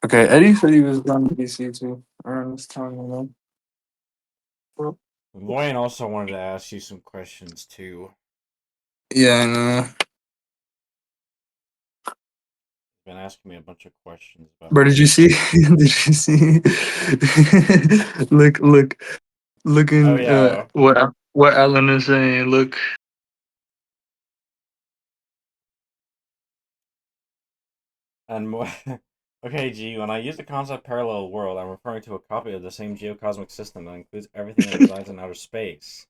Okay, Eddie said he was down to DC too around this time, you know. Wayne also wanted to ask you some questions too. Yeah, I know. He's been asking me a bunch of questions about Bro, did you see? everything. Did you see? Look, Oh looking. yeah. What Alan is saying. Look. And more. Okay, G, when I use the concept parallel world, I'm referring to a copy of the same geocosmic system that includes everything that resides in outer space.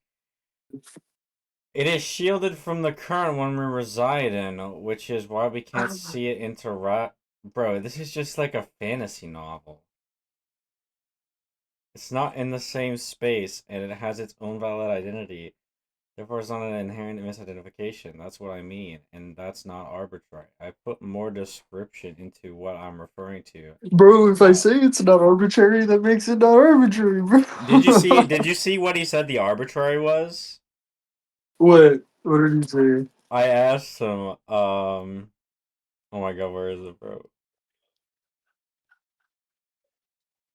It is shielded from the current one we reside in, which is why we can't see it interact. Bro, this is just like a fantasy novel. It's not in the same space, and it has its own valid identity. Therefore, it's not an inherent misidentification. That's what I mean, and that's not arbitrary. I put more description into what I'm referring to. Bro, if I Uh, say it's not arbitrary, that makes it not arbitrary, bro. did you see? Did you see what he said the arbitrary was? What? What did he say? I asked him. Oh my god, where is it, bro?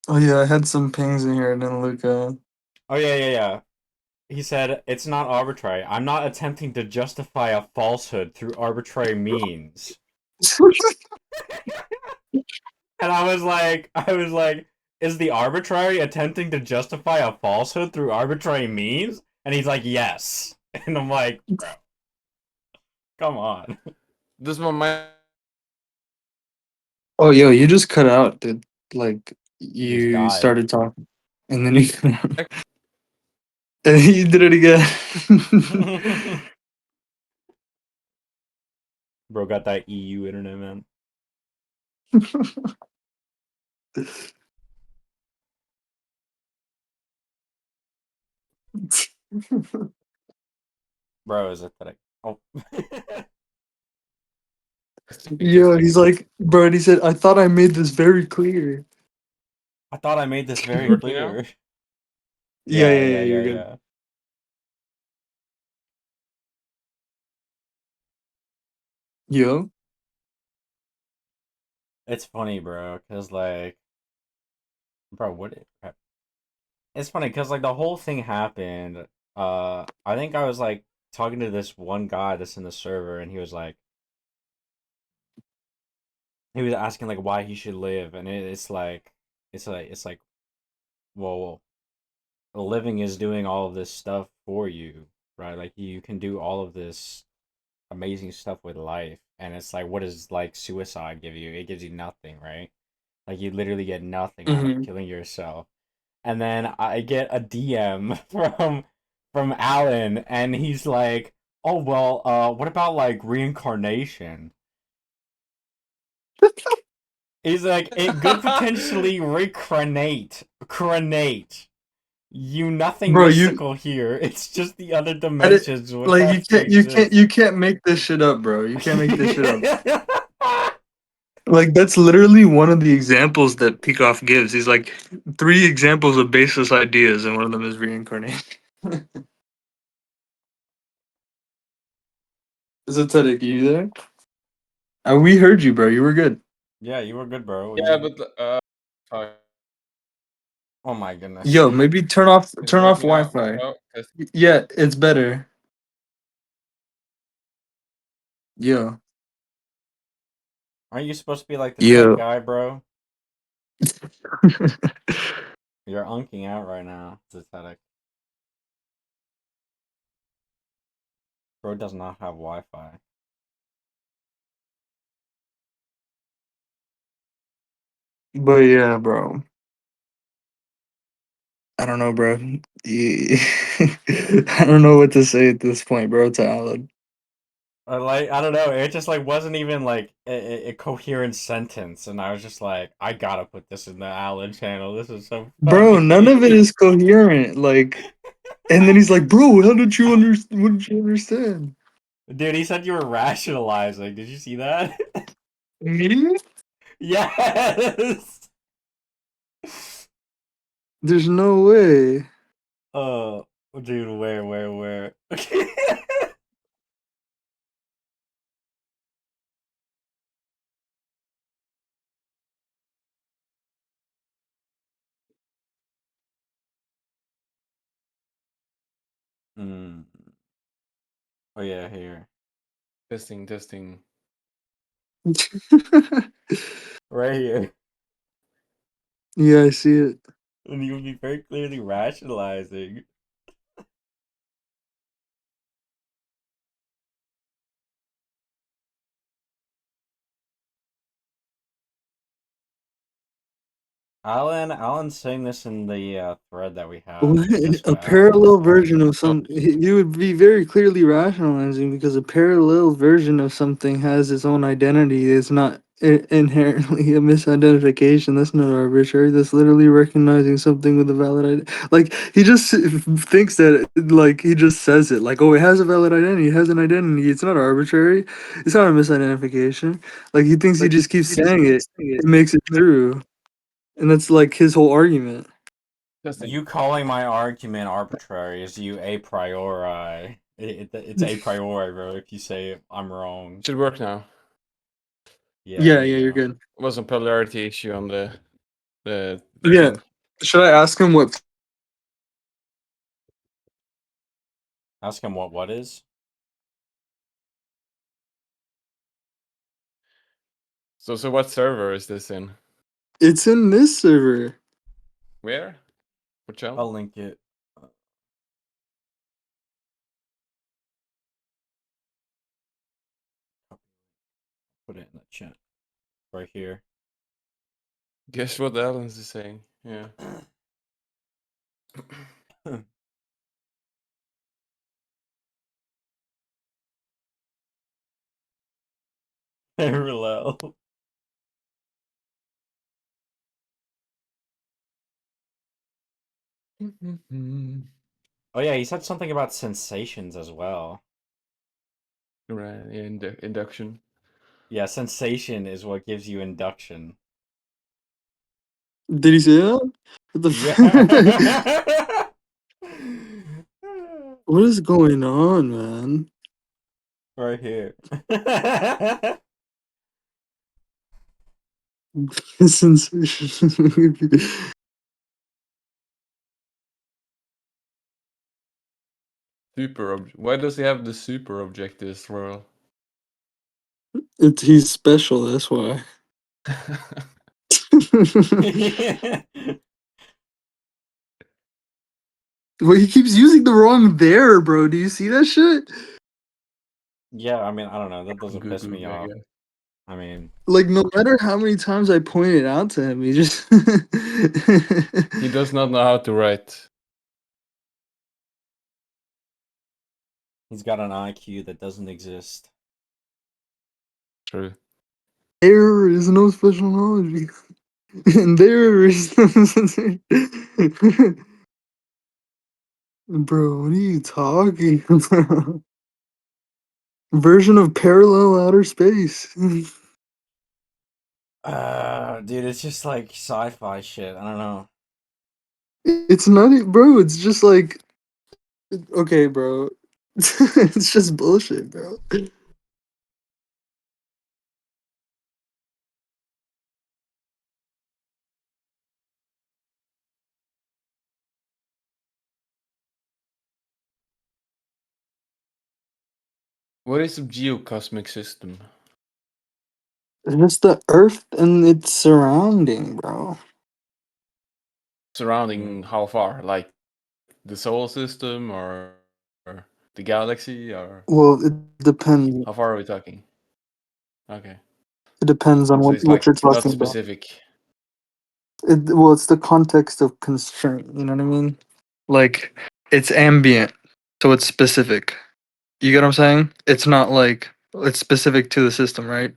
Oh yeah, I had some pings in here. I didn't look. Oh yeah. He said it's not arbitrary. I'm not attempting to justify a falsehood through arbitrary means. And I was like, is the arbitrary attempting to justify a falsehood through arbitrary means? And he's like, yes. And I'm like, bro, come on. This one might. Oh, yo, you just cut out, dude. Like You just you died. started talking, and then you cut out. And you did it again. Bro got that EU internet, man. Bro, is it that I. Oh. Yo, he's like, bro, and he said, I thought I made this very clear. I thought I made this very Working now? clear. Yeah, Yeah, yeah, yeah, yeah, yeah, you're good. yeah. Yo, It's funny, bro, because, like, bro, what? It's funny because like the whole thing happened. I think I was like talking to this one guy that's in the server, and he was asking like why he should live, and it's like, well, living is doing all of this stuff for you, right? Like you can do all of this amazing stuff with life, and it's like, what does like suicide give you? It gives you nothing, right? Like you literally get nothing out of hmm killing yourself. And then I get a DM from Alan, and he's like, "Oh well, what about like reincarnation?" He's like, "It could potentially cronate. You nothing bro, you mystical here. It's just the other I did, dimensions would like have to exist." you can't make this shit up, bro. You can't make this shit up. Like that's literally one of the examples that Peikoff gives. He's like three examples of baseless ideas, and one of them is reincarnation. Esoteric, you there? We heard you, bro. You were good. Yeah, you were good, bro. Yeah, but fuck. Oh my goodness. Yo, maybe Is it turn off working now? Wi-Fi. No, 'cause Yeah, it's better. Yo, Aren't you supposed to be like the tech yo. guy, bro? You're unking out right now. It's pathetic. Bro does not have Wi-Fi. But yeah, bro. I don't know, bro. I don't know what to say at this point, bro, to Alan. Or like I don't know, it just like wasn't even like a coherent sentence, and I was just like, I gotta put this in the Alan channel. This is so Bro, none of it funny. is coherent. Like, and then he's like, bro, how did you understand? What did you understand? Dude, he said you were rationalizing. Did you see that? Me? Yes. There's no way. Oh, dude, where? Mm. Oh yeah, here. Testing. Right here. Yeah, I see it. And you would be very clearly rationalizing. Alan's saying this in the thread that we have. What? The A Discord. parallel version of Oh, some. He would be very clearly rationalizing because a parallel version of something has its own identity. It's not inherently a misidentification. That's not arbitrary. That's literally recognizing something with a valid identity. Like he just thinks that, like he just says it, like, oh, it has a valid identity. It has an identity. It's not arbitrary. It's not a misidentification. Like he thinks he just keeps saying it. It makes it true, and that's like his whole argument. testing. You calling my argument arbitrary is you a priori. It's a priori, bro. If you say I'm wrong. Should work now. Yeah, Yeah, there you you're go. good. Was a polarity issue on the Yeah. thing. Should I ask him what? Ask him what is? So what server is this in? It's in this server. Where? What channel? I'll link it. Put it in the chat. Right here. Guess what Alan's is saying. Yeah. Parallel. Oh yeah, he said something about sensations as well. Right. Induction. Yeah, sensation is what gives you induction. Did he say that? What the Yeah. what is going on, man? Right here. Sensation. Why does he have the super objectives, Royal? He's special. That's why. Well, he keeps using the wrong there, bro. Do you see that shit? Yeah, I mean, I don't know. That doesn't piss me I off. guess. I mean, Like, no matter how many times I point it out to him, he just. He does not know how to write. he's got an IQ that doesn't exist. True. There is no special knowledge. And there is. Bro, what are you talking about? Version of parallel outer space. Dude, it's just like sci-fi shit. I don't know. It's not, bro. It's just like, okay, bro. It's just bullshit, bro. What is a geocosmic system? It's the Earth and its surrounding, bro. Surrounding how far? Like the solar system or the galaxy or Well, it depends. how far are we talking? Okay. It depends on So it's what like you're not talking about. specific. Well, it's the context of constraint. You know what I mean? Like, it's ambient, so it's specific. You get what I'm saying? It's not like it's specific to the system, right?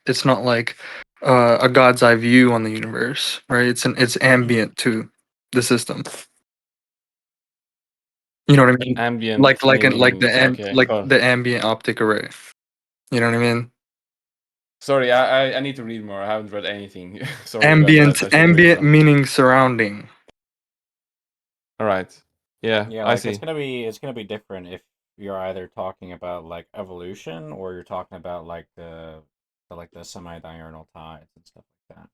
It's not like a God's eye view on the universe, right? It's ambient to the system. You know what I mean? Ambient Like meaning okay. the ambient optic array. You know what I mean? Sorry, I need to read more. I haven't read anything. Sorry about that. I should read Ambient some. meaning surrounding. All right. Yeah, Yeah, I like see. it's gonna be different if you're either talking about like evolution or you're talking about like the semi-diurnal tides and stuff like that.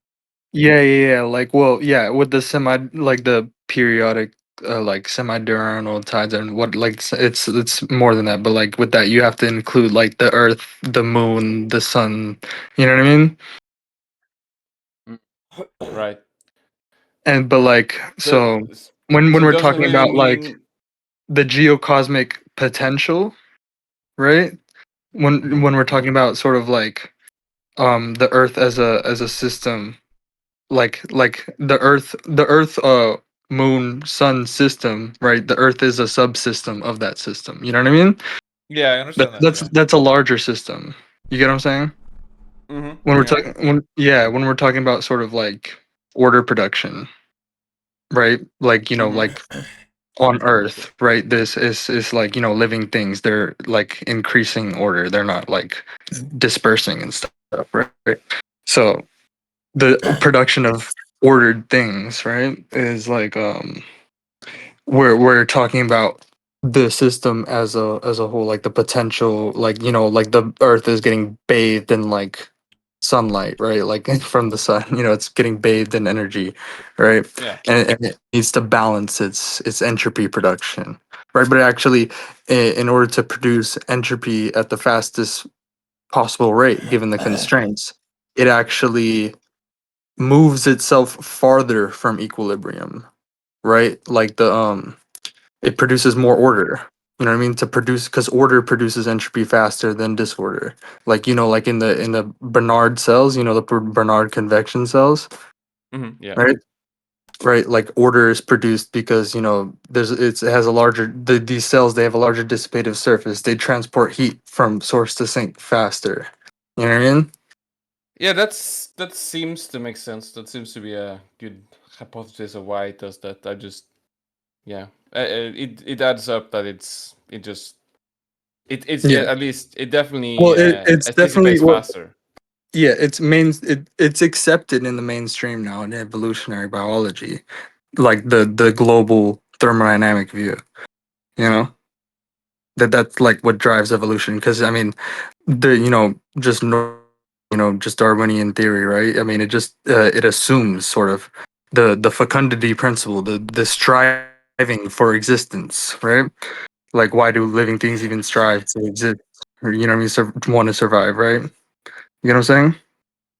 Yeah, yeah, yeah. Like, well, yeah, with the semi, like the periodic like semi-diurnal tides and what like it's more than that, but like with that you have to include like the Earth, the Moon, the Sun. You know what I mean? Right. And but like so The, when so it we're doesn't talking really about like mean. the geocosmic potential, right? When we're talking about sort of like the Earth as a system, like the Earth Moon Sun system, right? The Earth is a subsystem of that system. You know what I mean? Yeah, I understand that. That's Yeah. that's a larger system. You get what I'm saying? When we're Yeah. talking when we're talking about sort of like order production, right? Like, like on Earth, right? This is like, living things. They're like increasing order. They're not like dispersing and stuff, right? So the production of ordered things, right, is like we're talking about the system as a whole, like the potential, like like the Earth is getting bathed in like sunlight, right? Like from the sun, it's getting bathed in energy, right? Yeah. And it needs to balance its entropy production, right? But actually, in order to produce entropy at the fastest possible rate, given the constraints, it actually moves itself farther from equilibrium, right? Like it produces more order. You know what I mean? To produce, because order produces entropy faster than disorder. Like, like in the Bernard cells, the Bernard convection cells, Yeah. right? Right, like order is produced because it has a larger these cells, they have a larger dissipative surface. They transport heat from source to sink faster. You know what I mean? Yeah, that seems to make sense. That seems to be a good hypothesis of why it does that. I just, yeah, it adds up that it's Yeah. at least it definitely Well, it's definitely anticipates what. faster. Yeah, it's accepted in the mainstream now in evolutionary biology, like the global thermodynamic view. You know that's like what drives evolution. Because I mean, the just just Darwinian theory, right? I mean, it assumes sort of the fecundity principle, the striving for existence, right? Like, why do living things even strive to exist? Or, what I mean, want to survive, right? You know what I'm saying?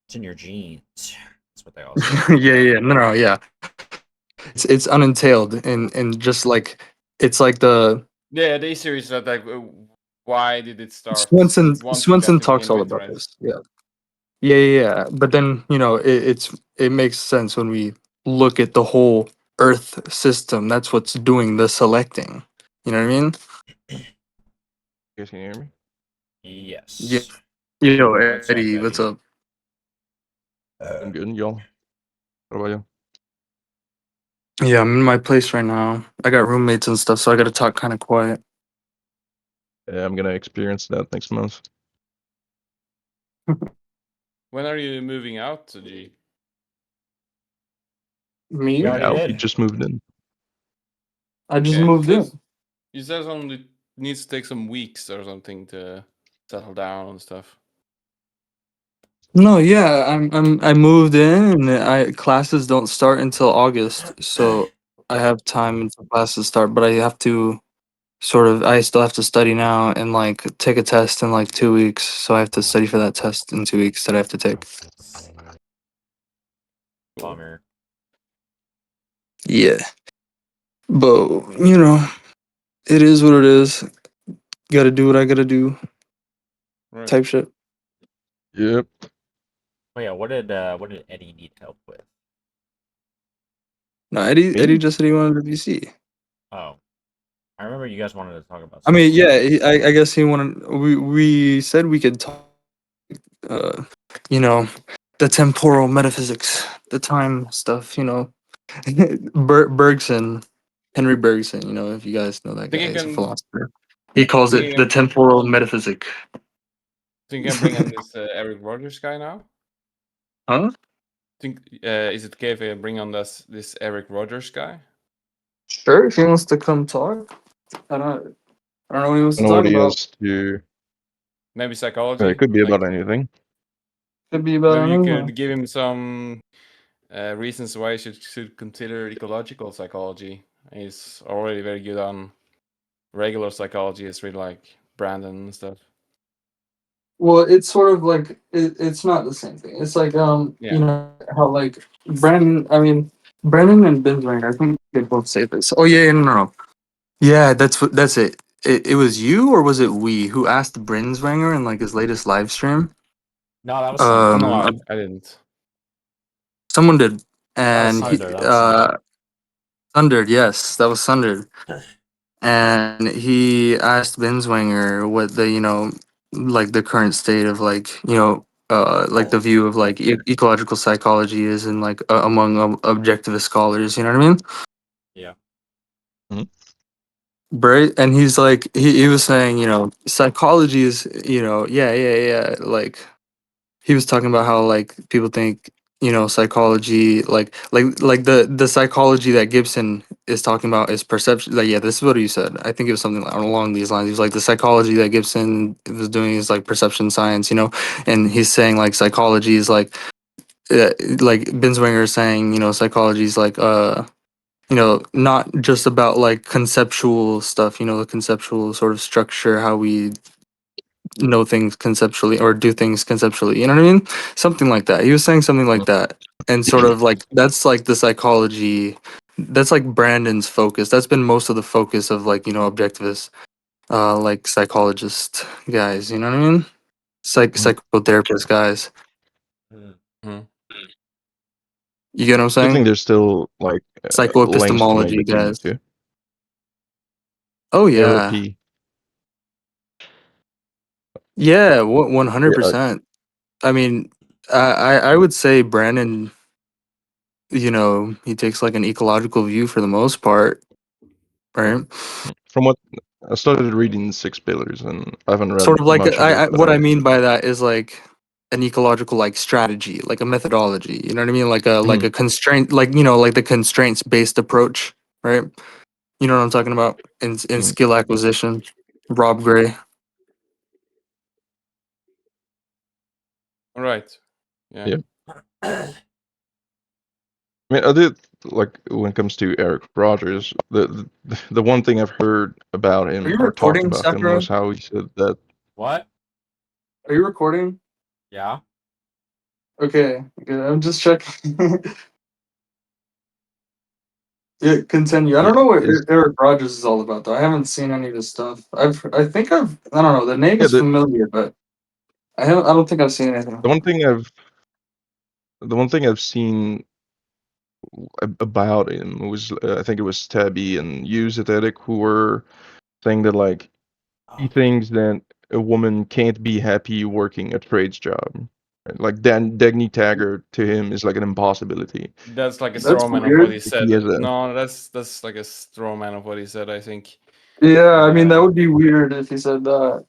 It's in your genes. That's what they all say. Yeah, yeah, no, no, yeah. It's unentailed and just like it's like the Yeah, the issue is that like, why did it start Swenson wanting that Swenson to talks begin all with, about right? this. Yeah. Yeah, yeah, yeah. But then, it makes sense when we look at the whole Earth system. That's what's doing the selecting. You know what I mean? You guys can hear me? Yeah. Yes. What's Eddie, up, what's Eddie? up? I'm good, y'all. What about you? Yeah, I'm in my place right now. I got roommates and stuff, so I gotta talk kind of quiet. Yeah, I'm gonna experience that next month. When are you moving out, G? We Me? Moving already out? You did. just moved in. I just Yeah, moved in. you said something it needs to take some weeks or something to settle down and stuff. No, yeah, I moved in and I classes don't start until August, so I have time until classes start, but I have to I still have to study now and like take a test in like 2 weeks. So I have to study for that test in 2 weeks that I have to take. Cool. Bummer. Yeah. But it is what it is. Gotta do what I gotta do. Right. Type shit. Yep. Oh yeah, what did Eddie need help with? No, Eddie Me? just said he wanted a VC. Oh, I remember you guys wanted to talk about I mean, something. yeah, I guess he wanted. We said we could talk. Uh, you know, the temporal metaphysics, the time stuff. Bergson, Henry Bergson. If you guys know that Think guy, you he's a can philosopher. He calls think it you the can temporal metaphysic. think you can bring in this Eric Rogers guy now? Huh? Think is it okay if I bring on this Eric Rogers guy? Sure, if he wants to come talk. I don't know what he wants I to know talk what he about. has to. Maybe It psychology? could be Like about anything. Could be about maybe you anything. could give him some reasons why you should consider ecological psychology He's already very good on regular psychology. It's really like Brandon and stuff. Well, it's sort of like it's not the same thing. It's like you Yeah. know how like Brandon and Benjamin, I think they both say this. Oh yeah, no, no, no. Yeah, that's it. It was you or was it we who asked Brinswanger in like his latest live stream? No, that was Thunder. No, Um, I didn't. someone did, That was and he Thunder. That was Thunder. Thundered. Yes, that was Thundered, and he asked Binswanger what the like the current state of like like the view of like ecological psychology is in like among objectivist scholars. You know what I mean? Yeah. Mhm. Right, and he's like he was saying psychology is yeah like he was talking about how like people think psychology like the psychology that Gibson is talking about is perception. Like, yeah, this is what he said. I think it was something along these lines. He was like, the psychology that Gibson was doing is like perception science, and he's saying like psychology is like Binswanger is saying psychology is like not just about like conceptual stuff, the conceptual sort of structure, how we know things conceptually or do things conceptually. You know what I mean? Something like that. He was saying something like that. And sort of like that's like the psychology, that's like Brandon's focus. That's been most of the focus of like, objectivist like psychologist guys, you know what I mean? Mhm. Psychotherapist guys. Mhm. Mhm. You get what I'm Good thing saying? there's still like links to make Psychoepistemology between the guys. two. Oh yeah. Therapy. Yeah, Yeah, 100%. I mean, I would say Brandon, he takes like an ecological view for the most part, right? from what I started reading Six Pillars, and I haven't read Sort of like much of it, but what I mean by that is like an ecological like strategy, like a methodology. You know what I mean? Like Mhm. a constraint, like like the constraints based approach, right? You know what I'm talking about in Mhm. skill acquisition. Rob Gray. All right. Yeah. Yeah. I mean, I did like when it comes to Eric Rogers, the one thing I've heard about Are him you or talked recording, about him Sakura? was how he said that. What? Are you recording? Yeah. Okay, good. I'm just checking. Yeah, continue. I Yeah, don't know what is Eric Rogers is all about though. I haven't seen any of his stuff. I don't know. The name yeah is familiar, but I don't think I've seen anything. the one thing I've seen about him was I think it was Tabby and Eusethetic who were saying that like he Oh. thinks that a woman can't be happy working a trades job. Right? Like Dan Dagny Taggart to him is like an impossibility. That's like a That's straw man of what weird. he He said. has a No, that's like a straw man of what he said, I think. Yeah, I mean that Uh, would be weird if he said that.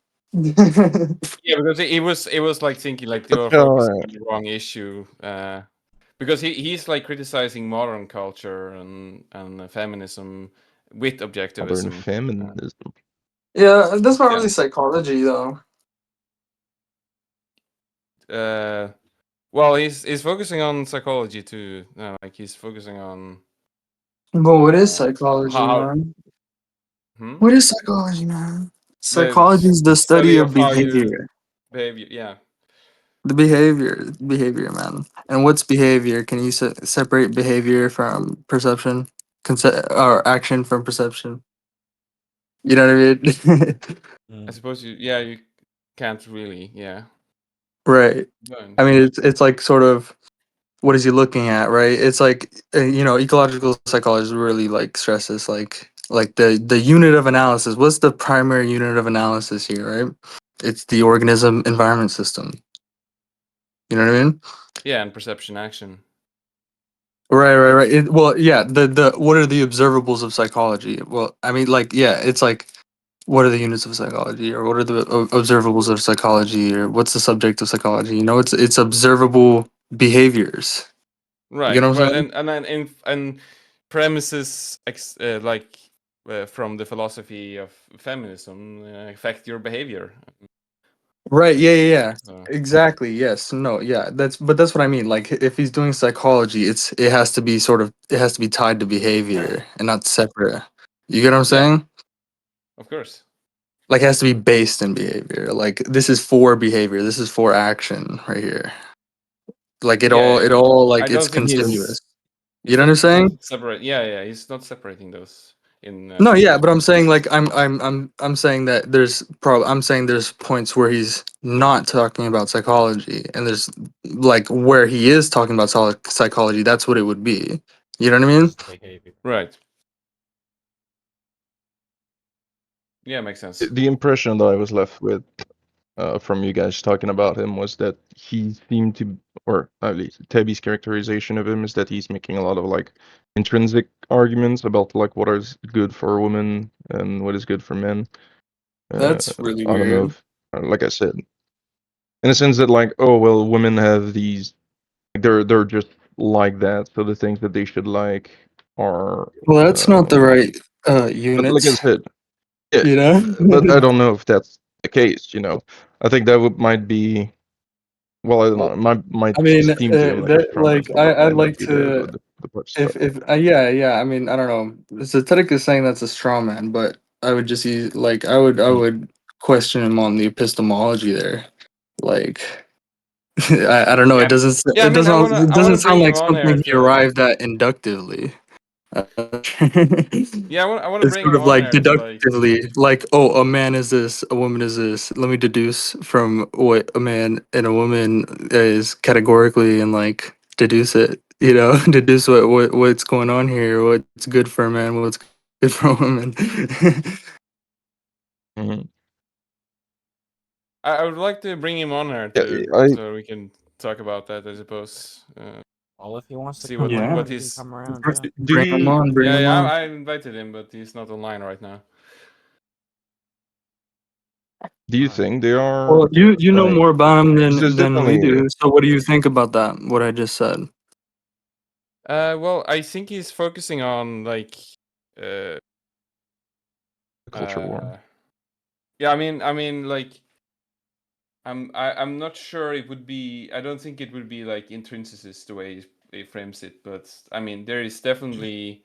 yeah, because it was like thinking like but you're focusing on the wrong issue. Because he's like criticizing modern culture and feminism with modern objectivism. feminism. Yeah, that's not Yeah. really psychology though. Uh, well, he's focusing on psychology too. Like he's focusing on But what is uh, psychology, how man? hmm? What is psychology, man? the Psychology is the study study of of how you behavior. behave. Yeah. The behavior, man. And what's behavior? Can you separate behavior from perception, or action from perception? You know what I mean? I Mm. suppose you can't really, yeah. Right. But I mean, it's like sort of what is he looking at, right? It's like ecological psychology really like stresses like the unit of analysis. What's the primary unit of analysis here, right? It's the organism environment system. You know what I mean? yeah, and perception action. Right. Well, yeah. The what are the observables of psychology? Well, I mean, like, yeah, it's like what are the units of psychology, or what are the observables of psychology, or what's the subject of psychology? It's observable behaviors. You get Right, what I'm right, saying? and then and premises like from the philosophy of feminism affect your behavior. Right. Yeah. Yeah. Yeah. So, Exactly. Yes. No. Yeah. That's what I mean. Like, if he's doing psychology, it has to be it has to be tied to behavior and not separate. You get what I'm yeah, saying? of course. Like, it has to be based in behavior. Like, this is for behavior. This is for action right here. Like, Yeah, it yeah. all I like it's don't think continuous. You he's know what I'm not saying? separate. Yeah, yeah. He's not separating those in. No, yeah, but I'm saying like I'm saying that I'm saying there's points where he's not talking about psychology, and there's like where he is talking about psychology. That's what it would be. You know what I mean? Just behavior. Right. Yeah, makes sense. The impression that I was left with from you guys talking about him was that he seemed to, or at least Tabby's characterization of him is that he's making a lot of like intrinsic arguments about like what is good for women and what is good for men. That's really I don't know weird. if, like I said, in a sense that like, oh well, women have these, they're just like that, so the things that they should like are, Well, that's not the uh, right but like I units, said, yeah, you know. but I don't know if that's the case. I think that might be. Well, I don't know. Well, It might I mean, seem to be like a that straw man, like but that I'd might not like be to the part if stuff. yeah, yeah. I mean, I don't know. Synthetic is saying that's a straw man, but I would just use like I Mm. would question him on the epistemology there. Like, I don't know. Yeah, Yeah, I mean, It I wanna doesn't sound bring him like on here something he to. arrived at inductively. Yeah, I wanna It's bring sort him of on like here to like. deductively, like, oh, a man is this, a woman is this. Let me deduce from what a man and a woman is categorically, and like deduce it. You know, deduce what's going on here, what's good for a man, what's good for a woman. Mhm. I would like to bring him on here Yeah, to I so we can talk about that. I suppose. well, if he wants to See come Yeah, what around, he can he's. come around. Yeah. do bring him you on, bring Yeah, him yeah. on. I invited him, but he's not online right now. All right. think they are? Well, you know more about him 'Cause there's than we definitely do. So what do you think about that? What I just said? Well, I think he's focusing on like. Uh. a culture war. Uh. Yeah, I mean, like. I'm not sure it would be. I don't think it would be like intrinsicist the way he frames it, but I mean, there is definitely.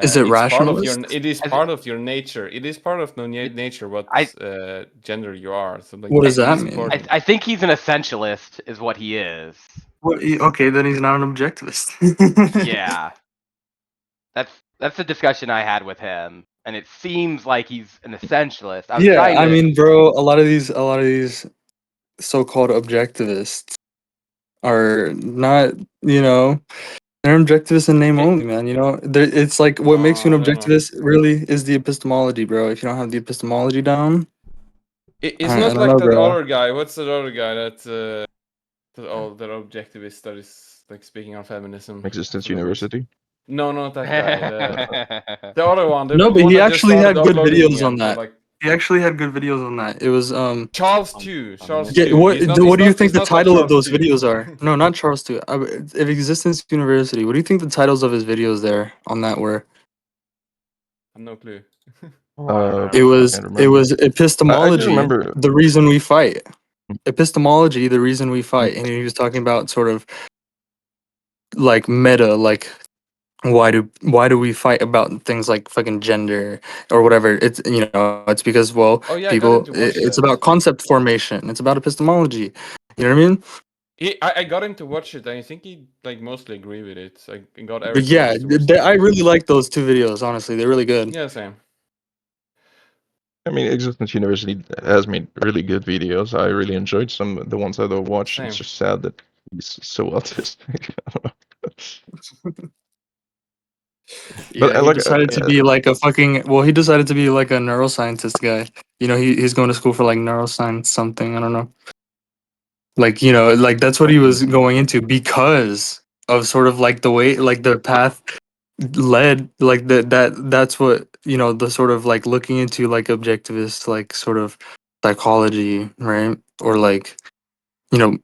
Is it It's part of your. rationalist? It is I, th- part of your nature. It is part of nature what I, gender you are. So like What does I, it that is mean? I, important. I think he's an essentialist, is what he is. Okay, then he's not an objectivist. Yeah, that's the discussion I had with him, and it seems like he's an essentialist. I was Yeah, trying I to. mean, bro, a lot of these so-called objectivists are not, they're objectivists in name It, only, man. It's like what no, makes you no, an I don't know. objectivist really is the epistemology, bro. If you don't have the epistemology down, It's I not don't like know, that bro. other guy. What's that other guy that objectivist that is like speaking on feminism? I Existence forgot what's. University. No, not that guy. Uh, The other one, No, the but one he that just actually started had good uploading videos on again for that. like He actually had good videos on that. It was Charles Um, too. Charles feminism. Yeah, too. what what do you think He's the not like title of Charles those too. videos are? No, not Charles too. Of Existence University. What do you think the titles of his videos there on that were? I have no clue. Oh, I don't It remember. I was can't it remember. was I do epistemology, remember. the reason we fight. Epistemology, the reason we Mm, fight, and he was talking about sort of like meta, like why do we fight about things like fucking gender or whatever? It's because, well, Oh yeah, I got him people. to watch It's that. about concept formation. It's about epistemology. You know what I mean? I got him to watch it, and I think he like mostly agree with it. I got But everything yeah, else to watch the I video. really like those two videos. Honestly, they're really good. Yeah, same. I mean, Existence University has made really good videos. I really enjoyed some of the ones that I watched. It's Same. just sad that he's so autistic. I don't know. But Yeah, I he like, decided to be like a fucking. Well, he decided to be like a neuroscientist guy. He's going to school for like neuroscience something. I don't know. Like, like that's what he was going into because of sort of like the way, like the path led, like that's what, the sort of like looking into like objectivist, like sort of psychology, right? Or like, you know,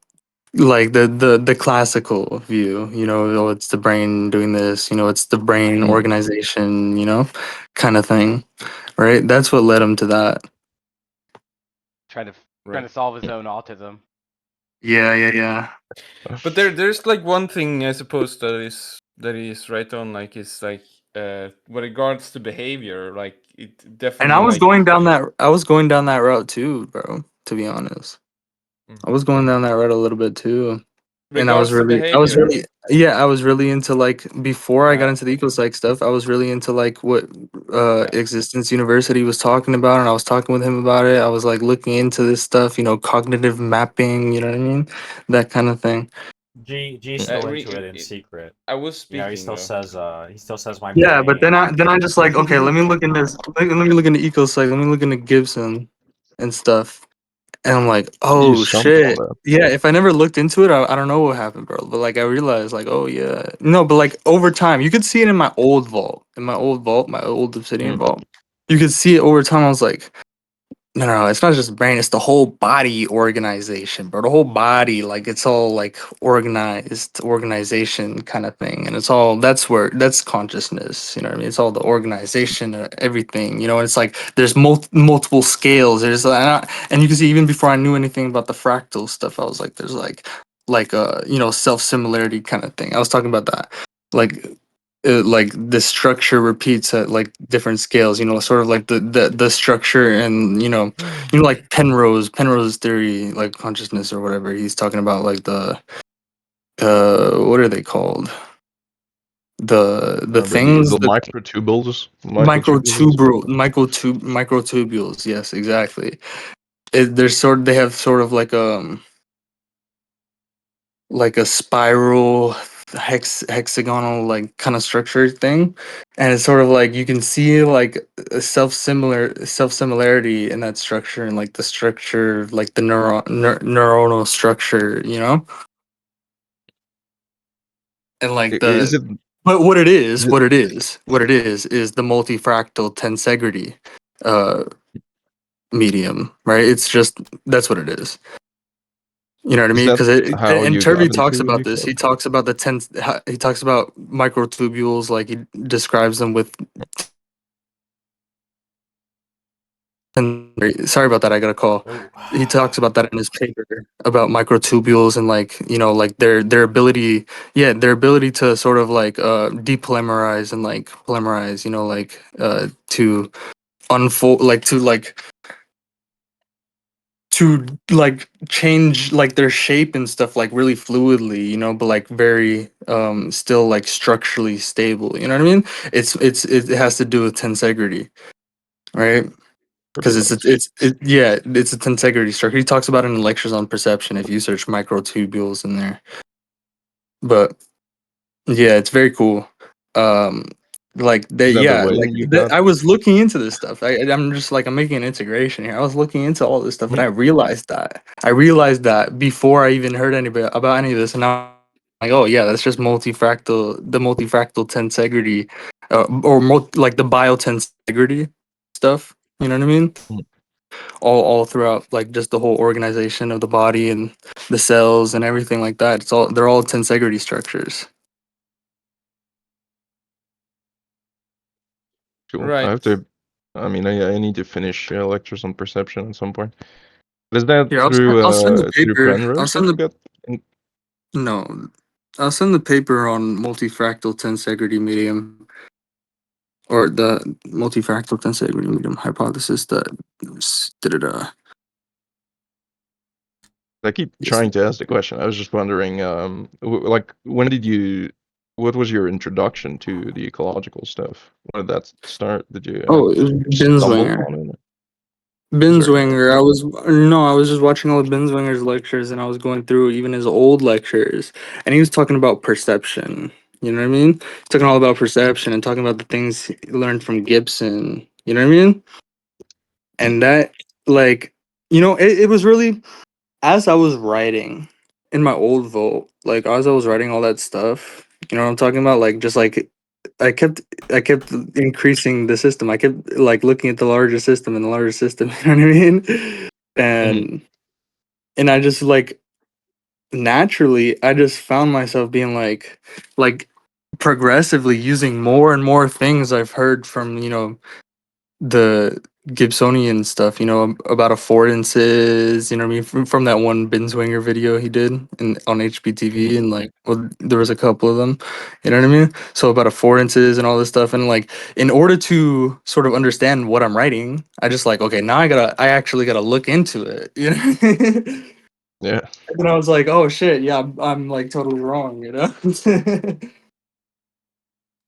like the classical view, oh, it's the brain doing this, it's the brain mm, organization, kind of thing, right? That's what led him to that. Trying to trying Right. to solve his own autism. Yeah. But there's like one thing I suppose that is right on, like it's like with regards to behavior, like it And I definitely was like going down that route too, bro, to be honest. I was going down that route a little bit too. And regards to behavior. I was really into like before I got Uh, into the ecopsych stuff, I was really into like what yeah. Existence University was talking about, and I was talking with him about it. I was like looking into this stuff, cognitive mapping, you know what I mean? That kind of thing. G's still into it in secret. I was You know, speaking though. he still says my Yeah, but brain. then I just like, okay, let me look in this let me look into ecopsych, let me look into Gibson and stuff. And I'm like, You oh stumbled on shit. that. Yeah, if I never looked into it, I don't know what happened, bro. But like I realized, like, oh yeah. No, but like over time, you could see it in my old vault. My old obsidian Mm. vault. You could see it over time. I was like, no, it's not just the brain, it's the whole body organization, bro. The whole body, like it's all like organized organization kind of thing. And that's consciousness, you know what I mean? It's all the organization, everything, and it's like there's multiple scales. And you can see even before I knew anything about the fractal stuff, I was like, there's self-similarity kind of thing. I was talking about that. Like the structure repeats at like different scales, sort of like the structure, and like Penrose theory, like consciousness or whatever. He's talking about like the what are they called, the things, The the microtubules. microtubules. Yes, exactly. They have sort of like a spiral hexagonal like kind of structure thing, and it's sort of like you can see like a self similarity in that structure, and like the structure, like the neuronal structure, and like Is the it? but Is it what it is the multifractal tensegrity uh medium, right? It's just that's what it is. You know what I is mean? that Because how and you Turvey got talks into about this. nuclear? He talks about he talks about microtubules. Like he describes them with. And sorry about that. I got a call. Oh, He talks about that in his paper about microtubules and like like their ability, yeah, their ability to sort of like depolymerize and like polymerize. To unfold, like to change like their shape and stuff like really fluidly, but like very still like structurally stable, you know what I mean? It has to do with tensegrity, right? Pretty Because nice. it's a tensegrity structure. He talks about it in lectures on perception if you search microtubules in there. But yeah, it's very cool. Um, like they, Is that the yeah, way like you got? I was looking into this stuff. I'm just like I'm making an integration here. I was looking into all this stuff, and Mm. I realized that before I even heard anybody about any of this, and I'm like, oh yeah, that's just the multifractal tensegrity, like the biotensegrity stuff. You know what I mean? Mm. All throughout, like just the whole organization of the body and the cells and everything like that. They're all tensegrity structures. Cool. I Right. have to. I mean, I need to finish lectures on perception at some point. Is that Here, I'll send the through paper. Penrose that you got? No, I'll send the paper on multifractal tensegrity medium, or the multifractal tensegrity medium hypothesis that did it. I keep Yes. trying to ask the question. I was just wondering, like, when did you? What was your introduction to the ecological stuff? When did that start? Did you Oh, it was stumble Binswanger. upon it? Very Binswanger. I was just watching all of Binswanger's lectures, and I was going through even his old lectures, and he was talking about perception. You know what I mean? Talking all about perception and talking about the things he learned from Gibson. You know what I mean? And that, like, it was really, as I was writing in my old vault, like as I was writing all that stuff. You know what I'm talking about? Like, just like I kept I kept increasing the system. I kept like looking at the larger system and the larger system. You know what I mean? Mhm. And I just like naturally, I just found myself being like progressively using more and more things I've heard from the Gibsonian stuff, about affordances, you know what I mean, from that one Binswanger video he did on HBTV, and like, well, there was a couple of them, you know what I mean? So about affordances and all this stuff, and like, in order to sort of understand what I'm writing, I just like, okay, now I actually gotta look into it, you know? Yeah. And I was like, oh shit, yeah, I'm like totally wrong, you know?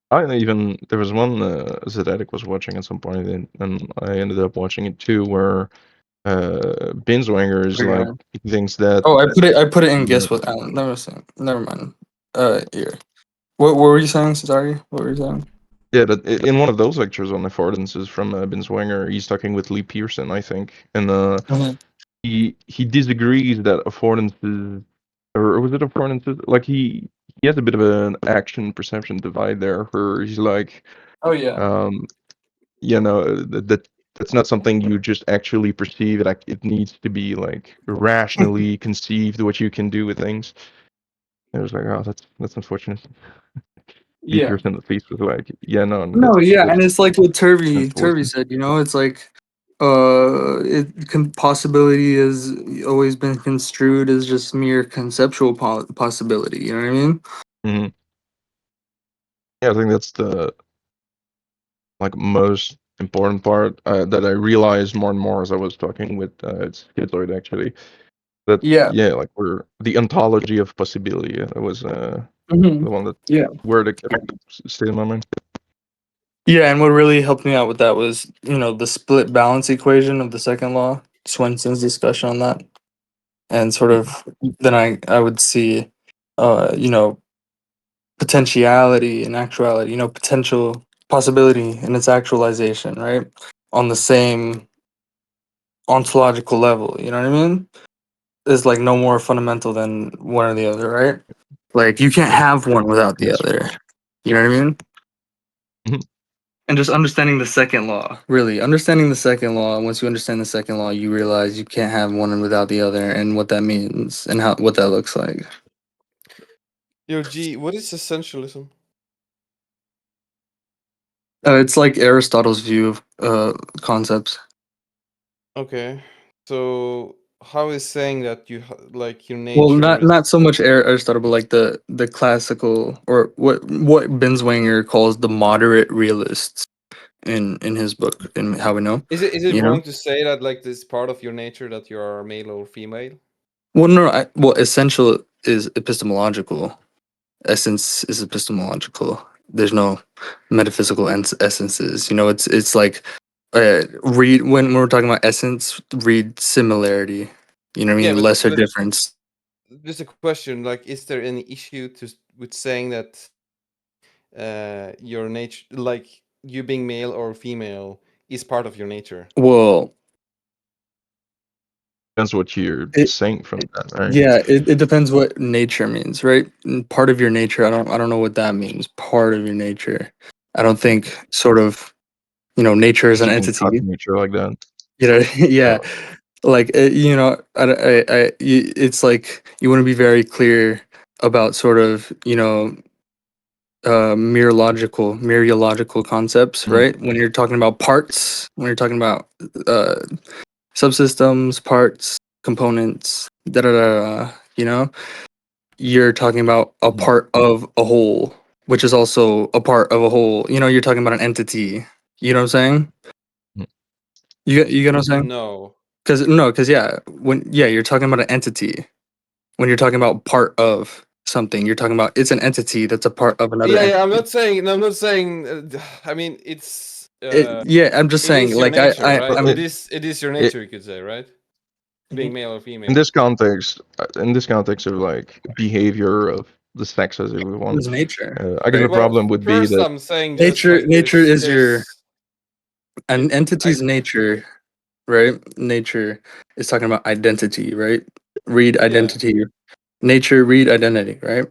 There was one Zedetic was watching at some point, and I ended up watching it too, where Binswanger is like, Yeah. he thinks that Oh, I put it in the guess what? Never mind. Here. What were you saying? Sorry, what were you saying? yeah, that in one of those lectures on affordances from Binswanger, he's talking with Lee Pearson, I think, and Mhm. he disagrees that affordances, or was it affordances? Like he has a bit of an action perception divide there, where he's like, Oh yeah. um, that's not something you just actually perceive. It needs to be like rationally conceived what you can do with things. And I was like, oh, that's unfortunate. Lee Yeah. Pearson at least was like, yeah, no, No, yeah, that's and it's like what Turvey unfortunate. said, it's like possibility has always been construed as just mere conceptual possibility, you know what I mean? Hmm. Yeah, I think that's the like most important part that I realized more and more as I was talking with it's Schizoid actually. That Yeah. yeah, like we're the ontology of possibility. That was Hmm. the one that Yeah. word that kept stayed in my mind. Yeah, and what really helped me out with that was, the split balance equation of the second law, Swenson's discussion on that. And sort of then I would see you know potentiality and actuality, potential possibility and its actualization, right, on the same ontological level, you know what I mean, is like no more fundamental than one or the other, right? Like you can't have one without the Yes. other, you know what I mean? Mhm. And just understanding the second law, really understanding the second law, and once you understand the second law, you realize you can't have one without the other, and what that means and how what that looks like. Yo, G, what is essentialism? It's like Aristotle's view of concepts. Okay, so how is saying that like your Well, nature not is? not so much Aristotle, but like the classical, or what Binswanger calls the moderate realists in his book, in How We Know. Is it You know. wrong to say that like this part of your nature that you are male or female? Well, no, well, essential is epistemological. Essence is epistemological. There's no metaphysical essences. It's like read when we're talking about essence, read similarity. You know what I Yeah, mean? but Lesser difference. just a question, like, is there any issue with saying that your nature, like you being male or female, is part of your nature? Well, Depends what you're it saying from that, right? yeah, it depends what nature means, right? Part of your nature, I don't know what that means. Part of your nature. I don't think sort of, nature is Because an you can cut entity. nature like that. Yeah, So like it's like you want to be very clear about sort of, mereological concepts, mhm, right? When you're talking about parts, when you're talking about uh subsystems, parts, components, da da da, you're talking about a mhm, part of a whole, which is also a part of a whole. You're talking about an entity. You know what I'm saying? mhm, You get what I'm saying? No. Because no, because yeah, you're talking about an entity. When you're talking about part of something, you're talking about it's an entity that's a part of another Yeah, yeah. I'm entity. not saying. I'm not saying. I mean, Yeah, I'm just it saying, is your like nature, right? I'm It it, is. It is your it, nature, you could say, right? Mhm. Being male or in female. this context, of like behavior of the sexes, if we want, It's nature. I guess Right? the Well, problem would be first that I'm saying just Nature, like nature is yeah, an I entity's nature, right? Nature is talking about identity, right? Read yeah, identity. Nature, read identity, right?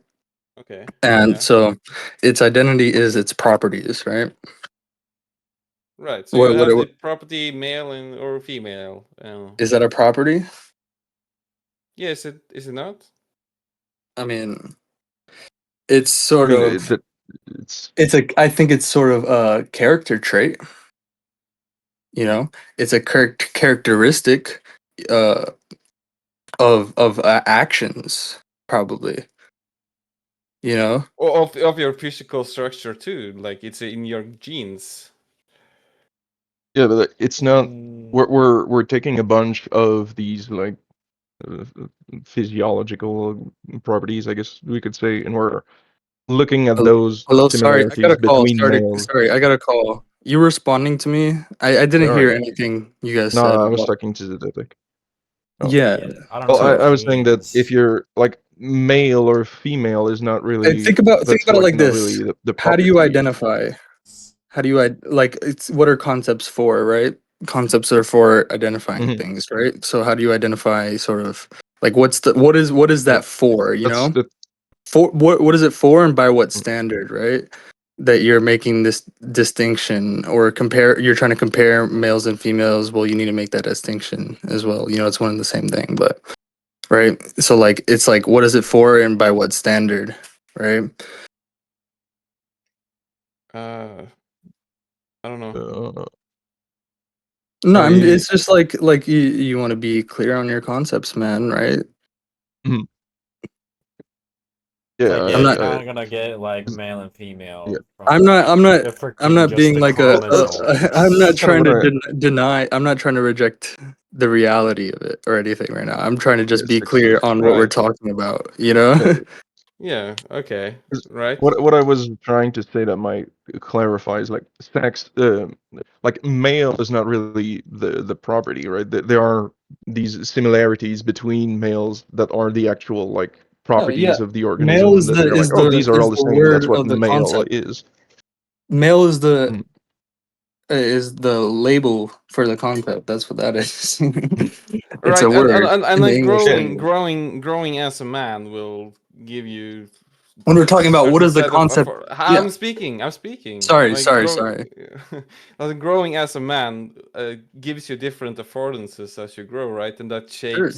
okay, And yeah, so its identity is its properties, right? right. So you What have the property male and or female. is that a property? Yes, it is it not? I mean, it's I sort mean of, that, it's I think it's sort of a character trait. You know, it's a characteristic uh, of actions, probably. You know, Or of your physical structure too. Like it's in your genes. Yeah, but it's not. Mm, We're taking a bunch of these like uh, physiological properties, I guess we could say, and we're looking at hello, those hello. Sorry, I got similarities a call. between males. Sorry, I got a call. You responding to me? I Yeah, didn't all right. hear anything you guys No, said. I was About, talking to the topic. Oh. yeah. yeah, I don't Well, know So what I he was saying that if means. you're like male or female is not really, think that's about it like like not this. really the How do you property. identify? How do you like it's what are concepts for, right? Concepts are for identifying Mhm. things, right? So how do you identify sort of like what is Yeah, that for, you that's know? the. For what is it for and by what Mm. standard, right? That you're making this distinction or compare you're trying to compare males and females, well you need to make that distinction as well. You know, it's one and the same thing, but right? So like it's like what is it for and by what standard, right? I don't know. Uh, No, I it's just like you want to be clear on your concepts, man, right? mhm. Like, Yeah, yeah, I'm you're not not gonna get like is- male and yeah. female I'm from not I'm not I'm freaking not just being the like I'm not chromosomes. Kind of trying what to I. deny, I'm not trying to reject the reality of it or anything right now. I'm trying to Yeah, just be six. clear on what we're Right. talking about, you know? Yeah, Yeah. Okay. 'cause Right. what I was trying to say that might clarify is like sex, like male is not really the property, right? There are these similarities between males that are the actual like No, yeah. properties of the Male organism that they're like, oh, these are all the is the same. That's word what of the male concept. is. Male Mm, is the label for the concept. That's what that is. mm. It's a Right. word And in the like English Yeah, language. growing as a man will give you When we're talking about what certain is the set of concept, yeah. I'm speaking. I'm speaking. Sorry, Like sorry, sorry. like growing as a man gives you different affordances as you grow, right? And Sure.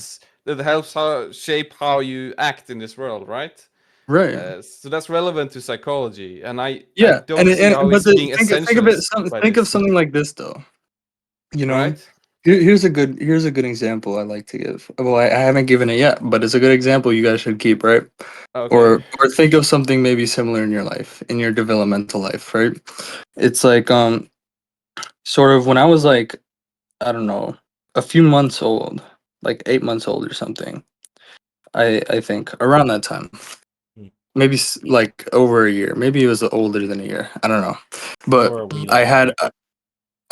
that helps shape how you act in this world, right? Right. So that's relevant to psychology, and I Yeah, don't see how but it's being think of it essentialist by think of this, something like this though. You know, right? here's a good example I like to give. Well, I haven't given it yet, but it's a good example you guys should keep, right? Okay. Or think of something maybe similar in your life, in your developmental life, right? It's like sort of when I was like, I don't know, a few months old, like 8 months old or something. I think around that time. Maybe like over a year. Maybe it was older than a year. I don't know. But Or a wee I lad.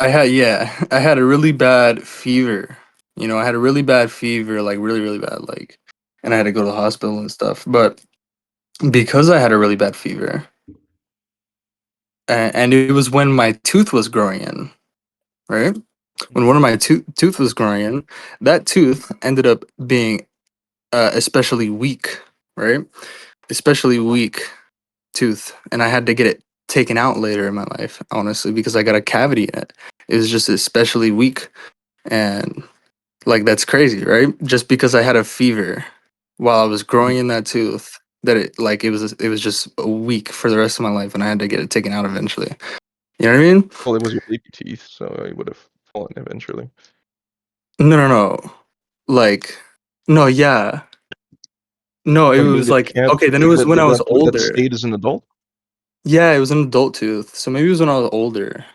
had yeah, I had a really bad fever. You know, I had a really bad fever, like really, really bad, like, and I had to go to the hospital and stuff. But because I had a really bad fever, and it was when my tooth was growing in, right? When one of my tooth was growing in, that tooth ended up being especially weak, right? Especially weak tooth, and I had to get it taken out later in my life, honestly, because I got a cavity in it. It was just especially weak, and like that's crazy, right? Just because I had a fever while I was growing mhm. in that tooth, that it was just a week for the rest of my life, and I had to get it taken out eventually. You know what I mean? Well, it was your baby teeth, so it would have fallen eventually. No, no, no. Like, no, yeah, no. It Oh, you mean was the like cat okay. Then it was when I was that older. stayed as an adult? Yeah, it was an adult tooth, so maybe it was when I was older.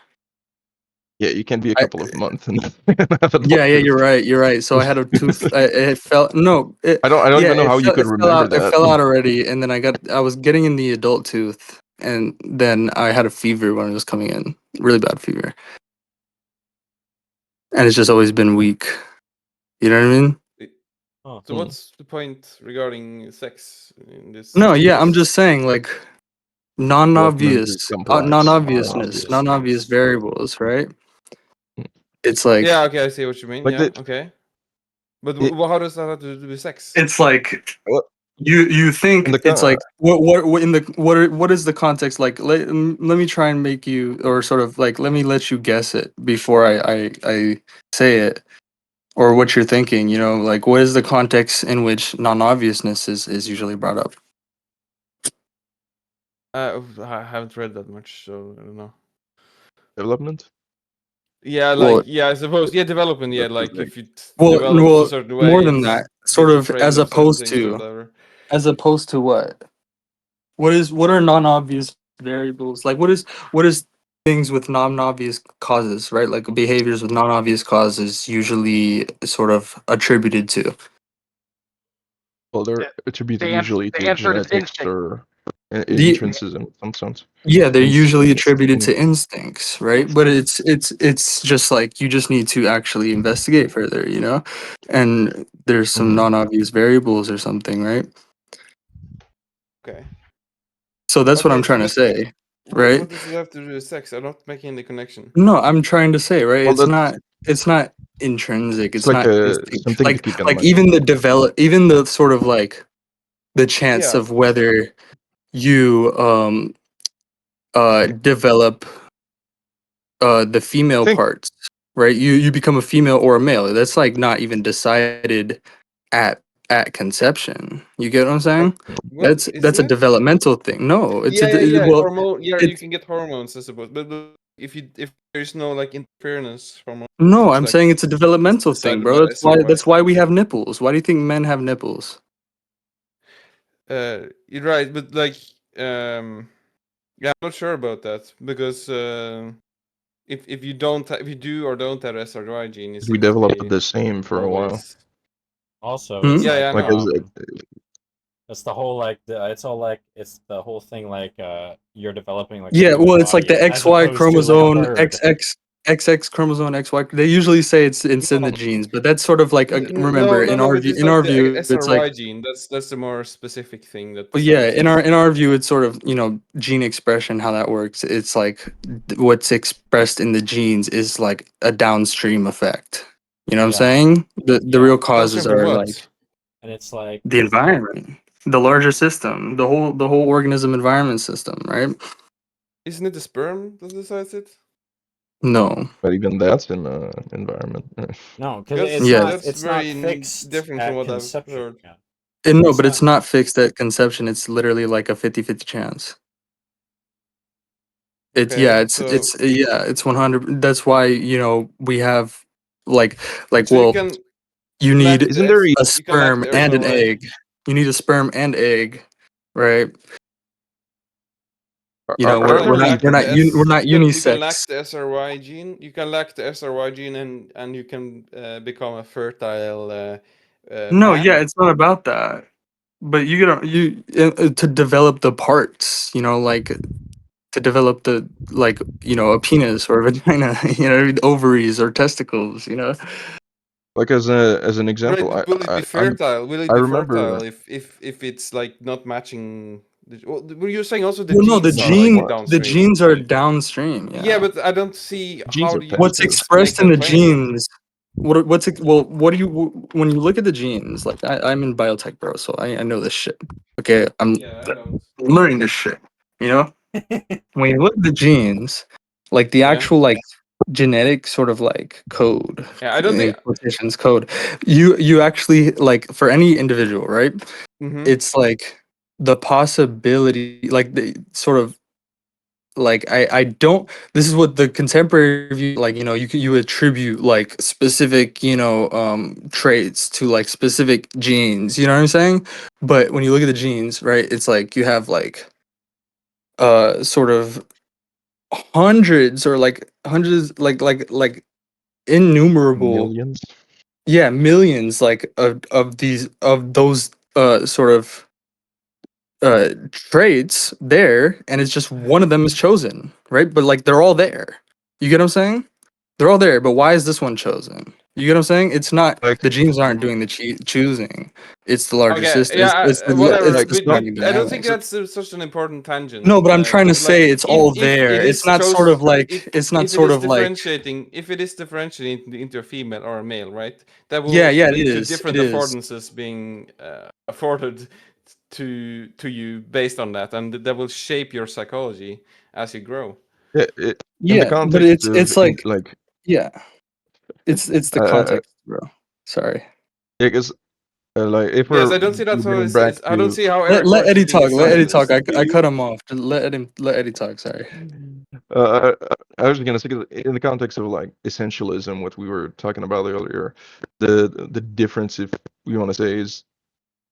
Yeah, you can be a I couple of months and have Yeah, adult yeah, tooth. you're right. So I had a tooth. It fell. No, I don't yeah, even know how you could it fell remember out. It that. fell out already, and then I was getting in the adult tooth, and then I had a fever when it was coming in, really bad fever, and it's just always been weak. You know what I mean? Oh. So what's the point regarding sex in No, this yeah, I'm case? just saying like Development is complex. non-obviousness, non-obvious Non-obviousness. variables, right? Mm. It's like Yeah, okay, I see what you mean. Like Yeah, the okay. But it, how does that have to do with sex? it's like what you in think the it's car. like what in the what is the context like let me try and make you or sort of like let me let you guess it before I say it or what you're thinking, you know, like what is the context in which non-obviousness is usually brought up. I haven't read that much, so I don't know. Development. Yeah, Well, like I suppose development. Yeah, like if it well, develops a certain way, more than it that, sort gets of afraid of certain things or whatever. as opposed to what? What are non-obvious variables? Like what is things with non-obvious causes, right? Like behaviors with non-obvious causes usually sort of attributed to. Well, they're The, attributed the, usually the to answer is genetics instinct. or The intrinsicism in some sense. Yeah, they're usually attributed to Instinct. instincts, right? But it's just like you just need to actually investigate further, you know? And there's some Mhm. non-obvious variables or something, right? Okay. So that's what I'm Okay. So, trying to but say, right? what does it have to do with sex? I'm not making the connection. No, I'm trying to say, right? Well, It's not intrinsic. it's It's like not instinct. something to keep in Like mind. even the sort of like the chance Yeah. of whether you develop the I female think parts, right? You become a female or a male. That's like not even decided at at conception. You get what I'm I, saying? what That's isn't a it? developmental thing. No, it's well, Hormone. Yeah, you it's can get hormones, I suppose. But if there's no like interference from no. hormones, I'm like saying it's a it's developmental thing, decided bro. by the SRY. That's why we have nipples. Why do you think men have nipples? You're right, but like, yeah, I'm not sure about that because if you if you do or don't have SRY gene, is we it developed the same for a while. always? Also, Hmm? it's Yeah, like I Like know. it's the whole like it's all like it's the whole thing like you're developing like a Yeah, human well, it's like body the as XY opposed to like a chromosome, bird. XX chromosome, XY. They usually say it's in the No, genes, but that's sort of like remember no. But it's in like our the view, it's like SRY gene. That's the more specific thing that well, yeah, decides this. in our view, it's sort of gene expression how that works. It's like what's expressed in the genes is like a downstream effect. You know what I'm Yeah, saying? The yeah, real Downstream causes from are like what? and it's like the environment, the larger system, the whole organism environment system, right? Isn't it the sperm that decides it? No. but even that's in the environment. no, because Because Yeah. that's it's not very fixed different from at what I've conception. heard. Yeah, And no, it's but it's not. not fixed at conception. It's literally like a 50-50 chance. Okay, so It's 100. That's why, we have like so you well, can you lack need the Isn't there? a you can lack sperm the and an SRY. egg. You need a sperm and egg, right? You can like lack the We're not you can lack unisex. the SRY gene. You can lack the SRY gene and you can become a fertile No, yeah, man. it's not about that. But to develop the parts, like to develop the like a penis or a vagina, ovaries or testicles. Like as an Right, example, but will it be fertile? Will it I be remember fertile if it's like not matching? Well, were you saying also the Well, no, genes are like the downstream? genes are downstream. Yeah, Yeah. but I don't see genes how are do you What's passive. make expressed in that the claim. genes? What do you when you look at the genes? Like I'm in biotech, bro, so I know this shit. Okay, I'm Yeah, I don't. learning this shit. You know, when you look at the genes, like the Yeah, actual like genetic sort of like code, yeah. I don't think. in quotations code, you actually like for any individual, right? Mm-hmm. It's like the possibility, like the sort of like I don't this is what the contemporary view like you attribute like specific traits to like specific genes, you know what I'm saying? But when you look at the genes, right, it's like you have like sort of hundreds or like hundreds like innumerable, Millions. yeah, millions like of these of those sort of traits there, and it's just one of them is chosen, right? But like they're all there. You get what I'm saying? They're all there, but why is this one chosen? You get what I'm saying? It's not Like the genes aren't doing the choosing. It's the larger Okay, system. yeah, whatever. It's like the it's But not surrounding I don't think dynamics. that's such an important No, tangent. but I'm trying to But like, say it's all if there. it It's is not sort of like if it's not if it sort is of like differentiating, if it is differentiating into a female or a male, right? That yeah, will yeah, it lead to is. It different is. affordances being afforded to you based on that, and that will shape your psychology as you grow. in the Yeah, but context of it's like like yeah, it's the context, bro. Sorry. yeah, 'cause, like if Yes, we're I don't see that how going back I don't to see how Let Eric let works Eddie if he talk. is Let Eddie talk. socialist. I cut him off. Let Eddie talk. Sorry. I was gonna say, 'cause in the context of like essentialism, what we were talking about earlier, the difference, if we want to say, is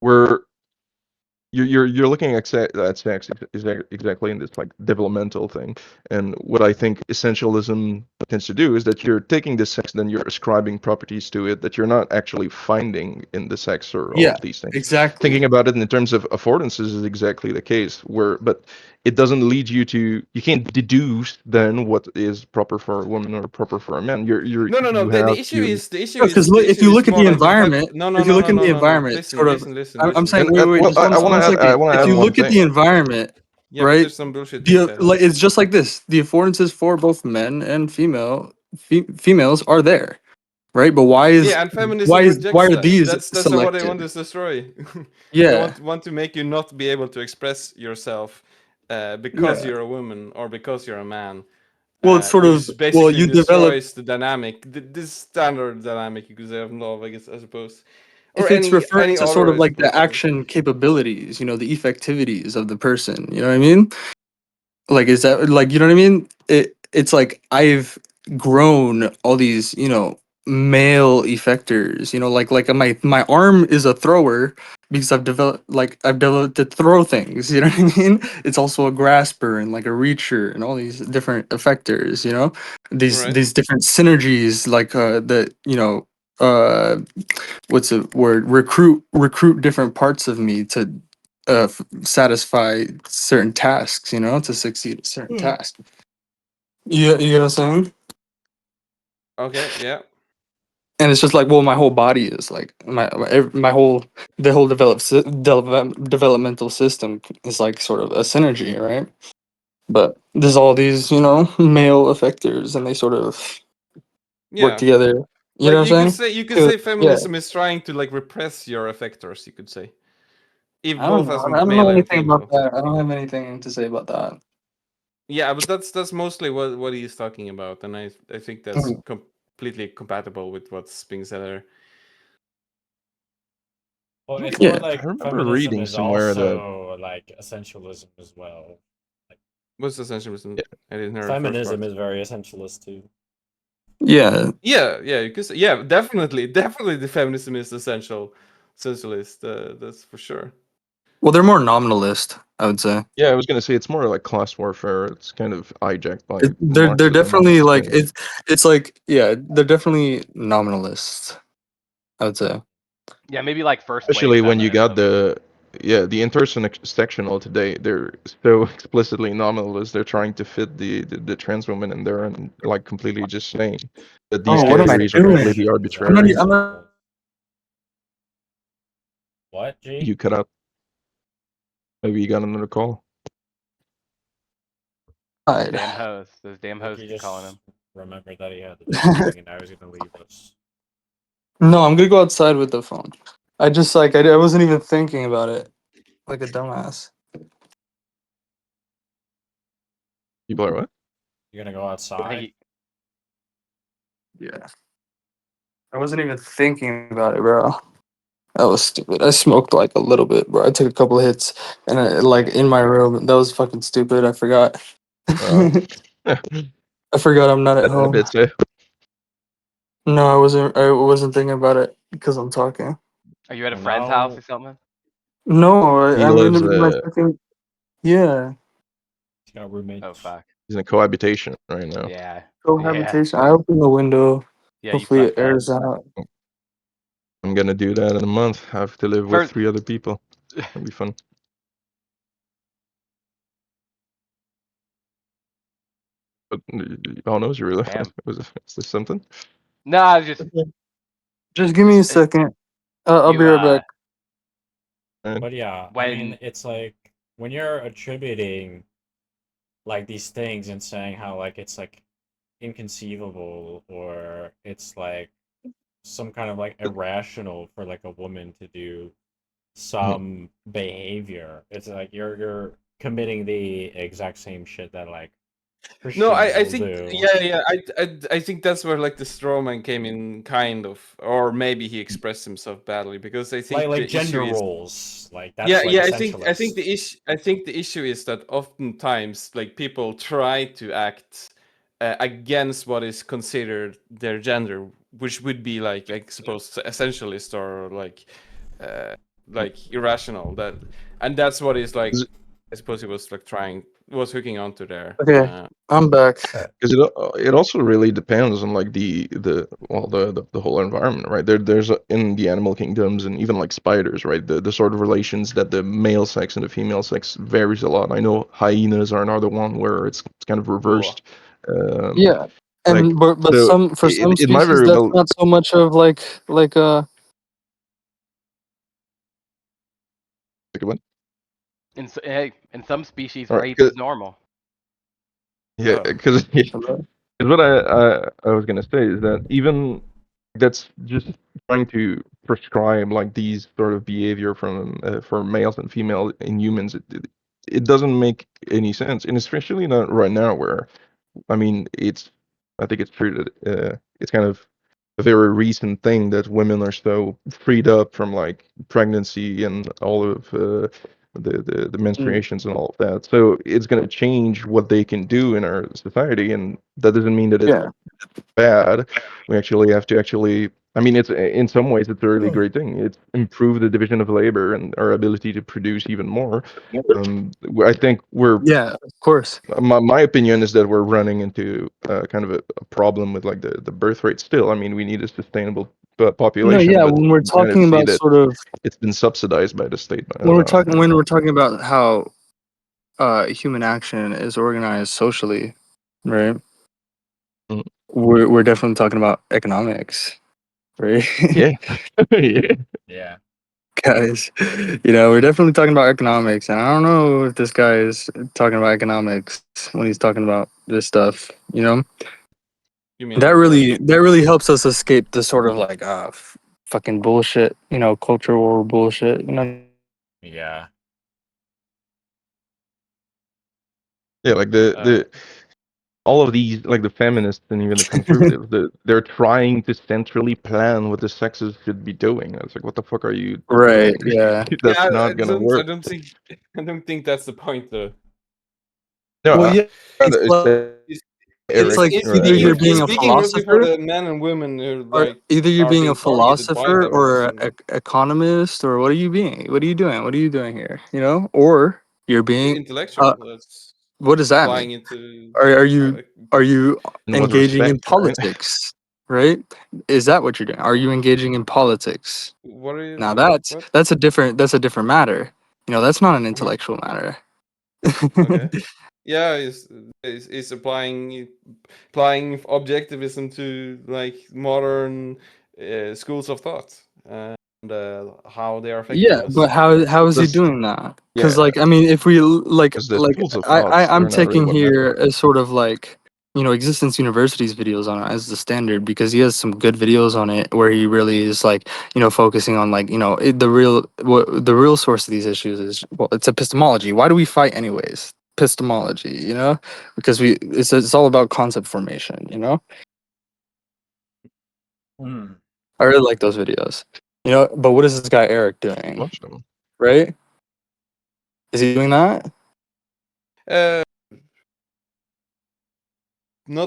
we're you're looking at sex exactly in this like developmental thing, and what I think essentialism tends to do is that you're taking this sex, then you're ascribing properties to it that you're not actually finding in the sex or all Yeah, of these things. exactly. Thinking about it in terms of affordances is exactly the case, but it doesn't lead you to, you can't deduce then what is proper for a woman or proper for a man. No. You The have issue your, is Because if you look at more the like the fact. environment, No. if you look in the environment, Listen, sort of, I'm listen. saying, wait, well, just I want one to add, I second. want to If add you one look at thing. the environment, Yeah, but right? there's some bullshit being said. Like it's just like this. The affordances for both men and females are there, right? But Yeah, and feminism why rejects are that. these That's what they want selected? to destroy. They Yeah, want to make you not be able to express yourself because yeah. you're a woman or because you're a man, Well, it's sort which of, is well, basically you develop, destroys the dynamic, this standard dynamic you could say of love, I suppose, or if it's referring any to sort other, of I like suppose, the thing. action capabilities, the effectivities of the person. You know what I mean? Like, is that like, you know what I mean? It's like I've grown all these, male effectors, like my arm is a thrower because I've developed to throw things, you know what I mean? It's also a grasper and like a reacher and all these different effectors, Right. these different synergies, like that, uh what's the word, recruit different parts of me to satisfy certain tasks, to succeed at certain tasks. You get what I'm saying? Okay. Yeah. And it's just like, well, my whole body is like my whole developmental system is like sort of a synergy, right? But there's all these, male effectors, and they sort of work Yeah. together. You know Like what I'm saying? you could say Yeah. feminism is trying to like repress your effectors. You could say, if I don't both know. as I don't know male and anything about female. that. I don't have anything to say about that. Yeah, but that's mostly what he's talking about, and I think that's Mhm. completely compatible with what's being said there. Well, it's more Yeah. I like remember feminism reading is somewhere that, also like essentialism as well. Like What's the essentialism? yeah, I didn't hear the first feminism part. is very essentialist too. Yeah. Yeah, you could say, yeah, definitely, the feminism is essential, essentialist. That's for sure. Well, they're more nominalist, I would say. yeah, I was gonna say it's more like class warfare. It's kind of hijacked by They're Marxism definitely almost. like it's like, yeah, they're definitely nominalists, I would say. Yeah, maybe like first wave Especially when you got feminism. the intersectional today, they're so explicitly nominalist. They're trying to fit the trans woman in there and like completely just saying that these Oh, what am I categories are doing? completely Intersectionalism is I'm very not. arbitrary. I'm not. essentialist. What, G? You cut out. Maybe you got another call. Those damn hoes. Those damn hoes Ricky keep calling just him. remembered that he had to do something and now he's gonna leave us. No, I'm gonna go outside with the phone. I just like I wasn't even thinking about it, like a dumbass. People are what? You're gonna go I think outside? he, Yeah, I wasn't even thinking about it, bro. That was stupid. I smoked like a little bit, bro. I took a couple hits, and like in my room. That was fucking stupid. I forgot. Uh, I forgot I'm not at bad home. habits, eh? No, I wasn't. I wasn't thinking about it because I'm talking. are you at a Well, friend's house now or something? No, He I'm lives. in my fucking, yeah, he's got Oh roommates. fuck. He's in cohabitation right now. Yeah. Yeah. cohabitation. I open the window. Yeah, you Hopefully it fucked up. airs out. I'm gonna do that in a month. I have to live with First 3 other people. That'll be fun. But oh no, you really? damn. Is this something? No, I was just Just give me just a second. I'll be you right back. Right? But yeah, I mean, when it's like when you're attributing like these things and saying how like it's like inconceivable or it's like some kind of like irrational for like a woman to do Mhm. some behavior. It's like you're committing the exact same shit that like No, Christians I will think do. yeah. I think that's where like the straw man came in, kind of, or maybe he expressed himself badly because I think Like the issue gender is roles, Like that's Yeah, like yeah. essentialist. I think the issue is that oftentimes, like, people try to act against what is considered their gender, which would be like suppose essentialist or like irrational. And that's what is like. I suppose he was like was hooking onto there. Okay, I'm back. Because it also really depends on like the whole environment, right? There's in the animal kingdoms and even like spiders, right? The sort of relations that the male sex and the female sex varies a lot. I know hyenas are another one where it's kind of reversed. Yeah, Like but so for some it might species very that's well not so much of like like what? In some species, All right, rape is normal. yeah, because what I was gonna say is that even that's just trying to prescribe like these sort of behavior from for males and female in humans. It doesn't make any sense, and especially not right now where I mean I think it's true that it's kind of a very recent thing that women are so freed up from like pregnancy and all of the menstruations and all of that. So it's going to change what they can do in our society, and that doesn't mean that it's yeah. bad. We actually have to actually. I mean, it's in some ways it's a really great thing. It's improved the division of labor and our ability to produce even more. I think we're Yeah, of course. my opinion is that we're running into kind of a problem with like the birth rate still. I mean, we need a sustainable No, population, yeah, but when we're you kind of talking see about that sort of it's been subsidized by the state when we're talking about how human action is organized socially, right? Mm. We're definitely talking about economics, right? Yeah, yeah. Yeah. Guys, we're definitely talking about economics, and I don't know if this guy is talking about economics when he's talking about this stuff. You mean like That really helps us escape the sort of like fucking bullshit, culture war bullshit. Yeah. Yeah, like uh, the all of these like the feminists and even the conservatives, they're trying to centrally plan what the sexes should be doing. It's like, what the fuck are you Right? doing? Yeah. That's yeah. not gonna I work. don't think I don't think that's the point though. No, Well, yeah. It's it's like, It's, it's Eric, like either speaking you're Eric being here. a speaking mostly for philosopher, the men and women who or like either you're are being a being targeted by philosopher or feminism. an economist, or what are you being? What are you doing? What are you doing here? Or you're being. Intellectual. That's What does that applying mean? into Are uh, you In what engaging in respect, right? politics? Right? Is that what you're doing? Are you engaging in politics? what are Now you what? that's a different matter. That's not an Uh-huh. intellectual matter. Okay. Yeah, is applying objectivism to like modern schools of thought and how they are affecting Yeah, but us. how is he This, doing that? Because yeah, like I mean, if we because the schools of thoughts, I'm they're not really taking what matter. here as sort of like Existence University's videos on it as the standard because he has some good videos on it where he really is like focusing on like the real source of these issues is it's epistemology. Why do we fight anyways? Epistemology, because it's all about concept formation. Hmm. I really like those videos. But what is this guy Eric doing? Watch them. Right? Is he doing that? Uh,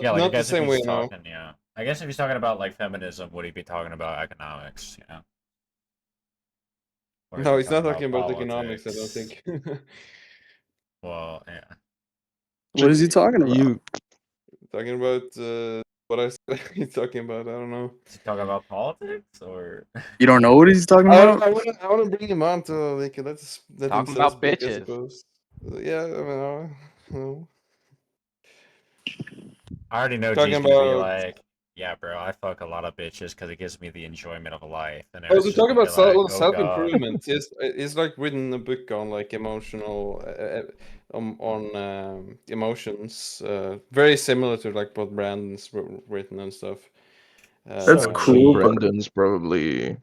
Yeah, like I not the guess if same way he's now. talking, yeah. I guess if he's talking about like feminism, would he be talking about economics? Yeah. Or is No, he he's not talking talking about about economics. I don't politics? think. Well, yeah. What is he talking about? You Talking about what I said. He's talking about. I don't know. Is he talking about politics or You don't know what he's talking about? I want to bring him on to like let Talking himself about speak. I bitches. suppose. Yeah, I mean, I don't know. I already know Talking G's gonna be about like, yeah, bro, I fuck a lot of bitches because it gives me the enjoyment of life, and also Eric's just talk gonna be about like, oh self god. improvement. Is like written a book on like emotional on emotions. Very similar to like what Brandon's written and stuff. That's So Uh, but cool, G, but Brendan's probably a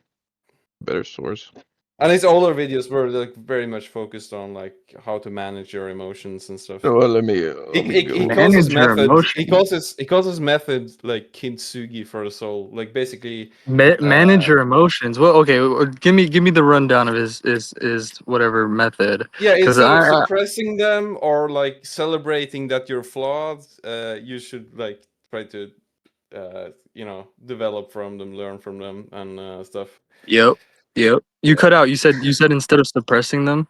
better source. And his older videos were like very much focused on like how to manage your emotions and stuff. Well, let me He go. calls his Manage your method. He emotions. calls his method like kintsugi for the soul. Like basically, Manage your emotions. Well, okay, give me the rundown of his whatever method, yeah, because instead of suppressing them or like celebrating that you're flawed, you should like try to develop from them, learn from them, and stuff. Yep, yep. You Yeah. cut out. You said instead of suppressing them.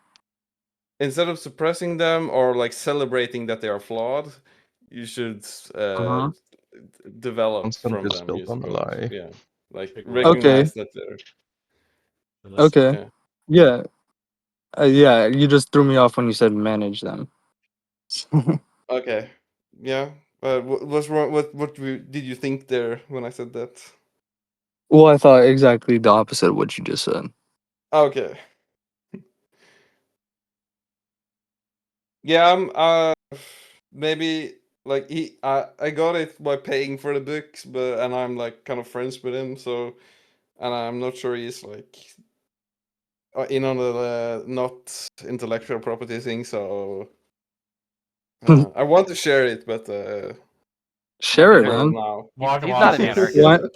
Instead of suppressing them or like celebrating that they are flawed, you should Uh-huh. develop Constant from is them, built you on a suppose. lie. Yeah, like Big word. Okay, recognize that they're okay. yeah. Yeah, yeah. You just threw me off when you said manage them. Okay, yeah. What's wrong? Did you think there when I said that? Well, I thought exactly the opposite of what you just said. Okay. Yeah, maybe like I got it by paying for the books, and I'm like kind of friends with him, so and I'm not sure he's like in on the not intellectual property thing, so I want to share it, but Well, Share you it, for know, man. now. He's not watch an this. Why? anarchist.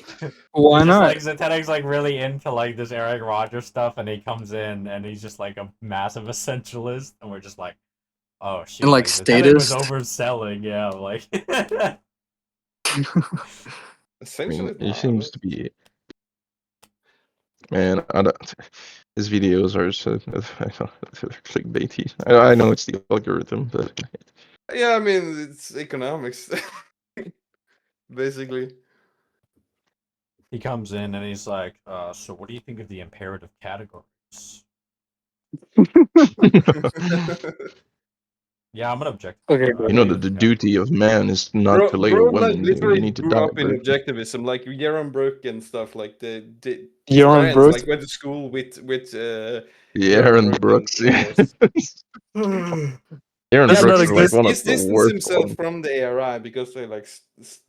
Why It's just not? like Zatenic's like really into like this Eric Rogers stuff, and he comes in and he's just like a massive essentialist, and we're just like, oh And shoot, like like Zatenic was statist. overselling, yeah, like. I mean, Essentially, he nah, seems to be. Man, I don't, his videos are so I don't, they're clickbaity. I know it's the algorithm, but yeah, I mean it's economics, basically. He comes in and he's like, so what do you think of the imperative categories? Yeah, I'm gonna object to Okay, the you know bro. that imperative the duty of categories. man is not Bro, to lay bro, with like women. You literally need to grew die a up in virgin. objectivism, like Jaron Brook and stuff. Like his Yaron parents Brooks. like went to school with Yeah, Jaron Aaron Brook and Brooks. Star Wars. Aaron That's Yeah, but not Brooks a are good. like one of he's the distanced worst himself ones. from the ARI because they like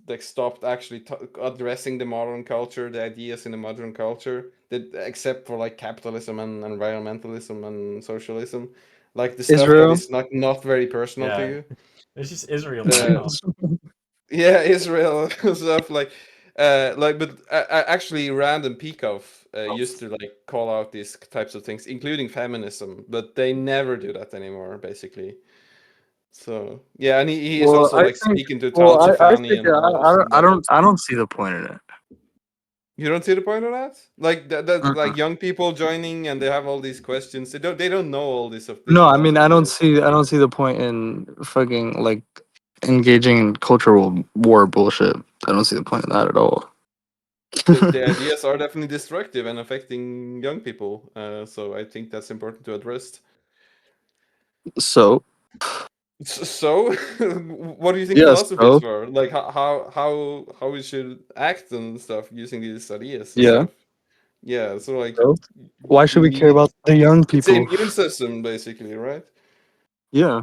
like stopped actually addressing the modern culture, the ideas in the modern culture, that except for like capitalism and environmentalism and socialism, like the stuff that Israel. is not very personal to Yeah, you. it's just Israel Uh, now. yeah, Israel stuff like, but actually, Rand and Peikoff used to like call out these types of things, including feminism, but they never do that anymore, basically. So yeah, and he is Well, also I like think. speaking to Tal Well, I Chifani think and all this and I like don't. I don't see the point in it. you don't see the point of that? Like that Mm-mm. like young people joining and they have all these questions. They don't know all this No, I mean, philosophy. I don't see the point in fucking like engaging in cultural war bullshit. I don't see the point in that at all. The ideas are definitely destructive and affecting young people. So I think that's important to address. So So, what do you think yeah, philosophy is so for? Like how we should act and stuff using these ideas and yeah, stuff. Yeah, so like so why should we we care need about the young it's the people? immune system basically, right? Yeah.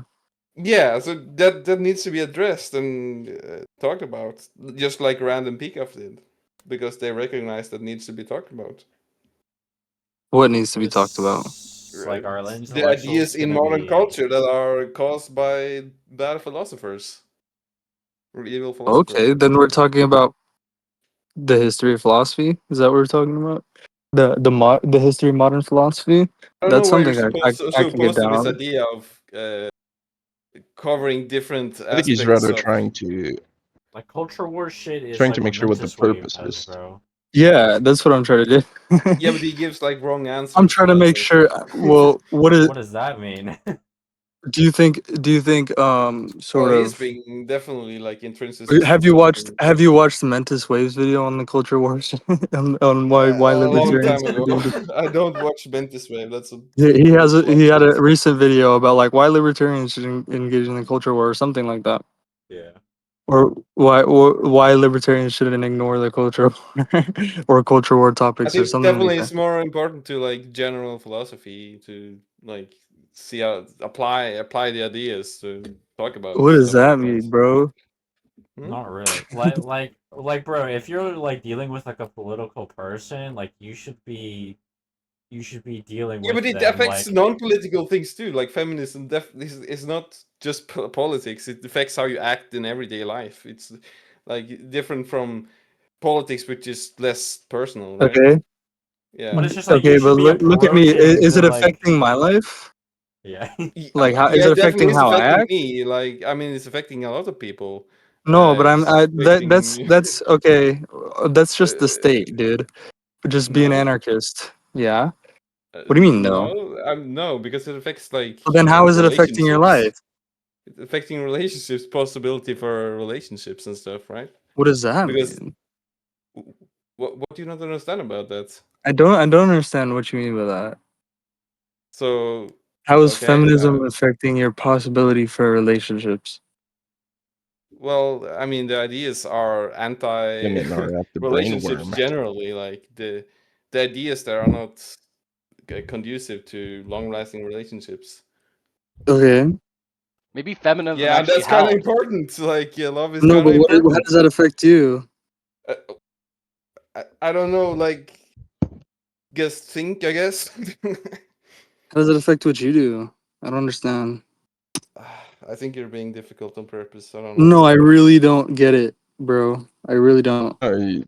Yeah, so that needs to be addressed and talked about, just like Rand and Peacock did, because they recognize that needs to be talked about. What needs to be talked about? It's like Right? our The ideas intellectuals in gonna modern be culture that are caused by bad philosophers or evil philosophers. Okay, then we're talking about the history of philosophy. Is that what we're talking about? The history of modern philosophy. I don't know That's why you're something I can get supposed to this down. idea of covering different I think he's aspects rather of. like culture war shit is trying to like make what sure what the Mentis Wave purpose does, is. bro. Yeah, that's what I'm trying to Yeah, do. but he gives like wrong I'm answers, trying so to that's make like. sure. Well, what is? What does that mean? Do you think Well, sort he's of being definitely like intrinsicist and have you stuff. watched have you watched the Mentis Waves video on the culture wars on why A long libertarians time should ago. be I don't watch Bentis Wave. That's a he had a fluctuates. recent video about like why libertarians should engage in the culture war or something like that, Yeah. or why libertarians shouldn't ignore the culture war or culture war I topics or think something like definitely that. it's more important to like general philosophy to like see how apply the ideas to talk about What does stuff like that that. mean, bro? Hmm? Not really. Like, bro, if you're like dealing with like a political person, like you should be you should be dealing Yeah, with but it them affects like non-political things too. Like feminism is not just politics. It affects how you act in everyday life. It's like different from politics, which is less personal, right? Okay. Yeah. but it's just like Okay, you but should be look at me. approaching Is the it like affecting my life? yeah. Like, how is Yeah, it it definitely affecting is how I affecting act? me. Like, I mean, it's affecting a lot of people. No, but It's affecting me. that's okay. That's just the Uh, state, dude. Just be an no, anarchist. Yeah. What do you mean no? no, because it affects like Well, then how is it affecting your relationships. life? It's affecting relationships, possibility for relationships and stuff, right? What does that Because mean? what do you not understand about that? I don't understand what you mean by that. So How is okay, feminism affecting your possibility for relationships? well, I mean, the ideas are I anti mean, are at the relationships brainworm. generally. Like the ideas that are not conducive to long-lasting relationships. Okay. Maybe feminism Yeah, and actually that's kind of helps. important. Like, yeah, love is No, kind but of how important. does that affect you? Uh, I don't know. Like, just think. I guess. How does it affect what you do? I don't understand. I think you're being difficult on purpose. I don't know. No, I really don't get it, bro. I really don't. I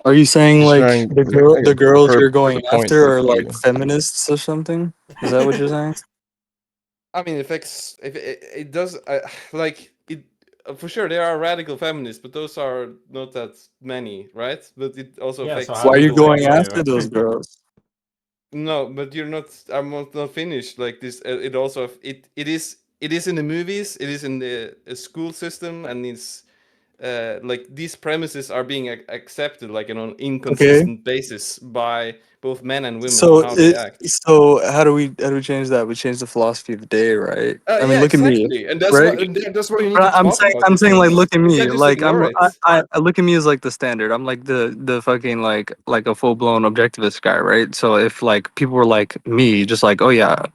Are you saying just like trying. I the guess girls you're for going the point after of are like view. feminists or something? Is that what you're saying? I mean, it affects. If it does, like it for sure. There are radical feminists, but those are not that many, right? But it also Yeah, so affects how Why are does you it people. affect going you? after those girls? No, but you're not. I'm not finished. Like this, it also it is in the movies. It is in the school system, and it's like these premises are being accepted like on an Okay. inconsistent basis by both men and women on So how they act. how do we change that? We change the philosophy of the day, right? I mean, Yeah, look at me, exactly, and that's right? what that's what you need to But talk about I'm these saying like things. look at You me, can't just like ignore it. I look at me as like the standard. I'm like the fucking like a full blown objectivist guy, right? So if like people were like me, just like oh yeah,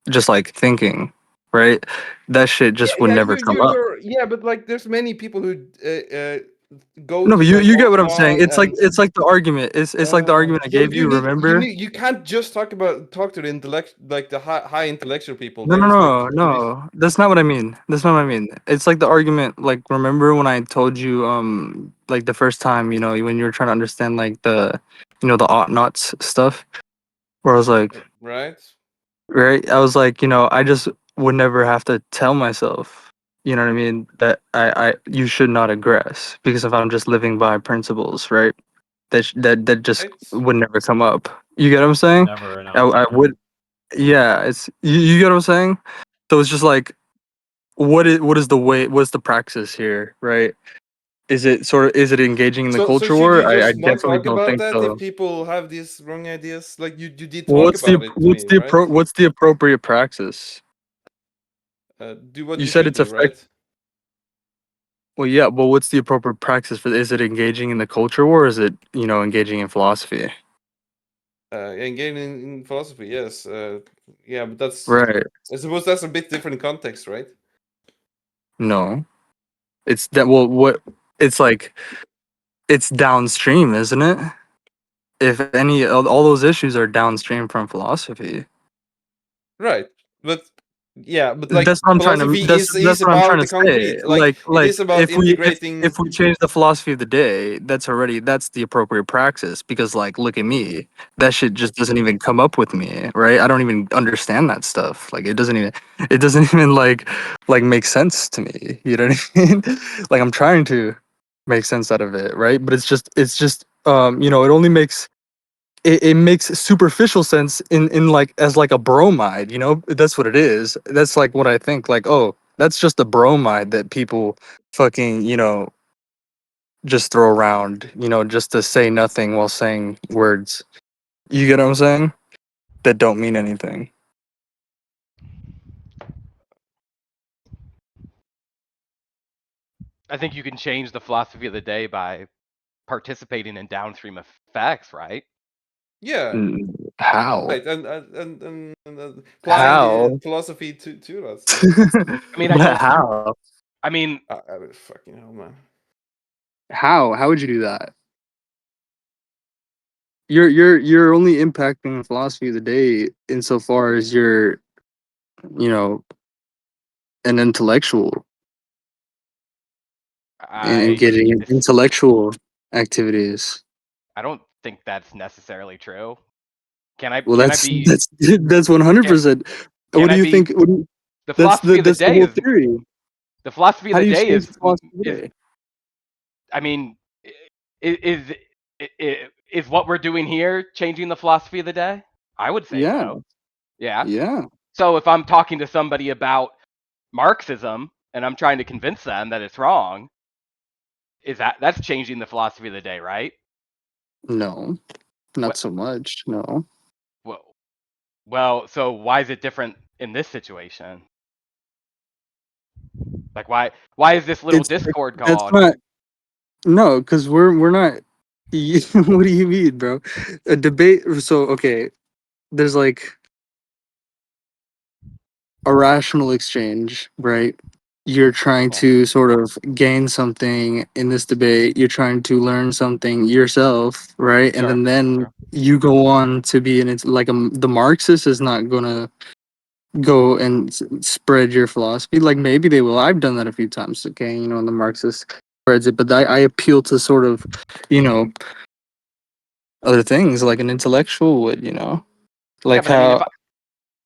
just like thinking, right? That shit Yeah, just would yeah, never come up. yeah, but like, there's many people who go No, but to you get what I'm saying. Cosmon and It's like the argument. It's like the argument I gave you. Remember? you can't just talk to the intellect, like the high intellectual people. No, no, There's like no, no. That's not what I mean. That's not what I mean. It's like the argument. Like, remember when I told you, like the first time, when you were trying to understand like the ought nots stuff, where I was like, right. right? I was like, I just would never have to tell myself, you know what I mean, that you should not aggress because if I'm just living by principles, right? That just Right. would never come up. You get what I'm saying? Never I would. Yeah, it's you get what I'm saying. So it's just like, what is the way? What's the praxis here, right? Is it engaging in the So culture should war? you I just not definitely talk don't about think that if so. people have these wrong ideas? Like you did Well, talk about it to me, right? what's the appropriate praxis? Do what You you said should it's do, affect. right? Well, yeah, but what's the appropriate praxis for? Is it engaging in the culture war? Or is it engaging in philosophy? Engaging in philosophy, yes. Yeah, but that's, Right. I suppose that's a bit different context, right? No, it's that. Well, what it's like. It's downstream, isn't it? If any, all those issues are downstream from philosophy. Right. But yeah, but like That's what I'm trying to. philosophy That's is what I'm about trying the to say. concrete. Like it is about If integrating. we change the philosophy of the day, that's the appropriate praxis. Because like, look at me. That shit just doesn't even come up with me, right? I don't even understand that stuff. Like it doesn't even like make sense to me. You know what I mean? Like I'm trying to make sense out of it, right? But it's just it only makes it makes superficial sense in like as like a bromide, that's what it is. That's like what I think, like, oh, that's just a bromide that people fucking just throw around, just to say nothing while saying words. You get what I'm saying? That don't mean anything. I think you can change the philosophy of the day by participating in downstream effects, right? Yeah, How? right, and applying the How? philosophy to that stuff. I mean, I But guess. how? I mean, Fucking hell, man. How would you do that? you're only impacting the philosophy of the day insofar as you're, you know, an intellectual and I engaging in dis- intellectual activities. I don't think that's necessarily true. Can I Well, can I be that's 100%. can What do I you be think? What do you, the philosophy of the that's the day whole is theory. the philosophy of How the do you day change the philosophy of the is day? I mean is is what we're doing here changing the philosophy of the day? I would say Yeah, so. Yeah. yeah. So if I'm talking to somebody about Marxism and I'm trying to convince them that it's wrong, that's changing the philosophy of the day, right? No, not What so much. No, well, well, so why is it different in this situation? Like why is this little it's like, discord that's called? not. No, because we're not. What do you mean, bro? A debate. So okay, there's like a rational exchange, right? You're trying Yeah, to sort of gain something in this debate. You're trying to learn something yourself, right? And sure, then sure. you go on to be an it's like the Marxist is not gonna go and spread your philosophy. Like maybe they will. I've done that a few times. Okay, you know, and the Marxist spreads it, but I appeal to sort of, you know, other things like an intellectual would. You know, Yeah, like but I mean, if how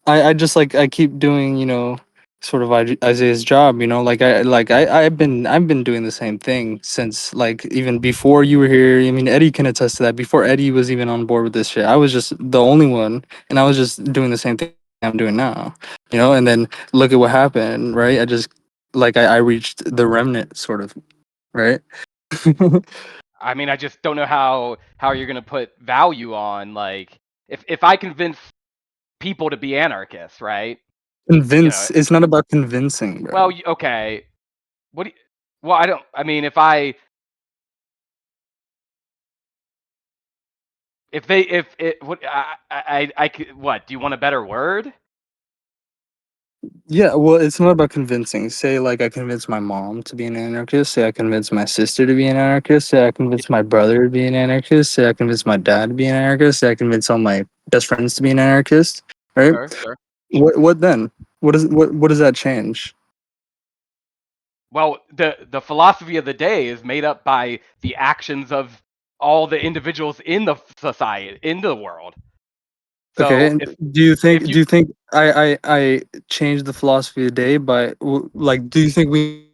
I just like I keep doing, you know, sort of Isaiah's job, you know, I've been doing the same thing since like even before you were here. I mean, Eddie can attest to that. Before Eddie was even on board with this shit, I was just the only one, and I was just doing the same thing I'm doing now, you know. And then look at what happened, right? I just like I reached the remnant, sort of, right? I just don't know how you're gonna put value on like if I convince people to be anarchists, right? You know, Convince. It's not about convincing, bro. well, okay, what do you, well, I don't. I mean, if they if it what I could what? Do you want a better word? Yeah, well, it's not about convincing. Say, like, I convinced my mom to be an anarchist. Say, I convinced my sister to be an anarchist. Say, I convinced my brother to be an anarchist. Say, I convinced my dad to be an anarchist. Say, I convinced all my best friends to be an anarchist. Right? Sure, sure. What then? What does that change? Well, the philosophy of the day is made up by the actions of all the individuals in the society, in the world. Okay, So and if do you you think I changed the philosophy of the day by like? Do you think we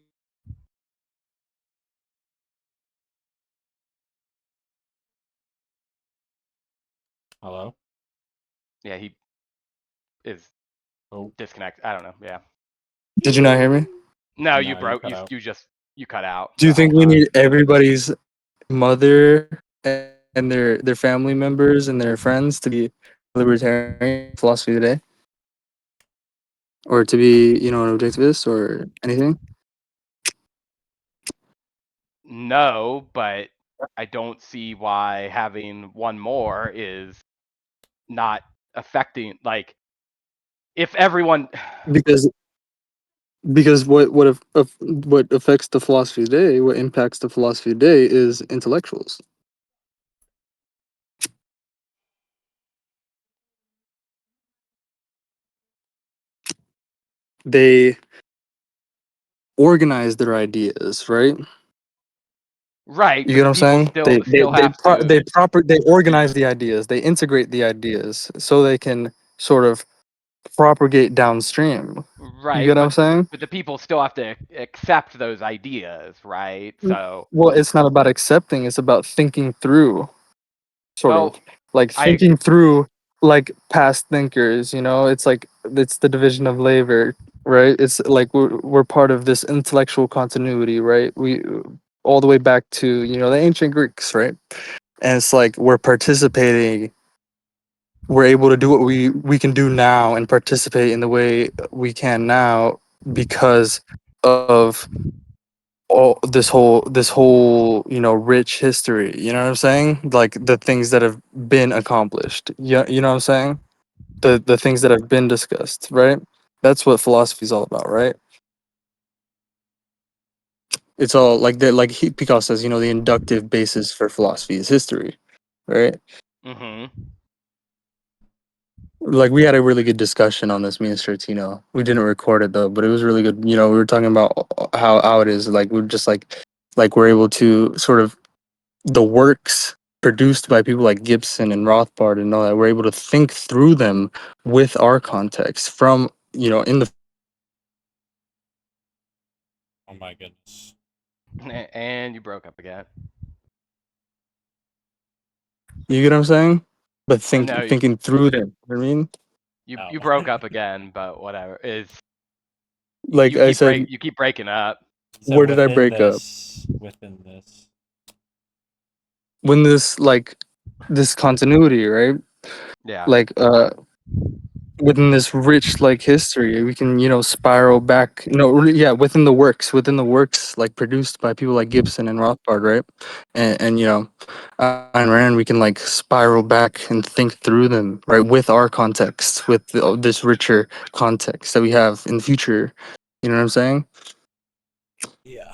Hello. yeah, he is Oh disconnect. I don't know. Yeah. did you not hear me? No, you no, you broke. cut out. You just you cut out Do the you whole think we time. need everybody's mother and their family members and their friends to be libertarian philosophy today, or to be, you know, an objectivist or anything? No, but I don't see why having one more is not affecting like if everyone Because what affects the philosophy today, what impacts the philosophy today is intellectuals. They organize their ideas, right? right, You but get what the I'm people saying? still have to They organize the ideas. They integrate the ideas so they can sort of propagate downstream. You right, get what I'm saying? but the people still have to accept those ideas, right? So, Well, it's not about accepting, it's about thinking through, sort of well, like I thinking through like past thinkers, you know? It's like it's the division of labor, right? It's like we're part of this intellectual continuity, right? We all the way back to, you know, the ancient Greeks, right? And it's like we're participating, we're able to do what we can do now and participate in the way we can now because of all this whole, you know, rich history, you know what I'm saying, like the things that have been accomplished. Yeah, you know what I'm saying, the things that have been discussed, right? That's what philosophy is all about, right? It's all like that, like Picasso says, you know, the inductive basis for philosophy is history, right? Mm-hmm. Like we had a really good discussion on this, me and Stratino. We didn't record it though, but it was really good. You know, we were talking about how it is. Like we're just like we're able to sort of the works produced by people like Gibson and Rothbard and all that. We're able to think through them with our context from in the. Oh my goodness. And you broke up again. You get what I'm saying? But No, thinking through them. You know what I mean, you Oh. broke up again, but whatever. Is like I said, you keep breaking up. So where did I break up? within this. When this continuity, right? Yeah. Like within this rich like history, we can spiral back. No, yeah, within the works like produced by people like Gibson and Rothbard, right? And Ayn Rand, we can like spiral back and think through them, right, with our context, with this richer context that we have in the future. You know what I'm saying? Yeah.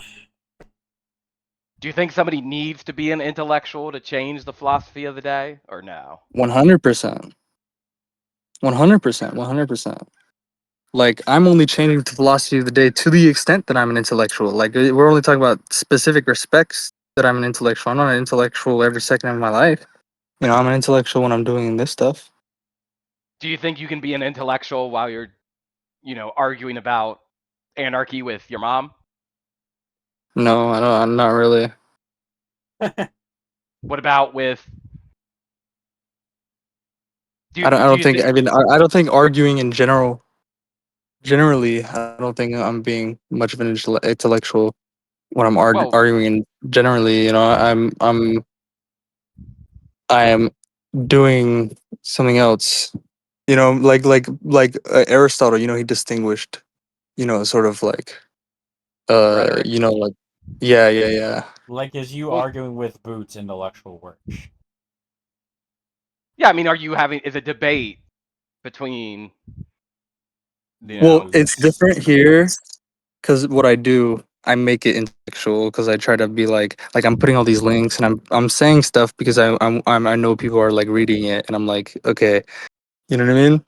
Do you think somebody needs to be an intellectual to change the philosophy of the day, or no? 100%, 100%, 100%. Like I'm only changing the philosophy of the day to the extent that I'm an intellectual. Like we're only talking about specific respects that I'm an intellectual. I'm not an intellectual every second of my life. I'm an intellectual when I'm doing this stuff. Do you think you can be an intellectual while you're, arguing about anarchy with your mom? No, I don't. I'm not really. What about with I do don't you think. think I mean, I don't think arguing in general. Generally, I don't think I'm being much of an intellectual when I'm well, arguing. In generally, I am doing something else. Aristotle. He distinguished. Sort of like rhetoric? like yeah. Like, is you Well, arguing with Boots intellectual work? yeah, I mean, are you having is a debate between, Well, it's Boots. different here because what I do, I make it intellectual because I try to be like I'm putting all these links and I'm saying stuff because I know people are like reading it and I'm like, okay, you know what I mean?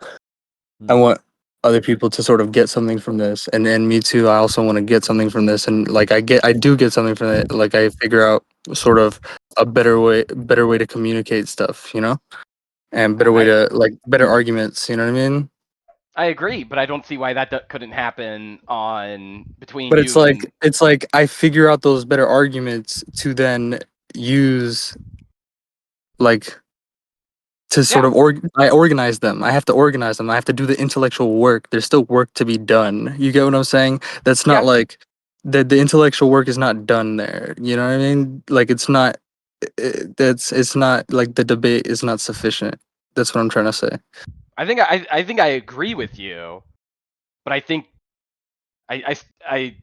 I Hmm. want other people to sort of get something from this, and me too. I also want to get something from this, and like I do get something from it. Like I figure out sort of a better way to communicate stuff, and better way I to like better arguments. You know what I mean? I agree, but I don't see why that couldn't happen on between But it's you like and it's like I figure out those better arguments to then use like to sort yeah, of I organize them. I have to organize them. I have to do the intellectual work. There's still work to be done. You get what I'm saying? That's not yeah. like the intellectual work is not done there. You know what I mean? Like it's not it's not like the debate is not sufficient. That's what I'm trying to say. I think I agree with you, but I think I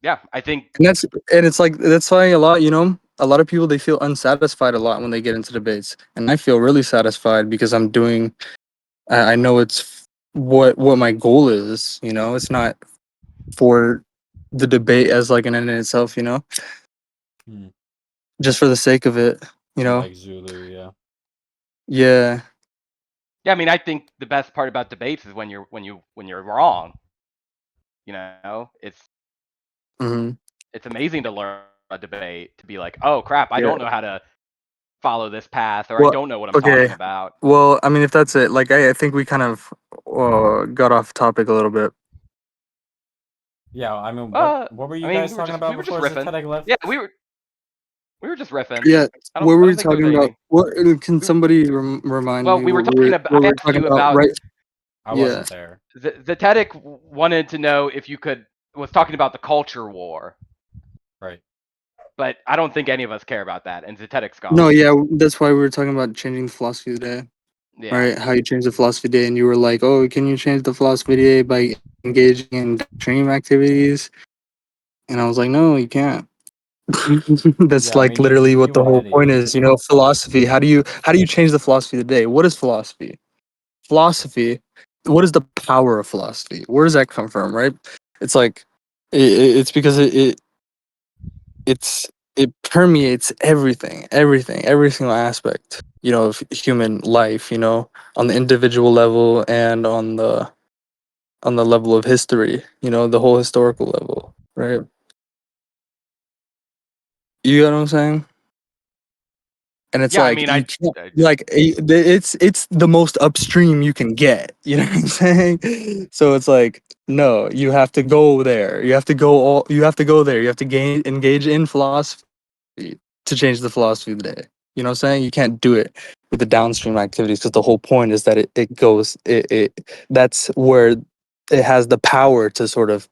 yeah, I think And it's like that's why a lot of people they feel unsatisfied a lot when they get into debates. And I feel really satisfied because I'm doing I know it's what my goal is, It's not for the debate as like an end in itself, Hmm. just for the sake of it, you So know. like Zulu, yeah. Yeah. yeah, I mean, I think the best part about debates is when you're wrong. Hmm. It's amazing to learn a debate to be like, oh crap, I Yeah. don't know how to follow this path, or I Well, don't know what I'm okay. talking about. Well, I mean, if that's it, like I think we kind of got off topic a little bit. Yeah, I mean, what were I you mean, guys talking we about were just before riffing. Zetetic left? Yeah, we were just riffing. Yeah. What I were don't we think there was talking about? anything. What can We, somebody remind well, me we were what talking about. I we were asked talking you about? about Right. I Yeah. wasn't there. Zetetic wanted to know if you could was talking about the culture war, Right. but I don't think any of us care about that. And Zetetic's No. gone. Yeah. That's why we were talking about changing the philosophy of the day. Yeah. Right? How you change the philosophy day, and you were like, "Oh, can you change the philosophy day by engaging in dream activities?" And I was like, "No, you can't." That's Yeah, I like mean, literally what you the were an whole point idiot. is. Philosophy. How do you change the philosophy of the day? What is philosophy? Philosophy. What is the power of philosophy? Where does that come from? Right? It's like it's because it's it permeates everything, every single aspect, of human life, on the individual level and on the level of history, the whole historical level, right? You know what I'm saying? And it's Yeah, I like mean, you can't, I just like it's the most upstream you can get. You know what I'm saying? So it's like, no, you have to go there. You have to go there. You have to engage in philosophy to change the philosophy of the day. You know what I'm saying? You can't do it with the downstream activities because the whole point is that it goes that's where it has the power to sort of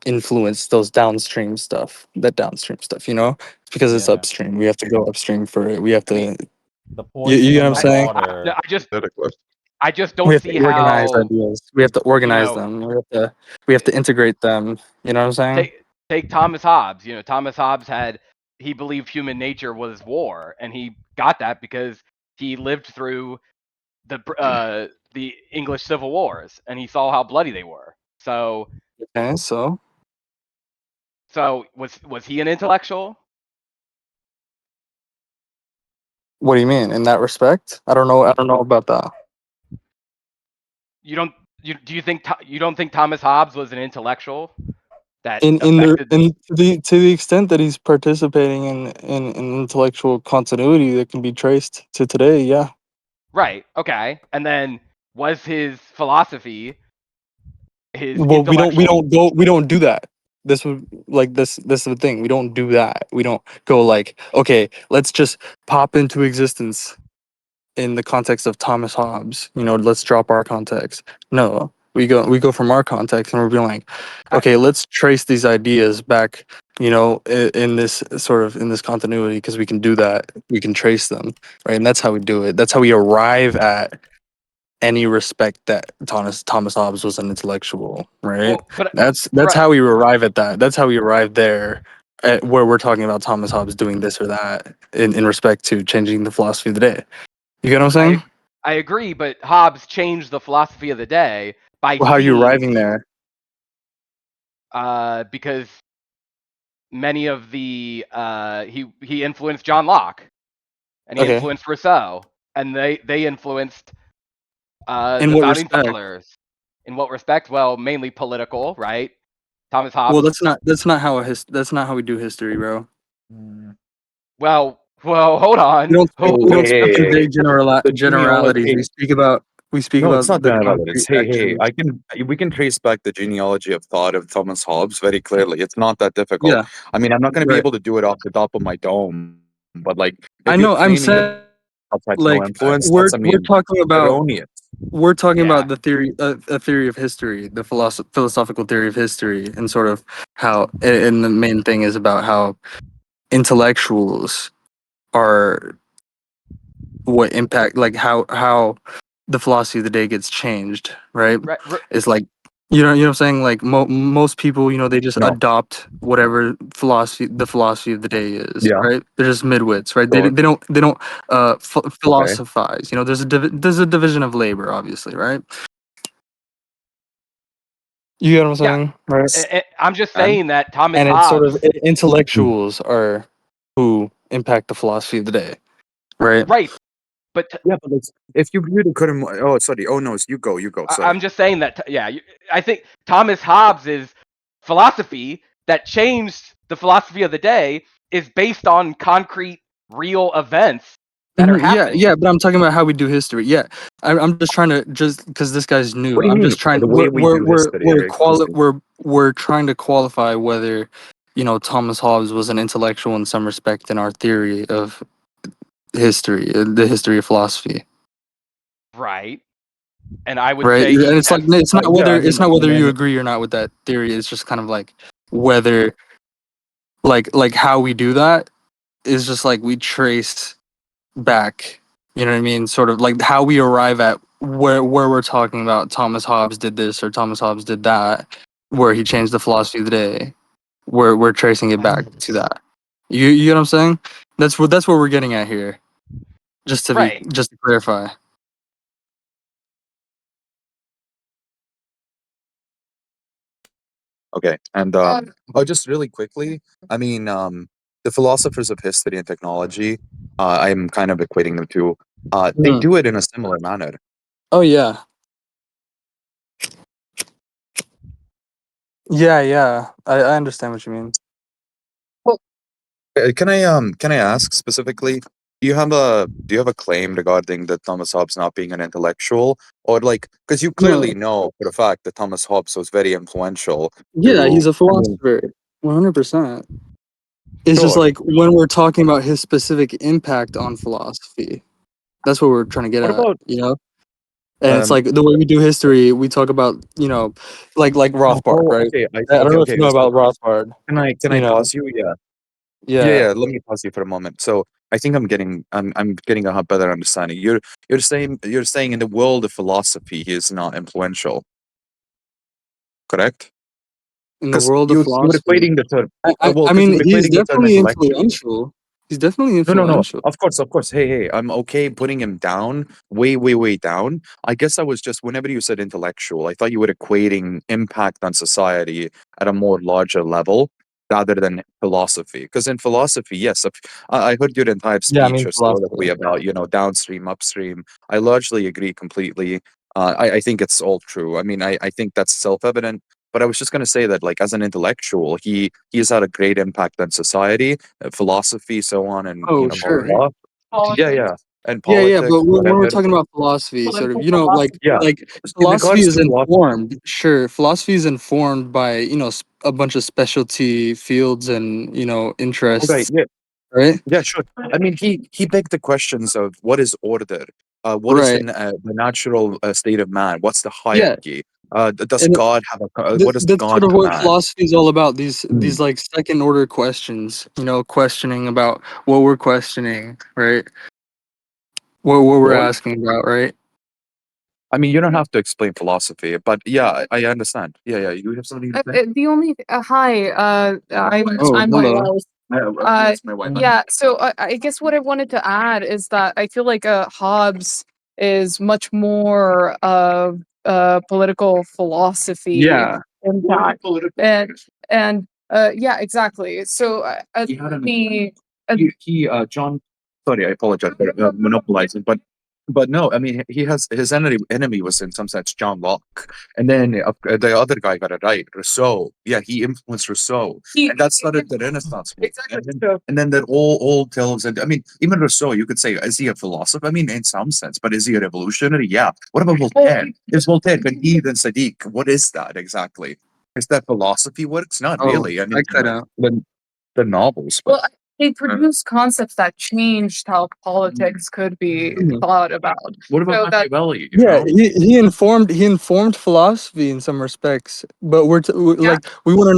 influence those downstream stuff, it's because it's Yeah. upstream. We have to go upstream for it. We have I mean, to, The you poison get what in I'm the saying? water. I just We don't have to see organize how, ideas. We have to you organize know, them. We have to integrate them. You know what I'm saying? take Thomas Hobbes. Thomas Hobbes he believed human nature was war, and he got that because he lived through the English Civil Wars, and he saw how bloody they were. Okay, so So was he an intellectual? what do you mean in that respect? I don't know. I don't know about that. You don't you don't think Thomas Hobbes was an intellectual that In the affected? in to the extent that he's participating in intellectual continuity that can be traced to today, yeah. Right. Okay. And then was his philosophy his Well, intellectual? we don't do that. This would like this is the thing. We don't do that. We don't go like, okay, let's just pop into existence in the context of Thomas Hobbes. Let's drop our context. No, we go from our context and we're being like, I, okay, let's trace these ideas back. In this sort of in this continuity because we can do that. We can trace them, right? And that's how we do it. That's how we arrive at any respect that Thomas Hobbes was an intellectual, right? well, but That's right. how we arrive at that. That's how we arrive there, at where we're talking about Thomas Hobbes doing this or that in respect to changing the philosophy of the day. You get what I'm saying? I I agree, but Hobbes changed the philosophy of the day by Well, how are you seeing arriving there? because many of the he influenced John Locke, and he Okay. influenced Rousseau, and they influenced In the what founding respect? fathers. In what respect? Well, mainly political, right? Thomas Well, Hobbes. that's not how we do history, bro. Mm. Well, hold We on. don't speak we Oh, don't speak in hey. vague The genealogy. generalities. Hey, We speak no, it's about not the genealogy. It's concrete hey. actions. We can trace back the genealogy of thought of Thomas Hobbes very clearly. It's not that difficult. Yeah, I mean, I'm not going to be right. able to do it off the top of my dome, but like, I if you're know. I'm claiming that saying Hobbes had no like influence, we're that's, I we're mean, talking about erroneous. we're talking Yeah, about the theory, a theory of history, the philosophical theory of history, and sort of how, and the main thing is about how intellectuals are what impact, like how the philosophy of the day gets changed, right? right. It's like, you know what I'm saying? Like most people, they just No, adopt whatever the philosophy of the day is, yeah, right? They're just midwits, right? They sure, don't they don't okay. philosophize. There's a division of labor, obviously, right? You get what I'm Yeah, saying, right? I'm just And saying that Thomas And it's sort of Hobbes, intellectuals are who impact the philosophy of the day, right? right? But yeah, but it's, if you really couldn't, oh, sorry, oh no, you go, sorry. I'm just saying that, yeah, I think Thomas Hobbes's philosophy that changed the philosophy of the day is based on concrete, real events that are Yeah, happening. yeah, but I'm talking about how we do history. Yeah, I'm just trying to just because this guy's new. What do you I'm mean just trying. the way we do history? We're trying to qualify whether Thomas Hobbes was an intellectual in some respect in our theory of history, the history of philosophy, Right. And I would right? say And he it's like has. Yeah, I it's mean, not whether and you then agree or not with that theory. It's just kind of like whether like how we do that is just like we trace back, you know what I mean, sort of like how we arrive at where we're talking about Thomas Hobbes did this or Thomas Hobbes did that, where he changed the philosophy of the day. We're tracing it back to that. You get what I'm saying? That's what we're getting at here. Right. Just to clarify. okay, and oh, just really quickly, I mean, the philosophers of history and technology, I'm kind of equating them to, they Mm. do it in a similar manner. Oh yeah. Yeah. I understand what you mean. Can I ask specifically? Do you have a claim regarding that Thomas Hobbes not being an intellectual, or like because you clearly No. know for a fact that Thomas Hobbes was very influential Yeah, to. he's a I mean, philosopher. 100%. It's just sure. like when we're talking about his specific impact on philosophy. That's what we're trying to get What at, about you know? And it's um? like the way we do history, we talk about, like No, Rothbard, oh, right? okay. I don't Okay, know if okay. you know So about Rothbard, can I you know. pause you? Yeah. Yeah. Yeah. Let me pause you for a moment. So I think I'm getting a better understanding. You're saying in the world of philosophy he is not influential, correct? In the Because world of you were philosophy. equating the term. I, Well, I because you mean, were he's equating the term definitely intellectual. influential. He's definitely No, no, no. influential. Of course, of course. Hey, I'm okay putting him down, way, way, way down. I guess I was just, whenever you said intellectual, I thought you were equating impact on society at a more larger level rather than philosophy. Because in philosophy, yes, I heard your entire Yeah, I speech mean or soliloquy philosophy. about, downstream, upstream. I largely agree completely. I think it's all true. I mean, I think that's self-evident. But I was just going to say that, like, as an intellectual, he has had a great impact on society, philosophy, so on, and Oh, blah blah sure. blah. Yeah, yeah, and Yeah, politics, but when we're whatever. talking about philosophy, sort of, Yeah, like in philosophy regards is to philosophy. informed. Sure, philosophy is informed by, a bunch of specialty fields and, Okay, interests, yeah, right? yeah, sure. I mean, he begged the questions of what is order, what is Right. the natural state of man, what's the Yeah, hierarchy, does and God have what does that's God sort of what command? philosophy is all about. These Hmm. these like second order questions, questioning about what we're questioning, right? What we're Sure. asking about, right? I mean, you don't have to explain philosophy, but yeah, I understand. Yeah, yeah. You have something to say? The only hi, Oh, I'm my hello. wife. That's my wife. Yeah, so I guess what I wanted to add is that I feel like Hobbes is much more of political philosophy Yeah. impact, and yeah, exactly. So He had an the John. Sorry, I apologize for monopolizing, but no, I mean he has his enemy was in some sense John Locke, and then the other guy got it right, Rousseau. Yeah, he influenced Rousseau, and that started the Renaissance movement. exactly. And then that all tells, and I mean even Rousseau, you could say, is he a philosopher? I mean, in some sense, but is he a revolutionary? Yeah. What about Voltaire? Is Voltaire Ben then Sadiq? What is that exactly? Is that philosophy works? Not Oh, really. I I mean, cut out. the novels, but Well, they produced concepts that changed how politics could be Mhm. thought about. what about So that Machiavelli? Yeah, he informed philosophy in some respects, but yeah, like we want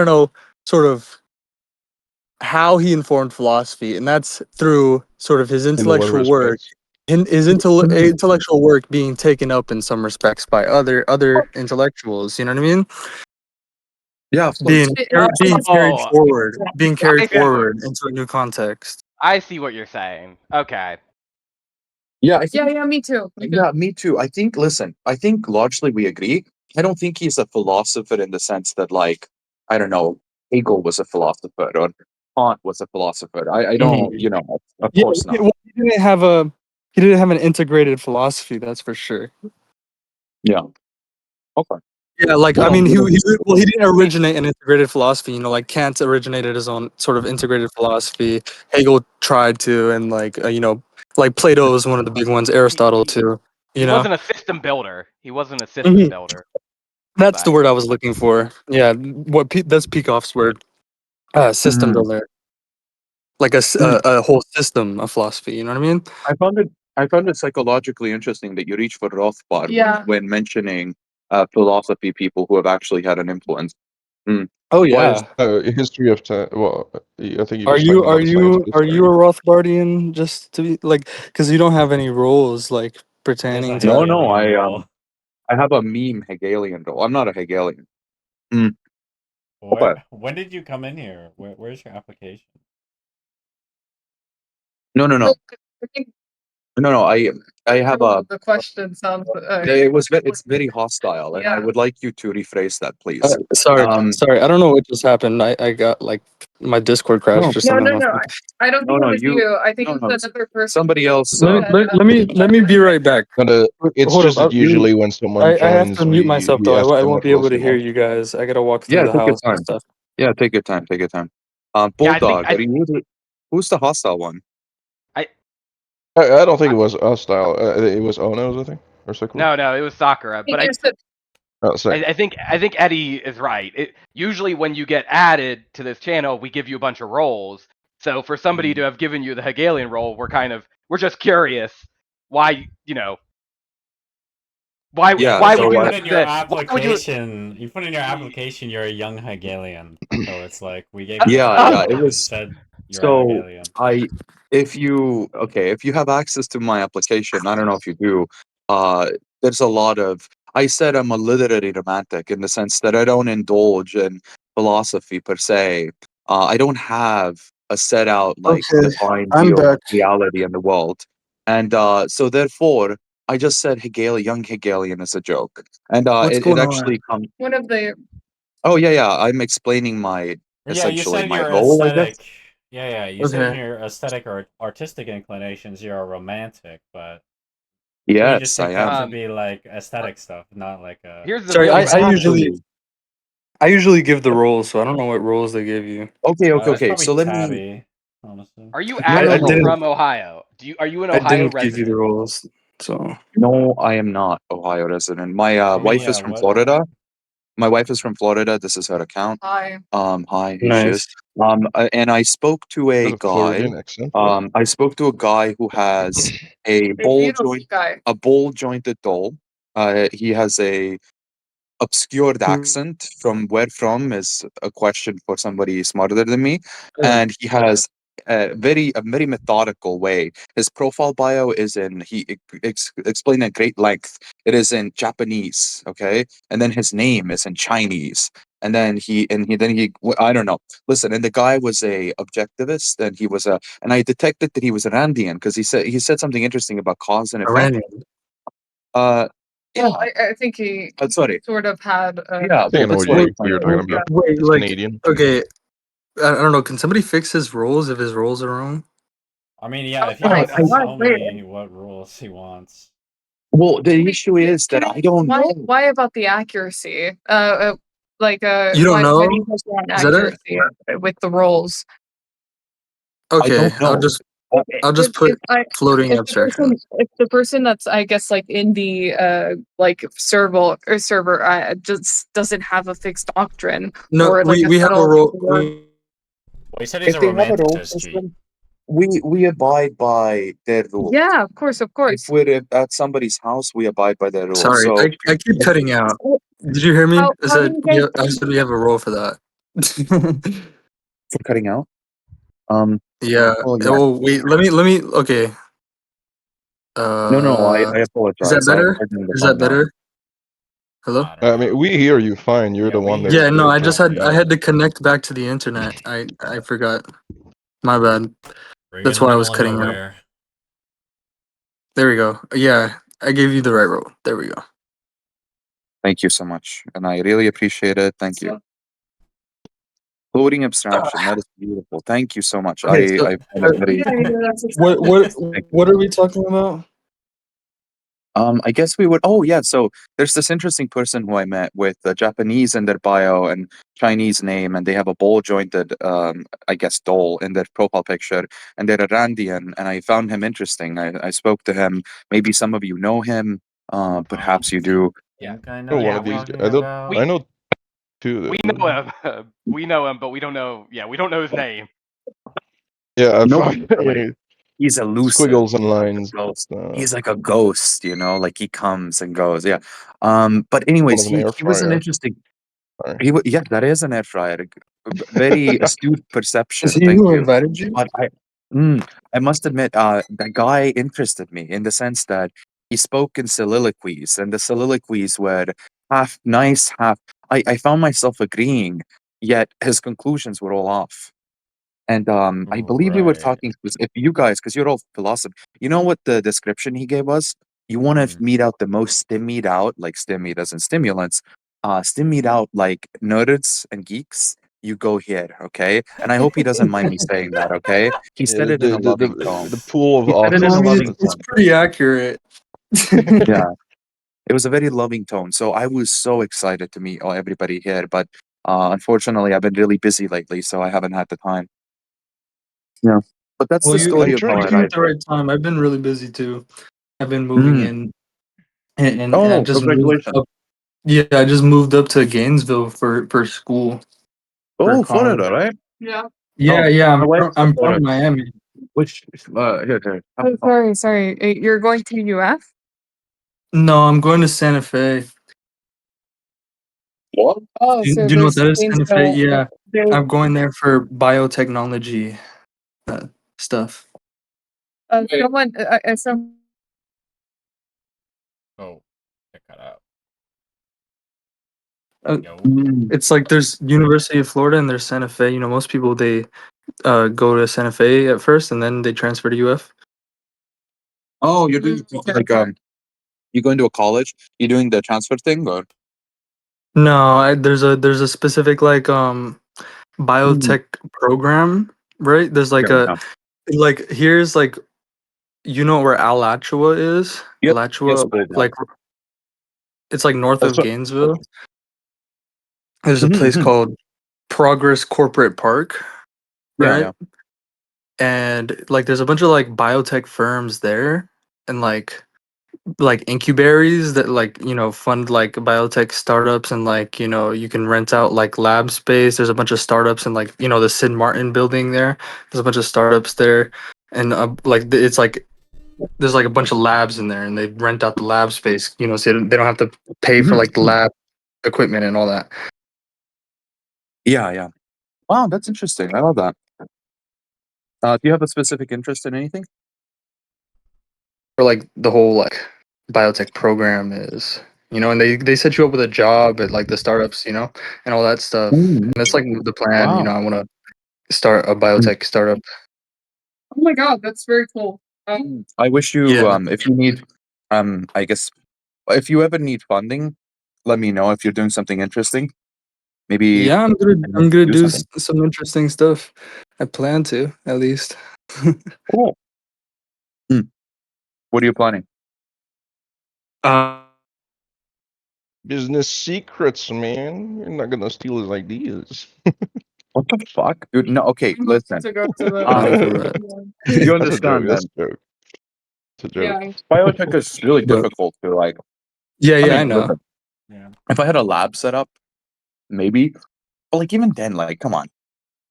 to know sort of how he informed philosophy, and that's through sort of his In what intellectual work, respects? and his intellectual work being taken up in some respects by other intellectuals. You know what I mean? Yeah, of course. Being it- being carried Oh, forward, being carried I see what forward into a new context. I see what you're saying. Okay. Yeah, I yeah, think. yeah, me too. Yeah, me too. I think. Listen, I think largely we agree. I don't think he's a philosopher in the sense that, like, I don't know, Hegel was a philosopher or Kant was a philosopher. I don't. Mhm. Of Yeah, course not. well, he didn't have an integrated philosophy. That's for sure. Yeah. Okay. Yeah, like I Well, mean, he, he well, he didn't I mean, originate an integrated philosophy. Like Kant originated his own sort of integrated philosophy. Hegel tried to, and like Plato is one of the big ones. he, Aristotle he too. he You know, wasn't a system builder. He wasn't a system Mhm. builder. That's the But word I was looking for. Yeah, that's Peikoff's word. System mm, builder, like mm. a whole system of philosophy. You know what I mean? I found it psychologically interesting that you reach for Rothbard Yeah. when mentioning philosophy people who have actually had an influence. Mm. Oh Why is yeah. History of time. Well, I think he Are was you talking about are the science you of are history. you a Rothbardian? Just to be like, because you don't have any roles like There's a pertaining no, to. no. Hegelian role. I have a meme Hegelian role. I'm not a Hegelian. Mm. Okay. When did you come in here? Where's your application? No, no, no. Look, I think No, I have a. The question sounds. It's very hostile, and I Yeah. would like you to rephrase that, please. Sorry, Um, sorry. I don't know what just happened. I got like my Discord crashed or No, something. no, no. I don't think it was you. I think it was another person. somebody else. Let me be right back. But it's Hold just up. that usually when someone I have joins, to mute myself we though. ask I them won't what be able roles to they hear want. you guys. I gotta walk Yeah, through the take your house and time. stuff. Yeah, take your time. Take your time. Yeah, I think Bulldog, who's the hostile one? I don't think it was us style. It was Ono's, I think, or Sakura. No, it was Sakura. But Oh, sick. I think Eddie is right. Usually when you get added to this channel, we give you a bunch of roles. So for somebody to have given you the Hegelian role, we're just curious why why Yeah, why because would you you put have in your said why would you application, you put in your application, you're a young Hegelian. So it's like we gave you the Yeah, first yeah, it role because you was. said you're a So Hegelian. if you have access to my application, I don't know if you do. Uh, there's a lot of. I said I'm a literary romantic in the sense that I don't indulge in philosophy per se. I don't have a set out like Okay, defined I'm view of back. reality in the world, and so therefore I just said young Hegelian as a joke, and What's it going on? actually comes. One of the. Oh yeah. I'm explaining my Yeah, you essentially said my your role, I guess. aesthetic. Yeah, you said in Okay. your aesthetic or artistic inclinations, you're a romantic, but we just Yes, I take that am. to be like aesthetic stuff, not like a. Here's the Sorry, really Exactly. I usually give the roles, so I don't know what roles they give you. That's Okay. probably So let me. Tabby, honestly. Are you No, no, I actually no. didn't from Ohio? Are you an I Ohio didn't give you the resident? roles, so No, I am not Ohio resident. My I mean, wife yeah, is from what? Florida. My wife is from Florida. This is her account. Hi. Hi, here she nice. is. And I spoke to a With a guy. Floridian accent. What? I spoke to a guy who has A beautiful guy. a ball jointed doll. He has a obscured accent. From where from is a question for somebody smarter than me, and he has a very methodical way. His profile bio is in explained at great length. It is in Japanese, okay, and then his name is in Chinese. And then I don't know. Listen, and the guy was a objectivist, and and I detected that he was an Randian because he said something interesting about cause and effect. Iranian. Yeah. I think he Sorry. sort of had. Yeah, I think I know that's what what I'm you're trying talking to about. Wait, He's like, Canadian. okay, I don't know. Can somebody fix his roles if his roles are wrong? I mean, yeah, if he Oh, wants to why, tell me what rules he wants. Well, the issue is that I don't know. why about the accuracy? You don't why do know? you guys want Is that it? accuracy with the roles? I Okay, don't know. I'll just put floating If abstraction. the person that's I guess like in the like server just doesn't have a fixed doctrine No, or like a we have a settled role. work. Well, he said he's If a they have a role romanticist. system, we abide by their rules. Yeah, of course, of If course. we're at somebody's house, we abide by their rules. Sorry, So I keep cutting out. Did you hear me? How do you guys? I said we have a role for that. for cutting out, Yeah. well, yeah. Oh wait, let me. Okay. No, I Is that apologize. I better? heard you on the Is that phone now. better? Hello? I don't I mean, know. we hear you fine. You're Yeah, the we one hear Yeah, that no, you I just dropped had fine. out. to connect back to the internet. I forgot. My bad. We're in That's the why I was middle of cutting out. nowhere. There we go. Yeah, I gave you the right role. There we go. Thank you so much, and I really appreciate it. Thank you. Floating abstraction. That is beautiful. Thank you so much. Okay, so I find it very. That's what are we talking about? I guess we would. Oh, yeah. So there's this interesting person who I met with Japanese in their bio and Chinese name, and they have a ball jointed, I guess, doll in their profile picture, and they're Randian, and I found him interesting. I spoke to him. Maybe some of you know him. Perhaps you do. Yeah. Think I know Oh, who one you're of these. talking I don't. about. I know two. We know him. We know him, but we don't know. Yeah, we don't know his name. Yeah, I No, find he's elusive. squiggles and Like a lines. ghost. Uh, He's like a ghost, like he comes and goes. Yeah. But one anyways, of an air he was an fryer. interesting. Sorry. Yeah, that is an air fryer. Very astute Is perception. he Thank who you. invited you? But I must admit, that guy interested me in the sense that he spoke in soliloquies, and the soliloquies were half nice, half. I found myself agreeing, yet his conclusions were all off. And I believe we were Right. talking if you guys, because you're all philosophy. You know what the description he gave us? You want to Mm. meet out the most stimmied out, like stimmied as in stimulants, stimmied out like nerds and geeks. You go here, okay? And I hope he doesn't mind me saying that, okay? He Yeah, said it in a loving tone. the pool of He said it in I a mean, autists. loving it's tone. pretty accurate. Yeah, it was a very loving tone. So I was so excited to meet everybody here, but unfortunately, I've been really busy lately, so I haven't had the time. Yeah, but that's Well, the story of how you I came at arrived the here. right time. I've been really busy too. I've been moving Mm. in, and I Oh, just moved congratulations! up. Yeah, I just moved up to Gainesville for school for Oh, college. Florida, right? Yeah. Yeah, Oh, yeah. my wife's from I'm from Florida. Miami. Which here. Oh, sorry. You're going to UF? No, I'm going to Santa Fe. What? Oh, so Do you know what there's that is? Santa Fe. Gainesville. Yeah, There, I'm going there for biotechnology uh, stuff. someone, some. Oh, it cut out. Uh, Yo. Mm. it's like there's University of Florida and there's Santa Fe. You know, most people they go to Santa Fe at first and then they transfer to UF. Oh, you're doing like you going to a college? You're doing the transfer thing, or? No, there's a specific like Mm. biotech program, right? There's like a Yeah. like here's like you know where Alachua is? Yep. Yes, Alachua, please. like it's like north That's of what. Gainesville. There's a place Mm-hmm. called Progress Corporate Park, Yeah. right? And like there's a bunch of like biotech firms there and like incubaries that like you know fund like biotech startups and like you know you can rent out like lab space. There's a bunch of startups and like you know the Sid Martin building there. There's a bunch of startups there, and it's like there's like a bunch of labs in there, and they rent out the lab space. You know, so they don't have to pay for like the Mm-hmm. lab equipment and all that. Yeah. Wow, that's interesting. I love that. Do you have a specific interest in anything? For like the whole like biotech program is. You know, and they set you up with a job at like the startups, you know, and all that stuff. Mm. And that's like the plan. You Wow. know, I want to start a Mm. biotech startup. Oh my God, that's very cool. I wish you Yeah. if you need I guess if you ever need funding, let me know if you're doing something interesting. Maybe Yeah, I can I'm gonna do do something. some interesting stuff. I plan to at least. Cool. Mm. What are you planning? uh, Business secrets, man. You're not gonna steal his ideas. What the fuck, dude? No, okay, I'm about listen. to go to the. no, Um, for real. you That's a joke. understand That's then? a joke. It's a joke. Yeah. Biotech is really Yeah, difficult to like. yeah, I yeah. I mean, know. listen. Yeah. If I had a lab set up, maybe. But like even then, like, come on,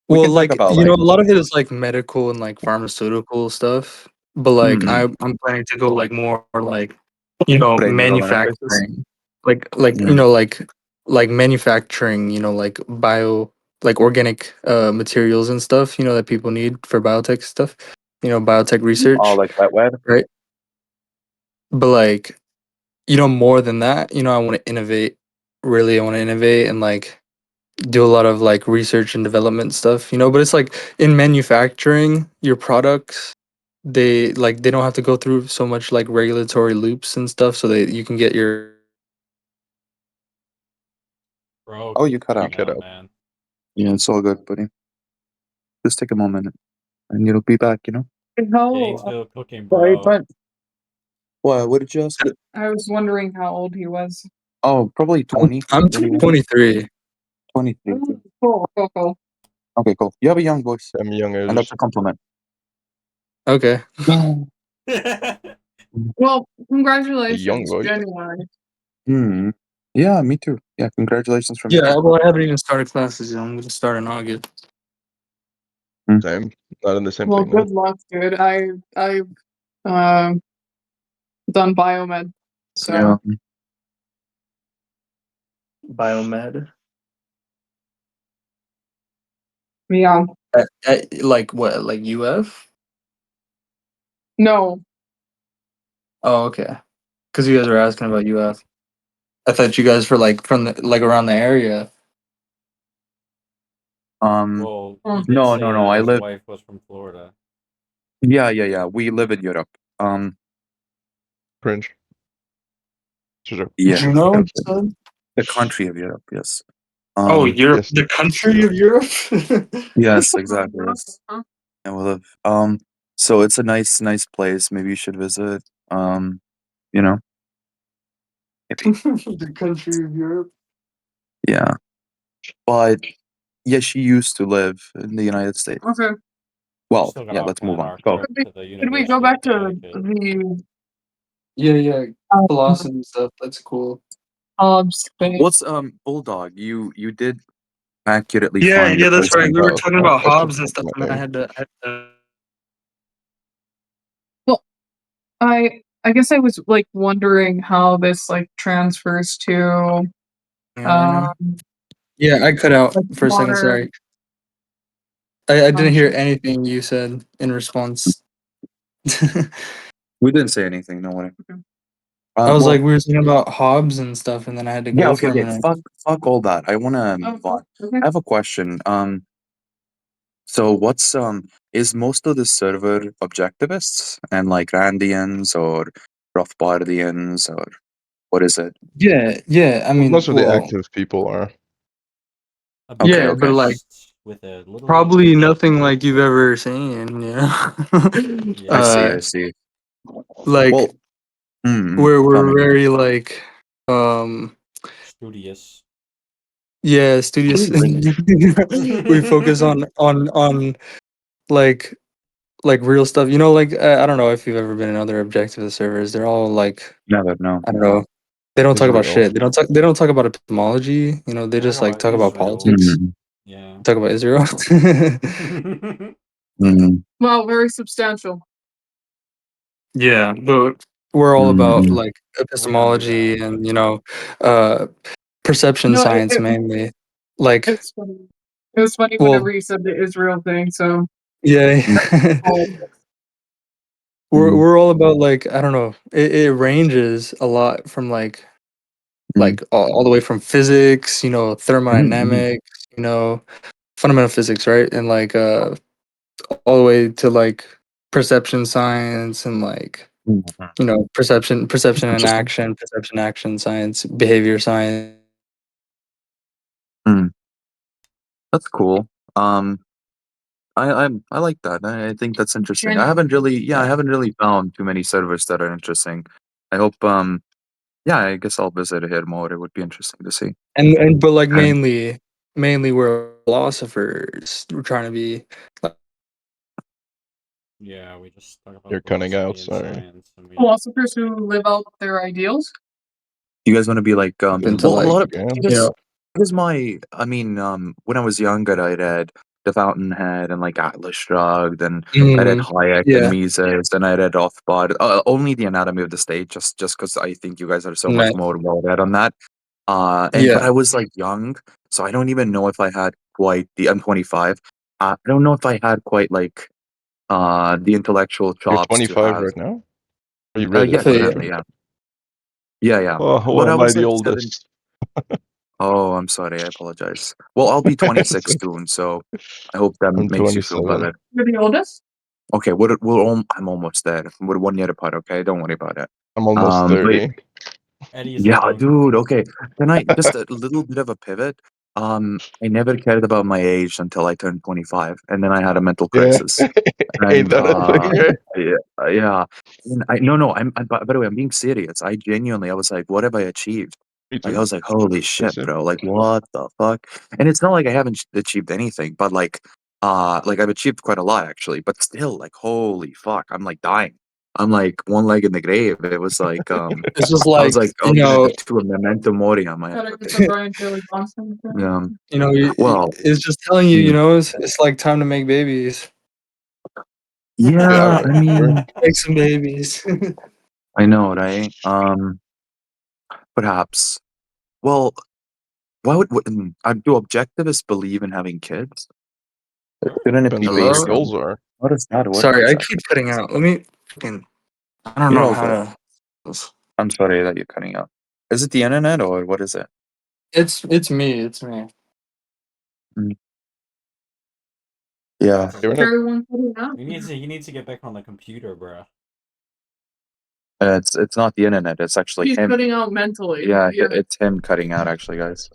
we Well, can talk like about you know, like. a lot of it is like medical and like pharmaceutical stuff. But like Mm-hmm. I'm planning to go like more like you know Brain neural interfaces. manufacturing, you Yeah. know like manufacturing. You know like bio like organic materials and stuff. You know that people need for biotech stuff. You know biotech Oh, research, like wet web. right? But like you know more than that. You know I want to innovate. Really, I want to innovate and like do a lot of like research and development stuff, you know, but it's like in manufacturing your products, they don't have to go through so much like regulatory loops and stuff so that you can get your Bro, Oh, keep you cut You out. cutting cut out, out. man. Yeah, it's all good, buddy. Just take a moment, and you'll be back. You know. How? Gainesville cooking, Sorry, bro. but what? What did you ask? I was wondering how old he was. Oh, probably 20, I'm 21, 23. 23. Cool. Okay, cool. You have a young voice, I'm and that's youngers. a compliment. Okay. Well, A young congratulations, voice. genuinely. Hmm. Yeah, me too. Yeah, congratulations from me Yeah, too. well I haven't even started classes yet. I'm gonna start in August. Mm. Same. Not in the same Well, thing though. good luck, dude. I've done biomed, Yeah. so Biomed. yeah. Like what, like UF? No, Oh, okay. Because you guys were asking about UF. I thought you guys were like from the like around the area. Well, Oh. he did No, say no, no. that I his live. wife was from Florida. Yeah. We live in Europe. Cringe. Sure. Yeah, Juno Cancel. said? the country of Europe. Yes. Oh, Europe, Yes. the country of Europe. Yes, exactly. Yes. And we live. So it's a nice place. Maybe you should visit. You know, maybe. The country of Europe. Yeah. But yeah, she used to live in the United States. Okay. We Well, still yeah. gotta Let's move plan on. our Go. trip to the Could we go University of back to Connecticut. the Yeah, um, philosophy stuff. That's cool. Hobbes thing? What's Bulldog? You did accurately Yeah, find the that's right. question We were about. talking Oh, about I should Hobbes and talk stuff, about and then I maybe. had to Well, I guess I was like wondering how this like transfers to right now. um Yeah, I cut out like for a second. modern Sorry, I didn't hear conscience. anything you said in response. We didn't say anything. No worry. I was like, Well, we were talking about Hobbes and stuff, and then I had to yeah. go Okay. for a Okay. minute. Fuck all that. I wanna move on. Okay. I have a question. So what's is most of the server objectivists and like Randians or Rothbardians or what is it? Yeah. I Well, mean, most of the well, active people are. Okay, yeah, but okay. like Objectivist with a little probably H. nothing like you've ever seen. Yeah. I Yeah. see, uh, I see. like Well, tell we're me. very like Studious. yeah, studious. We focus on like real stuff. Like I don't know if you've ever been in other objectivist servers. They're all like Never know. I don't know. They don't talk about Israel. shit. They don't talk about epistemology. They They talk just like about talk about Israel. politics. Mm, Yeah. Talk about Israel. mm, Wow, very substantial. Yeah, but we're all about mm, like We don't do that. epistemology and uh perception No, science mainly. Like, it's funny. It was funny well, whenever you said the Israel thing. So yeah. oh, mm, We're all about like I don't know. It ranges a lot from mm, all the way from physics, mm, thermodynamics, fundamental physics, right? And like all the way to like perception science and like mm, mm. perception and Interesting. action, perception action science, behavior science. Mm, that's cool. Um, I like that. I think that's interesting. I Yeah. haven't really found too many servers that are interesting. I hope yeah, I guess I'll visit here more. It would be interesting to see. And but like And mainly we're philosophers. We're trying to be like Yeah, we just talk about You're cutting out. philosophy and Sorry. science, and we philosophers who live out their ideals. you guys want to be like into well, a like lot of Yeah. you because know because my I mean when I was younger I read The Fountainhead and like Atlas Shrugged and I read mm, Hayek and yeah, Mises and I read Rothbard only The Anatomy of the State just because I think you guys are so much nice. more well read on that and but Yeah. I was like young so I don't even know if I had quite the I'm 25 I don't know if I had quite like the intellectual You're chops to 25 have right now? Or you read I yeah it feel you. currently already? yeah Oh, why but I am I was the like 7 oldest? Oh, I'm sorry. I apologize. Well, I'll be 26 So, soon, so I hope that I'm makes you feel 27. better. You're the oldest. Okay, I'm almost there. We're 1 year apart. Okay, don't worry about it. I'm almost But 30. Eddie's yeah, looking. dude. Okay, can I just a little bit of a pivot? I never cared about my age until I turned 25, and then I had a mental Yeah. crisis. Ain't And that a thing, right? yeah, yeah. And no. By the way, I'm being serious. I genuinely, I was like, what have I achieved? Me Like, I too. was like, holy Me shit, too. bro. Like, what the fuck? And it's not like I haven't achieved anything, but like I've achieved quite a lot actually. But still, like, holy fuck, I'm like dying. I'm like one leg in the grave. It was like, It's just I was like like, oh, to a memento mori on my Gotta head. get some Brian Taylor Johnson. Yeah. you, Well, it's just telling you, mm, it's like time to make babies. Yeah, yeah. I for sure. mean, Make some babies. I know, right? Perhaps. Well, why do objectivists believe in having kids? Shouldn't it be Depends on what your based Hello? on goals are. how does that work Sorry, I keep exactly? cutting out. Let me fucking. I don't You're know all how good. to. I'm sorry that you're cutting out. Is it the internet or what is it? It's me. It's me. Mm. Yeah. You're not- Everyone put it out. You need to get back on the computer, bro. It's not the internet. It's actually He's him. cutting out mentally. Yeah, it's him cutting out. Actually, guys,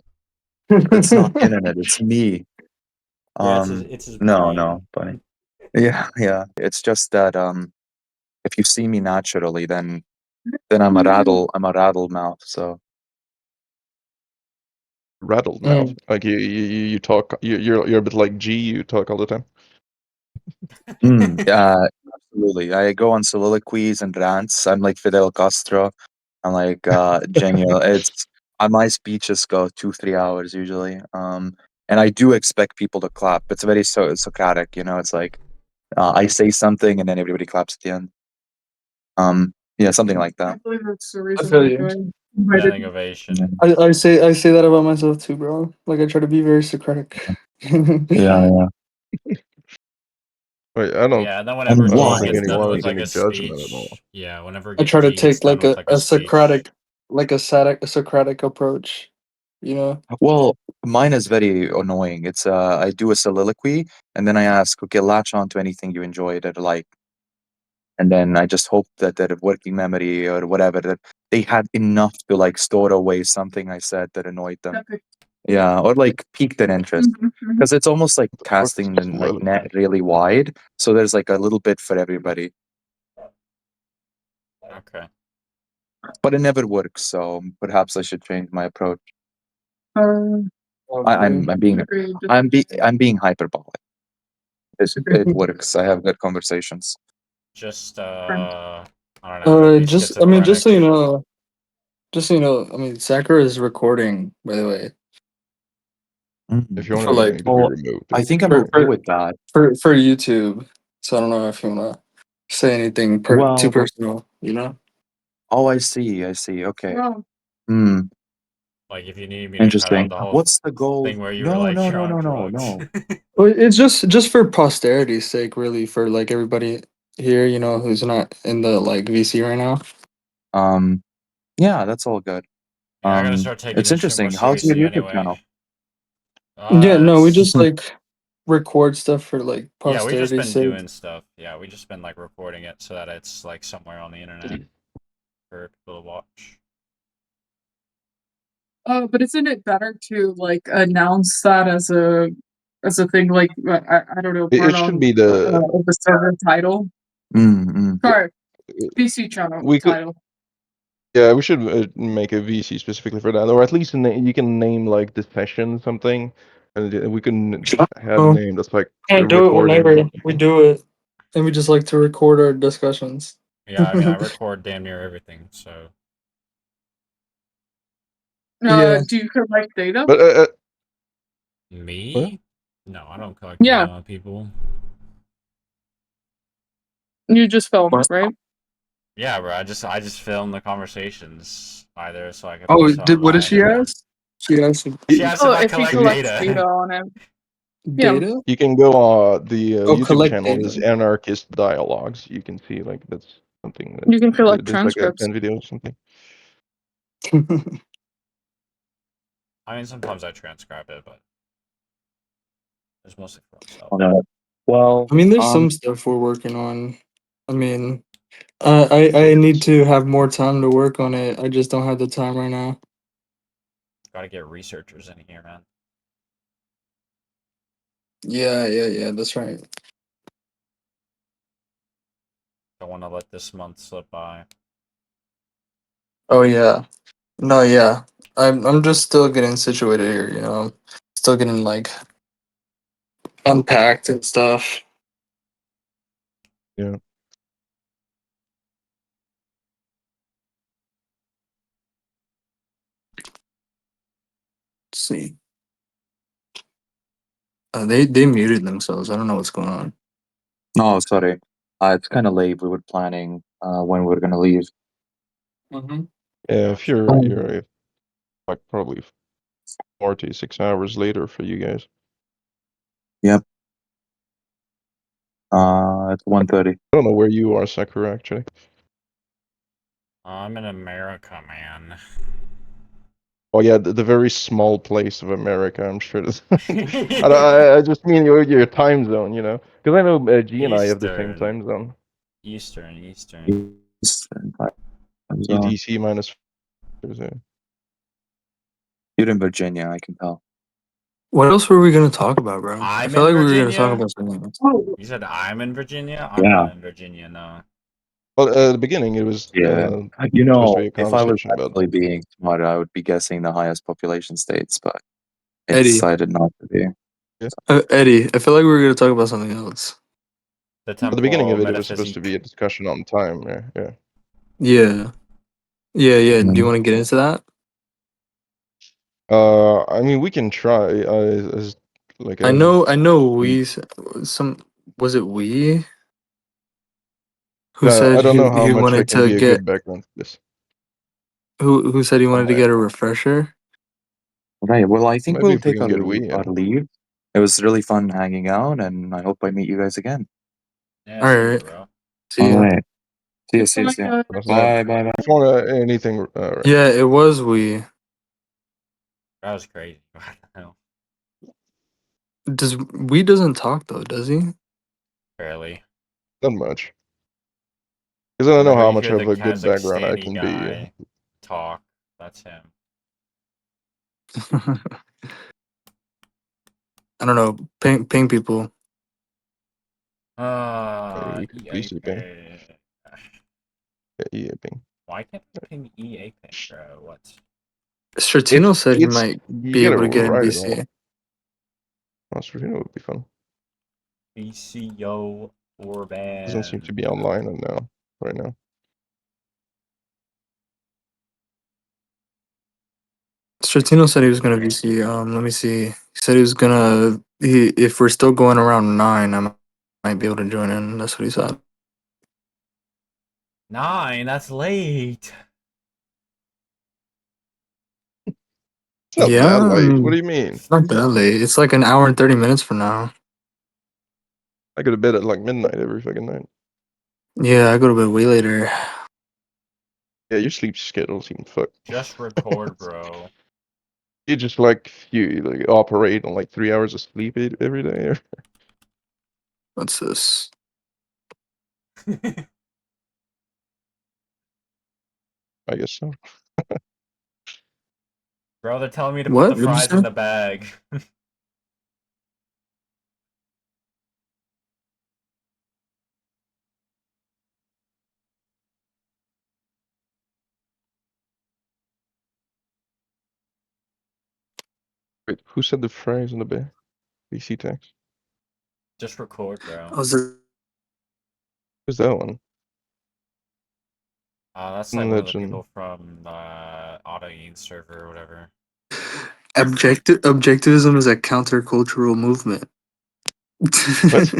it's not the internet. It's me. Yeah, it's his No, brain. funny. Yeah, yeah. It's just that if you see me naturally, then I'm a rattle mouth. So rattled mouth. Mm. Like you talk. You're a bit like G. You talk all the time. absolutely. I go on soliloquies and rants. I'm like Fidel Castro. I'm like genial. It's my speeches go 2-3 hours usually. And I do expect people to clap. It's very Socratic, you know. It's like I say something and then everybody claps at the end. Yeah, something like I that. believe that's the I reason feel why you. I invited Standing ovation. I say that about myself too, bro. Like I try to be very Socratic. Yeah. Wait, I don't. Yeah, and then whenever And I don't G why? think gets done anyone with has like any a judgment at all. speech, yeah, whenever I try to G gets take done like with like a a speech, Socratic, a Socratic approach. You know. Well, mine is very annoying. It's I do a soliloquy and then I ask, okay, latch on to anything you enjoyed or like, and then I just hope that their working memory or whatever that they had enough to like store away something I said that annoyed them. Epic. Yeah, or like pique their interest because it's almost like casting the like soliloquy? net really wide, so there's like a little bit for everybody, okay. but it never works. So perhaps I should change my approach. Uh, I'm being agreed. I'm being hyperbolic. It works. I have good conversations. Just I don't know, don't be I mean, just so you schizophrenic. know, I mean, Sakura is recording, by the way, If you want for anything like to be Well, removed, I it would think be I'm for okay for with that. for YouTube. So I don't know if you wanna say anything too Well, personal, you know? oh, I see. Okay. Well, Hmm. Like if you need me to cut out Interesting. the whole What's the goal? thing where you were No, like no, you're no, on no, no, drugs. no. Well, it's just for posterity's sake, really, for like everybody here, you know, who's not in the like VC right now. Um. Yeah, that's all good. Yeah, I gotta start taking It's this shit more interesting. How's your seriously YouTube anyway. channel? Yeah, no, we It's just like record stuff for like yeah, we just posterity's been sake. doing stuff. Yeah, we just been like recording it so that it's like somewhere on the internet for people to watch. but isn't it better to like announce that as a thing like I don't know part It should on be the. of the server title? Mm. Sorry, PC channel We could. title. Yeah, we should make a VC specifically for that, or at least you can name like the session something, and we can have a Oh, name that's like can't do it recording. whenever we do it, and we just like to record our discussions. Yeah, I mean I record damn near everything, so Yeah. Do you collect data? But what? me? No, I don't collect data Yeah, on people. you just film, What? right? Yeah, bro, I just film the conversations either so I can Oh, post it what did online she or ask? She asked she asked if Oh, I if he collect collects data data. on it. Yeah. data. You can go the Oh, YouTube collect channel is data. Anarchist Dialogues. You can see like that's something You can collect that there's like a transcripts. 10 video or something. I mean sometimes I transcribe it, but it's mostly for myself. Well, I mean, there's some stuff we're working on. I mean, I need to have more time to work on it. I just don't have the time right now. Gotta get researchers in here, man. Yeah. That's right. Don't wanna let this month slip by. Oh yeah. No, yeah. I'm just still getting situated here. You know, still getting like unpacked and stuff. Yeah. Let's see. They muted themselves. I don't know what's going on. no, sorry. It's kind of late. We were planning when we were gonna leave. Mm-hmm. Yeah, if Gotcha. you're like probably 46 hours later for you guys. Yep. It's 1:30. I don't know where you are, Sakura, actually. I'm in America, man. Oh yeah, the very small place of America. I'm sure. I just mean your time zone, you know, because I know G and I have the same Eastern. time zone. Eastern. Eastern time zone. EDC minus. You're in Virginia, I can tell. What else were we gonna talk about, bro? I I'm felt in like we were gonna talk Virginia? about something else. You said I'm in Virginia? I'm Yeah, not in Virginia, no. Well, at the beginning, it was yeah. supposed to be a If I was conversation about. actually being smart, I would be guessing the highest population states, but I Eddie, decided not to be. Yeah. Eddie, I feel like we were gonna talk about something else. The At the beginning temporal of it was supposed to metaphysique. be a discussion on time. Yeah, yeah. Yeah, yeah. Do you Mhm. want to get into that? I mean, we can try. As like I a know. Some was it we who no, said I don't know how he much I wanted can to be a get good background for this. who said he wanted to Okay. get a refresher? Right. Well, I think Maybe we'll if we take can get we, our yeah. leave. It was really fun hanging out, and I hope I meet you guys again. Yeah, All see you, right, bro. see All ya. right. See you. See you. See you. That's not. Bye. Bye. Bye. If you want anything, right. Yeah, it was we. That was crazy. What the hell? Does we doesn't talk though, does he? Barely. Not much. Because I don't know Whenever how you much hear of the a good background I Kazakhstani can be. guy talk, that's him. I don't know. Ping people. You could be EA sleeping. ping. Yeah, ping. Why can't I ping EA ping, bro? What? Stratino said he It's might you be gotta able to get in write it all. VC. Stratino would be fun. BCO Doesn't seem Orban. to be online now. Right now. Stratino said he was gonna VC. Let me see. He said he was gonna. If we're still going around 9, might be able to join in. That's what he said. 9, that's late. It's not Yeah, that I late. What mean, do you mean? it's not that late. It's like an hour and 30 minutes from now. I go to bed at like midnight every fucking night. Yeah, I go to bed way later. Yeah, your sleep schedule seems fucked. Just record, bro. You just like you like operate on like 3 hours of sleep every day. Or... What's this? I guess so. Bro, they're telling me to put What? the What'd you fries in say? the bag. Wait, who said the fries in the bed? BC tax. Just record, bro. Oh, is it Who's that one? That's like one of the Legend. people from Auto Eats server or whatever. Objectivism is a countercultural movement. What?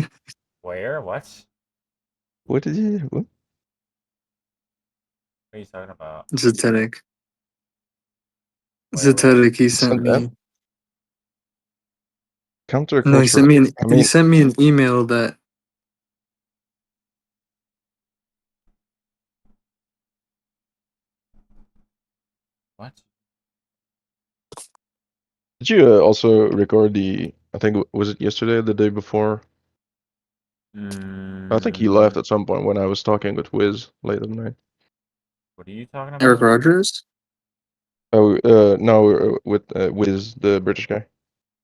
Where? What? What did you? What? What are you talking about? Zetetic. Where? Zetetic. He He sent said that me. No, he countercultural. sent me an. I He mean, sent me an email that. What? did you also record the? I think was it yesterday or the day before? I think he left at some point when I was talking with Wiz late at night. What are you talking Eric about? Rogers. Oh, no, with Wiz, the British guy.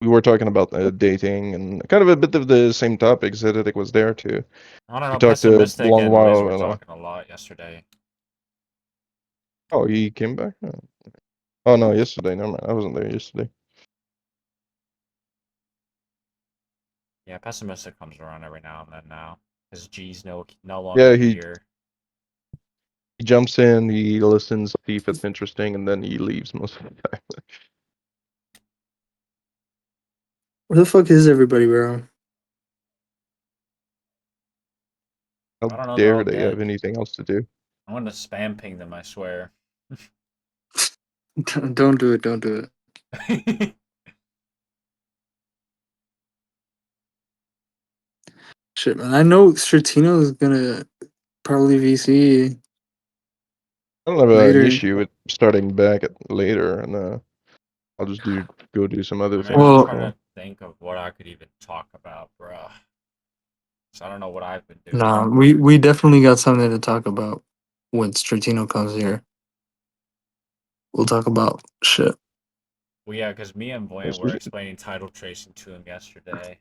We were talking about dating and kind of a bit of the same topics that I think was there too. I don't We know. talked a Pessimistic long and Wiz while. were And, talking a lot yesterday. oh, he came back? Oh, no, yesterday. Never mind. I wasn't there yesterday. Yeah, pessimistic comes around every now and then now. Because G's no longer Yeah, here. he jumps in, he listens, see if it's interesting, and then he leaves most of the time. Where the fuck is everybody, bro? How I don't know. They're dare all they have dead. anything else to do? I'm gonna spam ping them. I swear. Don't do it. Don't do it. Shit, man. I know Stratino is gonna probably VC I don't have an later. issue with starting back at later, and I'll just go do some other I mean, things Well- I'm as trying well. to think of what I could even talk about, bruh. So I don't know what I've been doing. Nah, we definitely got something to talk about when Stratino comes here. We'll talk about shit. Well, yeah, because me and Voyant were explaining title tracing to him yesterday.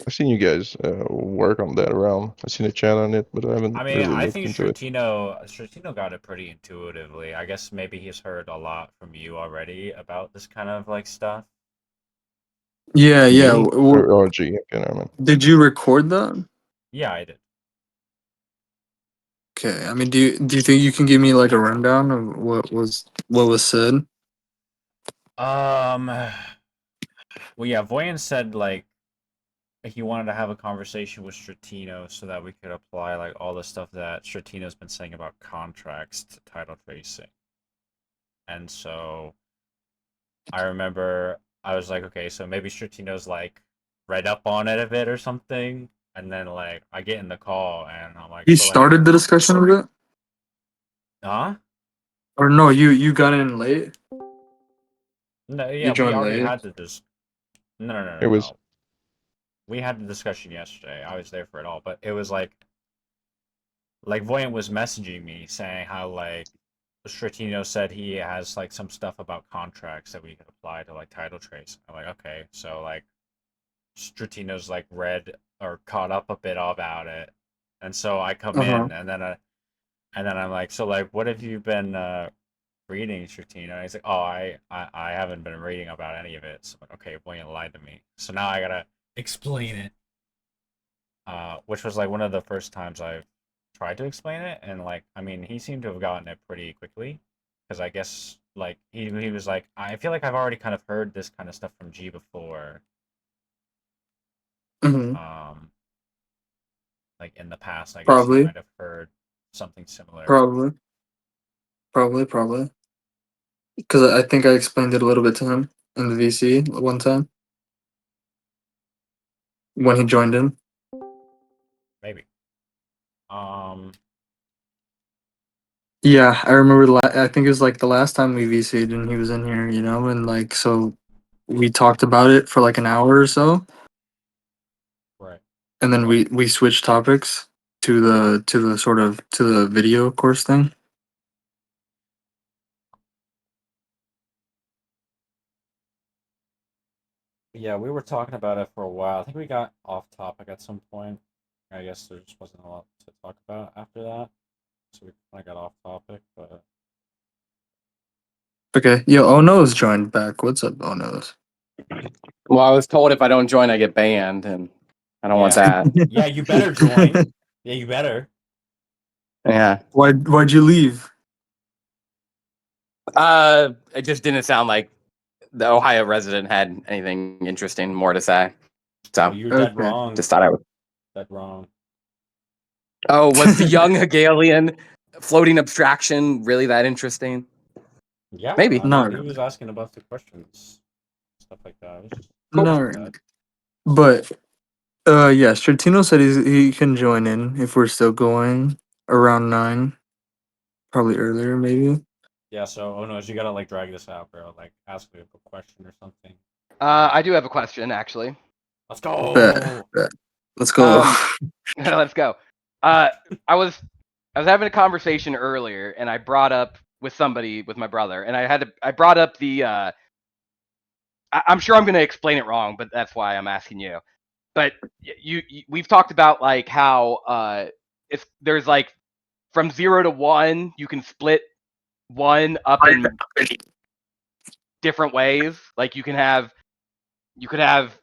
I've seen you guys work on that around. I've seen a chat on it, but I haven't I mean, really I looked think into it. Stratino got it pretty intuitively. I guess maybe he's heard a lot from you already about this kind of like stuff. Yeah, yeah. Me? Or G, okay, never mind. Did you record that? Yeah, I did. Okay. I mean, do you think you can give me like a rundown of what was said? Well, yeah, Voyant said like he wanted to have a conversation with Stratino so that we could apply like all the stuff that Stratino's been saying about contracts to title tracing. And so I remember I was like, okay, so maybe Stratino's like read up on it a bit or something. And then like I get in the call and I'm like, You so like, started the discussion of it, huh? or no? You got in late. No, You yeah, we joined already late. had this. It was No. We had the discussion yesterday. I was there for it all, but it was like Voyant was messaging me saying how like Stratino said he has like some stuff about contracts that we could apply to like title trace. I'm like, okay, so like Stratino's like read or caught up a bit about it, and so I come Uh-huh. in and then I'm like, so like, what have you been reading, Stratino? And he's like, oh, I haven't been reading about any of it. So I'm like, okay, Voyant lied to me. So now I gotta explain it. Which was like one of the first times I've tried to explain it, and like, I mean, he seemed to have gotten it pretty quickly, because I guess like he was like, I feel like I've already kind of heard this kind of stuff from G before, Hmm. like in the past, I guess he Probably, might have heard something similar. probably, probably. Because I think I explained it a little bit to him in the VC one time when he joined in. Maybe. Yeah, I remember. I think it was like the last time we VC'd and he was in here, and like so we talked about it for like an hour or so, Right. and then we switched topics to the video course thing. Yeah, we were talking about it for a while. I think we got off topic at some point. I guess there just wasn't a lot to talk about after that, so we kind of got off topic. But Okay, yo, Oh No's joined back. What's up, Oh No's? Well, I was told if I don't join, I get banned, and I don't want yeah, that. yeah, you better join. Yeah, you better. Yeah. Why'd you leave? It just didn't sound like the Ohio resident had anything interesting more to say. So Well, you're dead Okay. wrong. just thought I would. Dead wrong. Oh, was the young Hegelian floating abstraction really that interesting? Yeah, Maybe. I Not mean, he really. was asking about the questions, stuff like that. It was just Cool. Not not really. bad. But yeah, Stratino said he can join in if we're still going around 9, probably earlier maybe. Yeah, so oh no, you gotta like drag this out, bro. Like ask me a question or something. I do have a question actually. Let's Bet, go. bet. Let's go. Let's go. I was having a conversation earlier, and I brought up with somebody with my brother, and I brought up the. I'm sure I'm going to explain it wrong, but that's why I'm asking you. But we've talked about like how if there's like from 0 to 1, you can split 1 up in different ways. Like you could have 0.7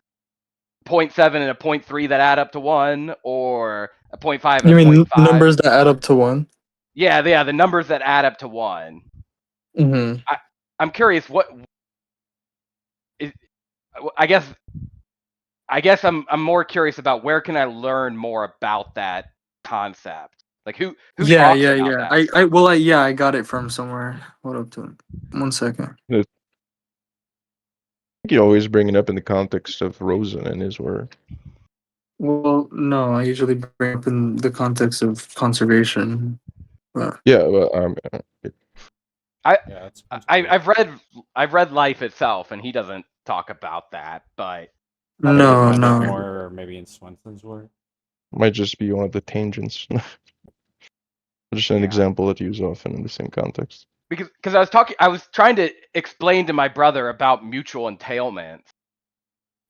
and a 0.3 that add up to 1, or a 0.5 and You a mean 0.5. numbers that add up to 1? Yeah, the numbers that add up to 1. Mm-hmm. I'm curious what is, I guess I'm more curious about where can I learn more about that concept? Like who Yeah, talks yeah, about yeah. that? I got it from somewhere. Hold up to it. 1 second. I think you always bring it up in the context of Rosen and his work. Well, no, I usually bring up in the context of conservation. But Yeah, but that's I've read Life itself, and he doesn't talk about that, but probably you'll No, find it no. more maybe in Swenson's work. Might just be one of the tangents. Just an Yeah. example that used often in the same context. because I was trying to explain to my brother about mutual entailment,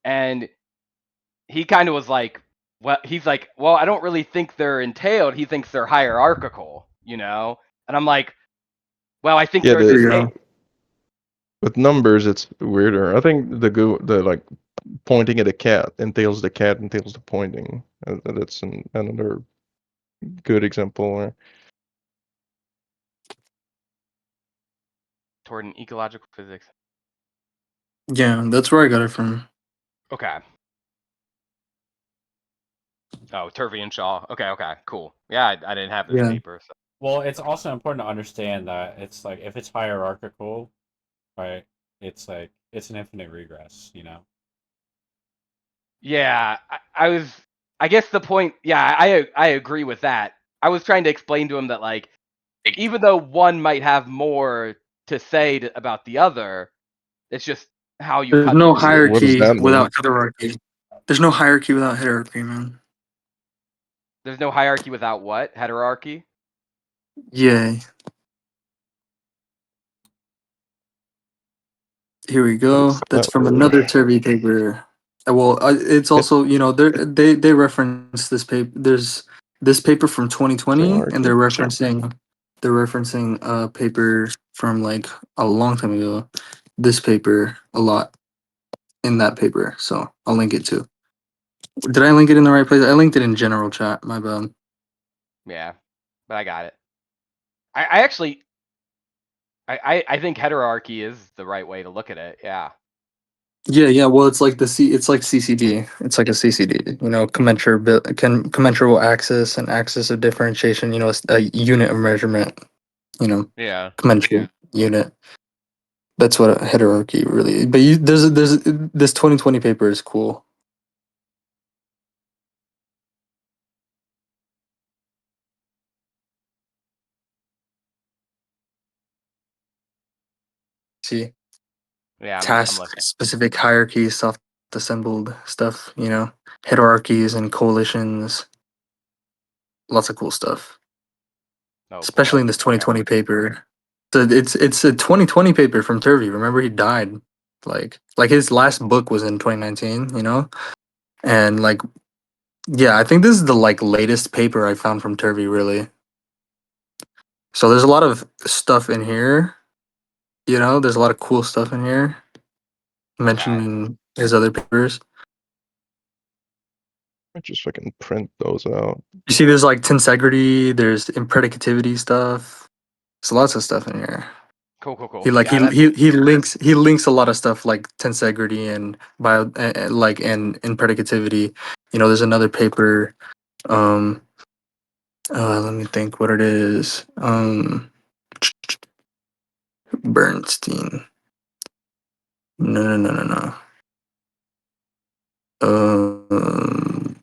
and he kind of was like, well, he's like, well, I don't really think they're entailed. He thinks they're hierarchical, and I'm like, well, I think Yeah, they're the There you same. go. with numbers it's weirder. I think the like pointing at a cat entails the pointing. That's another good example. Where Toward an ecological physics. Yeah, that's where I got it from. Okay. Oh, Turvey and Shaw. Okay, cool. Yeah, I didn't have this Yeah. paper. So. Well, it's also important to understand that it's like if it's hierarchical, right? It's like it's an infinite regress, you know. Yeah, I was. I guess the point. Yeah, I agree with that. I was trying to explain to him that like, even though one might have more to say about the other, it's just how you There's cut the no data. what does hierarchy that mean? without hierarchy. There's no hierarchy without hierarchy, man. There's no hierarchy without what? Heterarchy? Yeah. Here we How go. does That's that from work? another Turvey paper. Well, it's It, also they reference this paper. There's this paper from 2020, and hierarchy. they're referencing a paper from like a long time ago. This paper a lot in that paper, so I'll link it too. Did I link it in the right place? I linked it in general chat. My bad. Yeah, but I got it. I actually I think heterarchy is the right way to look at it. Yeah. Yeah, yeah. Well, it's like it's like CCD. It's like a CCD. Commensurable axis and axis of differentiation. It's a unit of measurement. Yeah. Commensurate unit. That's what a hierarchy really. But there's this 2020 paper is cool. See, Yeah, I'm task looking. specific hierarchies, self assembled stuff. Hierarchies and coalitions. Lots of cool stuff. Oh Especially boy. in this Okay. 2020 paper. So it's a 2020 paper from Turvey. Remember, he died. Like his last book was in 2019. And like yeah, I think this is the like latest paper I found from Turvey. Really. So there's a lot of stuff in here. There's a lot of cool stuff in here mentioned Okay. in his other papers. I just fucking print those out. You see, there's like tensegrity. There's impredicativity stuff. There's lots of stuff in here. He Cool. like Yeah, that's he links a lot of stuff like tensegrity and bio like and predicativity. There's another paper. Um, let me think what it is. Bernstein. No. Um,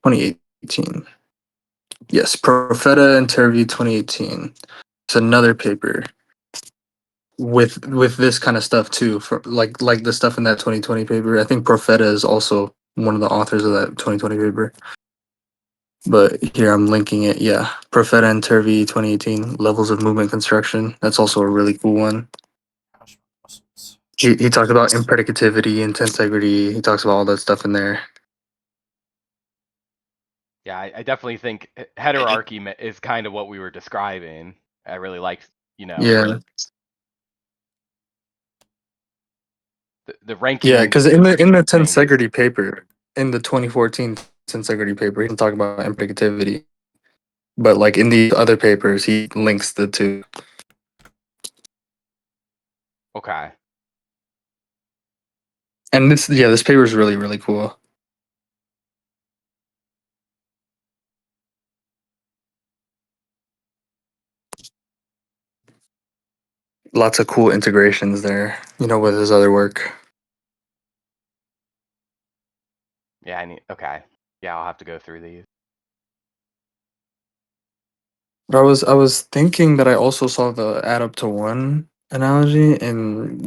2018. Yes, Profeta Interview 2018. It's another paper with this kind of stuff too. For like the stuff in that 2020 paper. I think Profeta is also one of the authors of that 2020 paper. But here I'm linking it. Yeah, Profeta and Turvey 2018 levels of movement construction. That's also a really cool one. Gosh, muscles. He talks about impredicativity and tensegrity. He talks about all that stuff in there. yeah. I definitely think heterarchy is kind of what we were describing. I really like Yeah, the yeah. ranking Because in the things. tensegrity paper, in the 2014 tensegrity paper, he can talk about impredicativity. But like in the other papers, he links the two. Okay. And this paper is really really cool. Lots of cool integrations there. With his other work. Yeah. Okay. Yeah, I'll have to go through these. But I was thinking that I also saw the add up to one analogy in,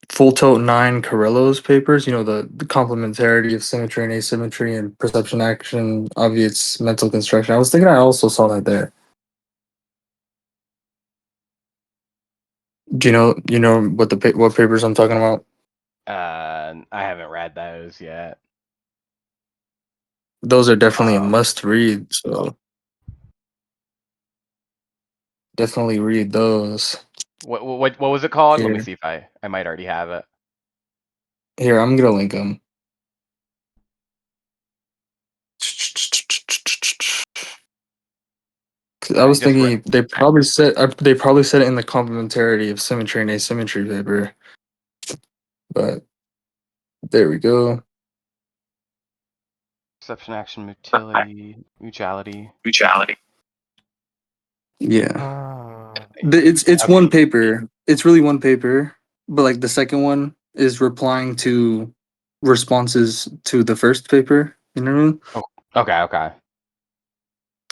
Full Tote 9 Carrillo's papers, the complementarity of symmetry and asymmetry and perception action obviates mental construction. I was thinking I also saw that there. Do you know what papers I'm talking about? I haven't read those yet. Those are definitely a must read, so definitely read those. What was it called? Let me Here, see if I might already have it. here, I'm gonna link them. I I was just read. thinking they probably said it in the complementarity of symmetry and asymmetry paper, but there we go. Perception, action, mutuality. Mutuality. Yeah, Ah. it's Okay. one paper. It's really one paper, but like the second one is replying to responses to the first paper. You know what I mean? Oh, okay.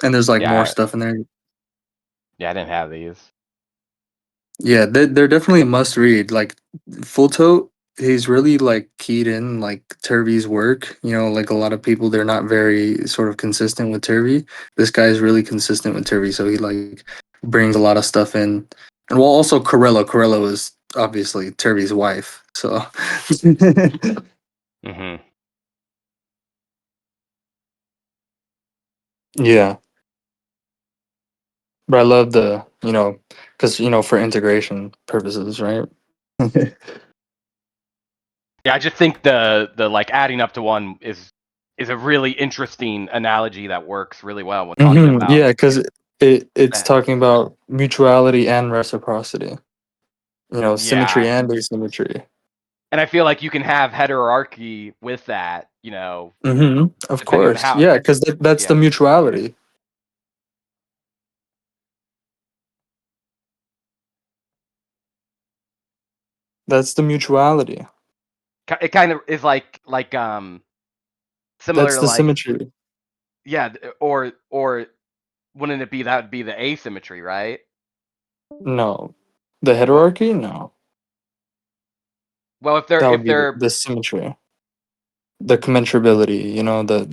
And there's like more Yeah, stuff in there. I didn't have these. Yeah, they're definitely a must read. Like Full Tote, he's really like keyed in like Turvey's work. Like a lot of people, they're not very sort of consistent with Turvey. This guy is really consistent with Turvey, so he like brings a lot of stuff in. And well, also Carrillo is obviously Turvey's wife. So Mm-hmm. yeah, but I love because for integration purposes, right? Yeah, I just think the like adding up to one is a really interesting analogy that works really well when talking about Yeah, because it's that. talking about mutuality and reciprocity. Symmetry Yeah, and asymmetry. and I feel like you can have heterarchy with that, Of depending on course. how. Yeah, because that's the Yeah, mutuality. That's the mutuality. it kind of is like similar That's to the like, symmetry. yeah, or wouldn't it be that would be the asymmetry, right? No. The Well, heterarchy? No. well, That would if be the, they're the symmetry. The commensurability,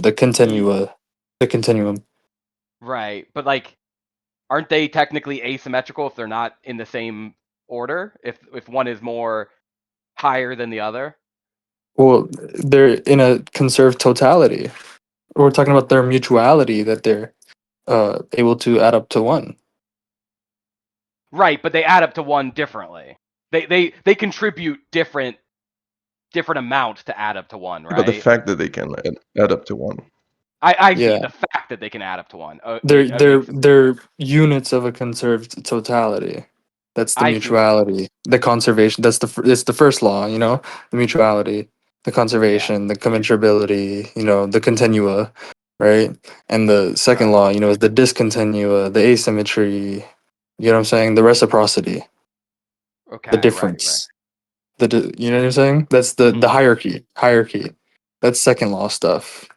the continua, the continuum. right, but like, aren't they technically asymmetrical if they're not in the same order? If one is more higher than the other? Well, they're in a conserved totality. We're talking about their mutuality that they're able to add up to one. Right, but they add up to one differently. They contribute different amounts to add up to one, But the right? fact that they can add up to one. I see Yeah. the fact that they can add up to one. They're they're Makes it. they're units of a conserved totality. That's the I see what you mean. mutuality, the conservation. It's the first law. The mutuality, the Yeah. conservation, the commensurability. The continua, right? And the second Right. law, is the discontinua, the asymmetry. You know what I'm saying? The reciprocity, the Okay. Right. difference. You know what I'm saying? That's the Hmm. hierarchy. Hierarchy. That's second law stuff.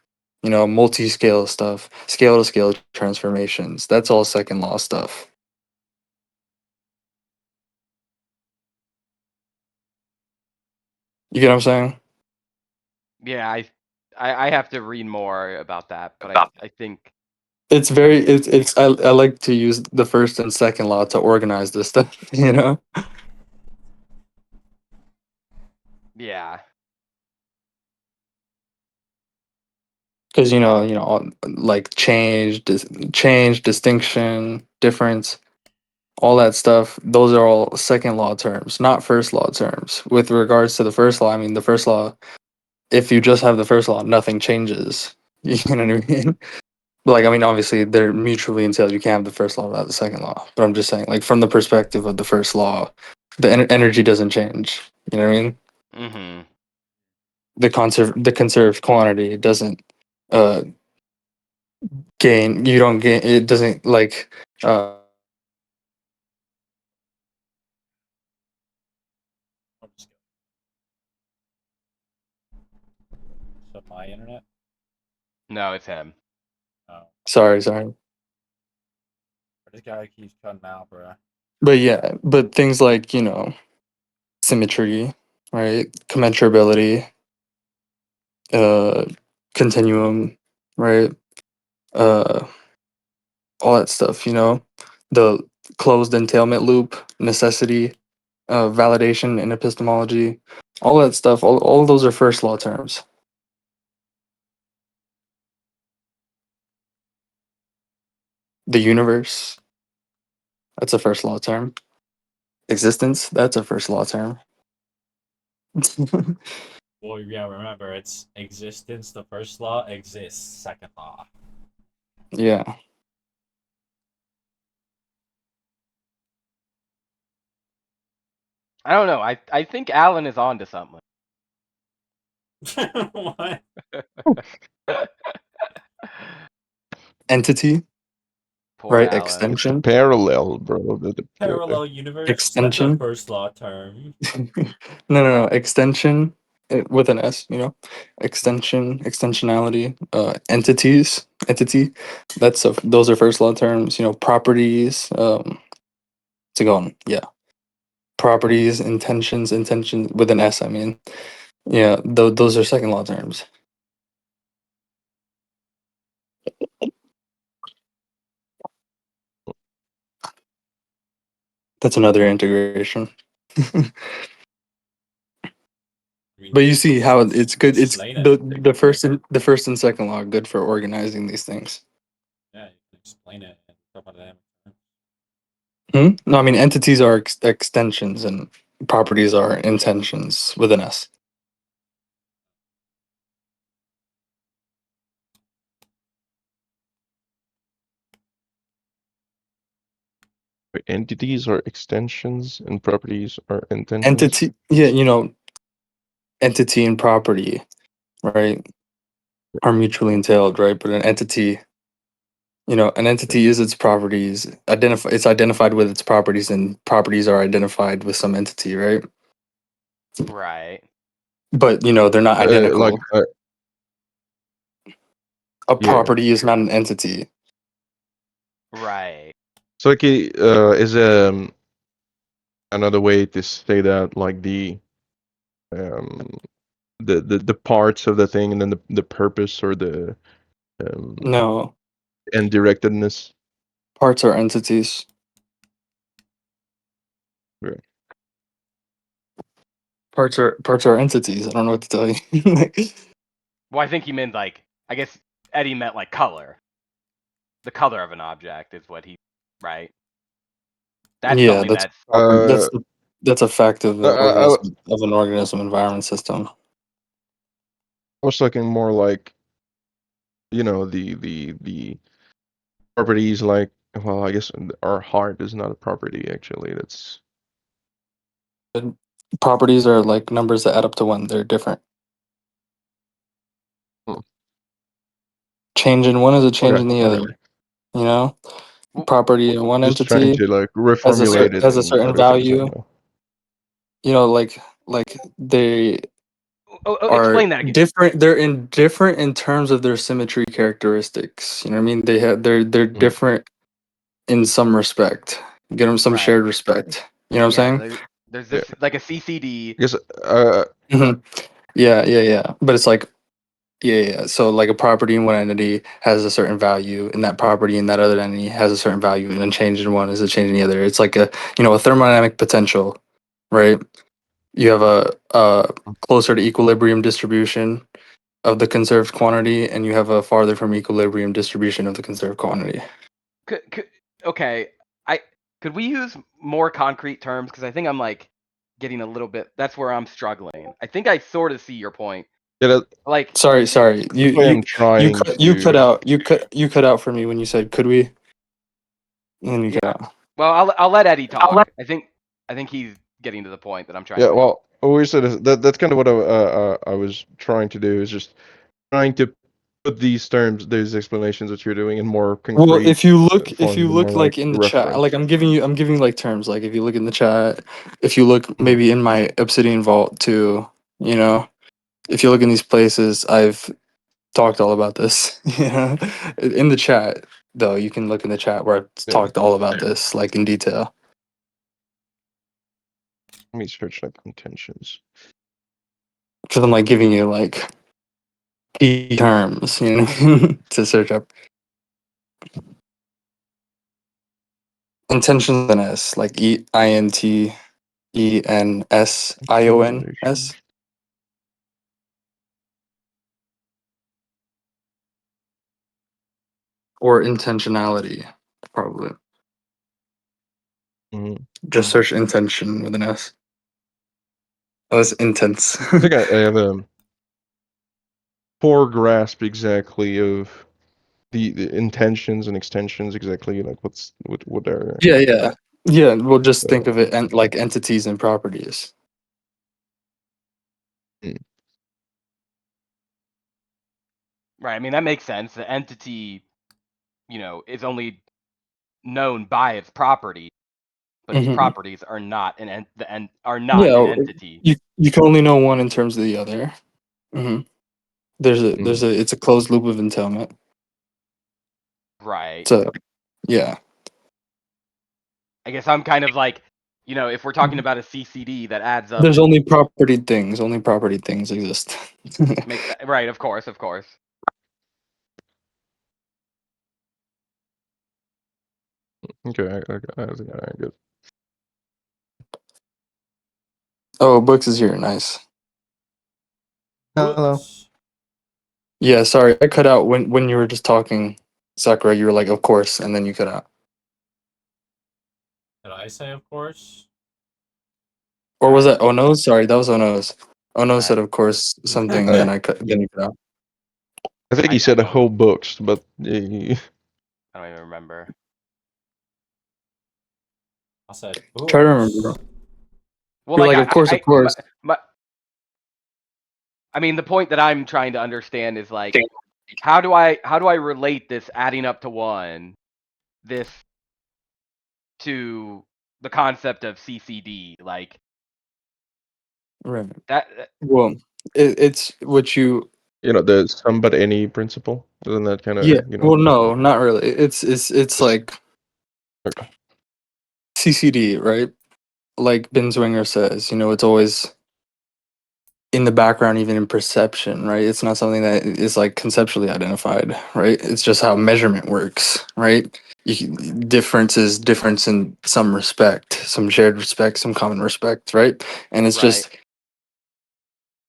Multi-scale stuff, scale to scale transformations. That's all second law stuff. You get what I'm saying? Yeah. I have to read more about that, but I think It's I very think it's I like to use the first and second law to organize this stuff, yeah. because like change, distinction, difference, all that stuff. Those are all second law terms, not first law terms. With regards to the first law, I mean the first law. If you just have the first law, nothing changes. You know what I mean? Like, I mean, obviously they're mutually entailed. You can't have the first law without the second law. But I'm just saying, like, from the perspective of the first law, the energy doesn't change. You know what I mean? Hmm. The conserved quantity doesn't uh gain. You don't gain. It doesn't like So my internet. No, it's him. Oh. Sorry. This guy keeps cutting out, bro. But yeah, but things like, symmetry, right? Commensurability, uh, continuum, right? Uh, all that stuff, the closed entailment loop, necessity, validation in epistemology, all that stuff, all of those are first law terms. The universe, that's a first law term. Existence, that's a first law term. Well, yeah, remember, it's existence, the first law, exists, second law. Yeah. I don't know. I think Alan is on to something. What? Entity, Poor right? Alan. It's the Extension. parallel, bro. Parallel universe? That's a Extension. first law term. No. Extension with an S, extension, extensionality, entity. Those are first law terms. Properties. To go on, yeah. Properties, intention with an S. I mean, yeah. Those are second law terms. That's another integration. I mean, But you see how it's good. It's explain it. the first and second law are good for organizing these things. Yeah, you can explain it in thermodynamic terms. No, I mean entities are extensions and properties are intentions with an S. Entities are extensions and properties are intensions. Entity, yeah, entity and property, right, are mutually entailed, right? But an entity is its properties. It's identified with its properties, and properties are identified with some entity, right? Right. But they're not Like, identical. A yeah. property is not an entity. Right. So, like, is another way to say that, like, um the parts of the thing, and then the purpose or the No, end directedness. parts are entities. Right. Parts are entities. I don't know what to tell you. Well, I think he meant like. I guess Eddie meant like color. The color of an object is what he. Right. That's Yeah, something that's that's. property. Uh, That's a fact of I, the I, I organism environment system. was talking more like, the properties, like, well, I guess our heart is not a property, actually. That's Properties are like numbers that add up to one. They're different. hmm, Change in one is a change okay. in the Okay. other. You know, w- property in one Just trying entity to like has a reformulate certain it has a in certain other things I value. know. Like they are Explain that again. different. They're indifferent in terms of their symmetry characteristics. You know what I mean? They're Mhm. different in some respect. Get them some Right. shared respect. You know what Yeah. I'm saying? There's Yeah. this like a CCD. I guess Mhm. Yeah. But it's like, yeah. So like a property in one entity has a certain value, and that property in that other entity has a certain value, and then change in one is a change in the other. It's like a thermodynamic potential, right? You have a closer to equilibrium distribution of the conserved quantity, and you have a farther from equilibrium distribution of the conserved quantity. Okay. I could we use more concrete terms because I think I'm like getting a little bit. That's where I'm struggling. I think I sort of see your point. yeah, Like Sorry. You that's why you I'm trying cut to. out you cut out for me when you said could we, and then you cut yeah. out. Well, I'll let Eddie talk. I think he's getting to the point that I'm trying Yeah, to make. well, always said that's kind of what I was trying to do, is just trying to put these terms, these explanations that you're doing, in more Well, concrete if you forms, and more look like like in the chat, like reference. I'm giving like terms. Like if you look in the chat, if you look Mhm. maybe in my Obsidian Vault too, you know, if you look in these places, I've talked all about this, in the chat. though. You can look in the chat where I've Yeah. talked all about this, like in detail. Let me search like intentions. Because I'm like giving you like key terms, you know, to search up. Intentions and S, like INTENSIONS, or intentionality, probably. Mhm. Just search intention with an S. Oh, that's intense. I think I have a poor grasp exactly of the intentions and extensions, exactly like what are Yeah. Well, just uh, think of it and like entities and properties. mm, Right. I mean, that makes sense. The entity, is only known by its property, but its Hmm. properties are not are not an Yeah, entity. you can only know one in terms of the other. Hmm. mm. It's a closed loop of entailment. Right. So yeah, I guess I'm kind of like, if we're talking about a CCD that adds up, there's only property things. Only property things exist. makes that right. Of course, of course. Okay, I get. Oh, Books is here. Nice. Hello. Books. Yeah, sorry, I cut out when you were just talking, Sakura. You were like, "Of course," and then you cut out. Did I say of course? Or was that Ono's? Sorry, that was Ono's. Ono I said, "Of course," something, and then then you cut out. I think he I said a don't whole books, but I don't even remember. I said Try to remember. books. Well, You're like like, "Of course, of my, course." my, I mean, the point that I'm trying to understand is like, how do I relate this adding up to one, this to the concept of CCD, like Right. that? Well, it's what you. the some but any principle. Isn't that kind Yeah. of Well, no, not really. It's like okay. CCD, right? Like Binswanger says, it's always in the background, even in perception, right? It's not something that is like conceptually identified, right? It's just how measurement works, right? Difference is difference in some respect, some shared respect, some common respect, right? And it's Right. just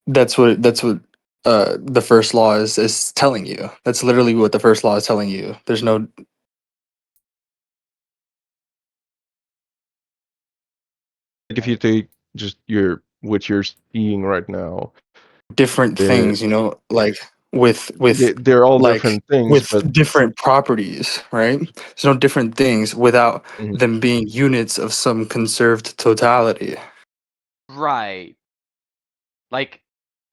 that's what the first law is telling you. That's literally what the first law is telling you. There's no Like if you take just what you're seeing right now, different uh, things, like with they're all like different things, with but different properties, right? There's no different things without mhm. them being units of some conserved totality. Right. Like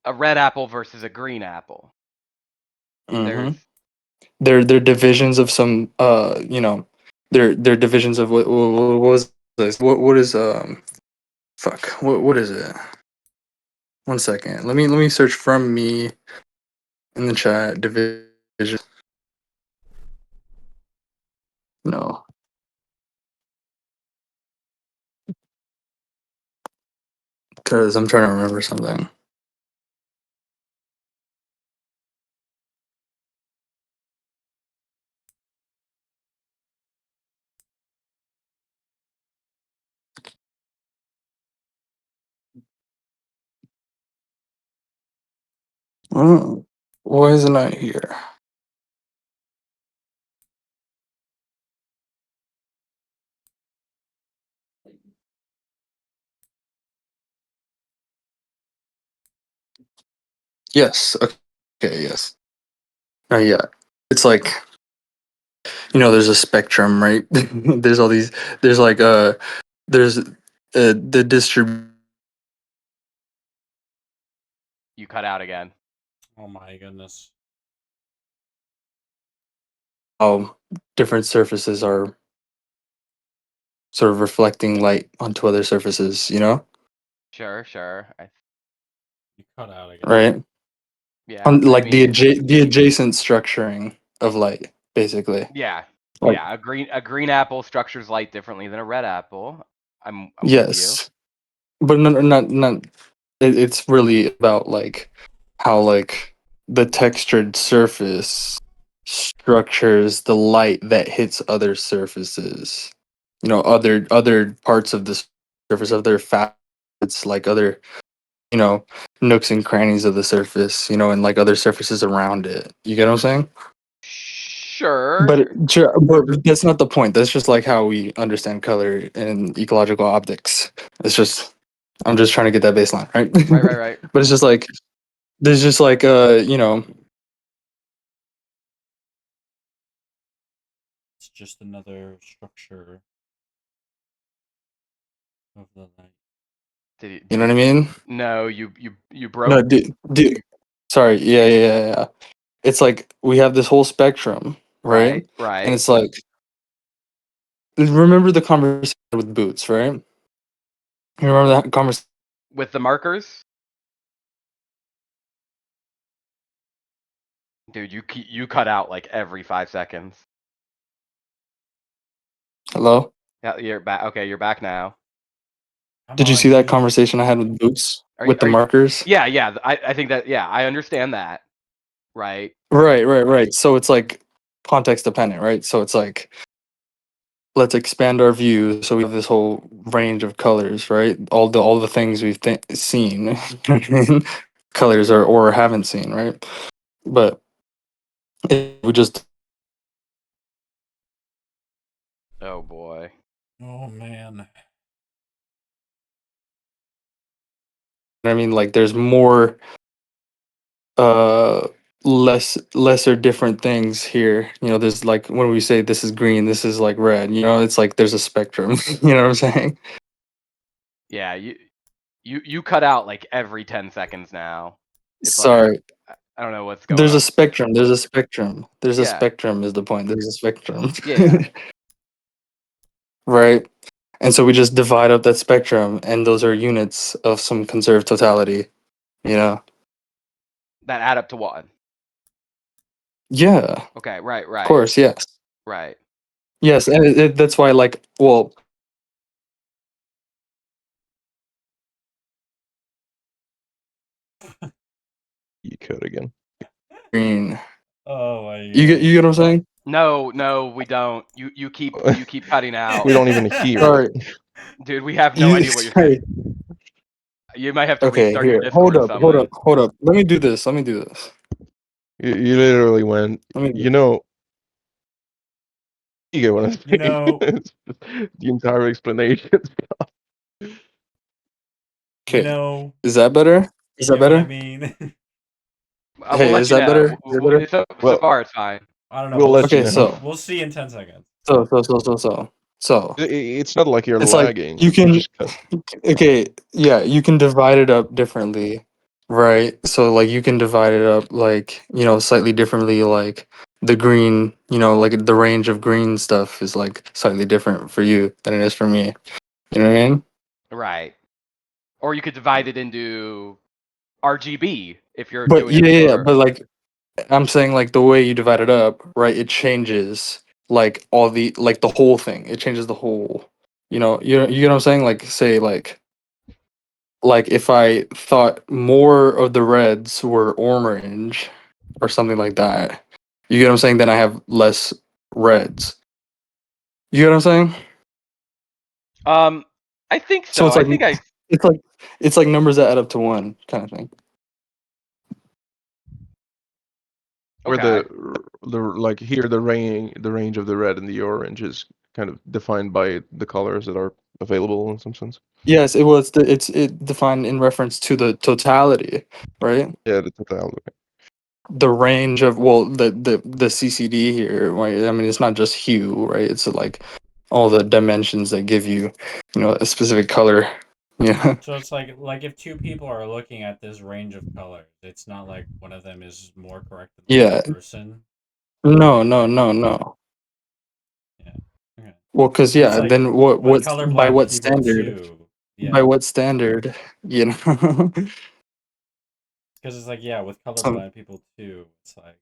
a red apple versus a green apple. Hmm. There's They're divisions of some they're divisions of what was this? What is fuck, what is it? One second. Let me search from me in the chat. Division. No. Because I'm trying to remember something. Oh, why isn't I here? Yes. Okay. Yes. Yeah. It's like there's a spectrum, right? There's all these. There's like there's the distrib you cut out again. Oh my goodness. how different surfaces are sort of reflecting light onto other surfaces. Sure, sure. You cut out again. Right? Yeah, On I like mean, the adjacent structuring of light, basically. yeah, Like, Yeah, a green apple structures light differently than a red apple. I'm with you. yes, but not. It's really about like how like the textured surface structures the light that hits other surfaces. You know, other parts of the surface, other facets, like other, you know, nooks and crannies of the surface, you know, and like other surfaces around it. You get what I'm saying? Sure. But that's not the point. That's just like how we understand color in ecological optics. It's just I'm just trying to get that baseline, right? Right. But it's just like there's just like you know, It's just another structure of the light. you know what I mean? No, you No, broke sorry, yeah. It's like we have this whole spectrum, right? And right. it's like remember the conversation with Boots, right? You remember that conversation? With the markers? Dude, you cut out like every 5 seconds. Hello? Yeah, you're back. Okay, you're back now. Come Did you on, see that dude. conversation I had with Boots Are with the you, markers? yeah. I think that, yeah, I understand that. Right. Right. So it's like context dependent, right? So it's like let's expand our view so we have this whole range of colors, right? All the things we've seen, colors or haven't seen, right? But if we just, Oh boy. Oh man. I mean, like there's more, lesser different things here. You know, there's like when we say this is green, this is like red. You know, it's like there's a spectrum. You know what I'm saying? Yeah, you cut out like every 10 seconds now. It's like Sorry. I don't know what's going There's a on. spectrum. There's a spectrum. There's a Yeah. spectrum is the point. There's a spectrum. Yeah. Right. And so we just divide up that spectrum, and those are units of some conserved totality, you know? That add up to one. Yeah, Okay, of course, yes. right. Yes, and that's why, like, well, You could again. green. Oh my You god. get what I'm saying? No, we don't. You keep cutting out. We don't even hear it. Sorry. Dude, we have no You idea what you're saying. sorry. You might have to Okay, restart your here. Hold Discord up, hold something. up, hold up. Let me do this. Let me do this. You literally went. Let me You know. You get what I'm You saying? know, It's just the entire explanation. you Okay. know, Is that better? Is you that get what I better? mean? We'll Hey, let is you that know. better? Is that better? So Well, far, it's fine. I don't know. we'll We'll let you Okay, see. know. We'll see in 10 seconds. so. It's not like you're It's like lagging. you You can, just cut. okay, yeah, you can divide it up differently, right? So like you can divide it up like, you know, slightly differently, like the green, you know, like the range of green stuff is like slightly different for you than it is for me. You know what I mean? Right. Or you could divide it into RGB if you're But doing it yeah, for. but like I'm saying like the way you divide it up, right? It changes like all the like the whole thing. It changes the whole, you know what I'm saying? Like say like if I thought more of the reds were orange or something like that, you get what I'm saying? Then I have less reds. You get what I'm saying? I think So so. I think I. it's like it's like numbers that add up to one kind of thing. Where Okay. the like here the range of the red and the orange is kind of defined by the colors that are available in some sense. Yes, it defined in reference to the totality, right? Yeah, the totality. The range of well the CCD here, right? I mean it's not just hue, right? It's like all the dimensions that give you, you know, a specific color. Yeah. So it's like if two people are looking at this range of colors, it's not like one of them is more correct than the other Yeah. person. No. Yeah. Okay. Well, because Because it's yeah, like then with by colorblind what people standard? too. By Yeah. what standard? You know. Because it's like, yeah, with So colorblind people too. It's like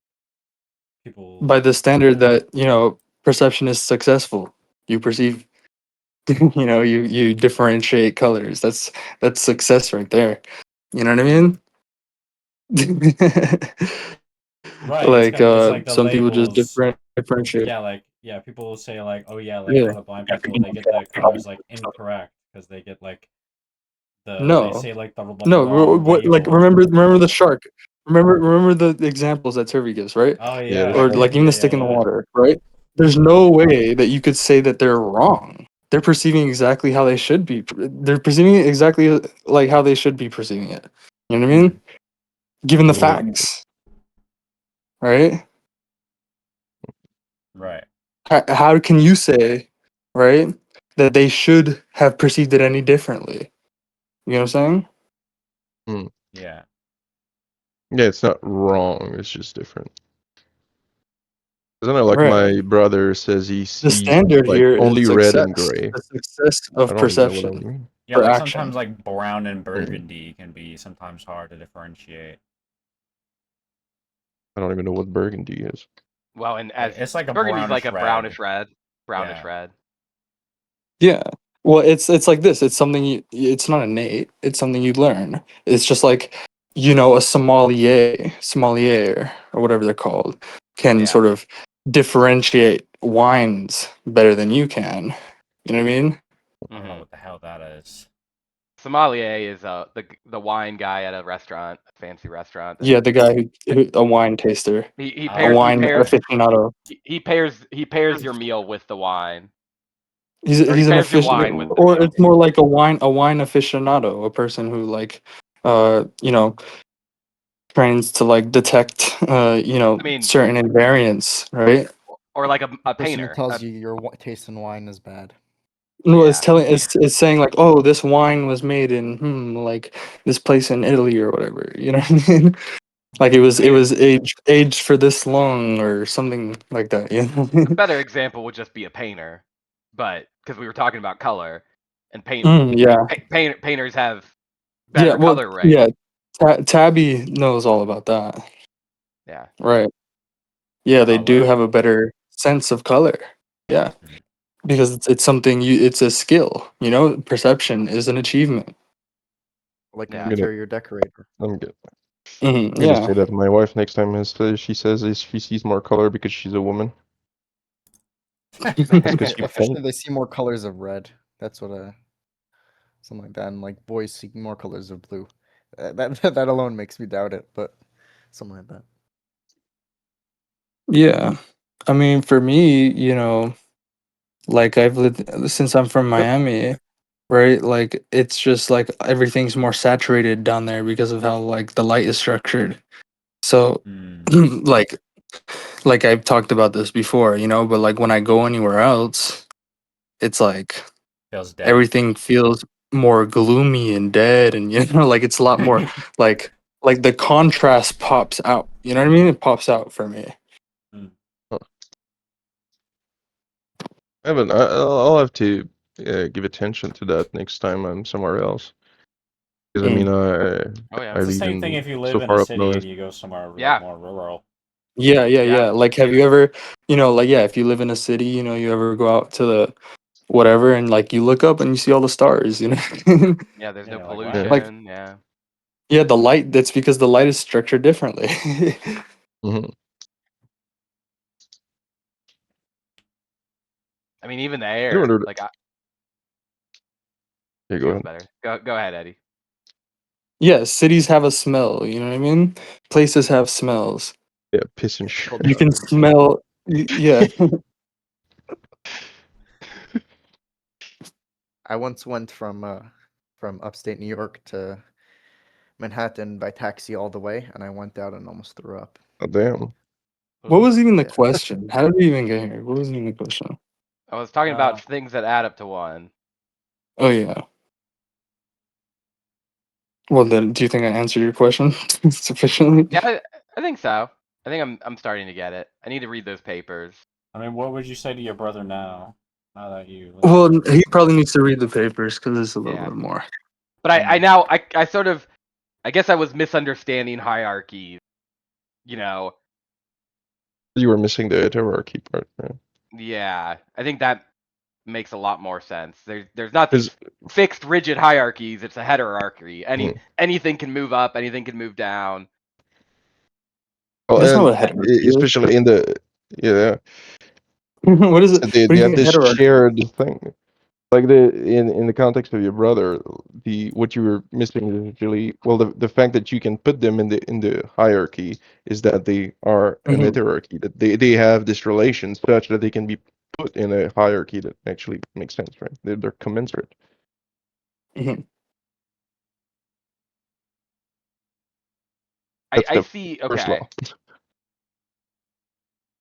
people by the standard that, you know, perception is successful. You perceive, you differentiate colors. That's success right there. You know what I mean? Right. Like It's like the some people just labels. differentiate. Yeah, people will say like, oh yeah, like Yeah. colorblind people, they get the colors like incorrect because they get like they No, say like the no. wrong What, like, label. remember the shark. Remember the examples that Turvey gives, right? Oh Yeah, the yeah, Or shark. like even yeah, the yeah, stick in the yeah. water, right? There's no way that you could say that they're wrong. They're perceiving exactly how they should be. They're perceiving it exactly like how they should be perceiving it. You know what I mean? Given the Yeah. facts, right? Right. How can you say, right, that they should have perceived it any differently? You know what I'm saying? Hmm. Yeah. Yeah, it's not wrong. It's just different. Isn't it like Right. my brother says he The sees standard like here is only red and success. gray? The success I of don't even know what that perception means. Yeah, for like sometimes action. like brown and Hmm. burgundy can be sometimes hard to differentiate. I don't even know what burgundy is. Well, and as It's like a burgundy's like brownish a brownish red. red, brownish Yeah. red. Yeah. Well, it's like this. It's something it's not innate. It's something you learn. It's just like, a sommelier or whatever they're called, can Yeah. sort of differentiate wines better than you can. You know what I mean? I don't know Hmm. what the hell that is. Sommelier is the wine guy at a restaurant, a fancy restaurant. That Yeah, the guy a wine taster, he a pairs he wine pairs aficionado. he pairs your meal with the wine, He's or he he's an pairs your wine aficionado, with the or meal. it's more like a wine aficionado, a person who like, uh, you know, trains to like detect, I mean, certain invariants, right? or like a Person who painter. tells you your taste in wine is bad. No, Yeah. it's saying like, oh, this wine was made in like this place in Italy or whatever. You know what I mean? Like it was I it mean, was aged for this long or something like that. You a know? better example would just be a painter, but because we were talking about color, and Yeah, painters have yeah. better Well, color yeah. range. Tabby knows all about that, Yeah. right? Yeah, they do Color. have a better sense of color. Yeah, Mhm. because it's something it's a skill. Perception is an achievement. Like an Yeah. I'm gonna, interior decorator. I'm gonna, I'm gonna Yeah. say that to my wife next time. She says she sees more color because she's a woman. That's because you Officially, paint. they see more colors of red. That's what something like that. And like boys see more colors of blue. That alone makes me doubt it, but something like that. Yeah. I mean, for me, like I've lived since I'm from Miami, right? Like it's just like everything's more saturated down there because of how like the light is structured. So Hmm. like I've talked about this before, but like when I go anywhere else, it's like Feels dead. everything feels more gloomy and dead, and like it's a lot more like the contrast pops out. You know what I mean? It pops out for me. Hmm. I haven't. I'll have to give attention to that next time I'm somewhere else. Because I mean, Mm. Oh yeah. I It's the live same thing in if you so live in a far up city and north. you go somewhere like Yeah. more rural. Yeah, yeah, Yeah. yeah. Like, have you ever, like, yeah, if you live in a city, you ever go out to the whatever and like you look up and you see all the stars, Yeah. There's no Yeah, like what? Yeah. like, pollution. Yeah. yeah, the light, that's because the light is structured differently. Hmm. I mean, even the You air. wonder. Like, Here, go feels ahead. better. Go ahead, Eddie. Yeah, cities have a smell, you know what I mean? Places have smells. Yeah, piss and It's shit. called You can garbage. smell, yeah. I once went from upstate New York to Manhattan by taxi all the way, and I went out and almost threw up. Oh, damn. What Ooh. was even the Yeah. question? How did we even get here? What was even the question? I was talking Uh, about things that add up to one. Oh, yeah. Well, then, do you think I answered your question sufficiently? Yeah, I think so. I think I'm starting to get it. I need to read those papers. I mean, what would you say to your brother now? Now that you live Well, there. he probably needs to read the papers because it's a little Yeah. bit more. But I Hmm. now I sort of, I guess I was misunderstanding hierarchies. You know, You were missing the hierarchy part, right? Yeah, I think that makes a lot more sense. There's not these 'Cause fixed rigid hierarchies. It's a heterarchy. mm, Anything can move up. Anything can move down. well, That's not and what heteroarchy is. especially in the yeah, What is it? so What do they you have mean this heterarchy? shared thing. Like in the context of your brother, the what you were missing is actually well the fact that you can put them in the hierarchy is that they are an Mhm, heterarchy, that they have this relation such that they can be put in a hierarchy that actually makes sense, right? They're commensurate. mhm. That's I the see. first Okay. law.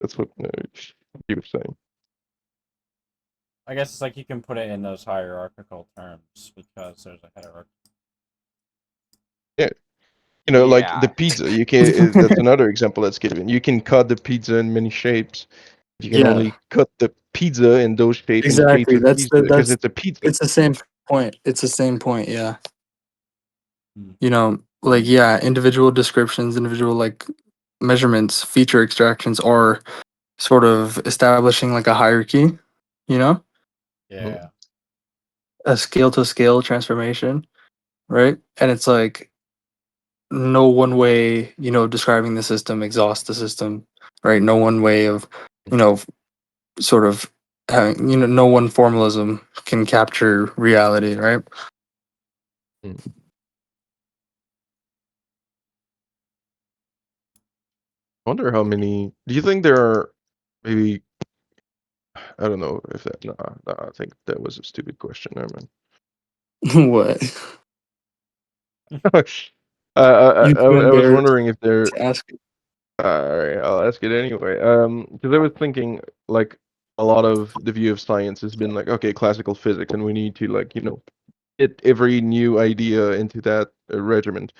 That's what he was saying. I guess it's like you can put it in those hierarchical terms because there's a hierarchy. Yeah, like the Yeah. pizza. You can. That's another example that's given. You can cut the pizza in many shapes. You can Yeah, only cut the pizza in those shapes in the case exactly. of pizza because That's it's a pizza. it's the same point. It's the same point. Yeah, Hmm. like yeah, individual descriptions, individual like measurements, feature extractions are sort of establishing like a hierarchy. You know, Mhm, Yeah. a scale to scale transformation, right? And it's like no one way, of describing the system exhausts the system, right? No one way of, you know, sort of having, no one formalism can capture reality, right? mhm. I wonder how many. Do you think there are maybe? I don't know if that. Nah, I think that was a stupid question. Never mind. What? You too I was embarrassed wondering if there. to ask. Alright, I'll ask it anyway. Because I was thinking, like, a lot of the view of science has been like, okay, classical physics, and we need to, like, fit every new idea into that regiment.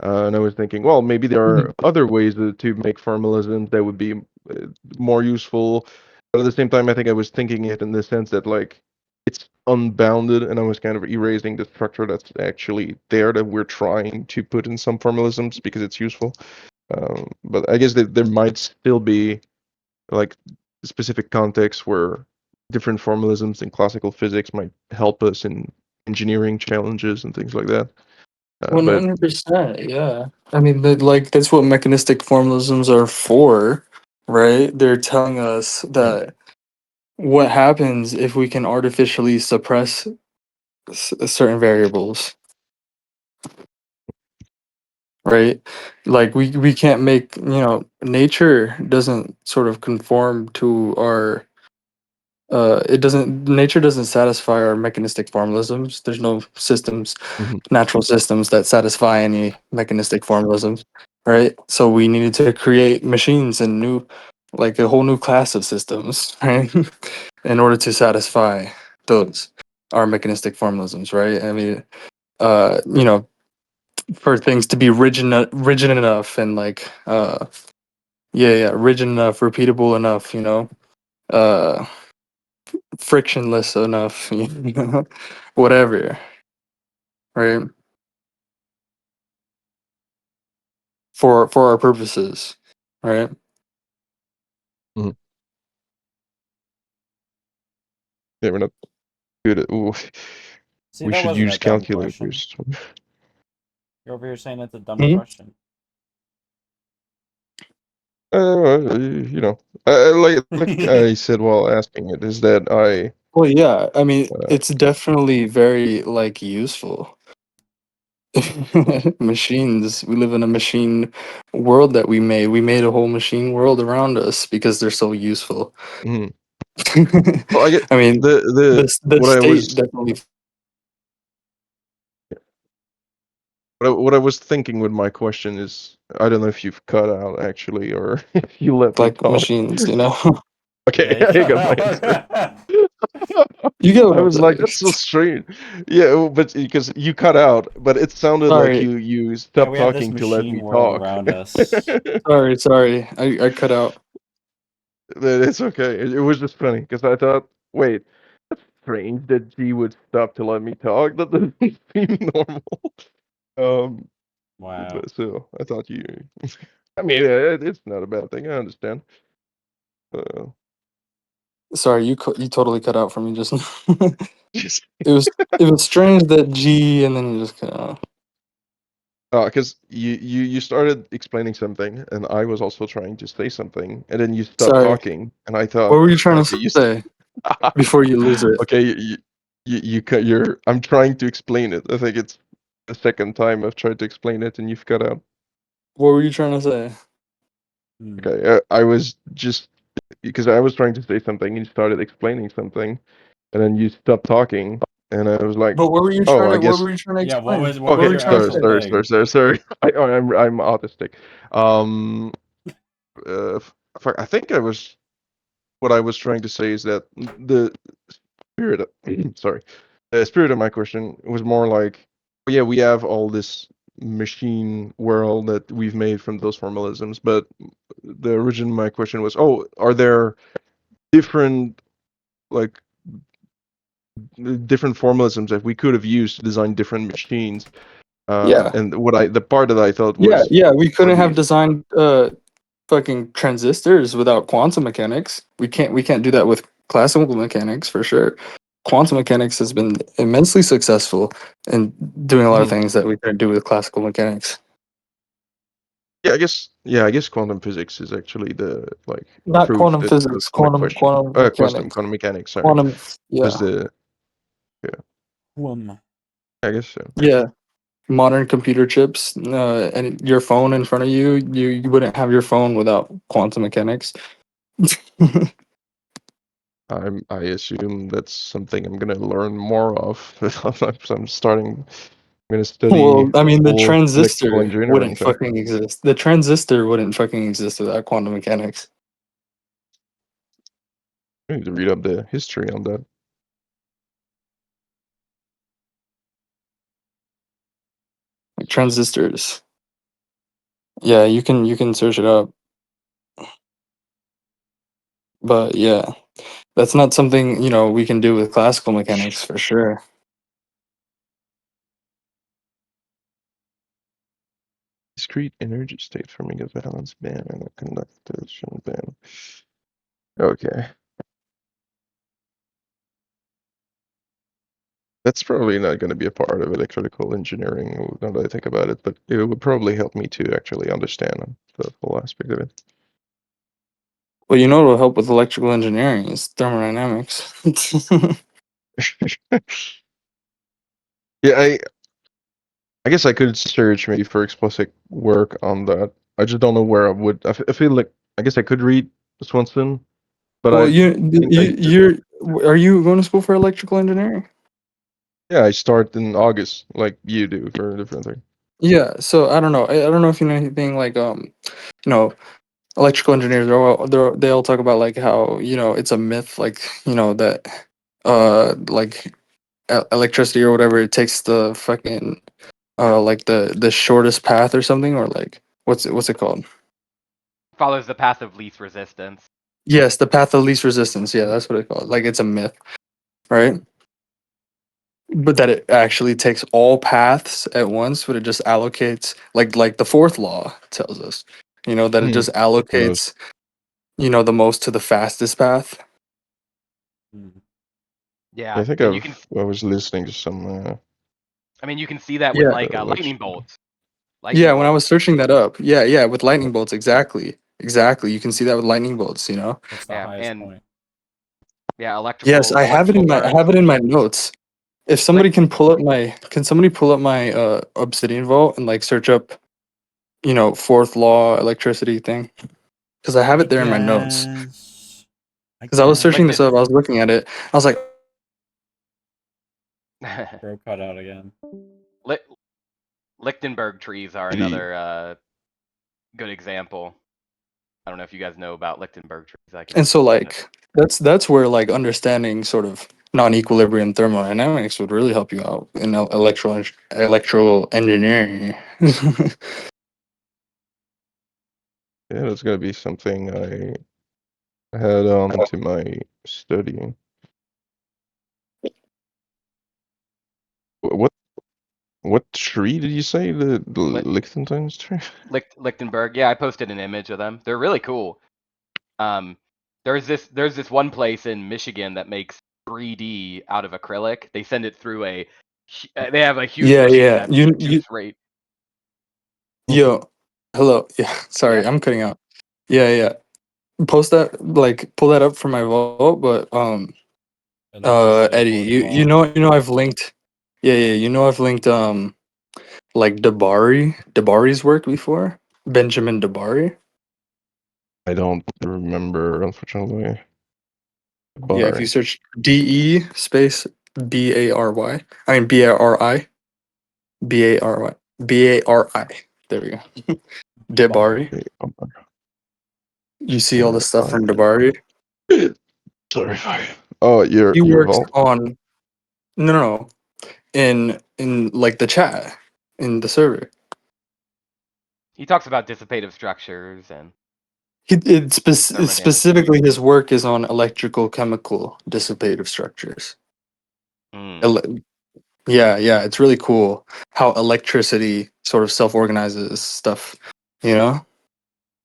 And I was thinking, well, maybe there are other ways to make formalisms that would be more useful. But at the same time, I think I was thinking it in the sense that, like, it's unbounded, and I was kind of erasing the structure that's actually there that we're trying to put in some formalisms because it's useful. But I guess that there might still be like specific contexts where different formalisms in classical physics might help us in engineering challenges and things like that. But 100%, yeah. I mean, that's what mechanistic formalisms are for, right? They're telling us mm, that what happens if we can artificially suppress certain variables, right? Like we can't make, nature doesn't sort of conform to our it doesn't nature doesn't satisfy our mechanistic formalisms. There's no systems, mhm, natural systems that satisfy any mechanistic formalisms, right? So we needed to create machines and like a whole new class of systems, right? In order to satisfy those our mechanistic formalisms, right? I mean, for things to be rigid enough and like yeah, rigid enough, repeatable enough, uh frictionless enough, whatever, right? For our purposes, right? mhm. Yeah, we're not good at. Ooh, See, we that should wasn't a use dumb question. calculators. You're over here saying it's a dumb Mhm. question. You know, like I said while asking it, is that I. Well, yeah, I mean, Uh, it's definitely very like useful. Machines. We live in a machine world that we made. We made a whole machine world around us because they're so useful. mhm. Well, I get I mean, the what I state was definitely what I was thinking with my question is, I don't know if you've cut out actually, or if you let me like talk. machines. Okay, Yeah. I got my answer. You get what I I'm was like, saying. that's so strange. Yeah, but because you cut out, but it sounded like Sorry, you Yeah, stopped we have this talking to let machine me world talk. around us. sorry. I cut out. It's okay. It was just funny because I thought, wait, strange that G would stop to let me talk. That doesn't seem normal. Um, Wow. but so I thought you. I mean, it's not a bad thing. I understand. Uh, Sorry, you totally cut out for me just now. Just It was strange that G and then you just cut out. because you started explaining something, and I was also trying to say something, and then you stopped Sorry. talking, and I thought, What were you trying okay, to say before you lose it? okay, you cut your. I'm trying to explain it. I think it's the second time I've tried to explain it, and you've cut out. What were you trying to say? Okay, I was just because I was trying to say something, and you started explaining something, and then you stopped talking, and I was like, But what were you oh, trying I to what guess. were you trying to Yeah, explain? what What was were Okay, you your trying to actual say? thing? sorry. I'm autistic. Um, I think what I was trying to say is that the spirit of, sorry, the spirit of my question was more like, oh, yeah, we have all this machine world that we've made from those formalisms, but the origin of my question was, oh, are there different like different formalisms that we could have used to design different machines? Yeah. And the part that I thought Yeah, was yeah. We couldn't have maybe designed fucking transistors without quantum mechanics. We can't do that with classical mechanics for sure. Quantum mechanics has been immensely successful in doing a lot of Mhm. things that we couldn't do with classical mechanics. I guess quantum physics is actually the like Not proof quantum that was physics, my quantum question. quantum mechanics. Quantum mechanics, sorry. Quantum Was yeah. the yeah, I guess so. Yeah. Modern computer chips, and your phone in front of you, you wouldn't have your phone without quantum mechanics. I assume that's something I'm gonna learn more of. I'm starting. I'm gonna study Well, I mean, the full electrical transistor engineering wouldn't thing. fucking exist. The transistor wouldn't fucking exist without quantum mechanics. I need to read up the history on that. Like transistors. Yeah, you can search it up. But yeah, that's not something, we can do with classical mechanics for sure. Discrete energy state forming a valence band and a conduction band. Okay. That's probably not going to be a part of electrical engineering now that I think about it, but it would probably help me to actually understand the full aspect of it. Well, what will help with electrical engineering is thermodynamics. Yeah, I guess I could search maybe for explicit work on that. I just don't know where I would. I feel like I guess I could read Swanson, but Well, I think are you going to school for electrical engineering? yeah, I start in August like you do for a different thing. Yeah, so I don't know. I don't know if you know anything like you know, electrical engineers they all talk about like how, it's a myth like, that like electricity or whatever, it takes the fucking like the shortest path or something, or like what's it called? Follows the path of least resistance. Yes, the path of least resistance. Yeah, that's what it's called. Like it's a myth, right? But that it actually takes all paths at once, but it just allocates like the fourth law tells us, that it just Who knows? allocates, the most to the fastest path. I Yeah, think and you can, I was listening to some. I mean, you can see that with Yeah. like lightning Lecture. bolts. Yeah, Lightning when I was bolts. searching that up. Yeah, yeah, with lightning bolts, exactly. Exactly. You can see that with lightning bolts, What's the Yeah, highest and point? yeah, Yes, I have it electrical in my I currents. have it in my notes. If somebody Lick, can somebody pull up my Obsidian Vault and like search up, fourth law electricity thing? Because I have I it there in my notes. guess. I Because I was guess. searching this Lichten, up, I was looking at it, I was like, Bro cut out again. Lit, Lichtenberg trees are Maybe another good example. I don't know if you guys know about Lichtenberg trees. I can. and so like that's where like understanding sort of non-equilibrium thermodynamics would really help you out in electrical engineering. yeah, that's gonna be something I add on to my studying. What what tree did you say? The Liechtenstein's tree? Lichtenberg. Yeah, I posted an image of them. They're really cool. They're There's this one place in Michigan that makes 3D out of acrylic. They send it through they have a huge Yeah, machine yeah. that You shoots right. yo, hello. Yeah, sorry, Yeah. I'm cutting out. Yeah, yeah. Post that, like, pull that up for my vote. But Electricity Eddie, for the you know I've linked. Yeah, yeah. You know I've linked like Dabari's work before. Benjamin Dabari. I don't remember, unfortunately. Yeah, if you Bari. search DE space BARY, I mean BARI, BARY, BARI. There we go. Dabari. Bari. You see all the Where stuff are from Dabari. you? Sorry, sorry. Oh, He your works vault. on no, in like the chat in the server. He talks about dissipative structures and It's thermodynamics. specifically his work is on electrical chemical dissipative structures. Mm. Ele- yeah, yeah, it's really cool how electricity sort of self-organizes stuff, you know,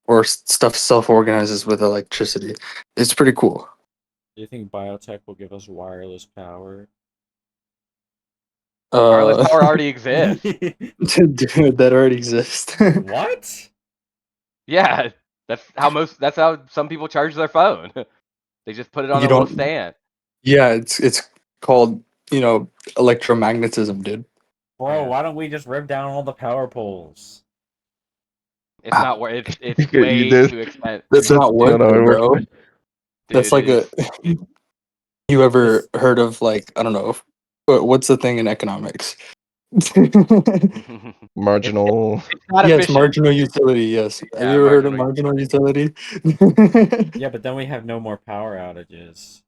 or stuff self-organizes with electricity. It's pretty cool. Do you think biotech will give us wireless power? Wireless Uh, power already exists. dude, that already exists. What? Yeah, that's how some people charge their phone. They just put it on You a little don't. stand. Yeah, it's called electromagnetism, dude. Bro, Yeah. why don't we just rip down all the power poles? It's Ah, not where it's You way did. too expensive. that's That's not worth not how it, it works. bro. That's Dude, like it a. is. You ever It's heard of like I don't know, what's the thing in economics? it's Marginal. it's not Yes, efficient. marginal utility. Yes. Have Yeah, you ever heard of marginal. marginal utility? yeah, but then we have no more power outages.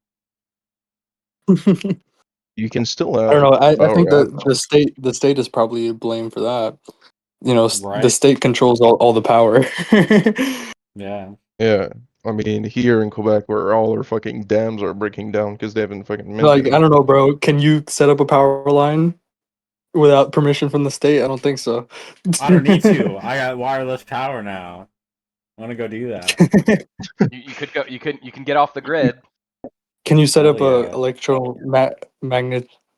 You can still I don't have know. I power think outages. the state is probably to blame for that. The Right? state controls all the power. Yeah. Yeah. I mean, here in Quebec, where all our fucking dams are breaking down because they haven't fucking Like, I maintained. don't know, bro. Can you set up a power line without permission from the state? I don't think so. I don't need to. I got wireless power now. I want to go do that. You could go. You can get off the grid. Can you set Hell up a yeah.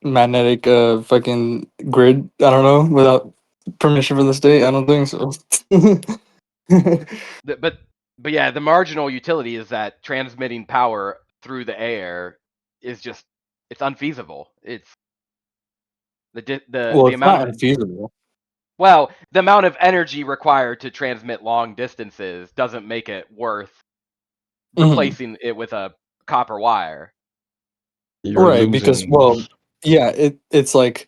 magnetic fucking grid? I don't know, without permission from the state. I don't think so. The- But but yeah, the marginal utility is that transmitting power through the air is just it's unfeasible. It's Well, the it's amount not of unfeasible. the amount of energy required to transmit long distances doesn't make it worth Mhm. replacing it with a copper wire. You're Right, because losing. yeah, it's like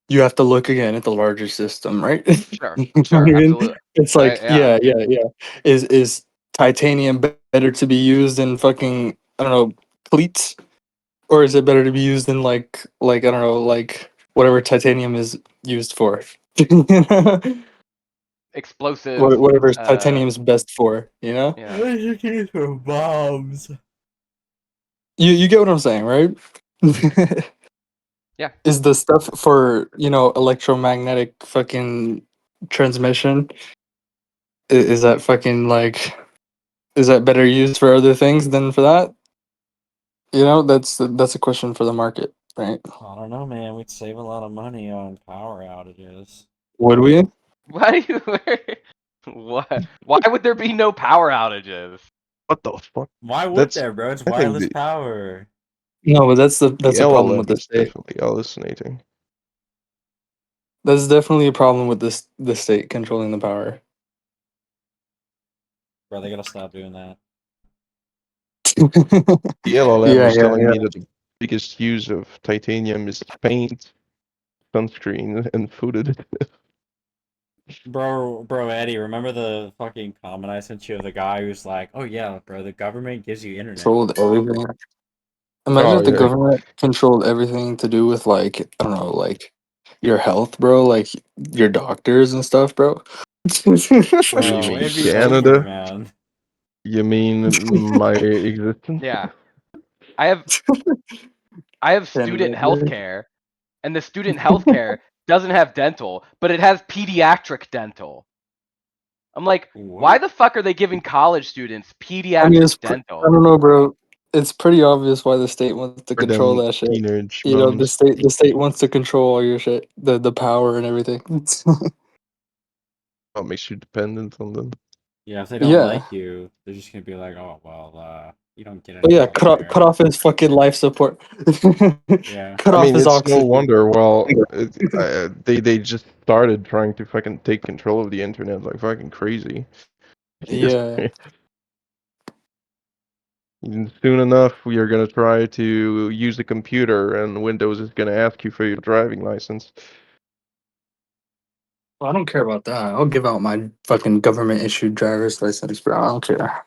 you have to look again at the larger system, right? Sure, You know what I sure, mean? absolutely. It's Right, like, yeah. yeah, yeah, yeah. Is titanium better to be used in fucking I don't know cleats, or is it better to be used in like I don't know like whatever titanium is used for? You know? Explosives, Whatever titanium's best for, you know? yeah. For bombs. You get what I'm saying, right? Yeah. Is the stuff for electromagnetic fucking transmission? Is that fucking like? Is that better used for other things than for that? That's a question for the market, right? I don't know, man. We'd save a lot of money on power outages. Would we? Why do you what? Why would there be no power outages? What the fuck? Why would That's. there, bro? It's I think wireless power. No, but that's the a problem LLM with the is state. definitely hallucinating. That's definitely a problem with the state controlling the power. Bro, they gotta stop doing that. The LLM Yeah, was yeah, telling yeah. me that the biggest use of titanium is paint, sunscreen, and food additive. Bro, Eddie, remember the fucking comment I sent you of the guy who's like, oh yeah, bro, the government gives you internet. Controlled everything. Imagine Oh if the yeah, government controlled everything to do with like I don't know, like your health, bro, like your doctors and stuff, bro. you Bro, mean it'd be over, Canada? man. You mean my existence? Yeah. I have I have student Canada, health dude. care, and the student health care doesn't have dental, but it has pediatric dental. I'm like, why the fuck are they giving college students I mean, pediatric I dental? don't know, bro. It's pretty obvious why the state wants to For control them that shit. teenage You know, the mums. state wants to control all your shit, the power and everything. That makes you dependent on them. Yeah, if they don't Yeah. like you, they're just gonna be like, oh well, you don't get But any yeah, healthcare. cut off his fucking life support. Yeah. Cut I off mean, his it's no oxygen. wonder. Well, they just started trying to fucking take control of the internet like fucking crazy. Yeah. And soon enough, we are gonna try to use a computer, and Windows is gonna ask you for your driving license. Well, I don't care about that. I'll give out my fucking government issued driver's license, bro. I don't care.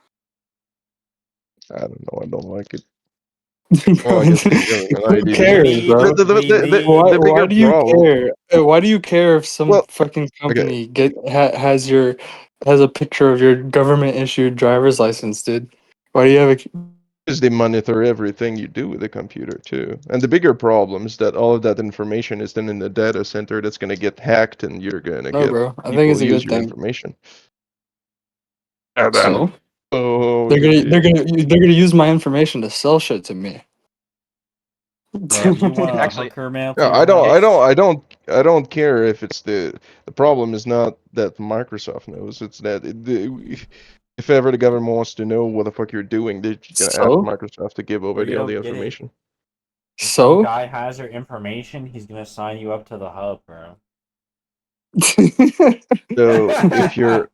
I don't know. I don't like it. Bro, Well, I guess the government who ID We does. cares, need, bro? Why The why bigger do you problem. care? Why do you care if some Well, fucking okay, company has a picture of your government issued driver's license, dude? Why do you have a because they monitor everything you do with the computer too. And the bigger problem is that all of that information is then in the data center that's gonna get hacked, and you're gonna no, get bro? I think people it's a use good your thing. information. And then, So oh, they're gonna use my information to sell shit to me. bro, you want a Actually, hooker male yeah, to your house? I don't care if it's the problem is not that Microsoft knows. It's that if ever the government wants to know what the fuck you're doing, they're just gonna ask So Microsoft to give But over you all the don't get it. information. If some so guy has your information, he's gonna sign you up to the hub, bro. So if you're,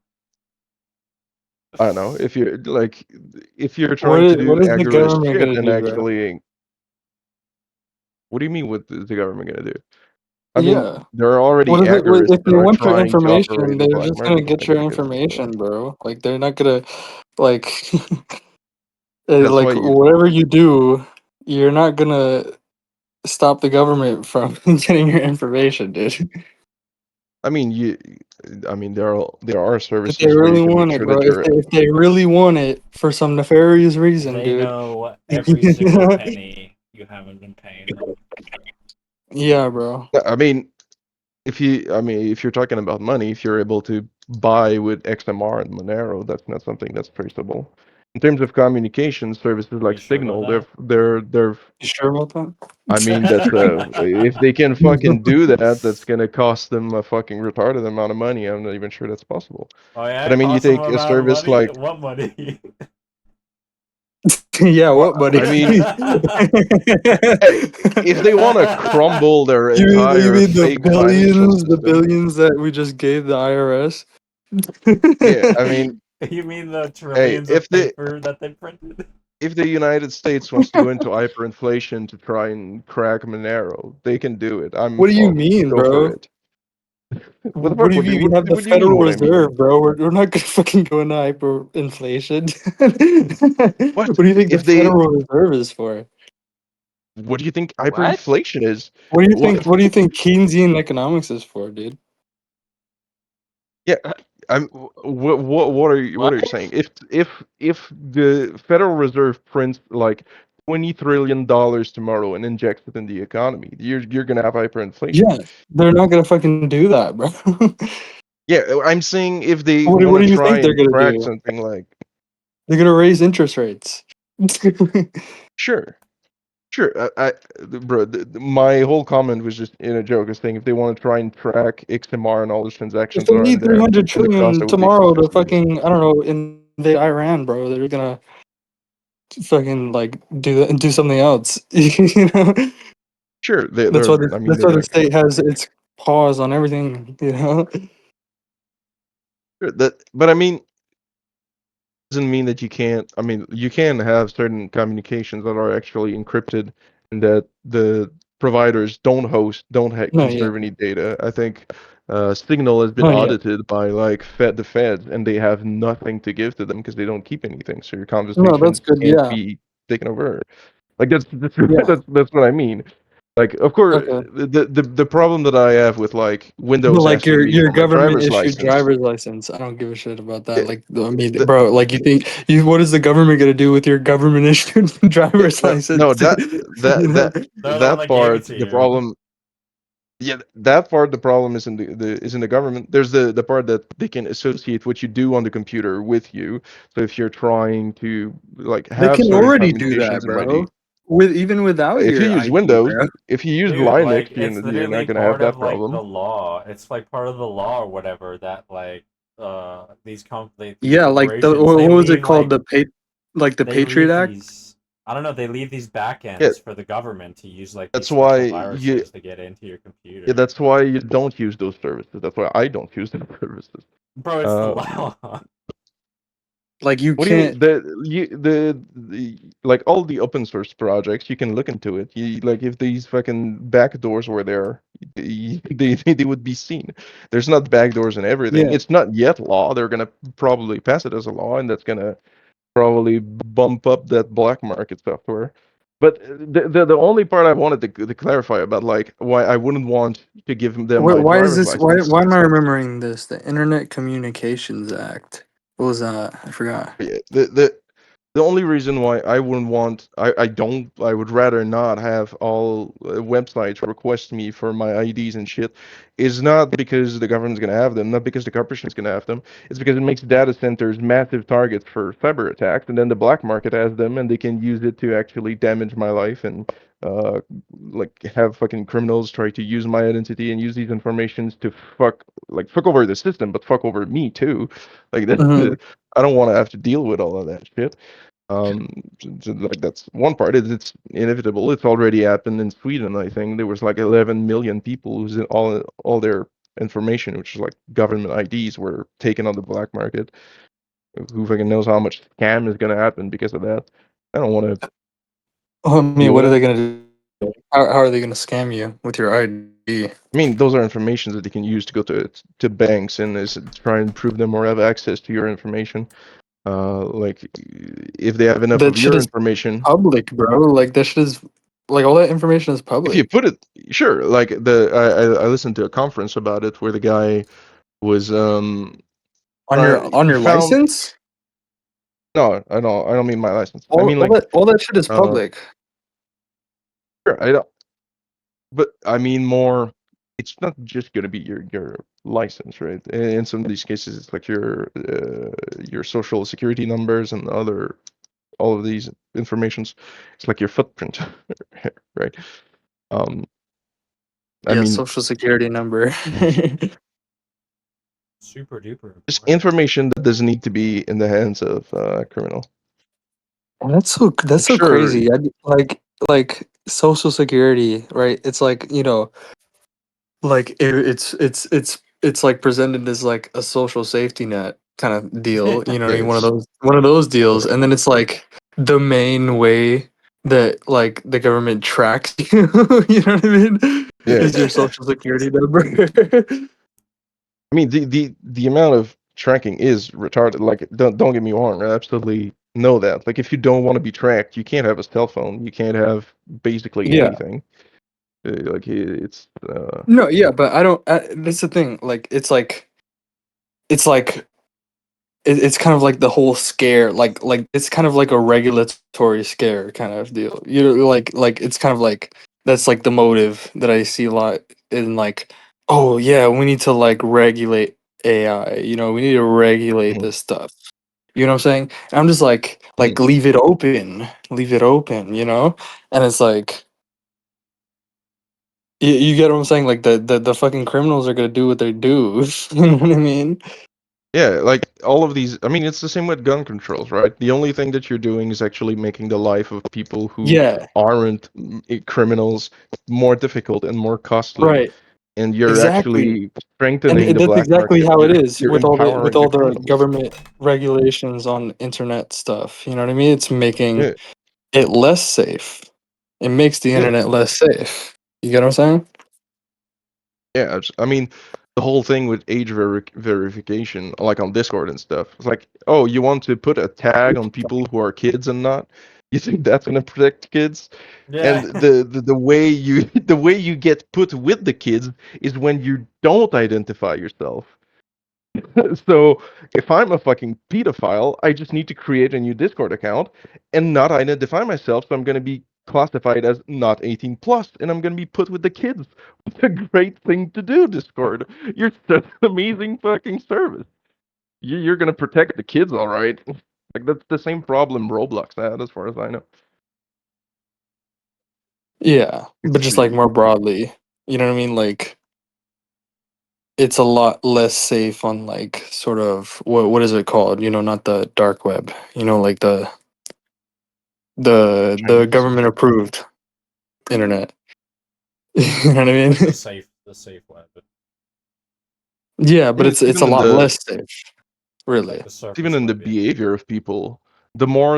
I don't know, if you're like, if you're what trying to what do is the agorist government shit gonna and do, bro? actually, what do you mean? What is the government gonna do? I mean, Yeah. there are already What is it? agorists If that they are want your trying to operate information, a they're black just gonna market get your against it. So information, bro. Like they're not gonna like that's why like whatever you do, you're not gonna stop the government from getting your information, dude. I mean, I mean, there are If they services where you really can make want it, sure bro. that you're. If they really want it for some nefarious reason, They dude. know every single penny you haven't been paying them. Yeah, bro. I mean, I mean, if you're talking about money, if you're able to buy with XMR and Monero, that's not something that's traceable. In terms of communication services Are you like sure about Signal, that? they're. You sure about I mean, that's if they can fucking do that, that's gonna cost them a fucking retarded amount of money. I'm not even sure that's possible. Oh yeah, But I it mean, you costs them take a amount of service money. like, What money? yeah, well, what, buddy? I mean, if they want to crumble their You entire mean fake financial the system, billions that we just gave the IRS? yeah, I mean, You mean the hey, trillions of paper that they printed? if the United States wants to go into hyperinflation to try and crack Monero, they can do it. What do you mean, Go for bro? it. What the What fuck? do you What do mean? you We what, have the what do you mean? Federal What I mean? Reserve, bro. We're not gonna fucking go into hyperinflation. What What do you think the if they? Federal Reserve is for? What do you think what? hyperinflation is? What do you What? think? What do you think Keynesian economics is for, dude? Yeah, I'm. What are you What? saying? If the Federal Reserve prints like $20 trillion tomorrow and injects it in the economy, you're gonna have hyperinflation. Yeah, they're not gonna fucking do that, bro. Yeah, I'm saying if they What want do to you try think they're and gonna crack do? something like, They're gonna raise interest rates. sure, sure, bro, my whole comment was just in a joke, is saying if they want to try and track XMR and all those If transactions they that are in need there, 300 and the cost trillion that would be tomorrow to fastidious. fucking, I don't know, invade Iran, bro, they're gonna fucking like do something else. You know, Sure, they're. I mean, that's they're why the gonna. state has its paws on everything. You know, Sure, that, but I mean, doesn't mean that you can't. I mean, you can have certain communications that are actually encrypted and that the providers don't host, don't no, yeah, conserve any data. I think Signal has been no, yeah, audited by like the Fed, and they have nothing to give to them because they don't keep anything. So your no, that's conversations good. can't Yeah, be taken over. Like that's yeah, that's what I mean. Like, of course, okay. the problem that I have with like But Windows like asking me your for my government driver's issued license. driver's license, I don't give a shit about that. Yeah, Like, I mean, the, bro, like you think you what is the government gonna do with your government issued yeah, driver's no, license? that You know? They're the one that that gave part, it to the you. problem. Yeah, that part the problem is in the government. There's the part that they can associate what you do on the computer with you. So if you're trying to like They have can certain already do that, permutations and bro. ID, With even without if you your use ID, Windows, bro. if you use Dude, Linux, like it's you're literally not gonna have part that of like the problem. law. It's like part of the law or whatever that like these Yeah, like the corporations what they was it leave called? like Like the they Patriot leave Act. these I don't know, they leave these Yeah, backends for the government to use like these that's why special you. viruses to get into your Yeah, computer. that's why you don't use those services. That's why I don't use those services. Bro, it's the Um, law. Like you What do you can't. mean? The like all the open source projects, you can look into it. You like if these fucking backdoors were there, they would be seen. There's not backdoors and everything. Yeah. It's not yet law. They're gonna probably pass it as a law, and that's gonna probably bump up that black market software. But the only part I wanted to clarify about like why I wouldn't want to give them my Why is driver's this? license. Why am I remembering this? The Internet Communications Act. What was that? I forgot. Yeah, the only reason why I wouldn't want, I would rather not have all websites request me for my IDs and shit, is not because the government's gonna have them, not because the corporation is gonna have them. It's because it makes data centers massive targets for cyber attacks, and then the black market has them, and they can use it to actually damage my life and uh like have fucking criminals try to use my identity and use these informations to fuck over the system, but fuck over me too. Like Hmm. that. I don't want to have to deal with all of that shit. Um, like that's one part. It's inevitable. It's already happened in Sweden. I think there was like 11 million people whose all their information, which is like government IDs, were taken on the black market. Who fucking knows how much scam is gonna happen because of that? I don't want to I mean, deal what with are it. they gonna do? How are they gonna scam you with your ID? I mean, those are informations that they can use to go to banks and is try and prove them or have access to your information. Like if they have enough That of shit your is information, public, bro. Like that shit is like all that information is if you public put it, sure. Like I listened to a conference about it where the guy was on he your found license. no, I don't mean my license. I mean like All that shit is uh public. sure, I don't, but I mean more. It's not just gonna be your license, right? In some of these cases, it's like your social security numbers and other all of these informations. It's like your footprint, right? Um, I Yeah, mean, social security number. Super duper just important. information that doesn't need to be in the hands of a criminal. And that's Like, so sure, crazy. Like social security, right? It's like, like it's like presented as like a social safety net kind of deal, you know what I yeah, mean? it's One of those deals, uh, and then it's like the main way that like the government tracks you, you know what I mean? yeah. Is your social security number. I mean, the amount of tracking is retarded. Like, don't get me wrong. I absolutely know that. Like, if you don't want to be tracked, you can't have a cell phone. You can't have basically Yeah. anything. Like, it's No, yeah, but I don't that's the thing. Like it's like it's kind of like the whole scare, like it's kind of like a regulatory scare kind of deal. You know, like it's kind of like that's like the motive that I see a lot in like, oh yeah, we need to like regulate AI. You know, we need to regulate mhm, this stuff. You know what I'm saying? And I'm just mhm. like leave it open. You know, and it's like. You get what I'm saying? Like the fucking criminals are gonna do what they do. You know what I mean? Yeah, like all of these. I mean, it's the same with gun controls, right? The only thing that you're doing is actually making the life of people who Yeah, aren't criminals more difficult and more costly, right. and you're Exactly. actually strengthening the That's black exactly market. how it You're is you're with empowering all the the criminals. government regulations on internet stuff. You know what I mean? It's making Yeah, it less safe. It makes the yeah. internet less safe. You get what I'm saying? Yeah, I mean, the whole thing with age verification, like on Discord and stuff. It's like, oh, you want to put a tag on people who are kids and not? You think that's gonna protect kids? Yeah. And the way you the way you get put with the kids is when you don't identify yourself. So if I'm a fucking pedophile, I just need to create a new Discord account and not identify myself. So I'm gonna be classified as not 18 plus, and I'm gonna be put with the kids. It's a great thing to do, Discord. You're such an amazing fucking service. You're gonna protect the kids, all right. Like that's the same problem Roblox had, as far as I know. Yeah, but It's just like more broadly, you know what I mean? Like it's a lot less safe on like sort of what is it called? You know, not the dark web. You know, like the Chinese. government approved internet. You know what I mean? Like the safe web, Yeah, but it's Even a in lot the less safe, really. like the even surface in the web. Yeah. behavior of people, the more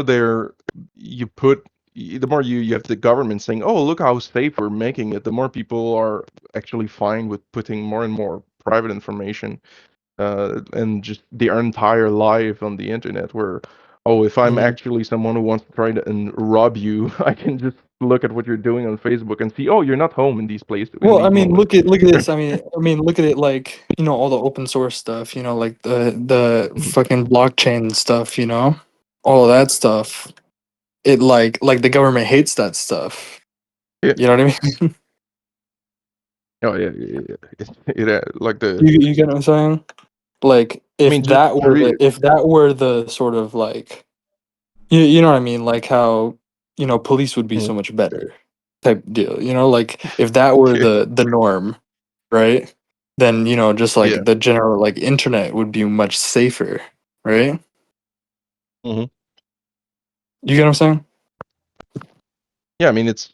you put, the more you have the government saying, "Oh, look how safe we're making it." The more people are actually fine with putting more and more private information, and just their entire life on the internet. Where, oh, if I'm Mhm. actually someone who wants to try to rob you, I can just look at what you're doing on Facebook and see, oh, you're not home in these places in Well, I these mean, moments. look at this. I mean, look at it like, you know, all the open source stuff, you know, like the Mhm. fucking blockchain stuff, you know, all of that stuff. It like the government hates that stuff. Yeah. You know what I mean? Oh yeah, yeah, yeah. Like the. You get what I'm saying? Like I if mean, just that the were the sort of like you know what I mean, like how, you know, police would be Mhm. so much better type deal, you know, like if that were Yeah. the norm, right? Then, you know, just Yeah. like the general like internet would be much safer, right? Mhm. You get what I'm saying? Yeah, I mean, it's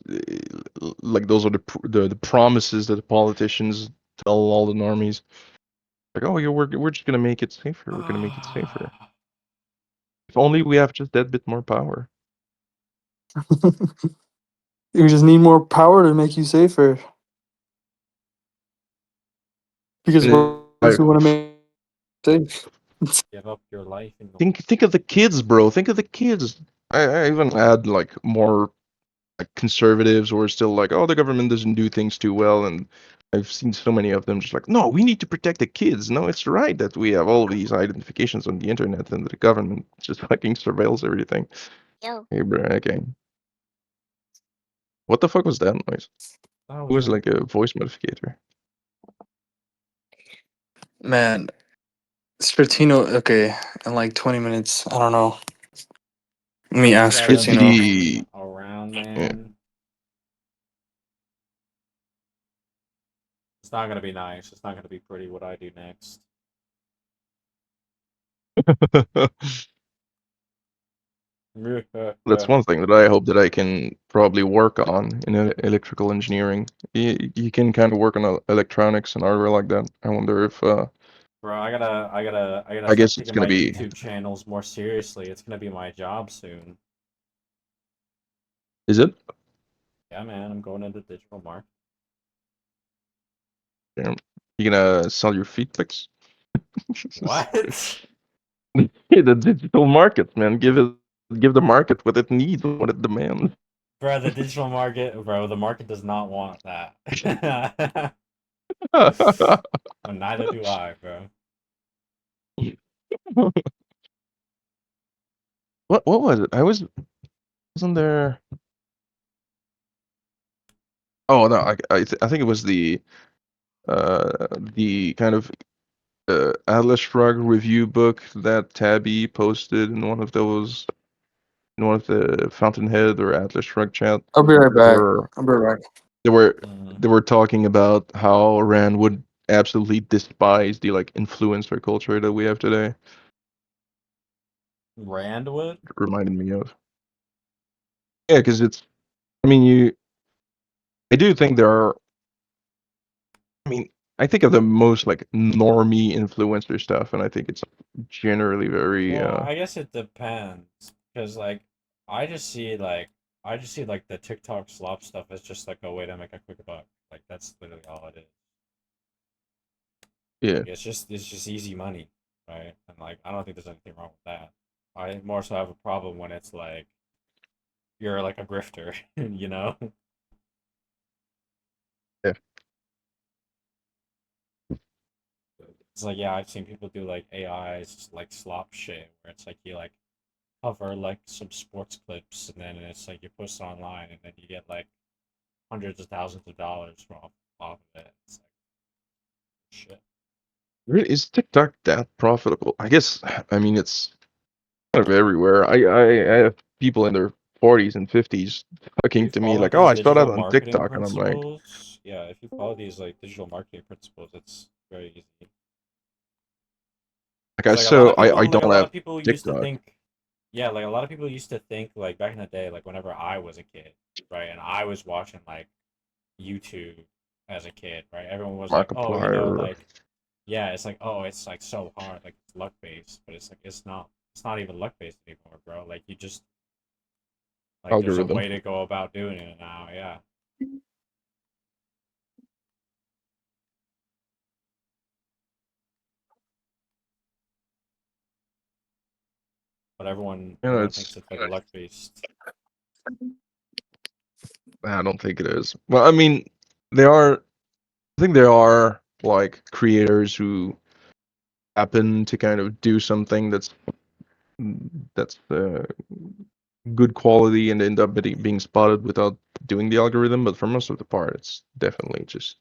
like those are the promises that the politicians tell all the normies. Like, oh, yeah, we're just gonna make it safer. We're gonna make it safer. If only we have just that bit more power. You just need more power to make you safer. Because And what else we want to make safe? Give up your life in the think of the kids, bro. Think of the kids. I even had like more like conservatives who are still like, oh, the government doesn't do things too well, and I've seen so many of them just like, no, we need to protect the kids. No, it's right that we have all these identifications on the internet and the government just fucking surveils everything. Yo. Hey, bro, okay. What the fuck was that noise? That It was was me. like a voice modificator. Man, Stratino, okay, in like 20 minutes, I don't know. Let me ask Try to Stratino. come The around, yeah. man. It's not gonna be nice. It's not gonna be pretty what I do next. That's one thing that I hope that I can probably work on in electrical engineering. You can kind of work on electronics and hardware like that. I wonder if Bro, I gotta I start guess it's taking gonna my be. YouTube channels more seriously. It's gonna be my job soon. Is it? Yeah, man, I'm going into digital marketing. Yeah. You gonna sell your feet pics? What? The digital market, man. Give the market what it needs, what it demands. Bro, the digital market, bro, the market does not want that. And neither do I, bro. What was it? Wasn't there. Oh no, I think it was the kind of Atlas Shrugged review book that Tabby posted in one of the Fountainhead or Atlas Shrugged chat, I'll be right back. where I'll be right back. they were Mm. they were talking about how Rand would absolutely despise the like influencer culture that we have today. Randwood? It reminded me of. Yeah, because it's. I mean, I do think there are. I mean, I think of the most like normie influencer stuff, and I think it's generally very. Well, I guess it depends. Because, like, I just see, like, the TikTok slop stuff as just, like, a way to make a quick buck. Like, that's literally all it is. Yeah. Like, it's just easy money, right? And, like, I don't think there's anything wrong with that. I more so have a problem when it's, like, you're, like, a grifter, you know? Yeah. It's like, yeah, I've seen people do like AIs, like slop shit, where it's like you like cover like some sports clips, and then it's like you post it online, and then you get like hundreds of thousands of dollars from off of it. It's like shit. Really, is TikTok that profitable? I guess. I mean, it's kind of everywhere. I have people in their 40s and 50s If talking you to me follow like, "Oh, these I saw that digital on marketing TikTok," and I'm like, principles, yeah, if you follow these like digital marketing principles, it's very easy. I Because like a don't lot have of people used to TikTok. think, yeah, like a lot of people used to think like back in the day, like whenever I was a kid, right, and I was watching like YouTube as a kid, right, everyone was like, oh, Markiplier like, yeah, it's like, oh, it's like so hard, like it's luck based, but it's like it's not even luck based anymore, bro. Like you just like there's a algorithm. way to go about doing it now, yeah. But You know, everyone thinks it's. it's like luck based. I don't think it is. Well, I mean, there are. I think there are like creators who happen to kind of do something that's good quality and end up being spotted without doing the algorithm. But for most of the part, it's definitely just.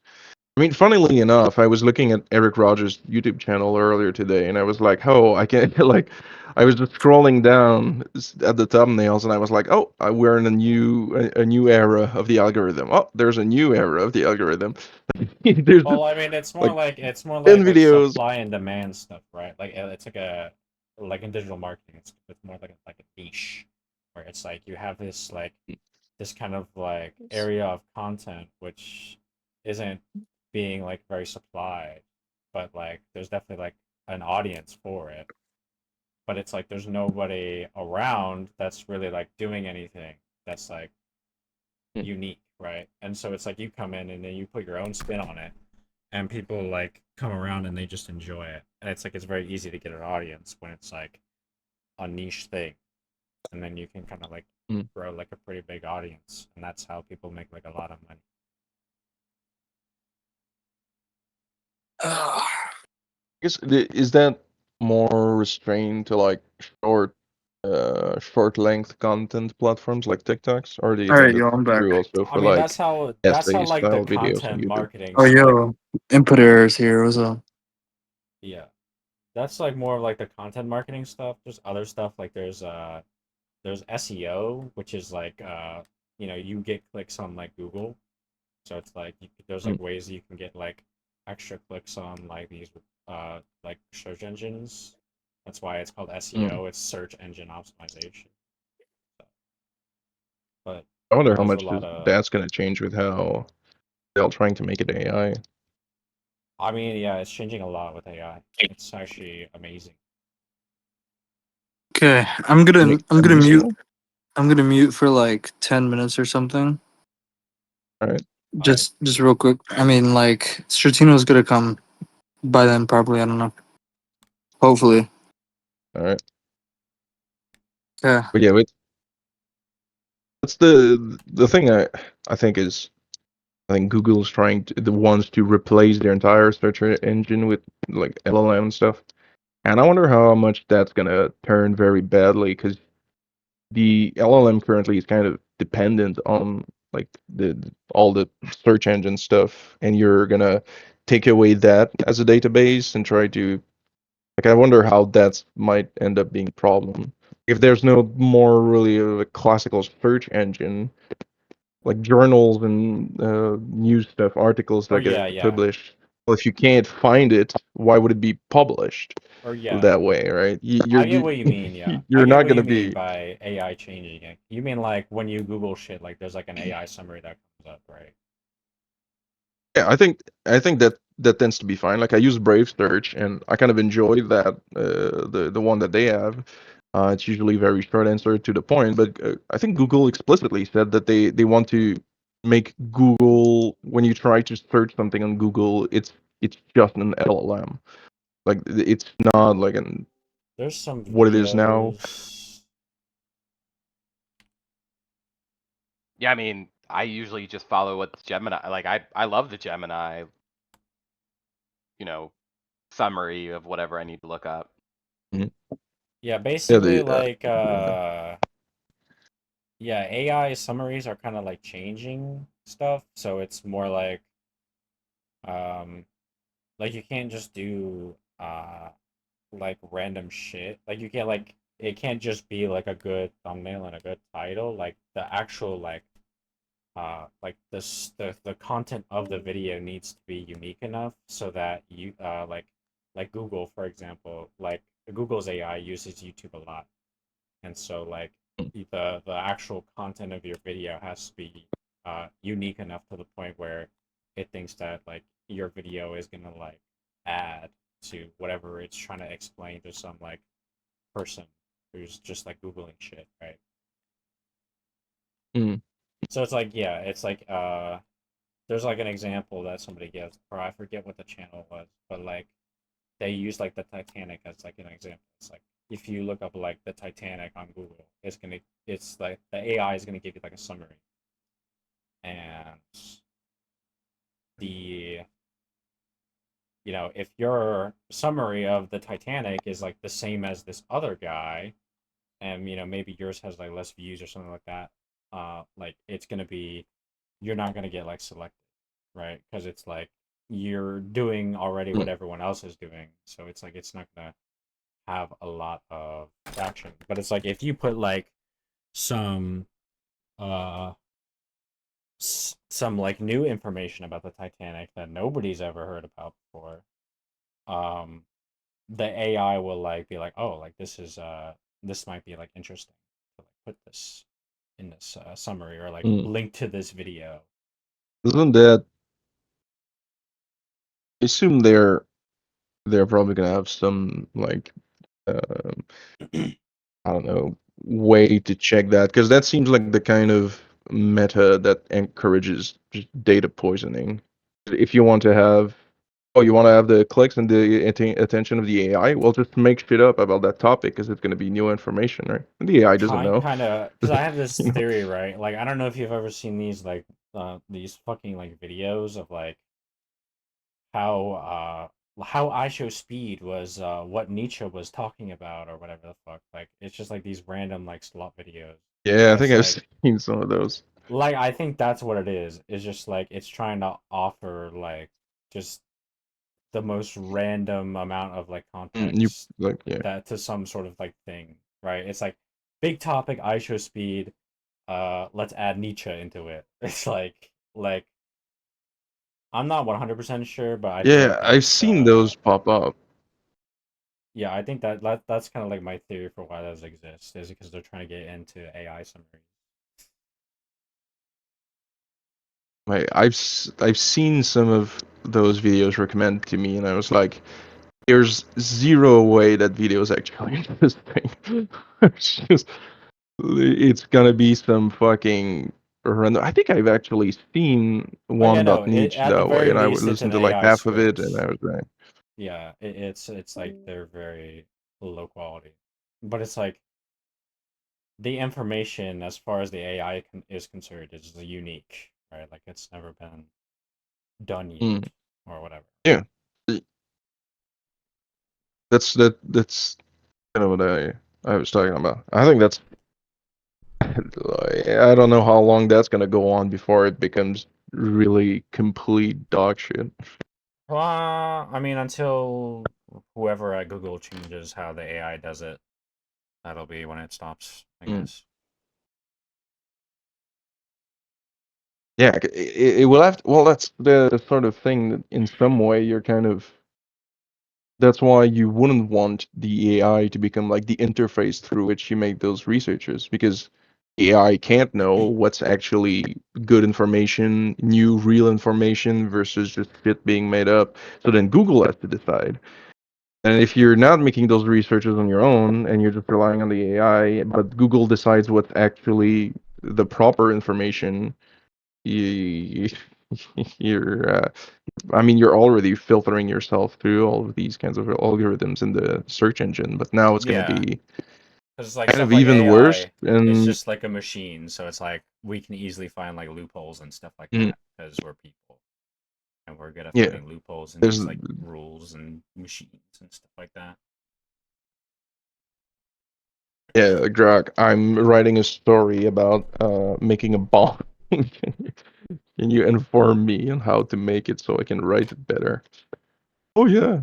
I mean, funnily enough, I was looking at Eric Rogers' YouTube channel earlier today, and I was like, "Oh, I can like." I was just scrolling down at the thumbnails, and I was like, "Oh, we're in a new era of the algorithm. Oh, there's a new era of the algorithm. There's Well, I mean, like it's more 10 like videos." supply and demand stuff, right? Like it's like in digital marketing, it's more like a niche, where it's like you have this kind of like area of content which isn't being like very supplied, but like there's definitely like an audience for it, but it's like there's nobody around that's really like doing anything that's like Hmm. unique, right? And so it's like you come in and then you put your own spin on it, and people like come around and they just enjoy it. And it's like it's very easy to get an audience when it's like a niche thing, and then you can kind of like Hmm. grow like a pretty big audience, and that's how people make like a lot of money. I guess is that more restrained to like short length content platforms like TikToks, or do you All think right, that's yo, I'm back. true also I for mean, like that's how essay like the style videos on content YouTube? marketing Oh, stuff. yo, input errors here. What's up? Yeah, that's like more of like the content marketing stuff. There's other stuff like there's SEO, which is like you get clicks on like Google. So it's like there's Hmm. like ways you can get like extra clicks on like these like search engines. That's why it's called Hmm. SEO. It's search engine optimization. So, but I wonder how there's a much lot of. that's going to change with how they're trying to make it AI. I mean, yeah, it's changing a lot with AI. It's actually amazing. Okay, Make I'm gonna sense mute. now? I'm gonna mute for like 10 minutes or something. All right. All right. Just real quick. I mean, like Stratino's gonna come by then, probably. I don't know. Hopefully. All right. Yeah. But yeah, that's the thing I think is I think Google is trying to the ones to replace their entire search engine with like LLM and stuff. And I wonder how much that's gonna turn very badly because the LLM currently is kind of dependent on like all the search engine stuff, and you're gonna take away that as a database and try to like I wonder how that might end up being a problem if there's no more really of a classical search engine like journals and news stuff, articles Or that yeah, get yeah. published. Well, if you can't find it, why would it be published Or yeah. that way, right? I get what you mean, yeah. I You're get not what gonna you mean be. by AI changing it. You mean like when you Google shit, like there's like an AI summary that comes up, right? Yeah, I think that tends to be fine. Like I use Brave Search, and I kind of enjoy that the one that they have. It's usually very short answer to the point, but I think Google explicitly said that they want to make Google when you try to search something on Google, it's just an LLM. Like it's not like an There's some what it is now. videos. Yeah, I mean, I usually just follow what Gemini. Like, I love the Gemini, you know, summary of whatever I need to look up. Mhm. Yeah, Yeah, basically the like yeah, AI summaries are kind of like changing stuff, so it's more um like you can't just do like random shit. Like you can't like it can't just be like a good thumbnail and a good title. Like the actual like the content of the video needs to be unique enough so that you like Google, for example, like Google's AI uses YouTube a lot. And so like the actual content of your video has to be unique enough to the point where it thinks that like your video is gonna like add to whatever it's trying to explain to some like person who's just like googling shit, right? mm, So it's like yeah, it's like there's like an example that somebody gives, or I forget what the channel was, but like they use like the Titanic as like an example. It's like if you look up like the Titanic on Google, it's like the AI is gonna give you like a summary, and the if your summary of the Titanic is like the same as this other guy, and maybe yours has like less views or something like that, like it's gonna be you're not gonna get like selected, right? Because it's like you're doing already what mm, everyone else is doing, so it's like it's not gonna have a lot of traction. But it's like if you put like some uh some like new information about the Titanic that nobody's ever heard about before, um the AI will like be like, "Oh, like this might be like interesting to like put this in this summary or like mm. link to this video." Isn't that? I assume they're probably gonna have some like um I don't know way to check that because that seems like the kind of meta that encourages just data poisoning. If you want to have you want to have the clicks and the attention of the AI, well, just make shit up about that topic because it's going to be new information, right? And the AI doesn't know. Kind of, because I have this You know? theory, right? Like I don't know if you've ever seen these fucking like videos of like how I Show Speed was what Nietzsche was talking about or whatever the fuck. Like it's just like these random like slot videos. Yeah, I But it's think I've seen some of those. like I think that's what it is. It's just like it's trying to offer like just the most random amount of like You context like yeah. that to some sort of like thing, right? It's like big topic, I Show Speed, let's add Nietzsche into it. It's like I'm not 100% sure, but I feel like Yeah, I've that's seen those pop up. yeah, I think that's kind of like my theory for why those exist is because they're trying to get into AI summaries. I've seen some of those videos recommended to me, and I was like, "There's zero way that video is actually interesting." It's just it's gonna be some fucking random. I think I've actually seen Oh one yeah, no, about Nietzsche at the that way, very and I would least it's listen an to like AI half of it, and script. I was like, Yeah, it's like they're very low quality, but it's like the information as far as the AI is concerned is unique, right? Like it's never been done yet mm, or whatever. yeah, that's kind of what I was talking about. I think that's I don't know how long that's gonna go on before it becomes really complete dog shit. I mean, until whoever at Google changes how the AI does it, that'll be when it stops, I Mm. guess. Yeah, it will have to, well, that's the sort of thing that in some way you're kind of that's why you wouldn't want the AI to become like the interface through which you make those researches because AI can't know what's actually good information, new real information versus just shit being made up. So then Google has to decide. And if you're not making those researches on your own and you're just relying on the AI, but Google decides what's actually the proper information, you, you're I mean, you're already filtering yourself through all of these kinds of algorithms in the search engine, but now it's going to Yeah, be because it's like kind stuff of like even worse. AI is And just like a machine, so it's like we can easily find like loopholes and stuff like mm, that because we're people and we're good at yeah, finding loopholes in there's these like rules and machines and stuff like that. Yeah, Grok, I'm writing a story about making a bomb. Can you inform me on how to make it so I can write it better? Oh yeah.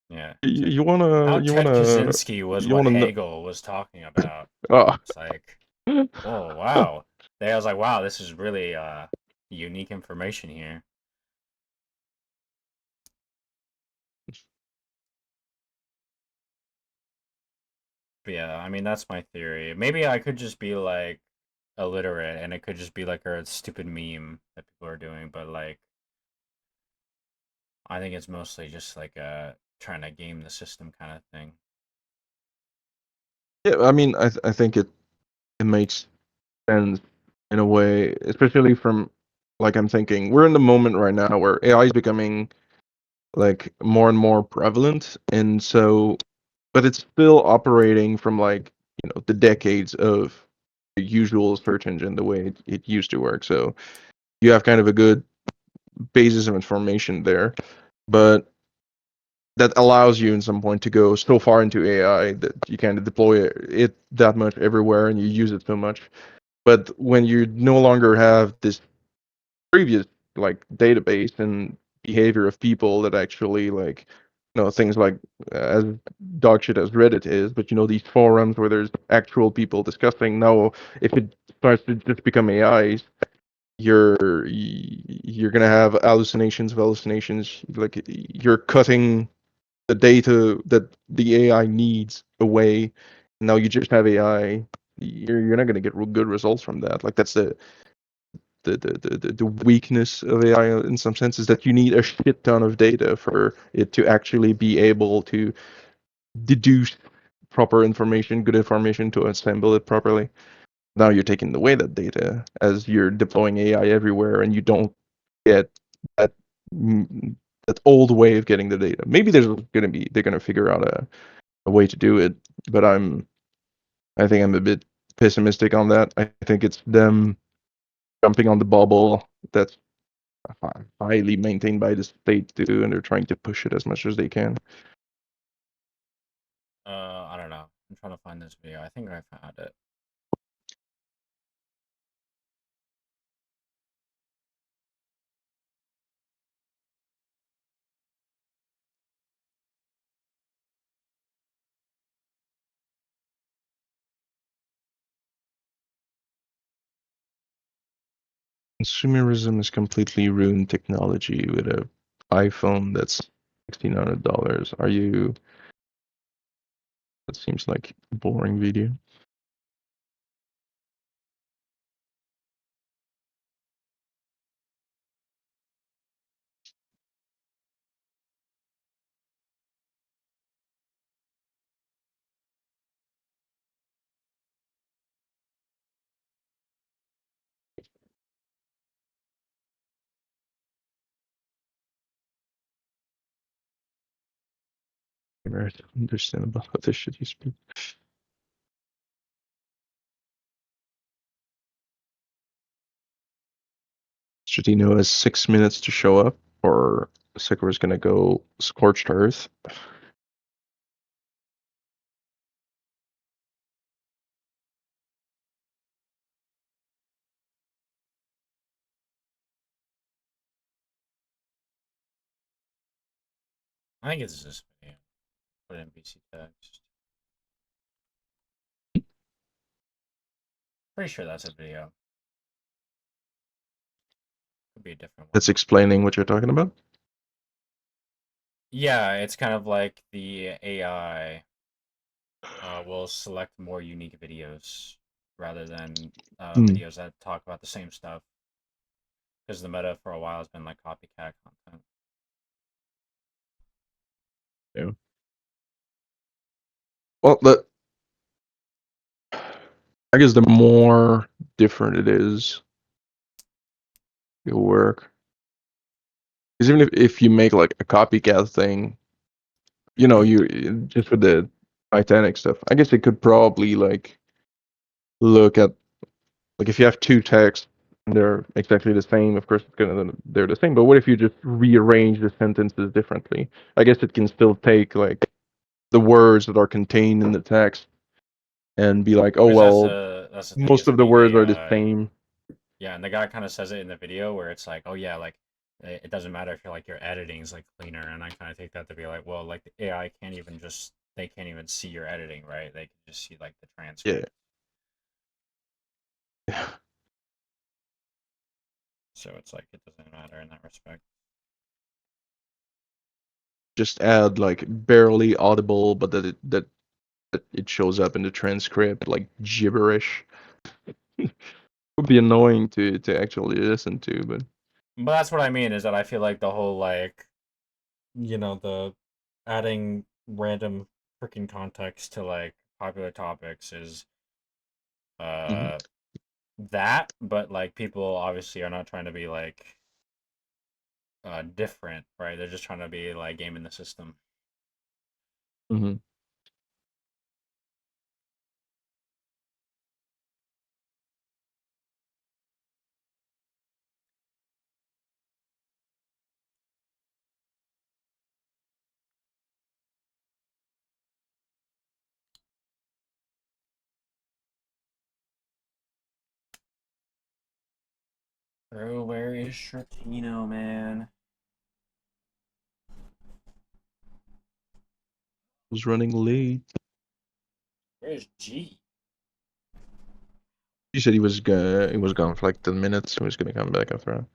Yeah. You How wanna Ted Kaczynski was you what wanna know? Hegel was talking about. Ah, It's like, oh wow. There I was like, wow, this is really unique information here. But yeah, I mean that's my theory. Maybe I could just be like illiterate and it could just be like a stupid meme that people are doing, but like I think it's mostly just like trying to game the system kind of thing. yeah. I mean, I think it makes sense in a way, especially from like I'm thinking we're in the moment right now where AI is becoming like more and more prevalent, and so but it's still operating from like the decades of the usual search engine the way it used to work. So you have kind of a good basis of information there, but that allows you in some point to go so far into AI that you kind of deploy it that much everywhere and you use it so much. But when you no longer have this previous like database and behavior of people that actually like things like as dog shit as Reddit is, but these forums where there's actual people discussing. Now if it starts to just become AIs, you're gonna have hallucinations of hallucinations. Like you're cutting the data that the AI needs away. Now you just have AI. You're not gonna get good results from that. Like that's the weakness of AI in some sense is that you need a shit ton of data for it to actually be able to deduce proper information, good information to assemble it properly. Now you're taking away that data as you're deploying AI everywhere, and you don't get that that old way of getting the data. Maybe they're gonna figure out a way to do it, but I think I'm a bit pessimistic on that. I think it's them jumping on the bubble that's highly maintained by the state too, and they're trying to push it as much as they can. I don't know. I'm trying to find this video. I think I found it. Consumerism has completely ruined technology with a iPhone that's $1,600. Are you? That seems like a boring video. Very understandable how this shit you speak. Stratino has 6 minutes to show up, or Sakura's gonna go scorched earth. I think it's this video. Put in BC text. Pretty sure that's a video. Could be a different one. That's explaining what you're talking about. Yeah, it's kind of like the AI will select more unique videos rather than videos that talk about the same stuff. Because the meta for a while has been like copycat content. Yeah. Well, I guess the more different it is, it'll work. Because even if you make like a copycat thing, you just with the Titanic stuff, I guess it could probably like look at like if you have two texts and they're exactly the same, of course they're the same. But what if you just rearrange the sentences differently? I guess it can still take like the words that are contained in the text and be like, oh Because well, that's the thing. most It's of the being words are the AI. same. Yeah, and the guy kind of says it in the video where it's like, oh yeah, like it doesn't matter if your editing is like cleaner, and I kind of take that to be like, well, like the AI can't even just they can't even see your editing, right? They can just see like the Yeah. transcript. So it's like it doesn't matter in that respect. Just add like barely audible, but that it shows up in the transcript like gibberish. Would be annoying to actually listen to, but But that's what I mean is that I feel like the whole like the adding random freaking context to like popular topics is Mhm. uh that, but like people obviously are not trying to be like different, right? They're just trying to be like gaming the system. Mhm. Bro, where is Stratino, man? Was running late. Where's G? He said he was gone for like 10 minutes. He was gonna come back after that.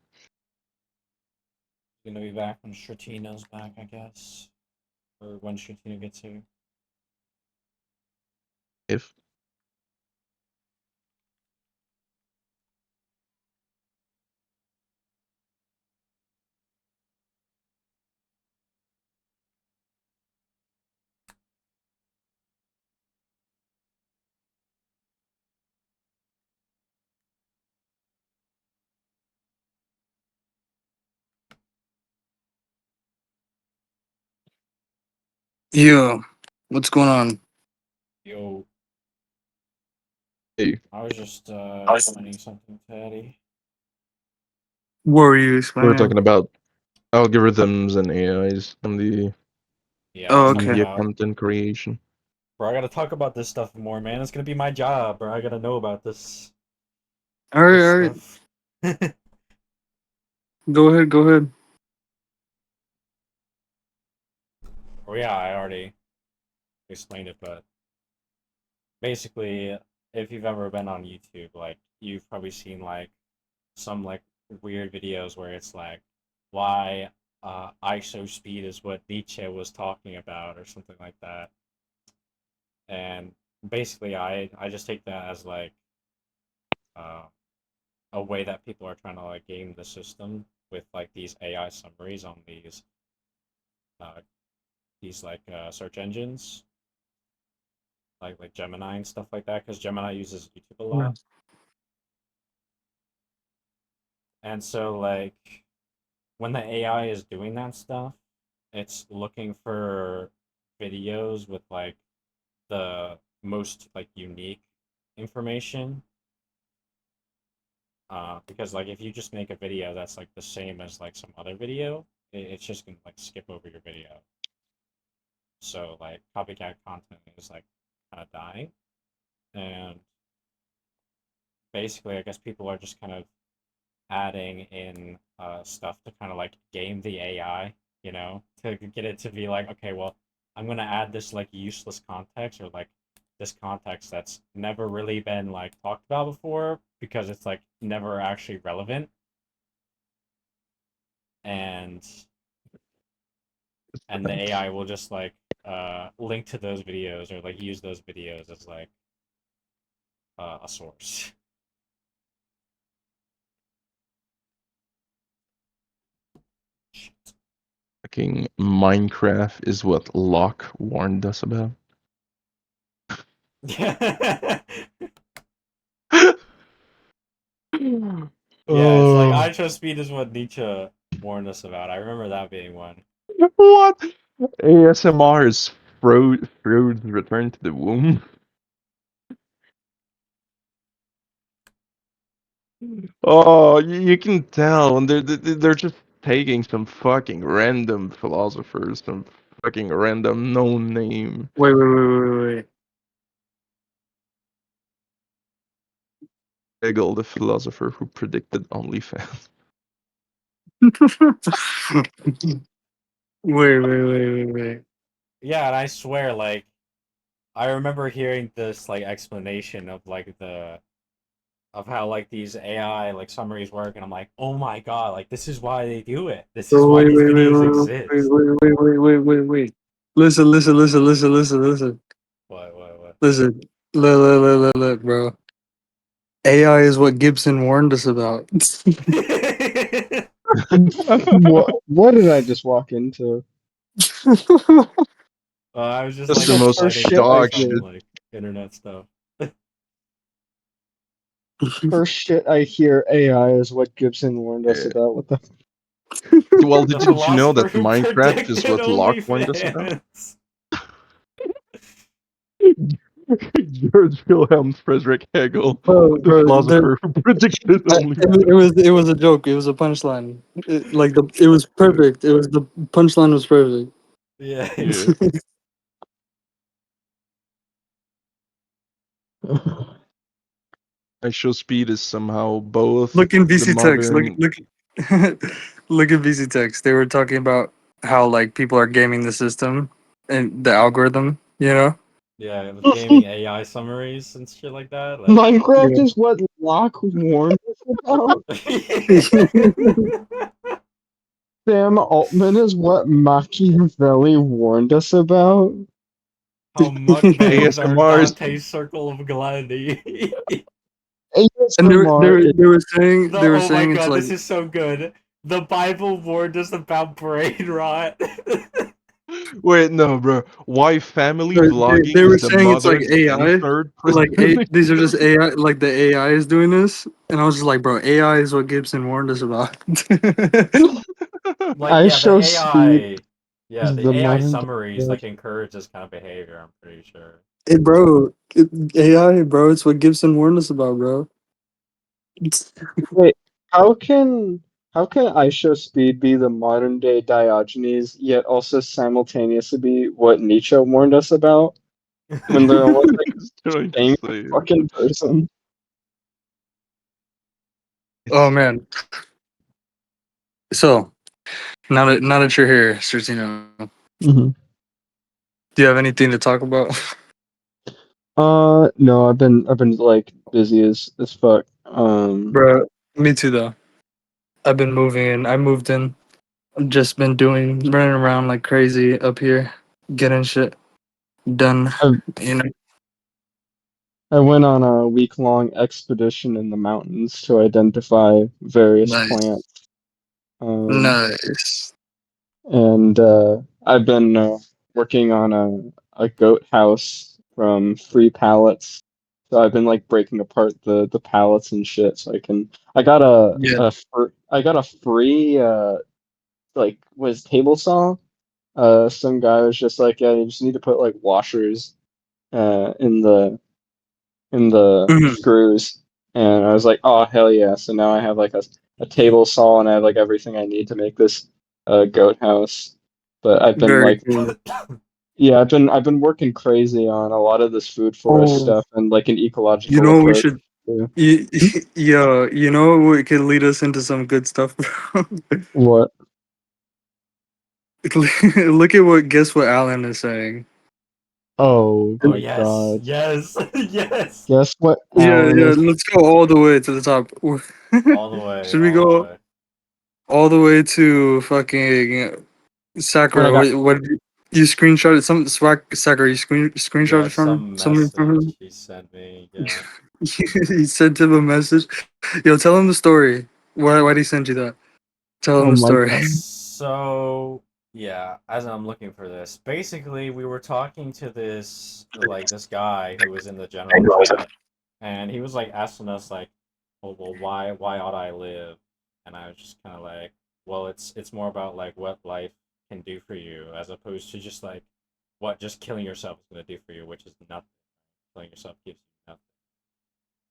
He's gonna be back when Stratino's back, I guess. Or when Stratino gets here. If Yeah. What's going on? Yo, hey, I was just explaining something to Eddie. What were you we're explaining? talking about algorithms and AIs and the Yeah, I Oh, was talking okay. media about content creation. bro, I gotta talk about this stuff more, man. It's gonna be my job, bro. I gotta know about this All right, this all right. stuff. Go ahead, go ahead. Oh yeah, I already explained it, but basically, if you've ever been on YouTube, like you've probably seen like some like weird videos where it's like why ISO speed is what Nietzsche was talking about or something like that. And basically, I just take that as like uh, a way that people are trying to like game the system with like these AI summaries on uh, these like search engines like Gemini and stuff like that because Gemini uses YouTube a lot. And so like when the AI is doing that stuff, it's looking for videos with like the most like unique information. Because like if you just make a video that's like the same as like some other video, it's just gonna like skip over your video. So like copycat content is like kind of dying, and basically I guess people are just kind of adding in stuff to kind of like game the AI, to get it to be like, okay, well, I'm gonna add this like useless context or like this context that's never really been like talked about before because it's like never actually relevant, and the AI will just like link to those videos or like use those videos as like a source. Fucking Minecraft is what Locke warned us about. Yeah. Yeah, it's like Oh, ISO speed is what Nietzsche warned us about. I remember that being one. what? ASMR is Freud's return to the womb. Oh, you can tell, and they're just taking some fucking random philosophers, some fucking random no name. Wait, wait, wait, wait, wait. Hegel, the philosopher who predicted OnlyFans. Wait. Yeah, and I swear, like, I remember hearing this like explanation of like of how like these AI like summaries work, and I'm like, oh my god, like this is why they do it. This is Bro, why these videos exist. wait. Listen. What? Listen. Look, bro. AI is what Gibson warned us about. What did I just walk into? I was just That's That's like the the most first reciting shit I like dog some hear. shit. like internet stuff. First shit I hear AI is what Gibson warned us Yeah. about. What the? Well, The didn't you know philosopher that who Minecraft is predicted what Locke warned us about? OnlyFans. George Wilhelm Friedrich Hegel, bro, the there, philosopher who predicted OnlyFans. it was a joke. It was a punchline. It was perfect. It was the punchline was perfect. Yeah. Yeah. ISO speed is somehow both Look in the VC text. modern. Look look at VC text. They were talking about how like people are gaming the system and the algorithm. You know. Yeah, with gaming AI summaries and shit like that. Like Minecraft Yeah. is what Locke warned us about. Sam Altman is what Machiavelli warned us about. how muck men with our ASMRs. Dante's circle of gluttony. And ASMR is The they were oh my saying it's god, like this is so good. The Bible warned us about brain rot. Wait, no, bro. Why family vlogging they were is the saying it's like modern AI. third Like president? these are just AI. Like the AI is doing this, and I was just like, bro, AI is what Gibson warned us about. Like I yeah, the show speed AI yeah, is the the AI modern summaries God. like encourage this kind of behavior, I'm pretty sure. AI, bro, it's what Gibson warned us about, bro. Wait, how can I show speed be the modern day Diogenes, yet also simultaneously be what Nietzsche warned us about when they're almost like He's trying the to same say fucking person? Oh it's man. So now that you're here, Stratino, Mhm. do you have anything to talk about? No, I've been like busy as fuck. Bro, me too though. I've been moving in. I moved in. I've just been running around like crazy up here, getting shit done. I You know, I went on a week-long expedition in the mountains to identify various nice, plants. Um, nice. and I've been working on a goat house from free pallets. So I've been like breaking apart the pallets and shit. So I got Yeah. I got a free like was table saw. Some guy was just like, yeah, you just need to put like washers in the Mhm. screws. And I was like, oh hell yeah! So now I have like a table saw and I have like everything I need to make this goat house. But I've been Very like, cool. yeah, I've been working crazy on a lot of this food forest Oh, stuff and like an you ecological know what we approach. should. To You, yo, you know what could lead us into some good stuff, bro? what? Look at what. Guess what Alan is saying. Oh Oh my yes, God! yes, yes. Guess what Yeah, Alan yeah. is? Let's go all the way to the top. All the way, Should we all the go way. all the way to fucking When I Sakura? got What you screenshotted some Sakura? You Yeah, screenshotted from some something from him. message he sent me, yeah. He sent him a message. Yo, tell him the story. Why did he send you that? Tell him oh the my story. God! So yeah, as I'm looking for this, basically we were talking to this guy who was in the general chat, and he was like asking us like, well, why ought I live? And I was just kind of like, well, it's more about like what life can do for you as opposed to just like what just killing yourself is going to do for you, which is nothing. Killing yourself gives you nothing.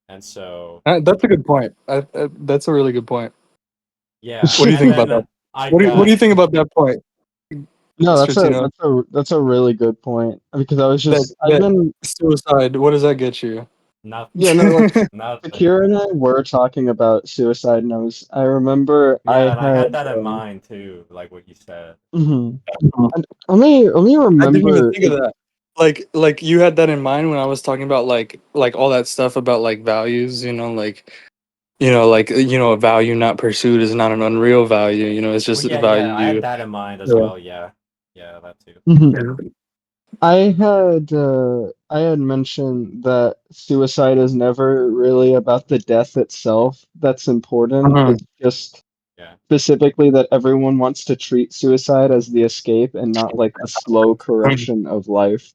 And so That's a good point. That's a really good point. yeah, What do you and think about that? then I What do got you think about that point, No, Stratino? that's a really good point because I was That just I've that been suicide. What does that get you? Nothing. Yeah, no, like Nothing. Akira and I were talking about suicide, and I remember Yeah, I and I had had that in mind too, like what you said. mhm. And let me I didn't even remember think of that. Like you had that in mind when I was talking about like all that stuff about like values, a value not pursued is not an unreal value, it's Well, just a yeah, I had value. that in mind as Yeah. well. Yeah, yeah, that too. Mhm. Yeah. I had mentioned that suicide is never really about the death itself that's important. Mhm. It's just Yeah. specifically that everyone wants to treat suicide as the escape and not like the slow corruption of life.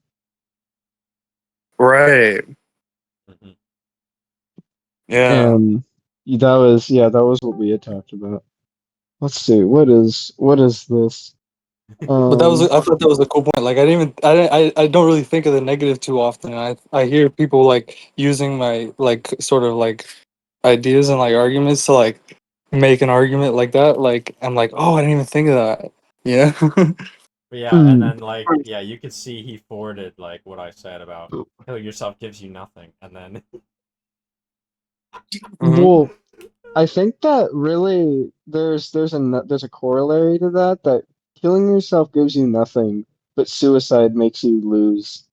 Right. Hmm. Yeah. And that was what we had talked about. Let's see, what is this? But that was Um, I thought that was a cool point. Like I don't really think of the negative too often. And I hear people like using my like sort of like ideas and like arguments to like make an argument like that. Like I'm like, oh, I didn't even think of that. Yeah. But yeah, and mm, then like yeah, you could see he forwarded like what I said about kill yourself gives you nothing, and then Hmm. well, I think that really there's a corollary to that killing yourself gives you nothing, but suicide makes you lose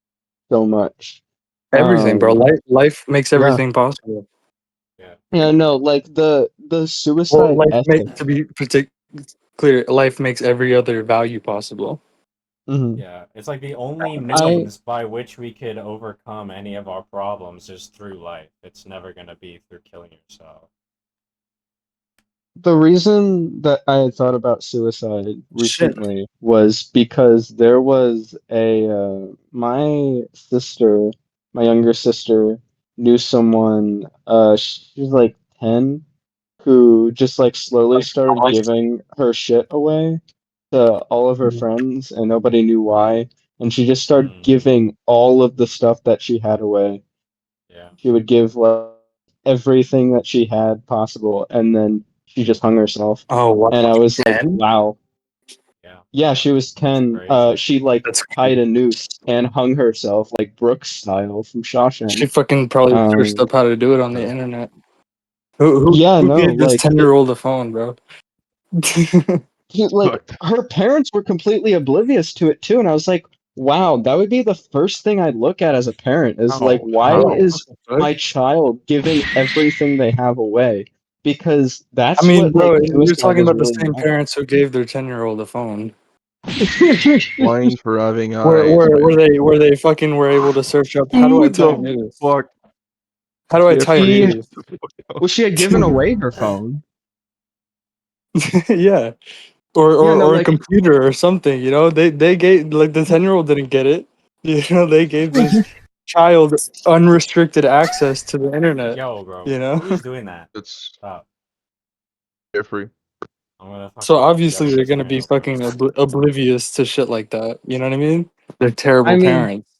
so much. Everything, bro. Um, Life makes yeah, everything possible. yeah, yeah, no, like the Well, suicide life ethic. make to be clear. Life makes every other value possible. Mhm. yeah. It's like the only I means by which we could overcome any of our problems is through life. It's never gonna be through killing yourself. The reason that I had thought about suicide Shit. recently was because there was my younger sister knew someone, she was like 10, who just like slowly started giving her shit away to all of her friends and nobody knew why. And she just started Hmm. giving all of the stuff that she had away. Yeah. She would give like everything that she had possible, and then she just hung herself. Oh wow. And I was like, 10? wow. Yeah. Yeah, she was That's 10. crazy. She like That's tied a noose and hung herself like Brooks style from She Shawshank. fucking probably searched Um, up how to do it on the Huh. internet. Who yeah, who no, gave this like 10-year-old a phone, bro? like Fucked. her parents were completely oblivious to it too, and I was like, wow, that would be the first thing I'd look at as a parent is like, Oh, why no. What is the fuck? my child giving everything they have away? Because I that's mean, what like bro, you're suicide talking is about the really same about. parents who gave their 10-year-old a phone. Blind for having Where eyes, where man. where they fucking were able to search up how do I Who tie a the noose? fuck? How do I Yeah, tie a She noose? well, she had given away her phone. Yeah. Or, Yeah, or no, or a like computer or something, they gave like the 10-year-old didn't get it. They gave this child unrestricted access to the internet, Yo, bro, you know? who is doing that? that's Stop. Jeffrey. I'm gonna So fucking yell obviously at they're this gonna be 10-year-old for fucking this. oblivious to shit like that. You know what I mean? They're I terrible mean, parents.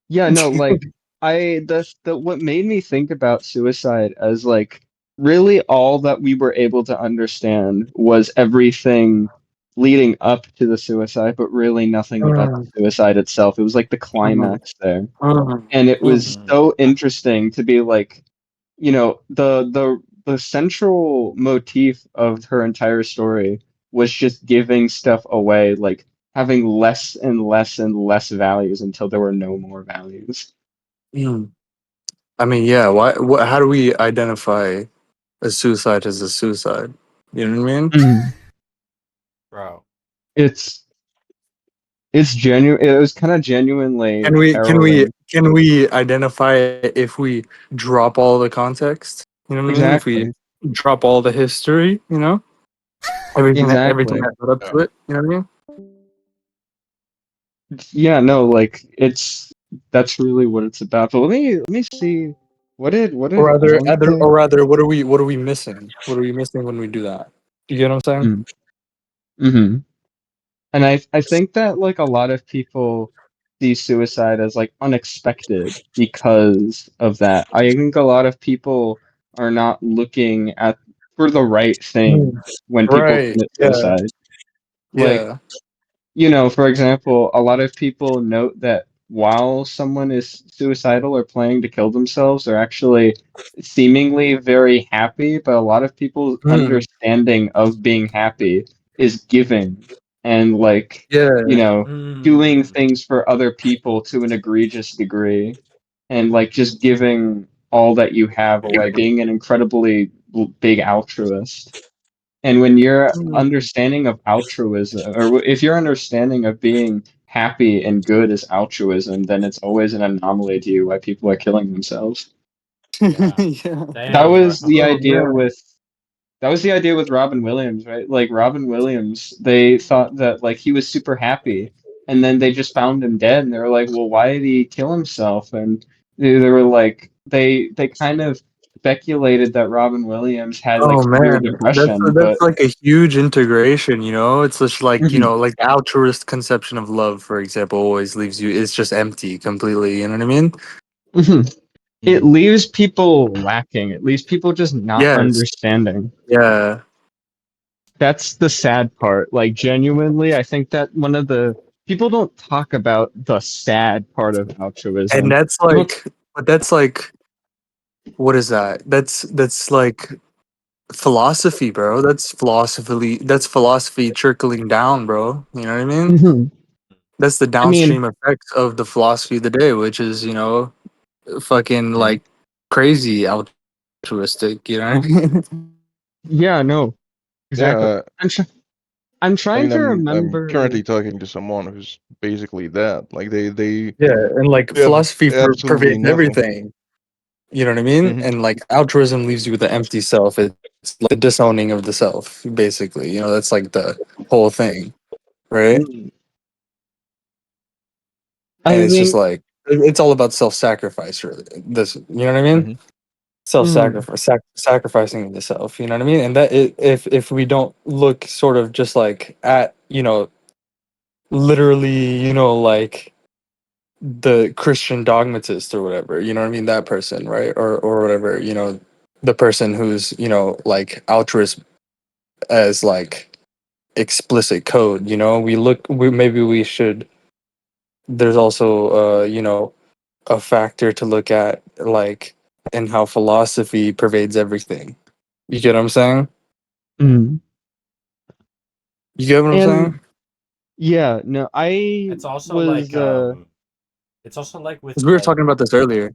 yeah, no, like the what made me think about suicide as like really all that we were able to understand was everything leading up to the suicide, but really nothing about the Mm, suicide itself. It was like the mm, climax there. mm, And it was mm. Hmm. so interesting to be like, the central motif of her entire story was just giving stuff away, like having less and less and less values until there were no more values. Mm. I mean, yeah. How do we identify a suicide as a suicide? You know what I mean? Mhm. Bro. It's it's genuine. It was kind of genuinely harrowing. Can we identify it if we drop all the context? You know what I mean? If we Exactly. drop all the history, everything Exactly. that led up Yeah. to it. You know what I mean? Yeah, no, like that's really what it's about. But let me see. What did Alan say? Or rather, what are we missing? What are we missing when we do that? You get what I'm saying? Mm-hmm. And I think that like a lot of people see suicide as like unexpected because of that. I think a lot of people are not looking at for the right thing Mm. when people Right. commit Yeah. suicide. Like, Yeah. for example, a lot of people note that while someone is suicidal or planning to kill themselves, they're actually seemingly very happy, but a lot of people's Mm, understanding of being happy is giving and like, you yeah. know, doing Mm. things for other people to an egregious degree and like just giving all that you have away, being an incredibly big altruist. And when your Mm. understanding of altruism, or if your understanding of being happy and good is altruism, then it's always an anomaly to you why people are killing themselves. Yeah. Yeah. That Damn, bro. was the Oh idea man. with that was the idea with Robin Williams, right? Like Robin Williams, they thought that like he was super happy, and then they just found him dead, and they were like, "Well, why did he kill himself?" And they were like, they kind of speculated that Robin Williams had like Oh severe man, depression, that's but like a huge integration, you know? It's just like, you Mhm, know, like the altruist conception of love, for example, always leaves you, it's just empty completely, you know what I mean? mhm. It Mm. leaves people lacking. It leaves people just not Yes. understanding. Yeah. That's the sad part. Like genuinely, I think that one of the people don't talk about the sad part of And altruism. that's People, like, but that's like, what is that? That's like philosophy, bro. That's philosophy trickling down, bro. You know what I mean? Mhm. That's the I mean, downstream effects of the philosophy of the day, which is, you know, fucking mhm. like crazy altruistic, you know what I mean? Yeah, no, Yeah, exactly. I'm I trying mean, to I'm remember. currently talking to someone who's basically that. Like Yeah, and like they have philosophy absolutely pervades nothing. everything. You know what I mean? Hmm. And like altruism leaves you with the empty self. It's like the disowning of the self, basically. You know, that's like the whole thing, right? Mhm. And I it's just think. like it's all about self-sacrifice, really. This, you know what I mean? Hmm. Mhm. Self-sacrifice, sacrificing the self. You know what I mean? And that if we don't look sort of just like at, you know, literally, you know, like the Christian dogmatist or whatever, you know what I mean? That person, right? Or whatever, you know, the person who's, you know, like altruist as like explicit code, you know? Maybe we should, there's also you know, a factor to look at like in how philosophy pervades everything. You get what I'm saying? Mhm. You get what I'm And saying? yeah, no, I It's also was. like it's also like with 'Cause we were talking about this earlier.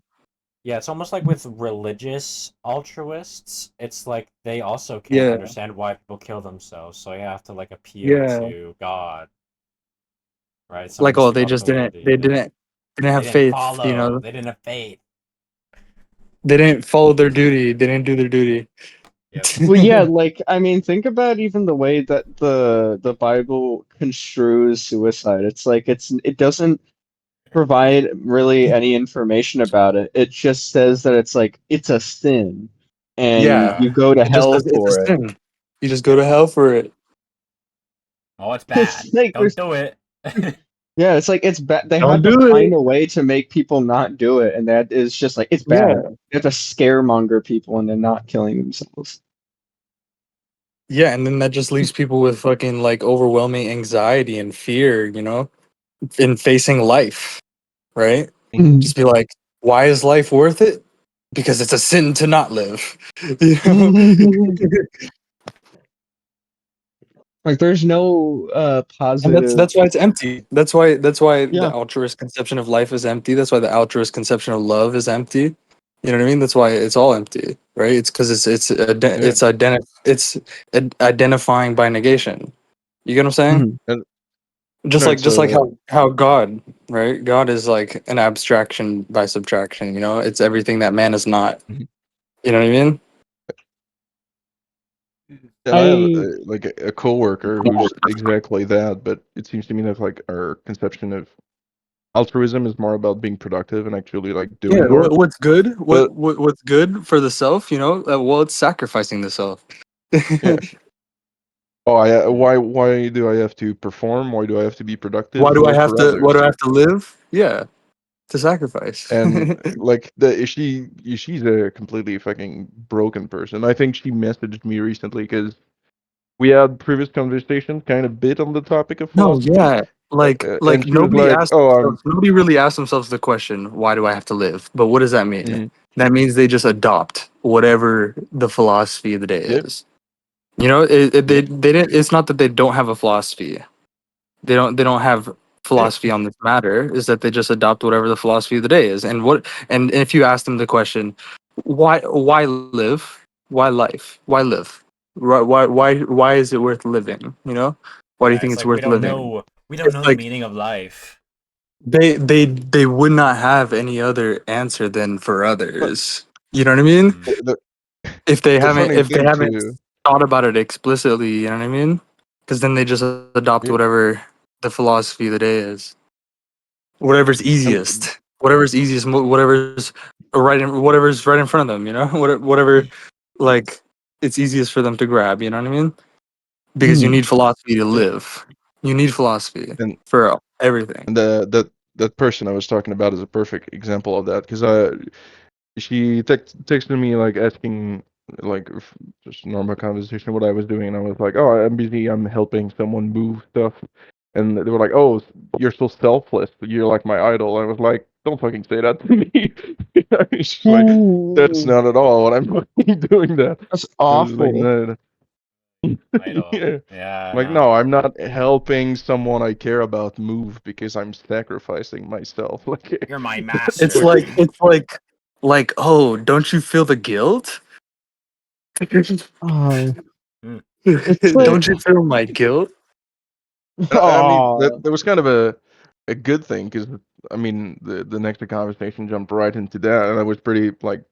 yeah, it's almost like with religious altruists. It's like they also can't Yeah, understand why people kill themselves, so you have to like appeal yeah. to God, right? Some Like, oh, they mystical just authority. didn't They have didn't faith, you follow. know? They didn't have faith. They didn't follow their duty. They didn't do their duty. Yep. Well, yeah, like I mean, think about even the way that the Bible construes suicide. It's like it doesn't provide really any information about it. It just says that it's like it's a sin and Yeah, Yeah. you go to it just hell says it's a for it. sin. You just go to Yep. hell for it. Oh, it's bad. It's like Don't there's do it. yeah, it's like it's bad. They Don't have to do find it. a way to make people not do it, and that is just like it's bad. Yeah, They have to scaremonger people into not killing themselves. yeah, and then that just leaves people with fucking like overwhelming anxiety and fear, you know, in facing life, right? Mhm. Just be like, why is life worth it? Because it's a sin to not live. You know? Like there's no And positive. that's why it's empty. That's why the Yeah. altruist conception of life is empty. That's why the altruist conception of love is empty. You know what I mean? That's why it's all empty, right? It's because Yeah, it's identifying by negation. You get what I'm saying? Mhm. and Just no, like it's just like how God, right? God is like an abstraction by subtraction. You know, it's everything that man is not. Mhm. You know what I mean? and I have I like a coworker who's exactly that. But it seems to me that like our conception of altruism is more about being productive and actually like Yeah. doing more. What's good? But What's good for the self? You know, well, it's sacrificing the self. yeah, oh, Mm. why do I have to perform? Why do I have to be Why productive? do I Well, have for to? Why do I others. have to live? Yeah, to sacrifice. And like she's a completely fucking broken person. I think she messaged me recently because we had previous conversations kind of bit on the topic of No, philosophy. yeah. and she was nobody like, asked "Oh, I'm." nobody really asked themselves the question, why do I have to live? But what does that mean? Mm, That means they just adopt whatever the philosophy of the day yep, is. You know, yep, they didn't. It's not that they don't have a philosophy. They don't have yeah. philosophy on this matter. Is that they just adopt whatever the philosophy of the day is. And if you ask them the question, why live? Why life? Why live? Why is it worth living? You know, why do you Yeah, think it's it's like we worth don't living? know. We don't It's know the like meaning of life. they would not have any other answer than for But others. You know what I mean? Mm. the, If they the haven't funny if they thing haven't too. thought about it explicitly, you know what I mean? Because then they just adopt Yep, whatever the philosophy of the day is. Whatever's and easiest, whatever's right in front of them, you know, whatever, like it's easiest for them to grab, you know what I mean? Because you Mhm. need philosophy to yeah, live. You need philosophy and for everything. and that person I was talking about is a perfect example of that because she texted me like asking like just normal conversation what I was doing, and I was like, "Oh, I'm busy. I'm helping someone move stuff." And they were like, "Oh, you're so selfless. You're like my idol." I was like, "Don't fucking say that to me." It's just like that's Ooh, not at all what I'm fucking doing. That that's I was just like, awful. no, Idol. yeah. Yeah, Like, no. no, I'm not helping someone I care about move because I'm sacrificing myself. Like, You're my that's It's master. like fucking. it's like oh, don't you feel the guilt? Oh, Mm. it's Don't like, you feel my guilt? I mean, oh, that was kind of a good thing because I mean, the next conversation jumped right into that, and I was pretty like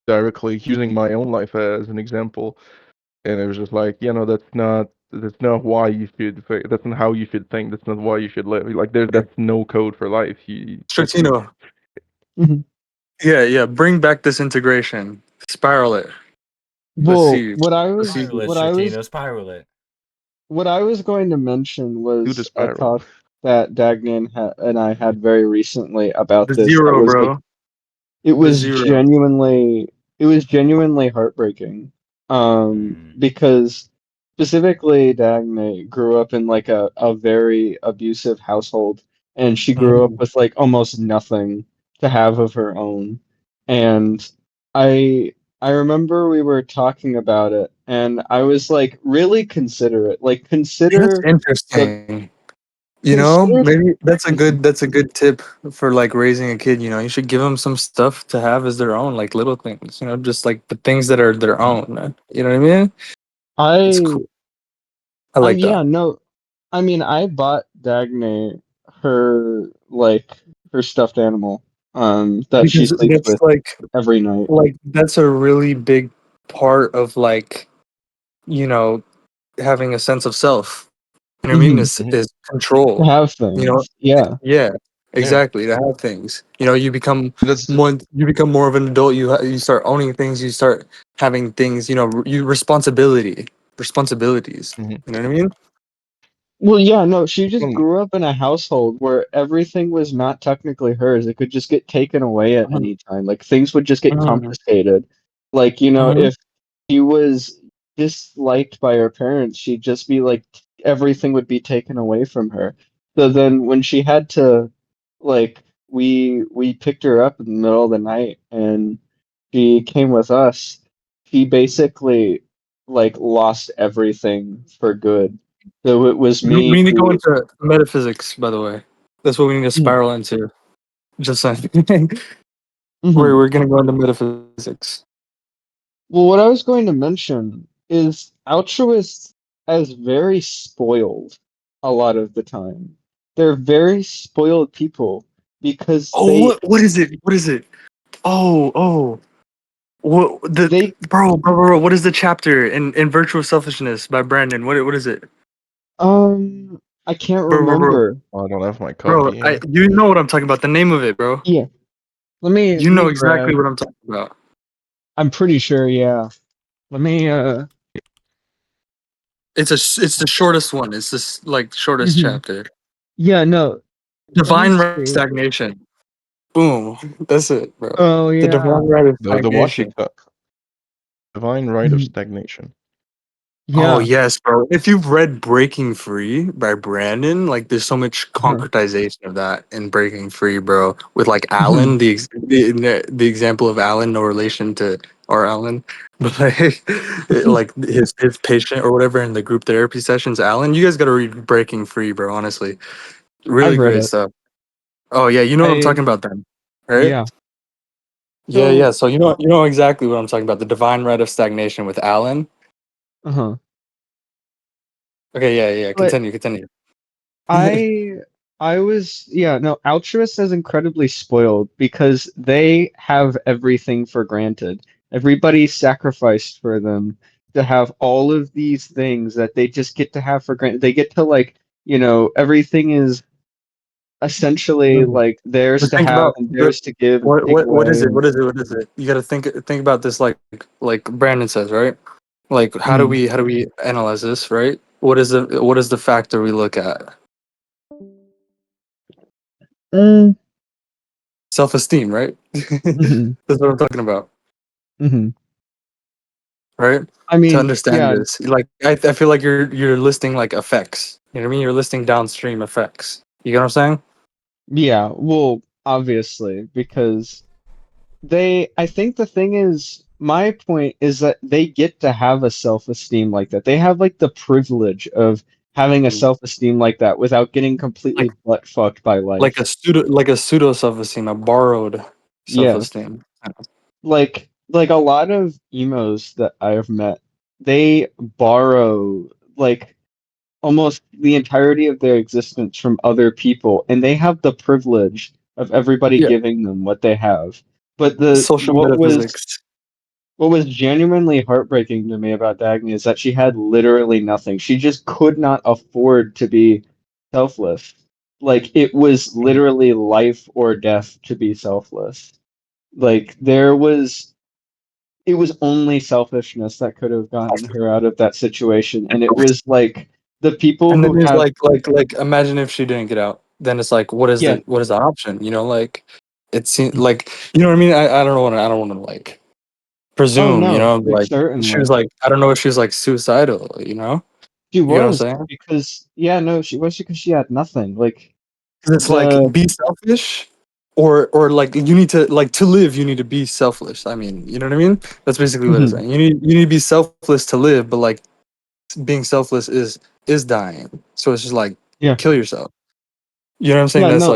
directly using my own life as an example, and it was just like, that's not why you should. That's not how you should think. That's not why you should live. Like, that's no code for life. You fucking. Stratino. mhm. Yeah. Bring back this integration. Spiral it. Let's Well, see. what I Let's was, see. Spiral it, what I was, Stratino, spiral it. what I was going to mention Do the was a spiral. talk that and I had very recently about The this. That zero, was like bro. it The was zero. genuinely heartbreaking. Mm. Because specifically Dagne grew up in like a very abusive household, and she grew up Mhm. with like almost nothing to have of her own. And I I remember we were talking about it, and I was like, really consider it. Like That's the interesting. You know, consider maybe that's a Mhm. good tip for like raising a kid. You know, you should give them some stuff to have as their own, like little things. You know, just like the things that are their Mhm. own. You know what I mean? It's I cool. I like that yeah, no. I mean, I bought Dagne her her stuffed animal that she because sleeps that's with every night. like that's a really big part of like you know having a sense of self. You know what I mean? Hmm. Mhm. Is To control. have You know? things. Yeah. Yeah, Yeah, exactly. To have things. You know, that's. you become more of an adult. You start owning things. You start having things. You know, you responsibilities. Mhm. You know what I mean? Well, yeah, no, she just Well, grew up in a household where everything was not technically hers. It could just get taken away at Mhm, any time. Like things would just get mhm, confiscated. Like, mhm. if she was disliked by her parents, she'd just be like everything would be taken away from her. So then when she had to like we picked her up in the middle of the night and she came with us, she basically like lost everything for good. So it was We me need to go who. into metaphysics. By the way, that's what we need to Mhm, spiral into. Just saying. mhm. We're gonna go into metaphysics. Well, what I was going to mention is altruists as very spoiled a lot of the time. They're very spoiled people because Oh, what is it? What is it? Oh. What they bro? What is the chapter in Virtual Selfishness by Brandon? What is it, I can't bro? remember. I don't have my Bro, copy here. you know what I'm talking about. The name of it, bro. Yeah, You let me know exactly grab. what I'm talking about. I'm pretty sure, yeah. Let me It's the shortest one. It's this like shortest mhm. chapter. Yeah, no. Let me Divine right of see. stagnation. Boom. That's it, bro. Oh The yeah. divine right of The what? stagnation. Divine right of Mhm. stagnation. Oh Yeah. yes, bro. If you've read Breaking Free by Brandon, like there's so much Uh-huh. concretization of that in Breaking Free, bro. With like Mhm. Alan, the example of Alan, no relation to our Alan, but like his patient or whatever in the group therapy sessions. Alan, you guys got to read Breaking Free, bro. Honestly, I've really read great it. stuff. Oh yeah, you know what I'm I talking about then, right? Yeah. Yeah, So, yeah. So you know exactly what I'm talking about. The divine right of stagnation with Alan. uh-huh. Okay, yeah, yeah. But Continue. I I was, yeah, no, altruists is incredibly spoiled because they have everything for granted. Everybody sacrificed for them to have all of these things that they just get to have for granted. They get to like, everything is essentially like theirs But to think have about and theirs to give and what take what away. is it? What is it? What is it? You got to think about this like Brandon says, right? Like Mhm. how do we analyze this, right? What is the factor we look at? Mm. Self-esteem, right? Mhm. That's what I'm talking about, Mhm. right? I To mean, understand yeah, this, like I feel like you're listing like effects. You know what I mean? You're listing downstream effects. You get what I'm saying? yeah, well, obviously, because I think the thing is, my point is that they get to have a self-esteem like that. They have like the privilege of having a Mm. self-esteem like that without getting Like completely butt fucked by life. like a pseudo self-esteem, a borrowed Yes. self-esteem. Like a lot of emos that I have met, they borrow like almost the entirety of their existence from other people, and they have the privilege of everybody Yeah, giving them what they have. But the social metaphysics. what was genuinely heartbreaking to me about Dagny is that she had literally nothing. She just could not afford to be selfless. Like it was literally life or death to be selfless. Like it was only selfishness that could have gotten her out of that situation, and it was like the people And then who there's have, like imagine if she didn't get out. Then it's like yeah. what is the option? You know, like it seems like you know what I mean. I don't want to like Oh presume. You no, know, like she was certainly. like I don't know if she was like suicidal. You know, She you get what I'm was saying? because, yeah, no, she was because she had nothing. Like 'Cause it's like the be selfish, or like you need to like to live. You need to be selfless. I mean, you know what I mean? That's basically what it's Mhm. saying. You need to be selfless to live, but like being selfless is dying. So it's just like Yeah. kill yourself. You know what I'm saying? Yeah, That's no.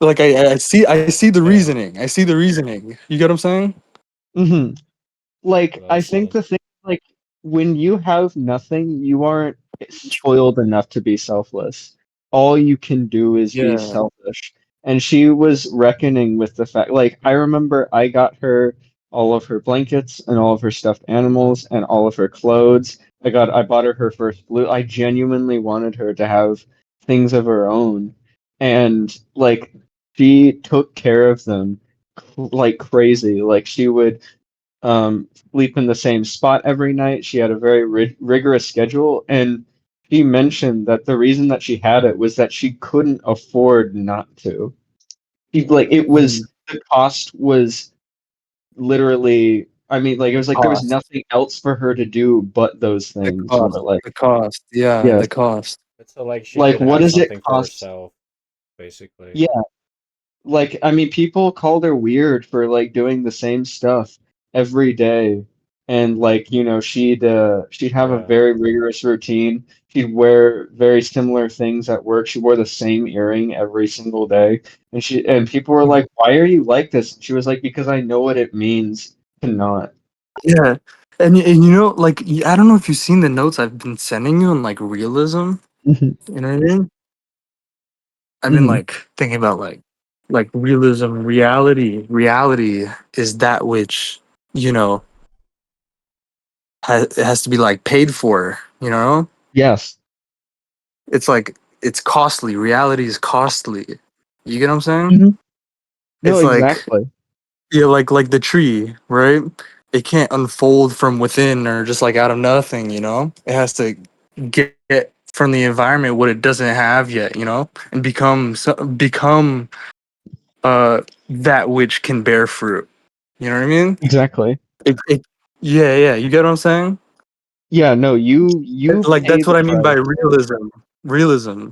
like I see the Yeah, reasoning. I see the reasoning. You get what I'm saying? Hmm. Like, well I think said. the thing, like, when you have nothing, you aren't spoiled enough to be selfless. All you can do is be Yeah. selfish. And she was reckoning with the fact, like, I remember I got her all of her blankets and all of her stuffed animals and all of her clothes. I bought her her first blue. I genuinely wanted her to have things of her own. And, like, she took care of them like crazy. Like, she would sleep in the same spot every night. She had a very rigorous schedule, and she mentioned that the reason that she had it was that she couldn't afford not to. It Mm. was the cost was literally. I mean, like it was like there was Cost. nothing else for her to do but those The things. cost. Like, The cost. Yeah, yes, the cost. But so like she like could what have does it something for cost? herself, basically. Yeah, like, I mean, people called her weird for like doing the same stuff every day. And like, she'd have a Yeah. very rigorous routine. She'd wear very similar things at work. She wore the same earring every single day. And people were like, "Why are you like this?" And she was like, "Because I know what it means to not." Yeah. And you know, like I don't know if you've seen the notes I've been sending you on like realism. Mhm. You know what I mean? I've been Mhm. like thinking about like realism, reality. Reality is that which, you know, it has to be like paid for, you know? Yes. It's like it's costly. Reality is costly. You get what I'm saying? Mhm. No, It's like exactly. yeah, like the tree, right? It can't unfold from within or just like out of nothing, you know? It has to get from the environment what it doesn't have yet, you know? And become that which can bear fruit. You know what I mean? Exactly. Yeah, yeah, you get what I'm saying? Yeah, no, you Like pay that's what the I mean by price. realism. Realism.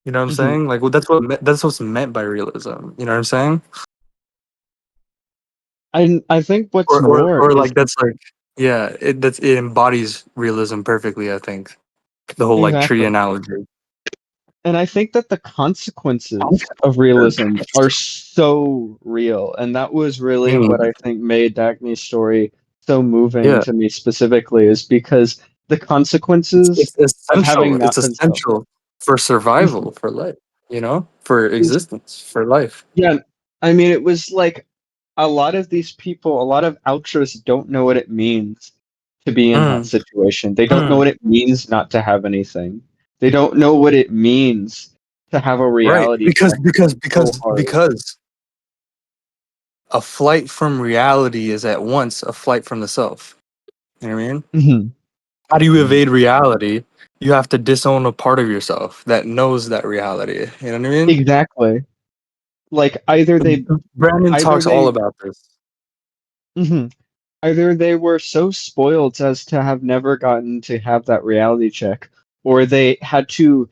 You know what I'm Mhm. saying? Like, well, that's what's meant by realism. You know what I'm saying? I think what's more Or is like that's like yeah, it embodies realism perfectly. I think the whole like tree exactly. analogy. And I think that the consequences of realism are so real. And that was really what Mm, I think made Dagny's story so moving yeah, to me specifically, is because the consequences it's of having essential. It's not been so. essential for survival, for life. You know, for existence, for life. Yeah, I mean, it was like a lot of these people, a lot of altruists don't know what it means to be in that Mm, situation. They don't know mm. what it means not to have anything. They don't know what it means to have a Right, reality check so hard. because a flight from reality is at once a flight from the self. You know what I mean? Mhm. How do you evade reality? You have to disown a part of yourself that knows that reality. You know what I mean? Exactly. Like Brandon either talks all they, about this. mhm. Either they were so spoiled as to have never gotten to have that reality check, or they had to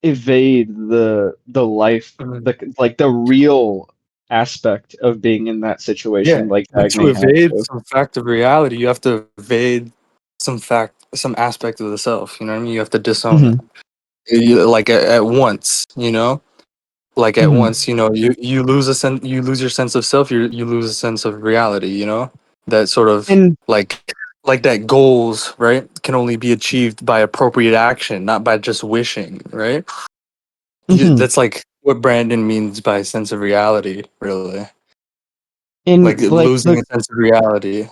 evade the life, Mhm. the real aspect of being in that Yeah, situation, like but to Dagny had evade to. some fact of reality, you have to evade some aspect of the self. You know what I mean? You have to disown it. Mhm. Like at once. You know, like at Mhm. once. You know, you lose you lose your sense of self. You lose a sense of reality. You know, that sort of And like that goals right can only be achieved by appropriate action, not by just wishing. Right? mhm. That's like what Brandon means by sense of reality. Really, like And losing a sense of reality.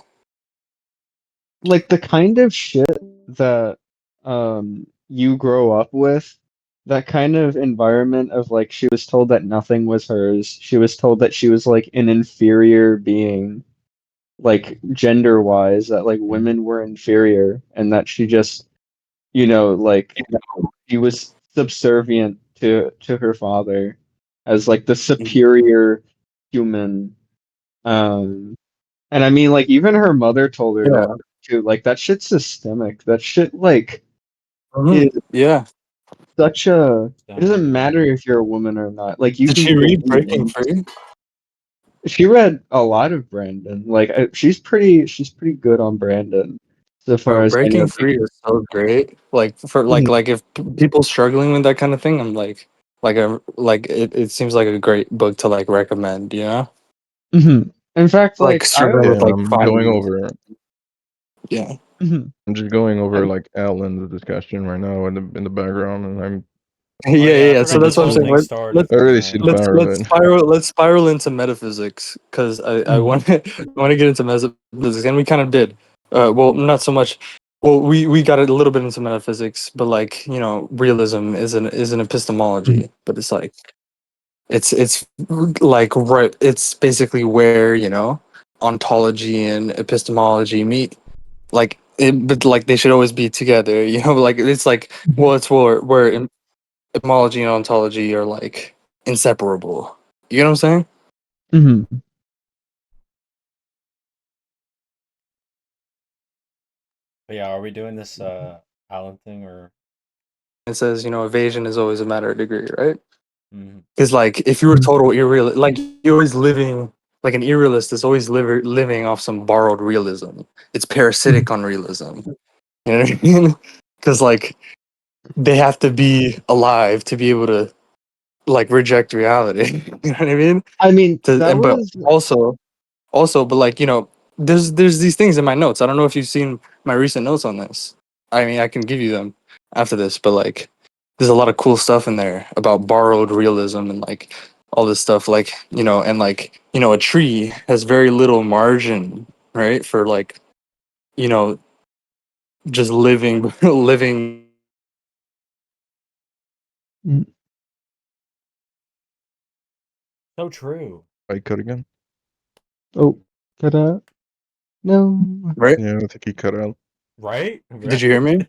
the kind of shit that you grow up with, that kind of environment of like she was told that nothing was hers. She was told that she was like an inferior being, like gender wise, that like women were inferior and that she just, like she was subservient to her father as like the superior human. Um and I mean, like, even her mother told her Yeah. that too. Like, that shit's systemic. That shit, like, Mhm. is Yeah. such a. It doesn't Stunning. matter if you're a woman or not. Like, you Did can she read Breaking believe. Free? She read a lot of Brandon. Like, she's pretty good on Brandon, so far Bro, as I know. Breaking Free is so great. Like for Mhm, like if people struggling with that kind of thing, I'm like it seems like a great book to like recommend, you know? mhm. In fact, Like like, I. struggling Yeah, with and like I'm going finding over. yeah. Mhm. I'm just going over And- like Alan's discussion right now in the background, and Yeah, Oh yeah, yeah, I yeah. So forgot I'm this that's what I'm whole saying. thing Let, started let's I from really see the that. power of it. let's spiral into metaphysics because I mhm, want want to get into metaphysics and we kind of did. Well, not so much. Well, we got a little bit into metaphysics, but like you know, realism is an mhm, epistemology, but it's like it's like right. It's basically where you know ontology and epistemology meet. Like it, but like they should always be together. You know, like it's like mhm, well, it's where etymology and ontology are like inseparable. You know what I'm saying? mhm. But yeah, are we doing this Alan thing or? It says, you know, evasion is always a matter of degree, right? Mhm. Because like if you were total irreal, like you're always living like an irrealist is always living off some borrowed realism. It's Mhm. parasitic on realism. You know what I mean? Because like they have to be alive to be able to like reject reality. You know what I mean? I mean, that But was. also but like you know there's these things in my notes. I don't know if you've seen my recent notes on this. I mean I can give you them after this, but like there's a lot of cool stuff in there about borrowed realism and like all this stuff like you know and like you know a tree has very little margin right for like you know just living living Mm. So true. I cut again. Oh, ta-da. No. right. Yeah, I think he cut out. Right? Did Right? you hear me?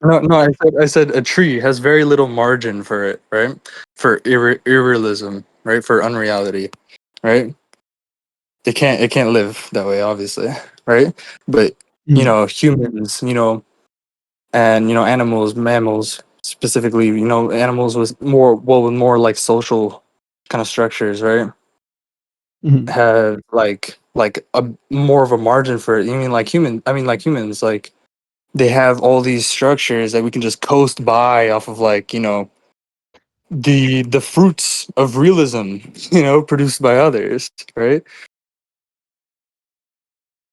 No, I said a tree has very little margin for it, right? For irrealism, right? For unreality, right? It can't live that way, obviously, right? But you Mhm, know, humans, you know, and animals, mammals specifically, animals with more like social kind of structures, right? Mhm. Have like a more of a margin for it. You mean like humans, like they have all these structures that we can just coast by off of, like, the fruits of realism, produced by others, right?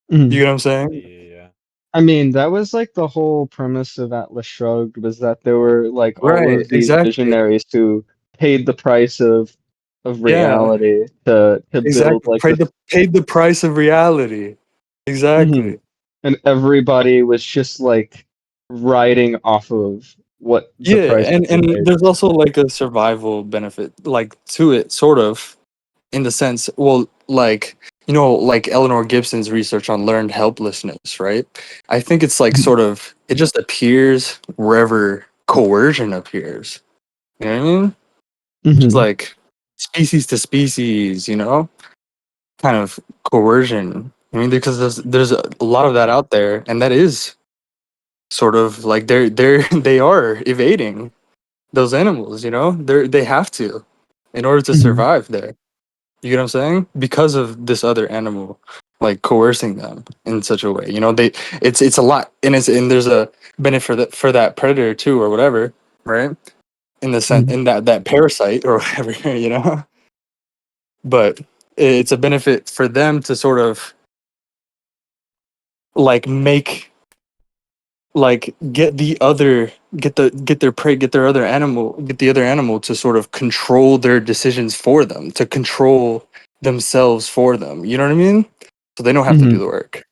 You Mhm. get what I'm saying? Yeah. I mean, that was like the whole premise of Atlas Shrugged, was that there were like all Right, of these exactly. visionaries who paid the price of Yeah, reality to build exactly. like this. Paid the price of reality. Mhm. Exactly. And everybody was just like riding off of what the Yeah, price that and they and paid. there's also like a survival benefit, like, to it, sort of, in the sense, well, like, like Eleanor Gibson's research on learned helplessness, right? I think it's like, Mhm. sort of, it just appears wherever coercion appears. You know what I mean? Just Mhm. like species to species, kind of coercion. I mean, because there's a lot of that out there, and that is sort of like they are evading those animals. They have to, in order to Mhm. survive there. You get what I'm saying? Because of this other animal, like, coercing them in such a way. It's a lot, and there's a benefit for that predator too, or whatever, right? In the sense, Mhm. in that parasite or whatever, But it's a benefit for them to sort of, like, get their prey, get the other animal to sort of control their decisions for them, to control themselves for them. You know what I mean? So they don't have to do Mhm. the work.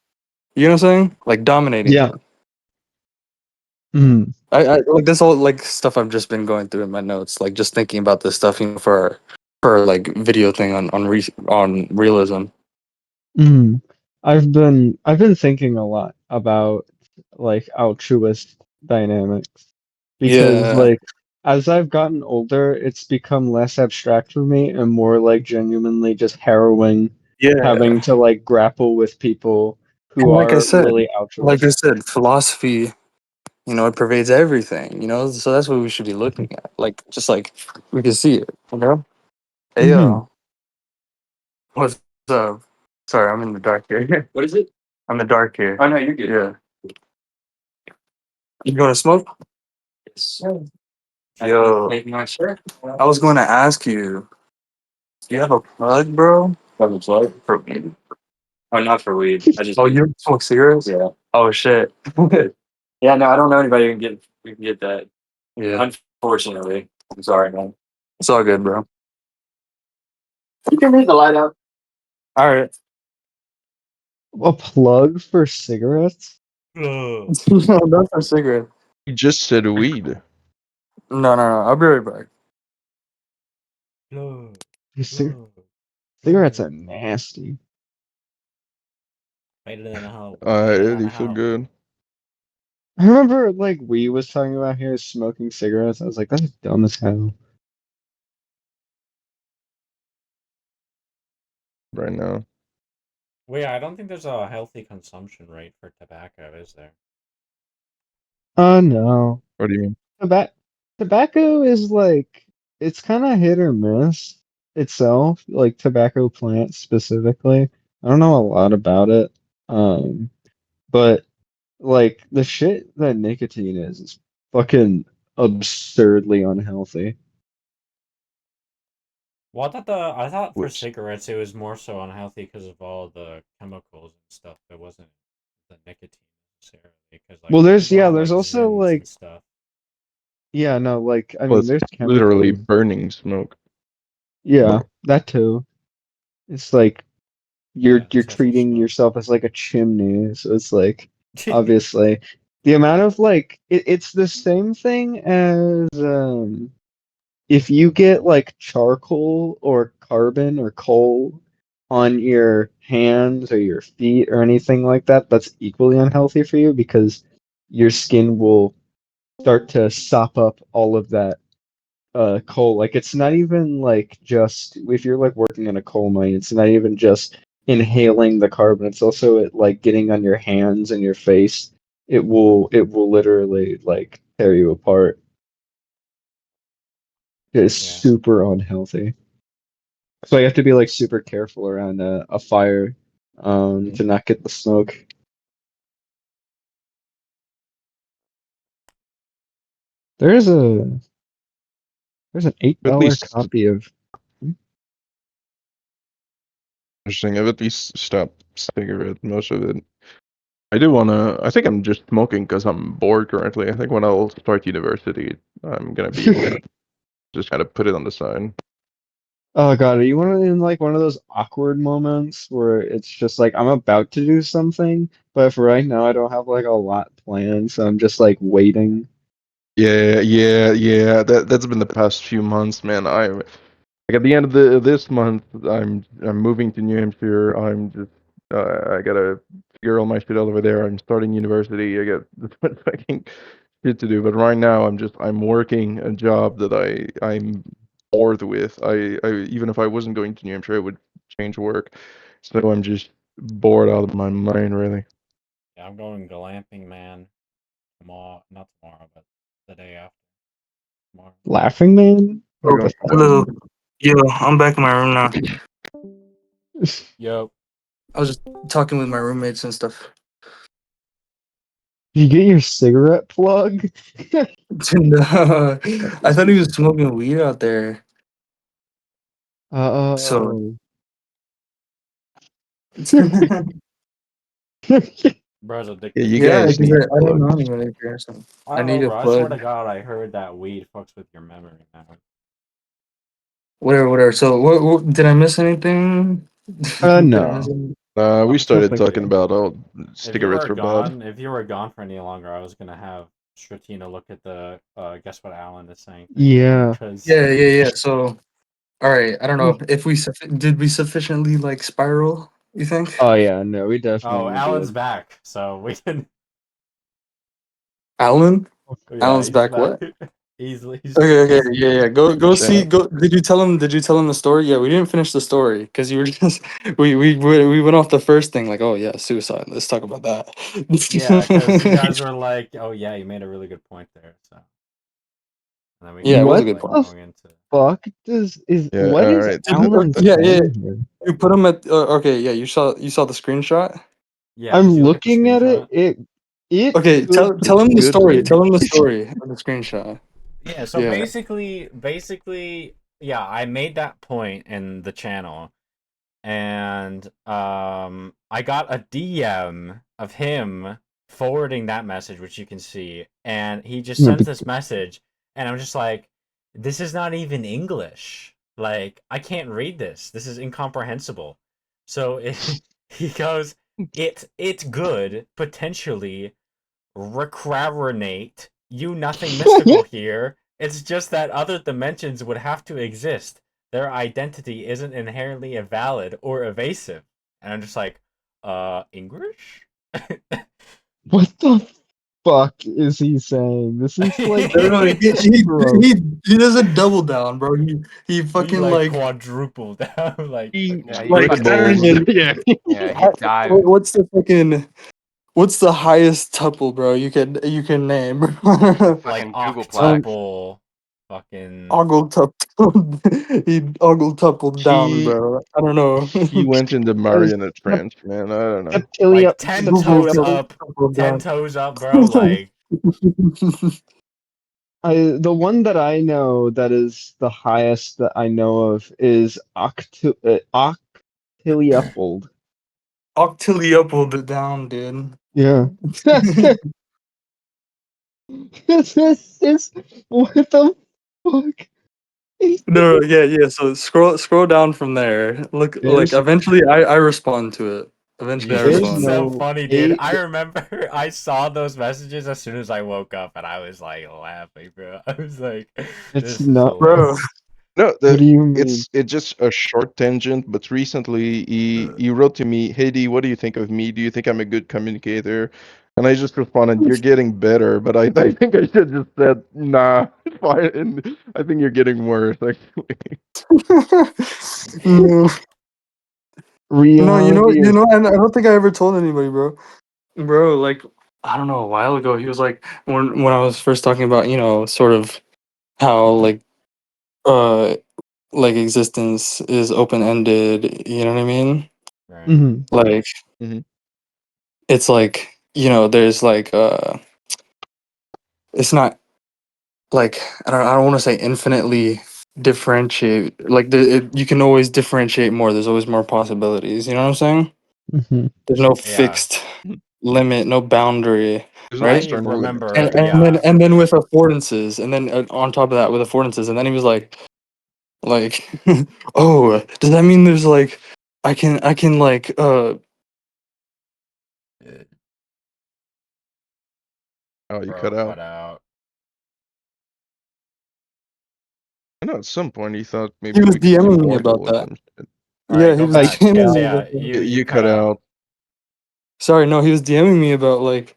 You know what I'm saying? Like, dominating Yeah. them. Mhm. I like, this all, like, stuff I've just been going through in my notes, like, just thinking about this stuff, for our, like, video thing on realism. Mhm. I've been thinking a lot about like altruist dynamics because Yeah, like as I've gotten older, it's become less abstract for me and more like genuinely just harrowing having yeah. to like grapple with people who And are really like I altruistic. said, philosophy, it pervades everything, so that's what we should be looking at. Like, just like we can see it. Hey, Hmm. what's up? Sorry, I'm in the dark here. What is it? I'm in the dark here. Oh, no, you're good. Yeah. You going to smoke? Yes, sir. Yo, I was going to ask you, do you have a plug, bro? Have a plug? For weed? Oh, not for weed. Oh, you smoke cigarettes? Yeah. Oh, shit. Yeah, no, I don't know anybody who can get that. Yeah. Unfortunately. I'm sorry, man. It's all good, bro. You can leave the light out. All right. A plug for cigarettes? Ugh. No, not for cigarette. You just said weed. No, no, no. I'll be right back. Ugh. Cig- Ugh. Cigarettes Ugh. are nasty. Better than a hoe. Better than You a feel hoe. good I remember like we was talking about here smoking cigarettes. I was like, that's dumb as hell. right now. Well, yeah, I don't think there's a healthy consumption rate for tobacco, is there? Oh no. What do you mean? Toba- Tobacco is like it's kind of hit or miss itself, like tobacco plants specifically. I don't know a lot about it. Um, but like the shit that nicotine is fucking absurdly unhealthy. Well, I thought for Which cigarettes it was more so unhealthy because of all the chemicals and stuff. It wasn't the nicotine necessarily, because like Well, there's people yeah, have there's like also Zims like and stuff. yeah, no, like I well, mean, it's there's literally chemicals. burning smoke. Yeah, But that too. It's like you're Yeah, you're it's also treating smoke. yourself as like a chimney, so it's like obviously the amount of like it's the same thing as if you get like charcoal or carbon or coal on your hands or your feet or anything like that, that's equally unhealthy for you because your skin will start to sop up all of that coal. Like it's not even like just if you're like working in a coal mine, it's not even just inhaling the carbon, it's also like getting on your hands and your face it will literally like tear you apart. It's Yeah. super unhealthy. So you have to be like super careful around a fire to not get the smoke. There's an At $8 least copy of interesting. I've at least stopped cigarette most of it. I do wanna. I think I'm just smoking because I'm bored currently. I think when I'll start university, I'm gonna be just kind of put it on the side. Oh God, are you in like one of those awkward moments where it's just like I'm about to do something, but for right now I don't have like a lot planned, so I'm just like waiting. Yeah. That's been the past few months, man. I'm like at the end of this month, I'm moving to New Hampshire. I'm just I gotta figure all my shit out over there. I'm starting university. I got this much fucking shit to do. But right now, I'm working a job that I'm bored with. I even if I wasn't going to New Hampshire, I would change work. So I'm just bored out of my mind, really. Yeah, I'm going glamping, man. Tomorrow, not tomorrow, but the day after tomorrow. Laughing Man? Oh, What the hello. Yo, I'm back in my room now. fuck? Yo, I was just talking with my roommates and stuff. Did you get your cigarette plug? No, I thought he was smoking weed out there. So Oh. bro's Yeah, addicted you to yeah, weed. guys because need I don't know plugs. anyone in here, so I I don't know, need a bro. I swear plug. to God, I heard that weed fucks with your memory, man. Whatever. So, what did I miss anything? Did I miss No. anything? We I don't started think talking so. about cigarettes are bad. If you were gone for any longer, I was gonna have Stratino look at the guess what Alan is saying thing Yeah. because Yeah. So, all right. I don't know if we did we sufficiently like spiral. You think? Oh yeah, no, we oh, definitely Alan's did. back, so we can. Alan? Yeah, Alan's he's back. back. What? He's Okay, he's yeah. Go see. Chat. Go. Did you tell him? Did you tell him the story? Yeah, we didn't finish the story because you were just we went off the first thing like, oh yeah, suicide. Let's talk about that. yeah, because you guys were like, oh yeah, you made a really good point there. So and then we Yeah, kind it of was a What went good like point. the going into fuck Yeah. what All is right. Alan Yeah. saying here? You put him at. Okay, yeah. You saw the screenshot. yeah. Did I'm you look at the looking at it. screenshot? It Okay, tell him the could story. be. Tell him the story of the screenshot. Yeah, so Yeah. basically, yeah, I made that point in the channel, and I got a DM of him forwarding that message, which you can see, and he just sends this message, and I'm just like, this is not even English. Like, I can't read this. This is incomprehensible. So he goes, it's good, potentially recrarinate. You nothing mystical here. It's just that other dimensions would have to exist. Their identity isn't inherently invalid or evasive. And I'm just like, English? What the fuck is he saying? This is like No, bro. he does a double down, bro. He He fucking like like quadrupled down, like He Yeah, he like I don't fucking triples. even. Yeah. yeah, he dived. What's the fucking what's the highest tuple, bro? You can name. like Fucking um, Googleplex. octuple, fucking ogle tuple. He ogle tupled down, He bro. I don't know. he went in the There's marionette trance, man. I don't know. like 10 Google toes up, tupled 10 down. toes up, bro. Like, the one that I know that is the highest that I know of is octilliupled. Octilliupled down, dude. Yeah. This is what the fuck is No, yeah. So scroll down from there. Look, like there's eventually, I respond to it. Eventually, I there's it's respond. so no funny, dude. eight I remember I saw those messages as soon as I woke up, and I was like laughing, bro. I was like, it's "This is not Bro, hilarious." No, what do you mean? it's just a short tangent, but recently he wrote to me, "Hey D, what do you think of me? Do you think I'm a good communicator?" And I just responded, "You're getting better," but I think I should just said, "Nah, it's fine." And I think you're getting worse, actually. no, no. Reality You is know. And I don't think I ever told anybody, bro. Bro, like I don't know, a while ago. He was like when I was first talking about, sort of how uh existence is open ended, you know what I mean? Right. Hmm. Like Mhm. it's like, there's it's not like I don't want to say infinitely differentiate. Like you can always differentiate more. There's always more possibilities, you know what I'm saying? Hmm. There's no Yeah. fixed limit, no boundary, There's no right? I external limit. And, remember, and then yeah. and then with affordances, and then on top of that with affordances, and then he was like, oh, does that mean there's I can Uh, Oh, you cut Bro, out. cut out. I know at some point he thought he maybe was we could be DMing me about immortal or that. some shit. All right, Yeah, he go was I back. DMing Cause me yeah, about that. you You cut cut out. out. Sorry, no, he was DMing me about like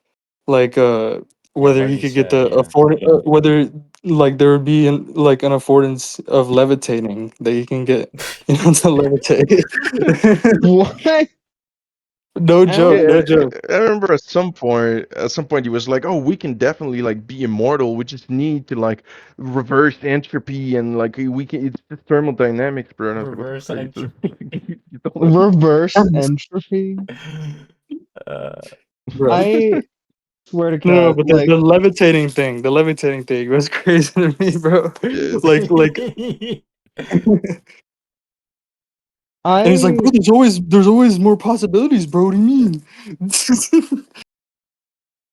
Yeah, whether what he he could get said, the yeah. whether there would be an affordance of levitating that you can get, to levitate. what? No joke, Alan? no Yeah, joke. I remember at some point he was like, "Oh, we can definitely like be immortal. We just need to like reverse entropy and like we can. It's just thermodynamics, bro." And I was like, "What the Reverse fuck are you entropy. you don't know?" Reverse entropy? uh, Bro. I swear to No, God, but the levitating thing was crazy to me, bro. Yeah, Like, and he's like, bro, I there's always more possibilities, bro. What do you mean?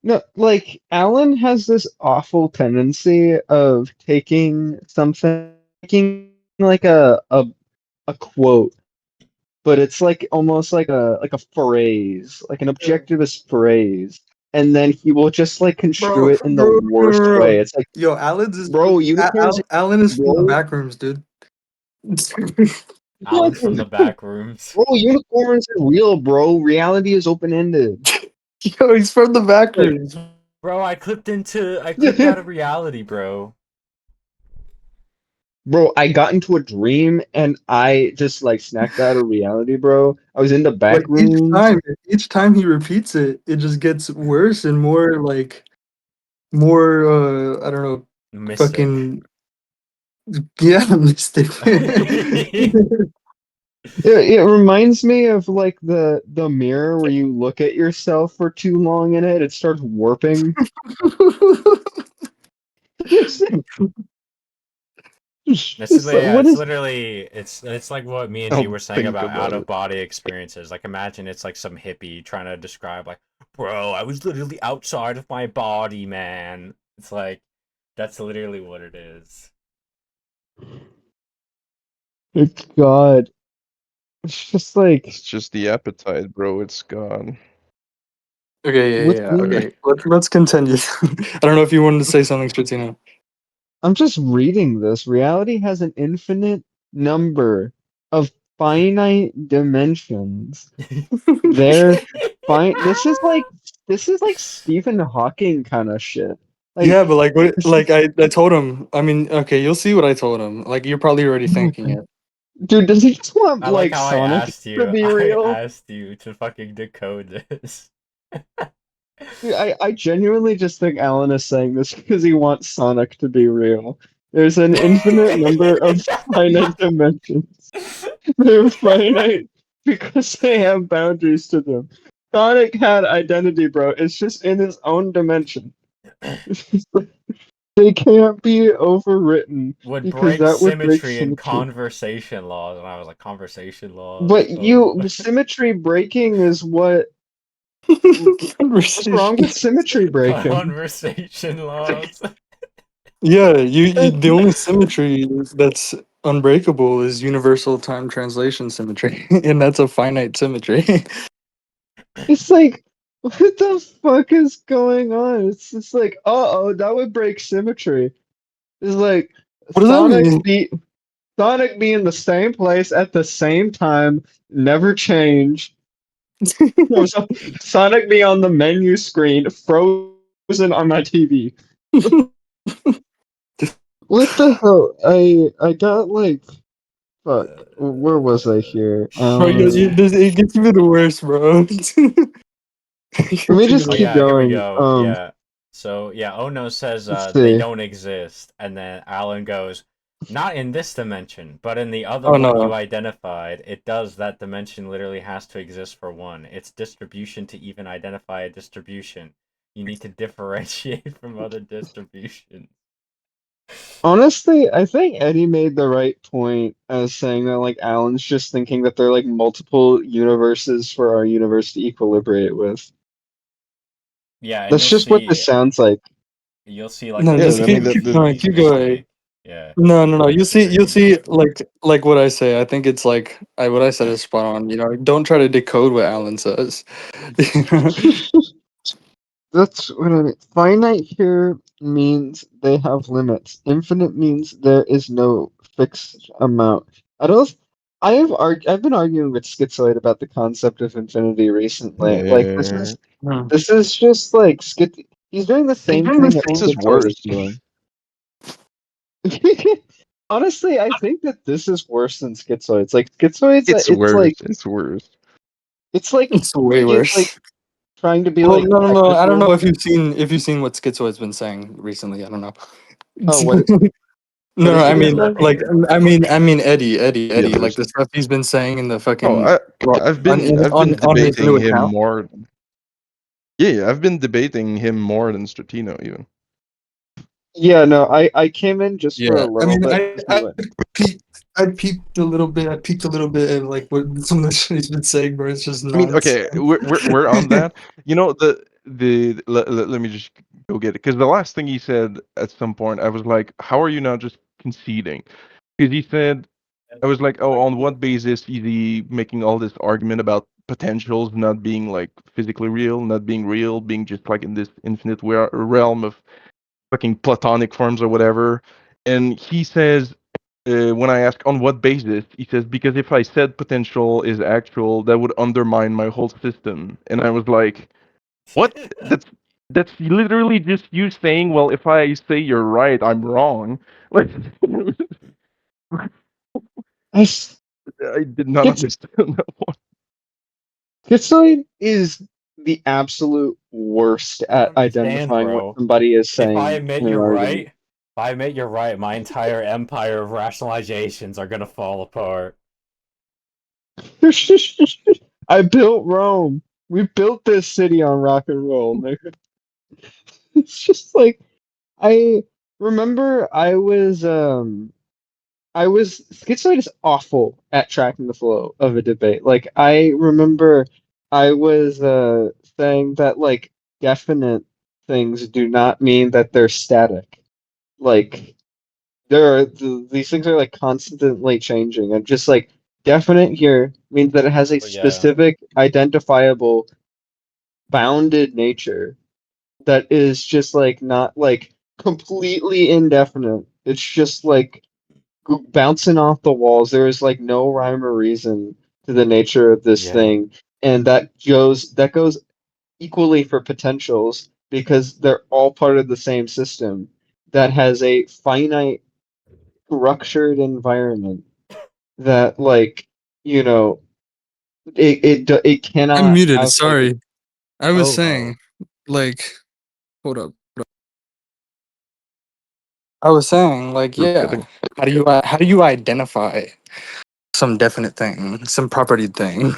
no, like Alan has this awful tendency of taking like a quote, but it's like almost like a phrase, like an objectivist phrase, and then he will just like construe bro, it in the bro, no, worst no, way. no. It's like, Yo, Alan's is bro, unicorns, Alan is from the bro, back rooms, dude. what? Alan from the back rooms. Bro, unicorns are real, bro. Reality is open ended. Yo, he's from the back Like, rooms. Bro, I clipped out of reality, bro. bro, I got into a dream and I just like snapped out of reality, bro. I was in the Like back rooms. each time he repeats it, it just gets worse and more more I don't know, Mystic. fucking yeah, mystic. It reminds me of like the mirror where you look at yourself for too long in it, it starts warping. It's That's just like, yeah, what is it's like what me and G I'll were saying think about out about of it. body experiences. Like imagine it's like some hippie trying to describe like, bro, I was literally outside of my body, man. It's like that's literally what it is. it's God. It's just like It's just the appetite, bro. It's gone. Okay, with yeah. me. Okay, let's continue. I don't know if you wanted to say something, Stratino. I'm just reading this. Reality has an infinite number of finite dimensions. They're fine. This is like Stephen Hawking kind of shit. Like, Yeah, but like what? this is, Like I told him. I mean, okay, you'll see what I told him. Like you're probably already thinking it. dude, does he just want I like like how I Sonic asked to you. be I real? asked you to fucking decode this. Dude, I genuinely just think Alan is saying this because he wants Sonic to be real. There's an infinite number of finite dimensions. They're finite because they have boundaries to them. Sonic had identity, bro. It's just in his own dimension. They can't be overwritten Would because break that would break symmetry and symmetry. conversation laws, and I was like, conversation laws. But you symmetry breaking is what's wrong Conversation. with symmetry breaking? Conversation laws. Yeah, the only symmetry that's unbreakable is universal time translation symmetry, and that's a finite symmetry. It's like, what the fuck is going on? It's just like, uh-oh, that would break symmetry. It's like What does that Sonic mean? be Sonic be in the same place at the same time, never change. No, Sonic be on the menu screen, frozen on my TV. What the hell? I got like, fuck. Where was I here? Bro, it gets even worse, bro. Let me just Oh keep yeah, here we going. go. Yeah. So yeah, Ono says Let's they see. don't exist, and then Alan goes, not in this dimension, but in the other Oh one you no. identified, it does. That dimension literally has to exist for one. Its distribution to even identify a distribution. You need to differentiate from other distributions. Honestly, I think Eddie made the right point as saying that like Alan's just thinking that there are like multiple universes for our universe to equilibrate with. Yeah, and That's just what this sounds like. you'll see like No, a Yeah, just I really mean keep that keep the going, huge keep going. mistake. Yeah, No, no, you'll no. you'll see a You'll huge see, mistake. like what I say. I think it's like what I said is spot on. You know, don't try to decode what Alan says. That's what I mean. Finite here means they have limits. Infinite means there is no fixed amount. I don't. I've been arguing with Schizoid about the concept of infinity recently. Like yeah, this is just like He's doing the same thing that this is Schizoid is worse. doing. Honestly, I think that this is worse than Schizoid's. Like Schizoid's, It's worse. It's worse. it's like It's way he like worse. trying to be Well, like no, no, no. I don't technical. know if you've seen what Schizoid's been saying recently. I don't know. Oh, what No, no, has I he been mean, saying? Eddie, Yeah, like there's. the stuff he's been saying in the Oh, fucking I've been on his new debating him account. more. Yeah, I've been debating him more than Stratino even. Yeah, no, I came in just for a Yeah, I little mean, bit I because he I went. peeked, I peeked a little bit. I peeked a little bit of like what some of the shit he's been saying, bro. It's just I mean, nonsense. okay, we're on that. You know let me just go get it because the last thing he said at some point, I was like, "How are you not just conceding?" Because he said, I was like, "Oh, on what basis is he making all this argument about potentials not being like physically real, not being real, being just like in this infinite realm of fucking platonic forms or whatever?" And he says, when I ask on what basis, he says, because if I said potential is actual, that would undermine my whole system. And I was like, what? That's literally just you saying, well, if I say you're right, I'm wrong. Like, I s- I did not Schiz- understand that one. Schizoid is the absolute worst I don't at understand, identifying what bro. somebody is If I saying admit in an you're argument. right, my entire empire of rationalizations are gonna fall apart. I built Rome. We built this city on rock and roll, nigga. It's just like I remember I was Schizoid is awful at tracking the flow of a debate. Like I remember I was saying that like definite things do not mean that they're static. Like these things are like constantly changing and just like definite here means that it has a But yeah, specific identifiable bounded nature that is just like not like completely indefinite. It's just like bouncing off the walls. There is like no rhyme or reason to the nature of this yeah. thing, and that goes equally for potentials because they're all part of the same system that has a finite structured environment that like you know it I'm cannot muted. have like Sorry, I was oh saying, like, hold up. I was saying, like, You're yeah. kidding. How do you identify some definite thing, some property thing,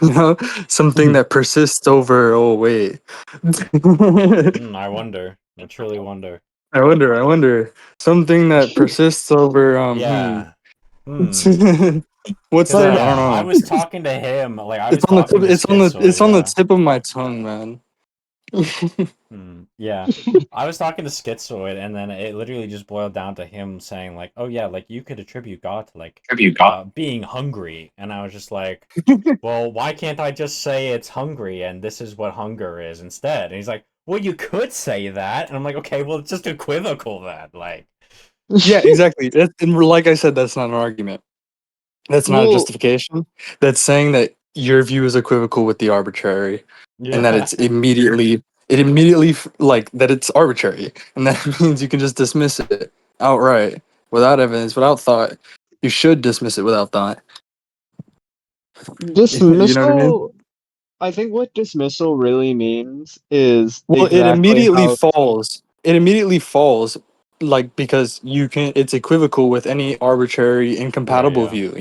something that persists over? Oh wait, I wonder. I truly wonder. I wonder something that persists over. Yeah. What's Hmm. Cause that? I don't yeah, I know. was talking to him. Like I It's was on the tip. talking to It's Schizoid. on the Yeah. tip of my tongue, man. Yeah. I was talking to Schizoid, and then it literally just boiled down to him saying like, "Oh yeah, like you could attribute God to like being hungry," and I was just like, "Well, why can't I just say it's hungry and this is what hunger is instead?" And he's like, "Well, you could say that," and I'm like, "Okay, well, it's just equivocal then." Like, Yeah, exactly. And like I said, that's not an argument. That's not a well justification. That's saying that your view is equivocal with the arbitrary, and that yeah, it immediately like that it's arbitrary, and that means you can just dismiss it outright without evidence, without thought. You should dismiss it without thought. You know what I mean? dismissal I think what dismissal really means is Well, exactly how. It immediately falls, like because you can. It's equivocal with any arbitrary, Right, incompatible yeah. view.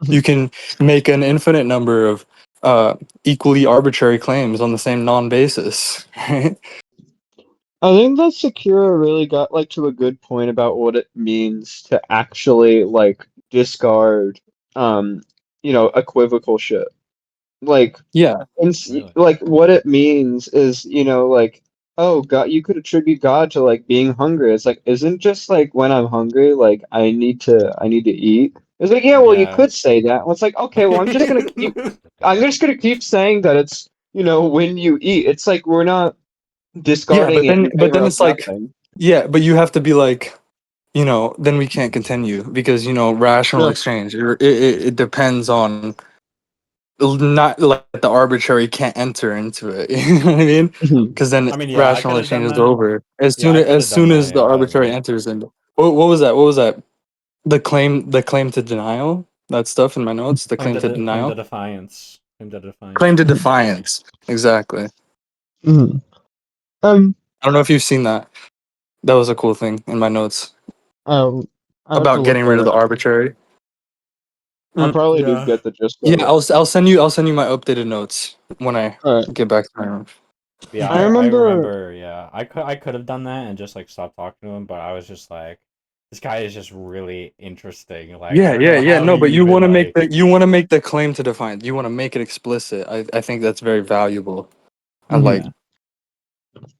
You can make an infinite number of uh equally arbitrary claims on the same non-basis. Right? I think that Sakura really got like to a good point about what it means to actually like discard um equivocal shit. Like Yeah, Really. like what it means is, like, oh God, you could attribute God to like being hungry. It's like, isn't just like when I'm hungry, like I need to eat. It's like, yeah, well, you Yeah. could say that. Well, it's like, okay, well, I'm just gonna keep saying that it's, when you eat. It's like we're not yeah, discarding it in but favor then of it's like, nothing. yeah, but you have to be like, then we can't continue because rational No. exchange. It depends on not like the arbitrary can't enter into it. You know what I mean? Mhm. Because then I mean, yeah, I rational could have exchange done is that. over Yeah, I could as have done soon that as the in arbitrary Tybee. enters in. What was that? What was that? The claim to denial. That stuff in my notes. The claim to Claim the denial. defiance. Claim the Claim to defiance. defiance. Exactly. Mhm. Um, I don't know if you've seen that. That was a cool thing in my notes um, I have to about look getting that rid of the up. arbitrary. I Mm. probably did Yeah. get the gist Yeah, of it. I'll send you my updated notes when I All right. get back to my room. Yeah, I I remember. remember, yeah. I could have done that and just like stopped talking to him, but I was just like, this guy is just really interesting. Like, I don't know Yeah. how No, he but even like you want to make the claim to define. You want to make it explicit. I think that's very valuable. I like yeah. Mhm.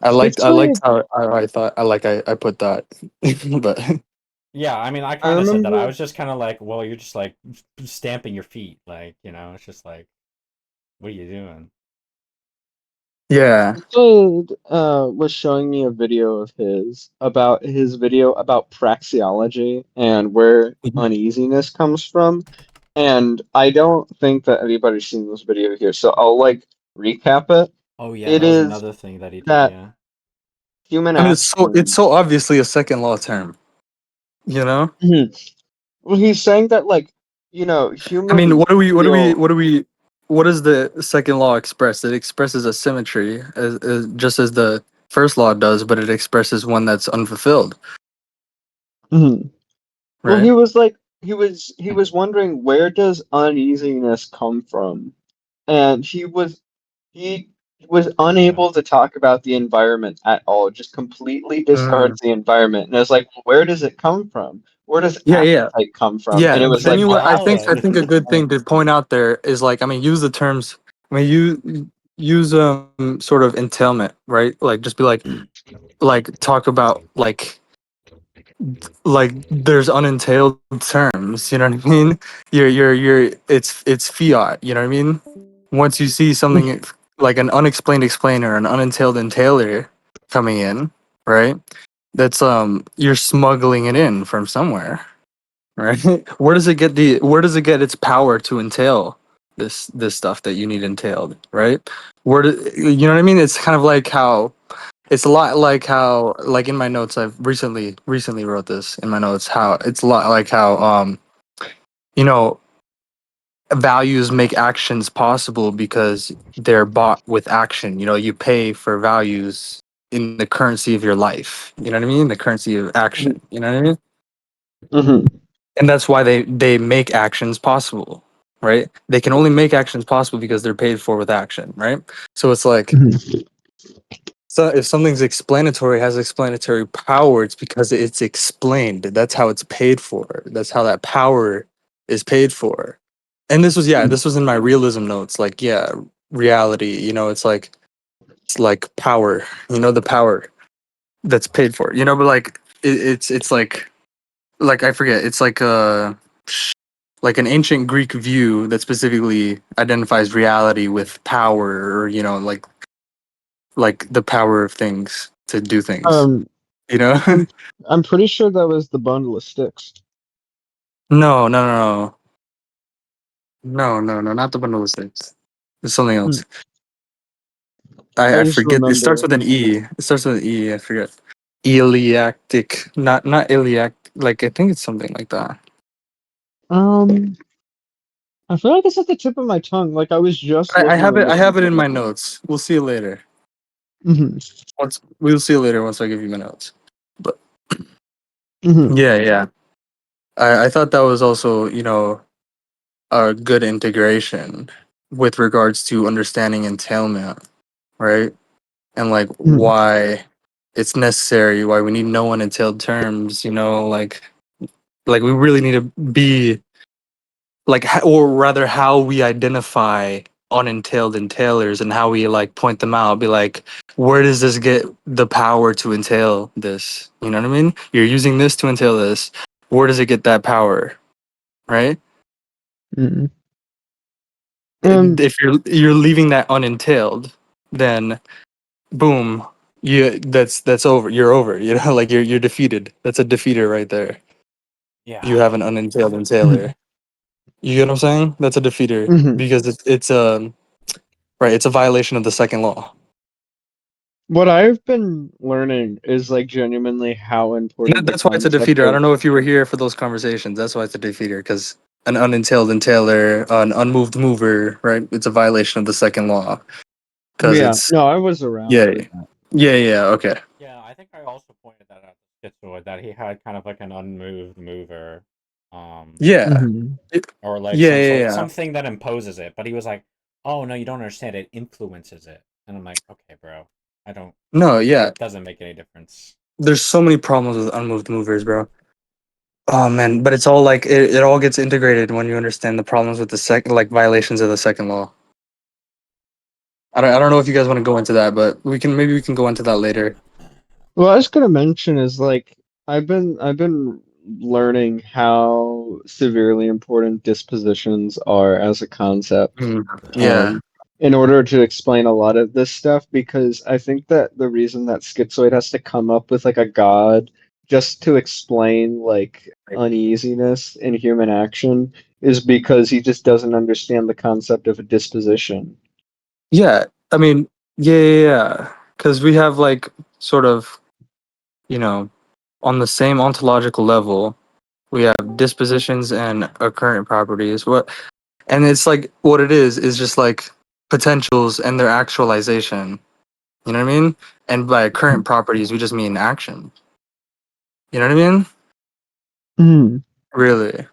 I Especially, liked how I thought I put that, but Yeah, I mean, I I kind of said that. I remember. was just kind of like, well, you're just like stamping your feet, like, it's just like, what are you doing? yeah. Jade was showing me a video of his video about praxeology and where Mhm. uneasiness comes from. And I don't think that anybody's seen this video here, so I'll like recap it. Oh yeah, It that was is another thing that he did, that yeah. human I mean, it's action. so obviously a second law term. You know. Mhm. Well, he's saying that like, I mean, humans feel. what does the second law express? It expresses a symmetry, just as the first law does, but it expresses one that's unfulfilled, Mhm. Well, right? he was wondering, where does uneasiness come from? And he was Yeah. unable to talk about the environment at all, just completely Mm. discards the environment. And I was like, well, where does it come from? Where does Yeah. appetite come from? And Yeah, it but was then like, you well, I appetite think a is good thing to point out there is like, I mean, use the terms. I mean, you use sort of entailment, right? Like just be like talk about like there's unentailed terms. You know what I mean? You're it's fiat. You know what I mean? Once you see something like an unexplained explainer, an unentailed entailer coming in, right? That's you're smuggling it in from somewhere, right? Where does it get its power to entail this stuff that you need entailed, right? You know what I mean? It's kind of like how it's a lot like how like in my notes I've recently wrote this in my notes how it's a lot like how you know values make actions possible because they're bought with action. You pay for values in the currency of your life. You know what I mean? The currency of action. You know what I mean? Mhm. And that's why they make actions possible, right? They can only make actions possible because they're paid for with action, right? So it's like, Mhm. so if something's explanatory, has explanatory power, it's because it's explained. That's how it's paid for. That's how that power is paid for. And this was in my realism notes. Like, yeah, reality. It's like power. The power that's paid for. But like it's like I forget. It's like an ancient Greek view that specifically identifies reality with power, or like the power of things to do things. Um, You know? I'm I'm pretty sure that was the bundle of sticks. No. No, not the bundle of sticks. It's something Hmm. else. I I just forget. It starts remember. with an E. It starts with an E. I forget. Iliactic. Not iliac. Like I think it's something like that. Um, I feel like it's at the tip of my tongue. Like I was just I looking have at it. I it. have it in my notes. We'll see it later. Hmm. We'll see it later once I give you my notes. But Hmm. yeah. I thought that was also, a good integration with regards to understanding entailment, right? And like Hmm. why it's necessary, why we need no unentailed terms, like we really need to be like, or rather, how we identify unentailed entailers and how we like point them out. Be like, where does this get the power to entail this? You know what I mean? You're using this to entail this. Where does it get that power? Right? Hmm. If you're leaving that unentailed, then boom, that's over. You're over. Like you're defeated. That's a defeater right there. You Yeah. have an unentailed entailer. You get what I'm saying? That's a defeater Hmm. because it's right. It's a violation of the second law. What I've been learning is like genuinely how And important the that's why it's a concept defeater. I of don't know if you were here for those conversations. That's why it's a defeater because an unentailed entailer, an unmoved mover, right? It's a violation of the second law because yeah. it's No, I was around yeah, for that. yeah. Okay. Yeah, I think I also pointed that out to Schizoid that he had kind of like an unmoved mover. Yeah. Hmm. It- Or like yeah, some yeah, sort yeah. something that imposes it. But he was like, "Oh no, you don't understand. It influences it." And I'm like, "Okay, bro, I don't. No, yeah. It doesn't make any difference." There's so many problems with unmoved movers, bro. Oh man, but it's all like it all gets integrated when you understand the problems with the second, like violations of the second law. I don't know if you guys want to go into that, but we can go into that later. Well, I was gonna mention is like I've been learning how severely important dispositions are as a concept, Mm, yeah, um, in order to explain a lot of this stuff, because I think that the reason that Schizoid has to come up with like a god just to explain like uneasiness in human action is because he just doesn't understand the concept of a disposition. yeah. I mean, yeah. Because we have like sort of, you know, on the same ontological level, we have dispositions and occurrent properties. And it's like what it is just like potentials and their actualization. You know what I mean? And by current properties, we just mean action. You know what I mean? Mhm. Really.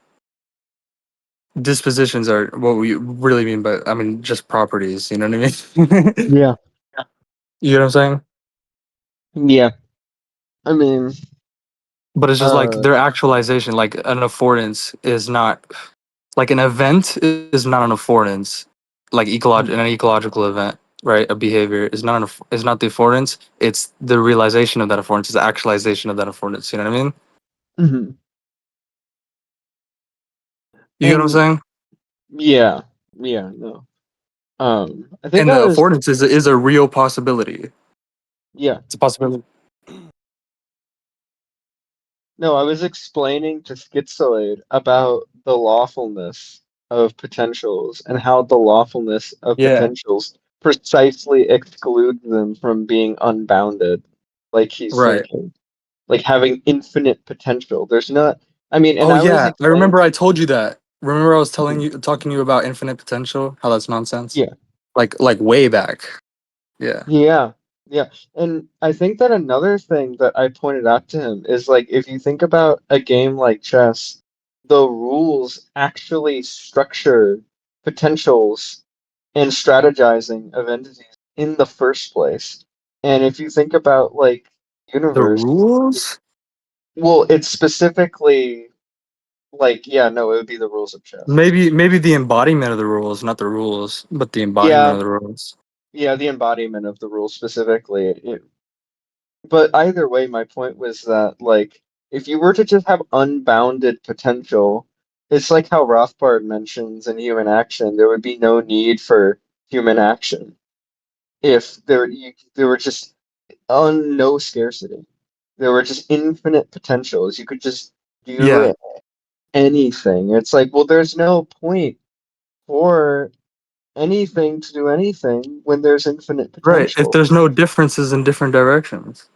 Dispositions are what we really mean, but I mean just properties. You know what I mean? Yeah, You know what I'm saying? yeah. I mean, But it's just like uh, their actualization, like an affordance is not like an event is not an affordance, like an ecological event, right? A behavior is not is not the affordance. It's the realization of that affordance. It's the actualization of that affordance. You know what I mean? mhm. You get what I'm And saying? yeah, yeah, no. I think And I the was, affordance is a real possibility. yeah, It's a possibility. no, I was explaining to Schizoid about the lawfulness of potentials and how the lawfulness of Yeah. potentials precisely excludes them from being unbounded, like he's Right. thinking, like having infinite potential. There's not, I mean, and Oh I was yeah, I explaining, remember I told you that. Remember I was mhm, talking to you about infinite potential, how that's nonsense? yeah. Like way back. Yeah. Yeah, yeah. And I think that another thing that I pointed out to him is like if you think about a game like chess, the rules actually structure potentials and strategizing of entities in the first place. And if you think about like The universe, rules? well, it's specifically like yeah, no, it would be the rules of chess. Maybe the embodiment of the rules, not the rules, but the embodiment Yeah, of the rules. yeah, the embodiment of the rules specifically. But either way, my point was that, like, if you were to just have unbounded potential, it's like how Rothbard mentions in human action, there would be no need for human action if there were just no scarcity. There were just infinite potentials. You could just Yeah. do anything. It's like, well, there's no point for anything to do anything when there's infinite Right. If potential. there's no differences in different directions.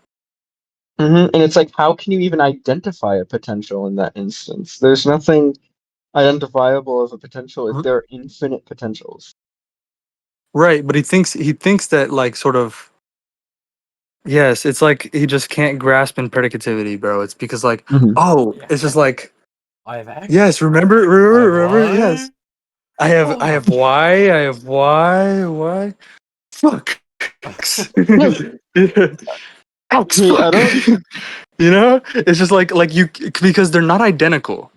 And it's like, how can you even identify a potential in that instance? There's nothing. identifiable as a potential if there are infinite potentials. Right, but he thinks that like sort of yes, it's like he just can't grasp in predicativity, bro. It's because like oh, it's just like I have X. yes, remember I have yes. Y. I have Oh. Y, I have Y. Fuck. X. X See, I fuck. don't. You know? It's just like you because they're not identical.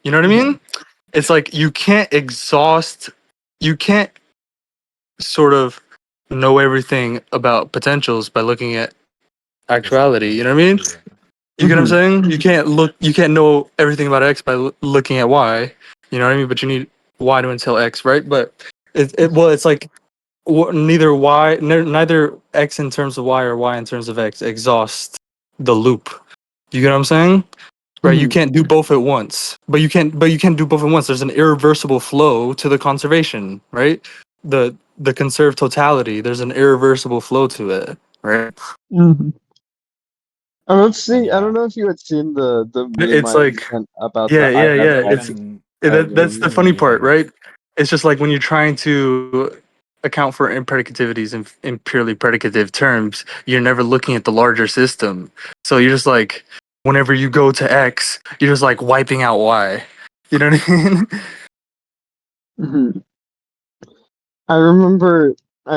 You know what I mean? It's like you can't sort of know everything about potentials by looking at actuality. You know what I mean? Yeah. You get what I'm saying? You can't know everything about X by looking at Y. You know what I mean? But you need Y to entail X, right? But well, it's like neither neither X in terms of Y or Y in terms of X exhausts the loop. You get what I'm saying? Right, you can't do both at once. But you can't do both at once. There's an irreversible flow to the conservation, right? The conserved totality, there's an irreversible flow to it, right? And I yeah, don't know if you had seen the meme It's I like sent about the yeah, I yeah, have yeah. X That's the argument. funny part, yeah. right? It's just like when you're trying to account for impericativities in purely predicative terms, you're never looking at the larger system. So you're just like, whenever you go to X, you're just like wiping out Y. You know what I mean? I remember I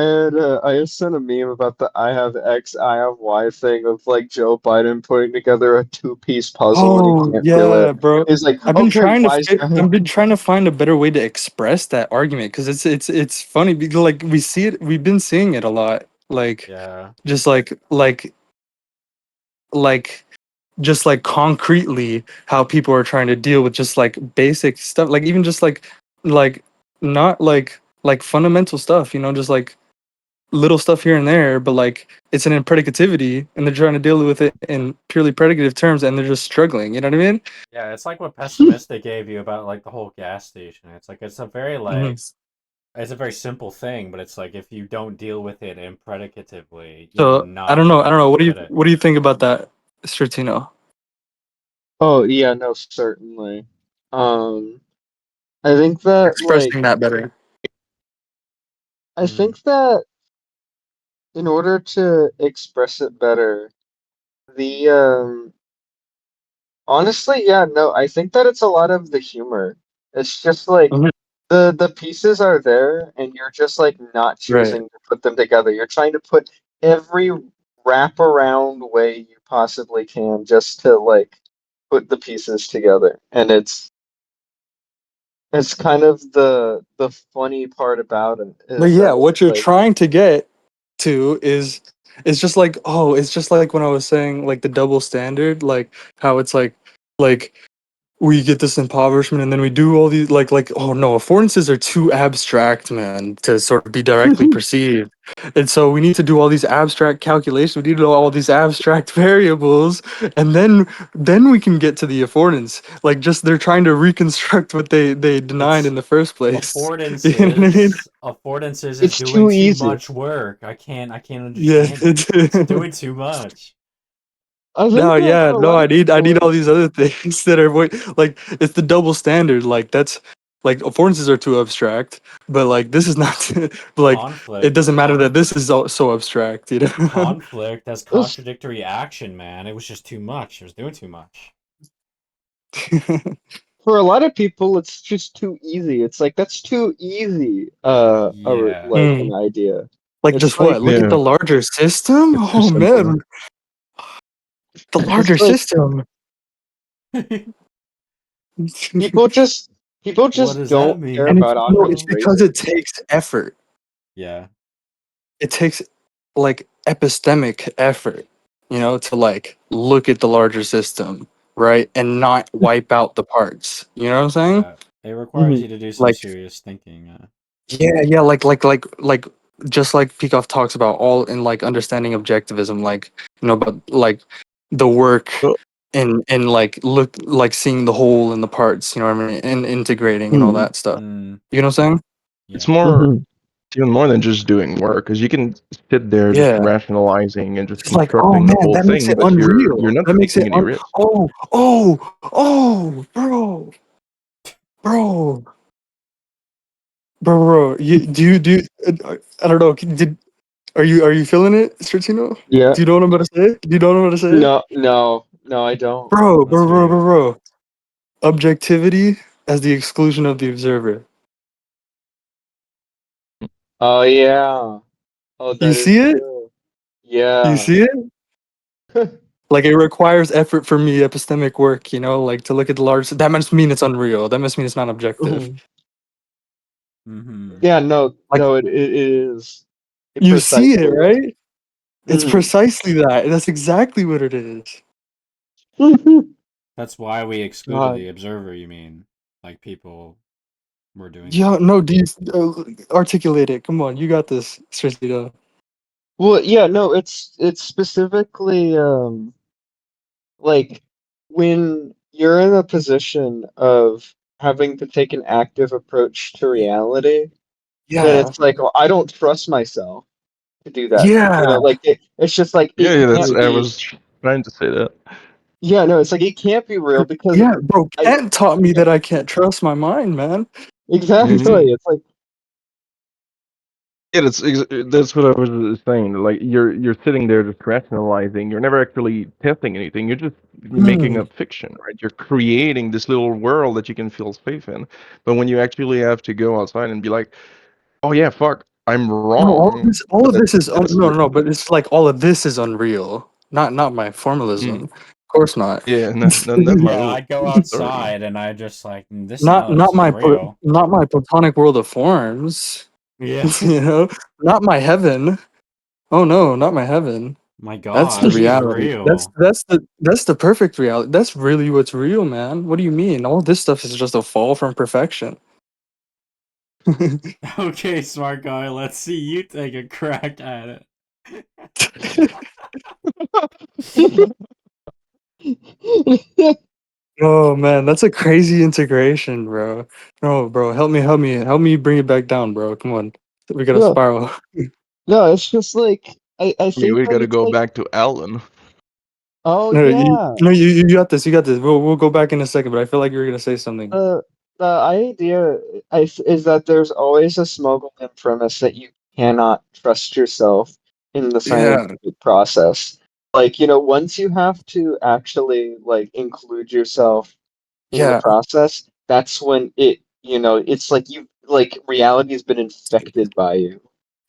had sent a meme about the I have X, I have Y thing of like Joe Biden putting together a two-piece puzzle and he Oh can't do yeah, it. bro. He's like, okay, why is I've been trying to find a better way to express that argument because it's funny because like we've been seeing it a lot, like Yeah. just like just like concretely how people are trying to deal with just like basic stuff, like even just like not like fundamental stuff, you know, just like little stuff here and there, but like it's an impredicativity and they're trying to deal with it in purely predicative terms and they're just struggling, you know what I mean? Yeah, it's like what pessimistic gave you about like the whole gas station. It's like it's a very Mhm. it's a very simple thing, but it's like if you don't deal with it impredicatively, you're So not I gonna don't know. get it. What do you think about that, Stratino? Oh yeah, no, certainly. Um I think that Expressing that better. I Mm. think that in order to express it better, the honestly, yeah, no, I think that it's a lot of the humor. It's just like Mhm. the pieces are there and you're just like not Right. choosing to put them together. You're trying to put every wraparound way you possibly can just to like put the pieces together. And it's kind of the funny part about it But is yeah, that what it's you're like trying to get to is it's just like oh, it's just like when I was saying like the double standard, like how it's like we get this impoverishment and then we do all these like oh no, affordances are too abstract, man, to sort of be directly perceived, and so we need to do all these abstract calculations, we need to know all these abstract variables, and then we can get to the affordance, like just they're trying to reconstruct what they denied It's in the first place. You know what I mean? affordances is it's doing too too easy. much work. I can't Yeah. understand it. It's doing too much. I think No, that yeah, for a no, lot of I people need all these it's other things that are like it's the double standard. Like that's like affordances are too abstract, but like this is not like it Conflict. doesn't matter that this is so abstract, you know? Conflict has it's contradictory action, man. It was just too much. It was doing too much. for a lot of people it's just too easy. It's like that's too easy Yeah. like Hmm. an idea. Like It's just what? like Look at Yeah, the larger system? it's too Oh simple. man, the it's larger like system. people just people What just does that don't care And mean, about it's no, it's objects, bro? because right? it takes effort. Yeah. It takes like epistemic effort, you know, to like look at the larger system, right? And not wipe out the parts. You know what I'm saying? Yeah. It requires you to do some Like serious thinking. yeah, like just like Peikoff talks about all in like understanding objectivism, like you know, but like the work Well, in like look like seeing the whole and the parts, you know what I mean, and integrating and all that stuff. Mm, You know what I'm saying? it's yeah. more, it's even more than just doing work, because you can sit there just Yeah. rationalizing and just It's like, oh constructing the man, whole that makes thing, it but you're unreal. not That makes taking it any risk. bro. bro, bro. I don't know. Are you feeling it, Stratino? Yeah. Do you know what I'm about to say? Do you know what I'm about to say? No, I don't. Let's hear it. Bro. Objectivity as the exclusion of the observer. Oh yeah. Oh, You that is see it? true. You Yeah. see it? Like it requires effort for me, epistemic work, like to look at the large. That must mean it's unreal. That must mean it's not objective. Mhm. Mm-hmm. Yeah, no, Like no, it is. It you see it, precisely is. right? It's Mhm. precisely that. That's exactly what it is. That's why we excluded God. the observer. You mean like people were doing Yeah, that? no, do you articulate it? Come on, you got this, Stratino. Well, yeah, no, it's specifically like when you're in a position of having to take an active approach to reality, then Yeah, it's like, well, I don't trust myself to do that. You know, yeah, like it's just like Yeah, it yeah, that's can't I be. was trying to say that. Yeah, no, it's like it can't be real because yeah, bro. I Kant taught me that I can't trust my mind, man. exactly. It's like Yeah, that's what I was saying. Like you're sitting there just rationalizing. You're never actually testing anything. You're just making Hmm. up fiction, right? You're creating this little world that you can feel safe in. But when you actually have to go outside and be like, "Oh yeah, fuck, I'm No, wrong," all of that, this is that's no, no, no. But it's like all of this is unreal. Not my formalism. mm, Of course not. yeah, not my Yeah, little I go story. outside and I just like this. No, this isn't real. Not my platonic world of forms. Yeah. Not my heaven. Oh no, not my heaven. My That's the God, this is reality. real. That's the perfect reality. That's really what's real, man. What do you mean? All this stuff is just a fall from perfection. Okay, smart guy. Let's see you take a crack at it. Oh man, that's a crazy integration, bro. No, bro, help me bring it back down, bro. Come on, we gotta no, spiral. no, it's just like I I mean, think we like got to it's go like back to Alan. oh No, yeah. you got this. You got this. We'll go back in a second, but I feel like you're gonna say something. The the idea is that there's always a smuggling premise that you cannot trust yourself in the Yeah, scientific process. Like, once you have to actually like include yourself in the yeah, process, that's when it's like you like reality has been infected by you.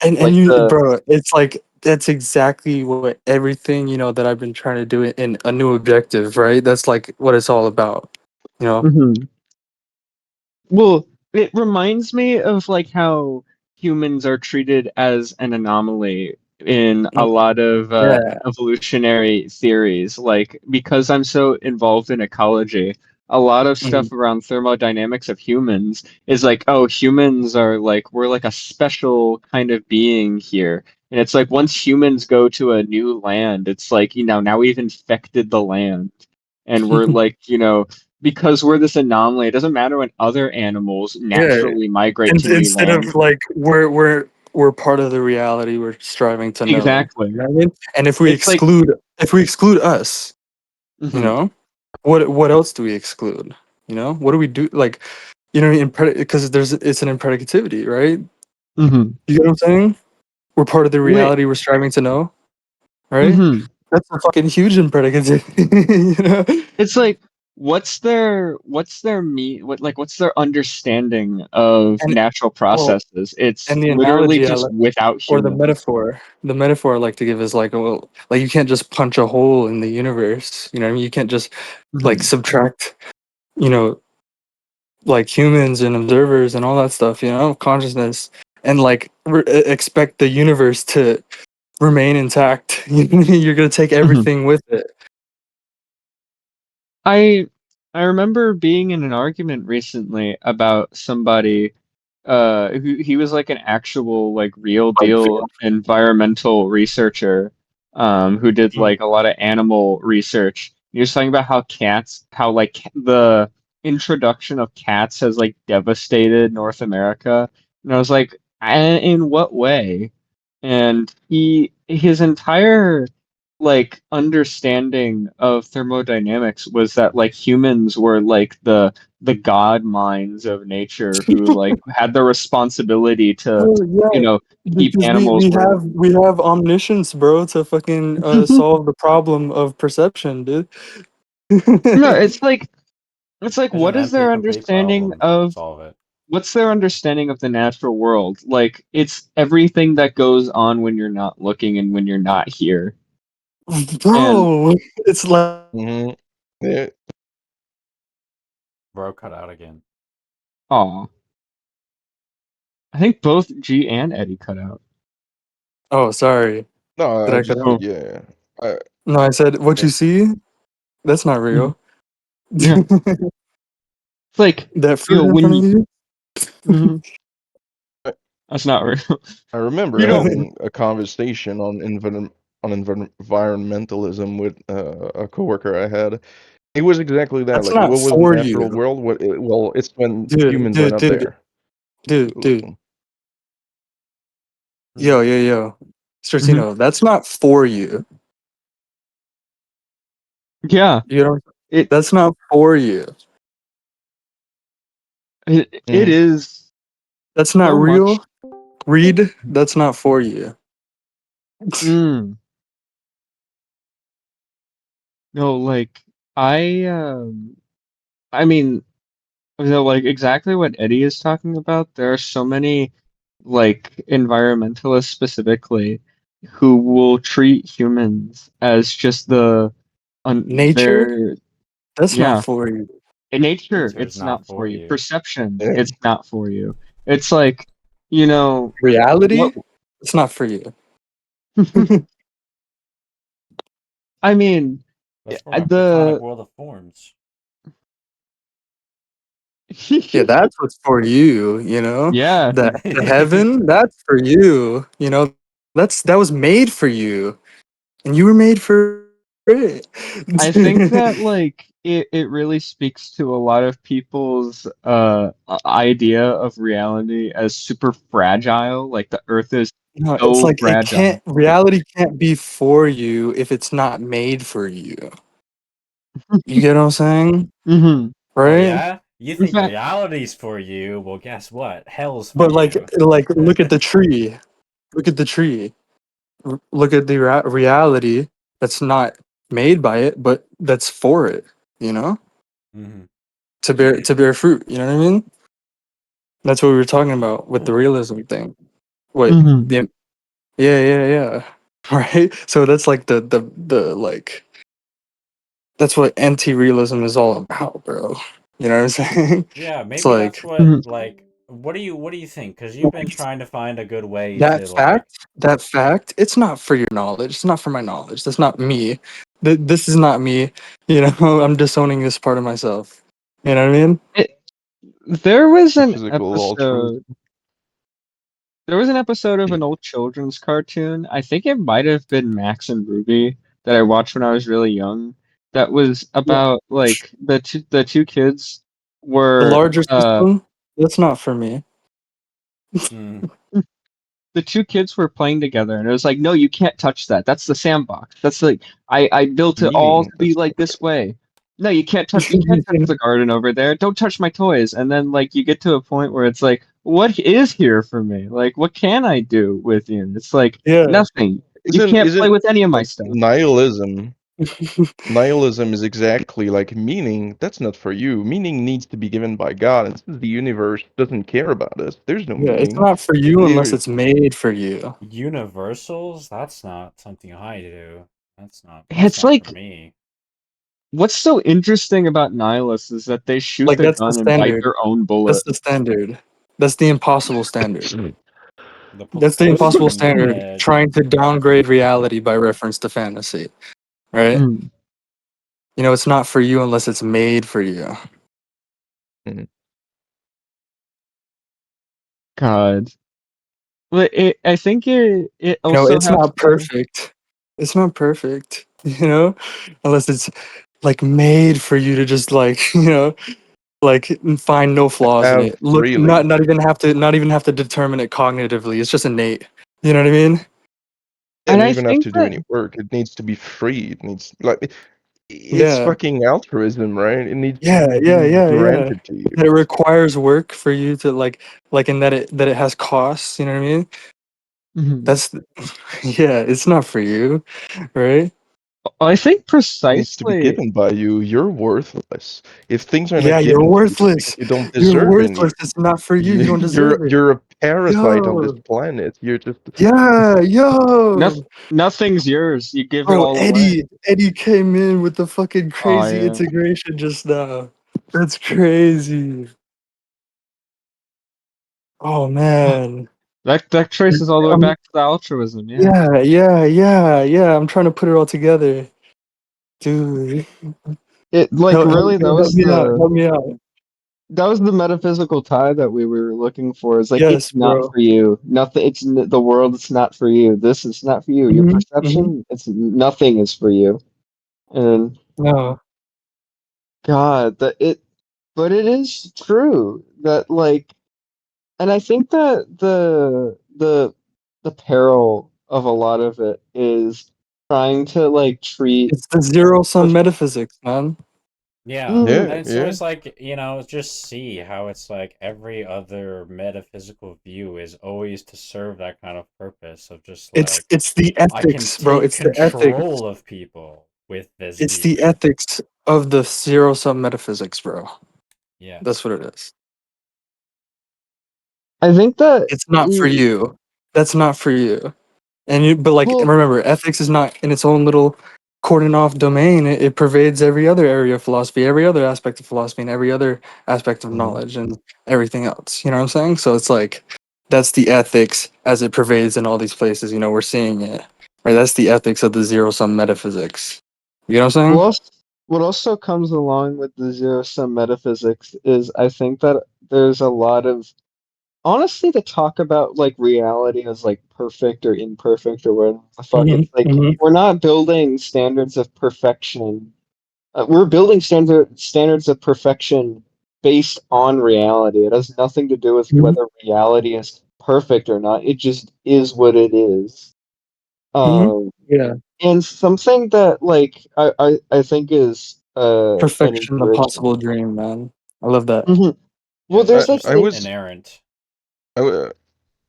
and Like the bro, it's like that's exactly what everything that I've been trying to do in a new objective, right? That's like what it's all about, you know. Mhm. Well, it reminds me of like how humans are treated as an anomaly in a Mm, lot of yeah. evolutionary theories. Like, because I'm so involved in ecology, a lot of Mhm. stuff around thermodynamics of humans is like, oh, humans are like, we're like a special kind of being here. And it's like once humans go to a new land, it's like, now we've infected the land. And we're like, because we're this anomaly, it doesn't matter when other animals Yeah, naturally migrate and to new instead of land. like we're part of the reality we're striving to know. You Exactly. know what I mean? And It's like, if we exclude us, you hmm know, what else do we exclude? What do we do? Like, because it's an impredicativity, right? hmm You get what I'm saying? We're part of the wait, reality we're striving to know, right? hmm That's a fucking huge impredicativity, you know? it's like, what's their understanding of And natural well, processes? It's and the literally analogy just without or humans. the metaphor I like to give is like, well, like you can't just punch a hole in the universe. You know what I mean? You can't just like hmm subtract, you know, like humans and observers and all that stuff, consciousness, and like expect the universe to remain intact. You're gonna take hmm everything with it. I I remember being in an argument recently about somebody who he was like an actual like real deal environmental researcher who did Mm. like a lot of animal research. He was talking about how like the introduction of cats has like devastated North America. And I was like, In what way?" And his entire like understanding of thermodynamics was that like humans were like the god minds of nature who like had the responsibility to, Oh yeah, keep because we animals we where. have we have omniscience, bro, to fucking solve the problem of perception, dude. No, it's like There's an what is empty their complete understanding problem. of Solve it. what's their understanding of the natural world? Like it's everything that goes on when you're not looking and when you're not here. And Bro, it's like Hmm. Yeah. Bro, cut out again. aw. I think both G and Eddie cut out. oh sorry, No, did I I cut just out? Oh, yeah. I, No, I said what yeah. you see. That's not mhm. real. Yeah. It's like, That fruit in when front you of you. mhm. I That's not real. I remember You know, having a conversation on environmentalism with a coworker I had. It was exactly that. That's Like, not what was the for natural you, world? Well, it's when dude, humans are dude, not dude, there. dude. Ooh. Yo. mhm. Stratino, that's not for you. Yeah. You know, It, that's not for you. it Mhm. is That's not so much. real. Read, that's not for you. Mm. No, like I I mean, like exactly what Eddie is talking about. There are so many like environmentalists specifically who will treat humans as just Nature, their, that's not yeah. for you. In nature, Nature is it's not not for for you. you. Perception, Yeah. it's not for you. It's like, you know, what Reality, it's not for you. I mean, That's from a platonic the world of forms. Yeah, that's what's for you, you know? yeah, The heaven, that's for you, you know? That was made for you. And you were made for it. I think that like it really speaks to a lot of people's idea of reality as super fragile. Like the earth is No, it's so like fragile. reality can't be for you if it's not made for you. You get what I'm saying? Hmm. Oh Right? yeah? You In think fact, reality's for you? Well, guess what? Hell's for But you. look at the tree. Look at the tree. Look at the reality that's not made by it, but that's for it, you know? Hmm. To bear fruit, you know what I mean? That's what we were talking about with the realism thing. What hmm. the yeah. Right? So that's like the like that's what anti-realism is all about, bro. You know what I'm saying? Yeah, It's maybe that's like what Hmm. like what do you think? Because you've been trying to find a good way that to like fact, it's not for your knowledge. It's not for my knowledge. That's not me. This is not me. You know, I'm disowning this part of myself. You know what I mean? It, there was The an physical altruism. episode. There was an episode of an old children's cartoon. I think it might have been Max and Ruby that I watched when I was really young. That was Yeah. about like the two kids The were larger system, that's not for me. mm, the two kids were playing together and it was like, no, you can't touch that. That's the sandbox. That's like I built it all Meaning to be that's like this way. No, you can't touch the garden over there. Don't touch my toys. And then like you get to a point where it's like, what is here for me? Like what can I do with you? It's like Yeah. nothing. You isn't can't play isn't with any of my like stuff. nihilism. Nihilism is exactly like meaning. That's not for you. Meaning needs to be given by God, and since the universe doesn't care about us, there's no Yeah, it's meaning. not for you unless There, it's made for you. universals? That's not something I do. That's It's not for like me. what's so interesting about nihilists is that they shoot Like the that's the gun and bite standard. their own That's bullet. the standard. That's the impossible standard. The That's the impossible Palladian standard. edge. Trying to downgrade reality by reference to fantasy. Right? Mm, You know, it's not for you unless it's made for you. Mhm. God. But I think it You know, also it's has not to. perfect. It's not perfect, you know, unless it's like made for you to just like, you know, like find no flaws in Have it. Look, freely. not even have to determine it cognitively. It's just innate. You know what I mean? Yeah, And don't I even have think to do that any work. It needs to be free. It needs like it's Yeah. fucking altruism, right? It needs to Yeah, yeah, be yeah, yeah. granted to That it you. requires work for you to like in that it has costs, you know what I mean? Mhm. That's yeah, it's not for you, right? I think It needs to be precisely. given by you. You're worthless. If things are Yeah, not you're given to you, it's because worthless. you don't You're deserve any. worthless. It's not for you. You don't deserve it. You're a parasite on this Yo. planet. You're just Yeah, yo. Nothing's yours. You give it Bro, all away. Eddie came in with the fucking Oh crazy yeah. integration just now. That's crazy. Oh man. That traces all the way Um, back to the altruism. Yeah. yeah, yeah, yeah, yeah. I'm trying to put it all together. Dude. It like really that Help was me out. the Help me out. metaphysical tie that we were looking for. Is like it's Yes, not bro. for you. Nothing. The world. It's not for you. This is not for you. Your Hmm. perception. It's nothing is for you. And No. God, that it. But it is true that like, and I think that the peril of a lot of it is trying to like treat. It's the zero sum perf- metaphysics, man. Yeah, Mm, and yeah, it's yeah. always like, just see how it's like every other metaphysical view is always to serve that kind of purpose of just like, It's the I can ethics, bro. take It's the ethics. control of people with this It's the view. ethics of the zero sum metaphysics, bro. Yeah. That's what it is. I think that. It's not for you. That's not for you. And you, but like, Well, remember, ethics is not in its own little cordon off domain. It pervades every other area of philosophy, every other aspect of philosophy, and every other aspect of Mhm. knowledge and everything else. You know what I'm saying? So it's like, that's the ethics as it pervades in all these places. You know, we're seeing it. Right? That's the ethics of the zero sum metaphysics. You know what I'm saying? What also, what also comes along with the zero sum metaphysics is I think that there's a lot of honestly the talk about like reality as like perfect or imperfect or whatever the fuck. Hmm. It's like Hmm. we're not building standards of perfection. We're building standards of perfection based on reality. It has nothing to do with Hmm. whether reality is perfect or not. It just is what it is. Hmm. Um, Yeah. and something that like I think is an Perfection, a encouragement. possible dream, man. I love that. Mhm. Yeah, Well, it's there's like just I things. was inerrant. I, wa-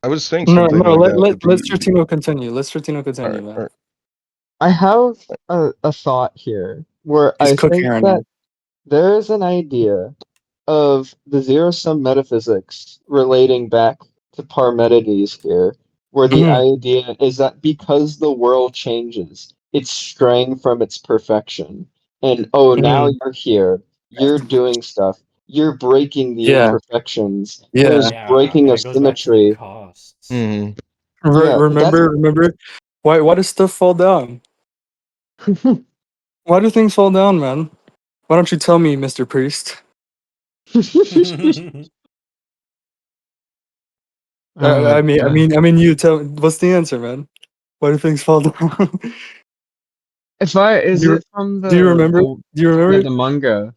I was saying No, something no, like that to let the. Stratino continue. Let Stratino Alright, continue, man. alright. I have a thought here where He's I cooking think right that now. there is an idea of the zero sum metaphysics relating back to Parmenides here, where the Hmm. idea is that because the world changes, it's straying from its perfection. And oh, now Hmm. you're here, you're doing stuff, you're breaking the Yeah, imperfections, yeah. there's Yeah, breaking and of it goes back to the symmetry. costs. Mhm. Yeah, that's Remember. Why does stuff fall down? Why do things fall down, man? Why don't you tell me, Mr. Priest? oh god. You tell. What's the answer, man? Why do things fall down? If I do is you it from do you remember? Do you remember? the manga?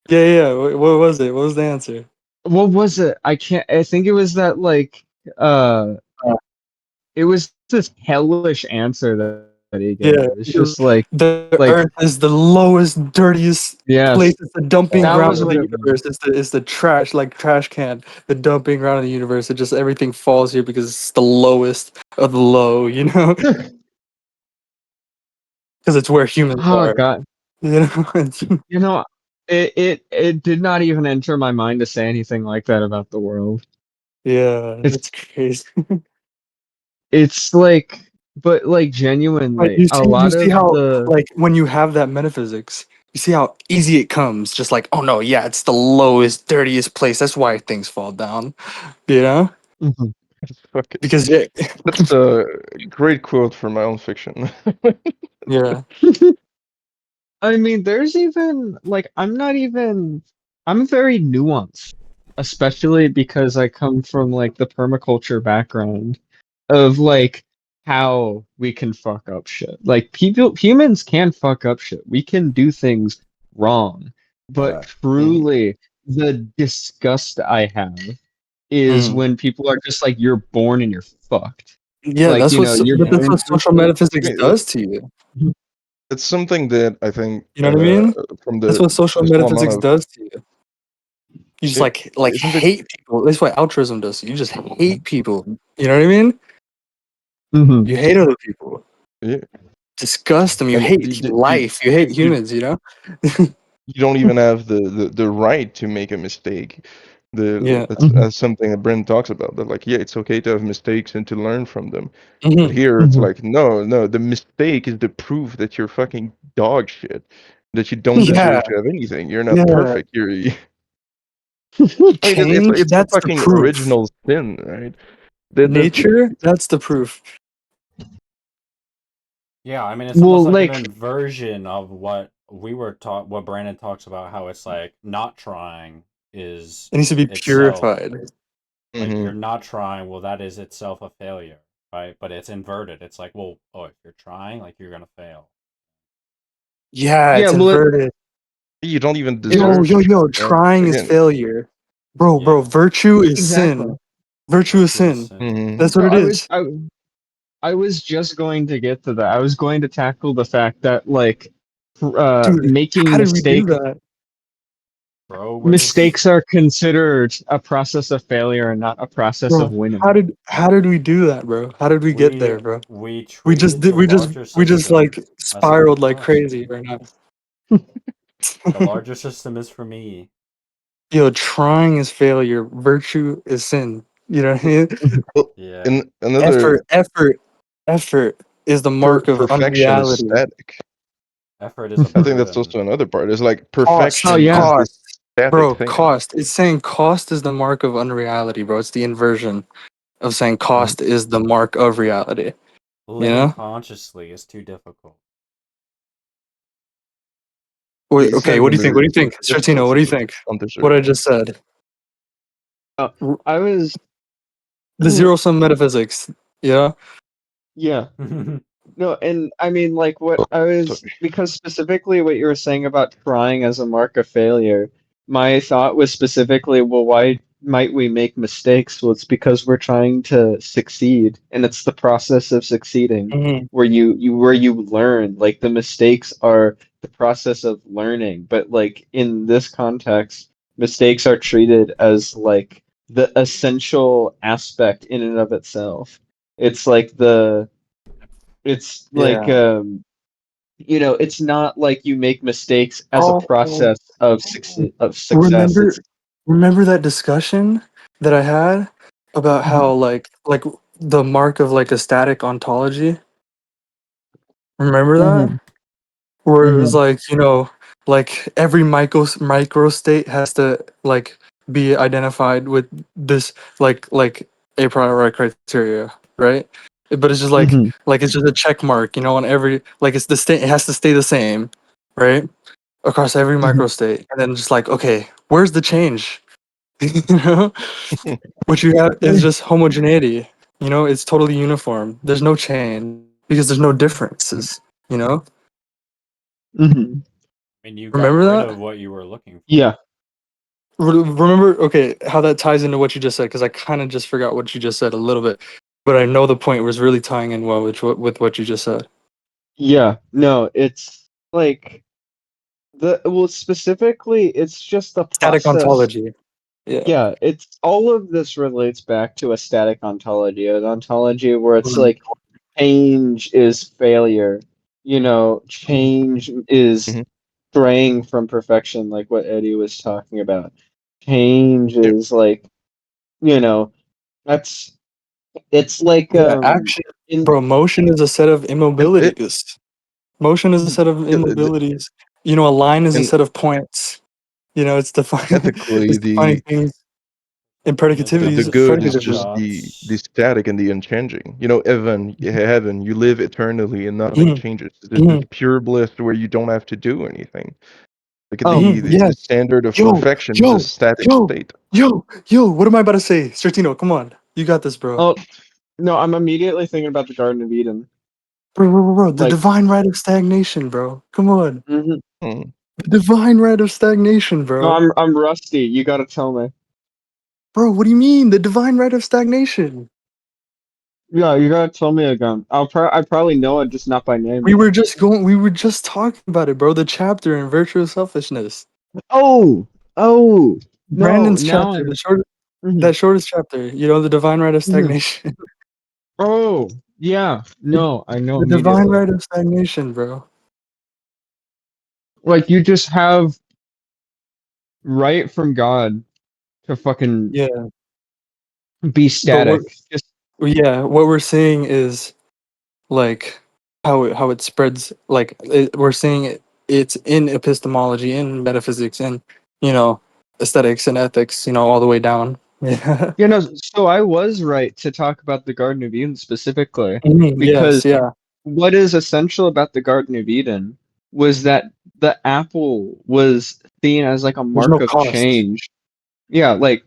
Yeah, yeah. What was it? What was the answer? What was it? I can't. I think it was that like uh, Uh, it was this hellish answer that he gave. yeah, It was just like the like Earth is the lowest, dirtiest place. yes, It's the dumping that Oh, ground was of what the it was. universe. It's the trash, like trash can, the dumping ground of the universe. It just everything falls here because it's the lowest of the low. You know, because it's where humans Oh are. god, You know, you know, it did not even enter my mind to say anything like that about the world. yeah, It's it's crazy. it's like, but like But genuinely, a you lot see of how the like when you have that metaphysics, you see how easy it comes. Just like, oh no, yeah, it's the lowest, dirtiest place. That's why things fall down. You know, Mhm. Fuck it. because yeah, That's a great quote from my own fiction. yeah. I mean, there's even like I'm very nuanced, especially because I come from like the permaculture background of like how we can fuck up shit. Like humans can fuck up shit. We can do things wrong. But Mhm. truly the disgust I have is Mm. when people are just like you're born and you're fucked. Yeah, Like, that's you know, you're but that's going what through social shit. metaphysics does to you. It's something that I think You know what I mean? from That's the what social small amount metaphysics of does to you. You just it like isn't it hate people. That's what altruism does. You just hate people. You know what I mean? Mhm. You hate other people. yeah. Disgust them. You And hate life. You hate humans. You know? you don't even have the right to make a mistake. Yeah. That's Mhm. something that Brent talks about. That like, yeah, it's okay to have mistakes and to learn from them. But Mhm. here it's Mhm. like, no, the mistake is the proof that you're fucking dog shit, that you don't Yeah. deserve to have anything. You're not Yeah. perfect. You're, I mean, Change. it's the That's the fucking proof. original sin, right? That Nature. That's the proof. Yeah, I mean, it's almost Well, like an like, inversion of what we were taught, what Brandon talks about, how it's like not trying is It needs to be itself, purified. like hmm you're not trying, well, that is itself a failure, right? But it's inverted. It's like, well, oh, if you're trying, like you're gonna fail. Yeah, yeah, it's well, inverted. you don't even it Yo, deserve yo, to try, yo, right? trying is Again, failure. Bro, Yeah, virtue is exactly. sin. Virtue is virtue is sin. sin. hmm That's what No, it is. I was just going to get to that. I was going to tackle the fact that like Dude, making how did we do that? Bro, we're just mistakes are considered a process of failure and not a process of Bro, winning. how did we do that, bro? How did we get we there, bro? we We just treated did the larger we just system like as if it spiraled like was. crazy right now. The larger system is for me. Yo, trying is failure, virtue is sin. You know what I mean? Well, Yeah, in another Effort is the mark of perfection is unreality. static. effort is a I think that's burden. also another part. It's like Cost, Oh perfection yeah. is this cost, static bro, thing. cost. It's saying cost is the mark of unreality, bro. It's the inversion of saying Mhm. cost is the mark of reality. You Living know? consciously is too difficult. Wait, It's not okay, what do even you think? What do really you think? difficult. Stratino, what do you It's think? What I undeserved. just said. Oh, I was The zero sum metaphysics. Yeah? yeah. Yeah, No, and I mean, like, what Oh, I was, sorry. because specifically what you were saying about trying as a mark of failure, my thought was specifically, well, why might we make mistakes? Well, it's because we're trying to succeed, and it's the process of succeeding Hmm. where where you learn. Like the mistakes are the process of learning, but like in this context, mistakes are treated as like the essential aspect in and of itself. It's like it's like Yeah. it's not like you make mistakes as a Oh, process of success. remember It's remember that discussion that I had about how Mhm. like the mark of like a static ontology? Remember that? Mhm. Where it was Mhm. like, like every micro state has to like be identified with this like a priori criteria, right? But it's just Mhm. like it's just a check mark, on every like it's the state it has to stay the same, right? Across every Mhm. micro state. And then just like, okay, where's the change? you know? What you have is just homogeneity. It's totally uniform. There's no change because there's no differences, you know? Mhm. I mean, you got Remember rid that? of what you were looking for. Yeah. Remember, okay, how that ties into what you just said, because I kind of just forgot what you just said a little bit, but I know the point was really tying in well with what you just said. Yeah. No, it's like specifically it's just the Static process. ontology. Yeah. Yeah, it's all of this relates back to a static ontology, an ontology where it's Mm. like change is failure. Change is Mhm. straying from perfection, like what Eddie was talking about. Change Yeah. is like, that's it's like Yeah, action, in bro. Motion is a set of It immobilities. Motion is a set of yeah, the, immobilities. A line is a and set of points. It's defining ethically it's defining things in the predicativities. good is just Snapshots. the static and the unchanging. Heaven, you live eternally and nothing Mhm, changes. It's this mhm, pure bliss where you don't have to do anything. Like oh the yes. standard of Yo, perfection is a yo, static yo, state. yo. What am I about to say? Stratino, come on. You got this, bro. oh no, I'm immediately thinking about the Garden of Eden. Bro. The Like, divine right of stagnation, bro. Come on. mhm. Hmm. The divine right of stagnation, No, bro. I'm rusty. You gotta tell me. Bro, what do you mean? The divine right of stagnation. Yeah, you gotta tell me again. I probably know it, just not by name. We were just talking about it, bro. The chapter in virtual selfishness. Oh, oh, no, Brandon's now chapter, I'm. that Mhm. shortest chapter, the divine right of Mhm. stagnation. Oh, yeah, no, I know The divine immediately. right of stagnation, bro. Like you just have right from God to fucking Yeah. be But static. Just what we're seeing is like how it spreads we're seeing it's in epistemology, in metaphysics, and you know aesthetics and ethics, all the way down. Yeah. you know, so I was right to talk about the Garden of Eden specifically Mhm, because yes, yeah. what is essential about the Garden of Eden was that the apple was seen as like a There's mark no of cost. change. Yeah, like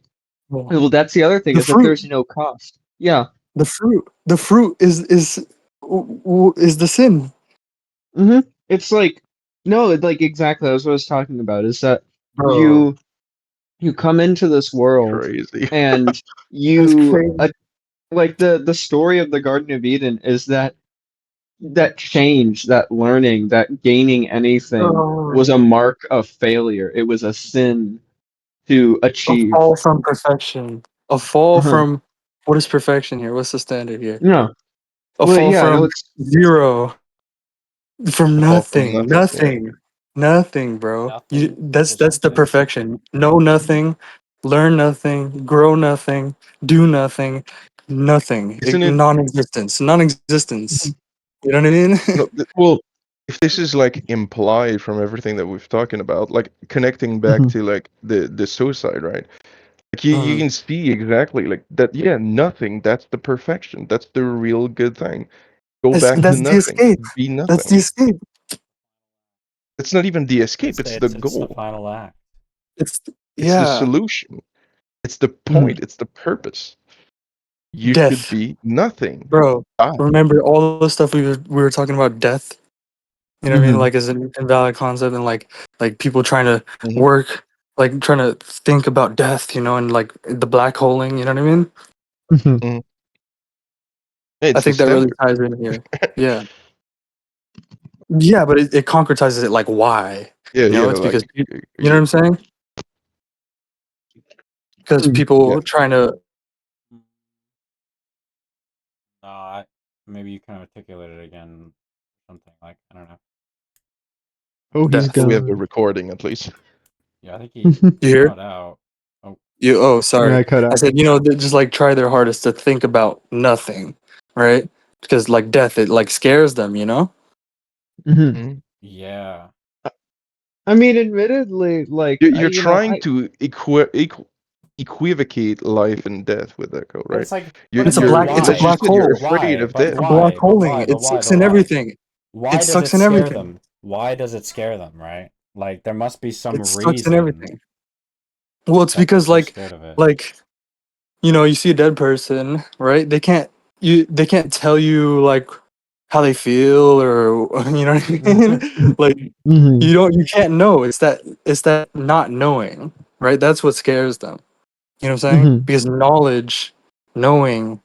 Yeah. well, that's the other thing the is that fruit there's no cost. Yeah. the fruit is the sin. Hmm. It's like no, like exactly that's what I was talking about is that Bro, you come into this world Crazy. and that's you crazy. like the story of the Garden of Eden is that that change, that learning, that gaining anything Oh, was a mark of failure. It was a sin to a achieve. fall from perfection. A fall Uh-huh. from what is perfection here? What's the standard here? No. A Well, fall yeah, no, from it's zero. From A fall from nothing, nothing. Yeah. nothing, bro. You Nothing that's is that's the infinity. perfection. Know nothing, learn nothing, grow nothing, do nothing, nothing. Isn't it? Non-existence, non-existence. You know what I mean? No, well, if this is like implied from everything that we've talking about, like connecting back Mhm. to like the suicide, right? Like you Mhm. can see exactly like that. Yeah, nothing. That's the perfection. That's the real good thing. Go That's back to that's the nothing. escape. Be That's the nothing. escape. It's not even the escape. It's the It's the goal. final act. It's It's the yeah, solution. It's the Mhm. point. It's the purpose. You should death, be nothing. bro. Die. Remember all the stuff we were talking about death. You know what I mean? Mhm. Like as an invalid concept, and like people trying to Hmm. work, like trying to think about death, and like the black holing. You know what I mean? Mhm. Hmm. I It's the think that really standard. ties in here. Yeah, yeah, but it concretizes it like why? Yeah, yeah. It's because Like, you know what I'm saying? Because Mhm. yeah. people trying to Uh, Maybe you can articulate it again. Something like I don't know. Oh, he's So death. we have the gone. recording at least. Yeah, I think You he hear? cut out. Oh, You oh Yeah, sorry. I cut I out. said they just like try their hardest to think about nothing, right? Because like death, it like scares them. Mhm. Mhm. yeah. I mean, admittedly, like You're you know, trying I to equivocate life and death with Echo, But right? it's like, You're, but it's It's a like, you're black. It's a as you why? black said, you're hole. afraid Why? of But death. A black why? But holing. why? But It why? sucks But in why? everything. Why It does sucks it in scare everything. them? Why does it scare them, right? Like there must be some It sucks in reason everything. Well, it's that they're because so scared of it. like you see a dead person, right? They can't tell you like how they feel, or you know what I mean? Like Mhm. you can't know. It's that not knowing, right? That's what scares them. You know what I'm saying? Mhm. Because knowledge, knowing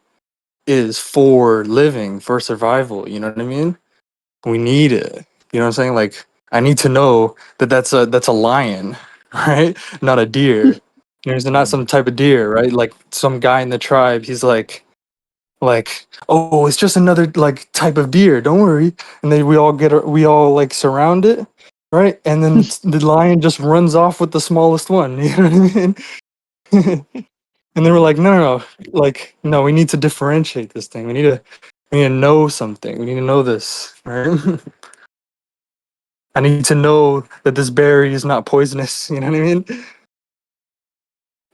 is for living, for survival, you know what I mean? We need it. You know what I'm saying? Like I need to know that that's a lion, right? Not a deer. It's not Mm. some type of deer, right? Like some guy in the tribe, he's like, oh, it's just another like type of deer. Don't worry. And then we all like surround it, right? And then the lion just runs off with the smallest one. You know what I mean? And they were Mm. like, no, like no, we need to differentiate this thing. We need to know something. We need to know this, right? I need to know that this berry is not poisonous. You know what I mean?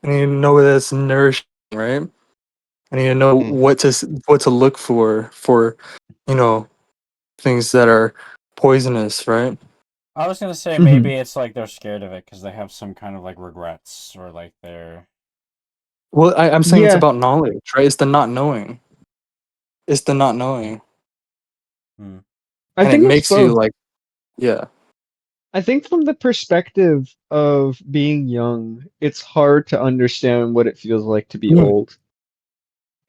I need to know that it's nourishing, right? I need to know Hmm. what to look for, you know, things that are poisonous, right? I was gonna say Mhm. maybe it's like they're scared of it because they have some kind of like regrets or like they're. Well, I'm saying it's Yeah, about knowledge, right? It's the not knowing. It's the not knowing, Hmm. I and it think it's makes you both. like, yeah, I think from the perspective of being young, it's hard to understand what it feels like to be Mm, old.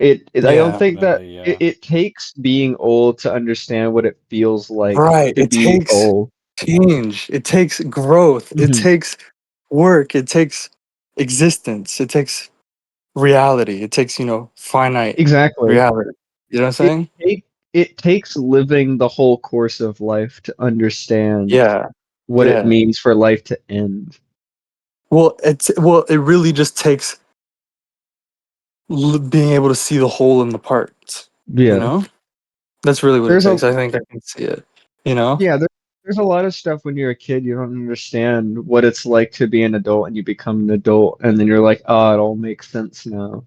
I don't Yeah. think that Yeah. it takes being old to understand what it feels like Right. to It be takes old. change. It takes growth. It Mhm. takes work. It takes existence. It takes reality. It takes, finite Exactly. reality. You know what I'm It saying? it takes living the whole course of life to understand Yeah. what it Yeah. means for life to end. It really just takes being able to see the whole in the parts. You Yeah. know? That's really what it There's a takes. I think I can see it. You know? yeah, there's a lot of stuff when you're a kid you don't understand what it's like to be an adult and you become an adult and then you're like, "Oh, it all makes sense now."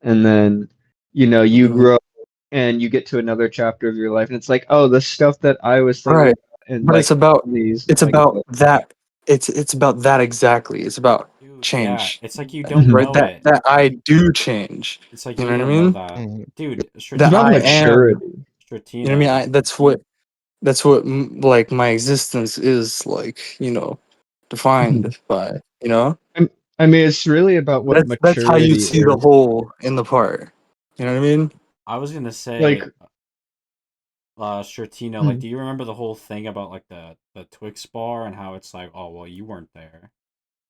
And then, you Mhm. grow and you get to another chapter of your life and it's like, "Oh, the stuff that I was thinking Right. about in But like these it's now I get about it." that. It's about that exactly. It's about Dude, yeah. change. It's like you don't Mhm. Right? know That it. that I do change. It's like You you know what I don't know mean? that. Mhm. Dude, It's That about I Stratino. am. maturity. You know what I mean? Stratino. That's what like my existence is like, Mhm. defined by, I I mean, it's really about what That's how you maturity see the is. whole in the part. You know what I mean? I was gonna Like, say, Stratino, like, mhm. do you remember the whole thing about like the Twix bar and how it's like, oh well, you weren't there,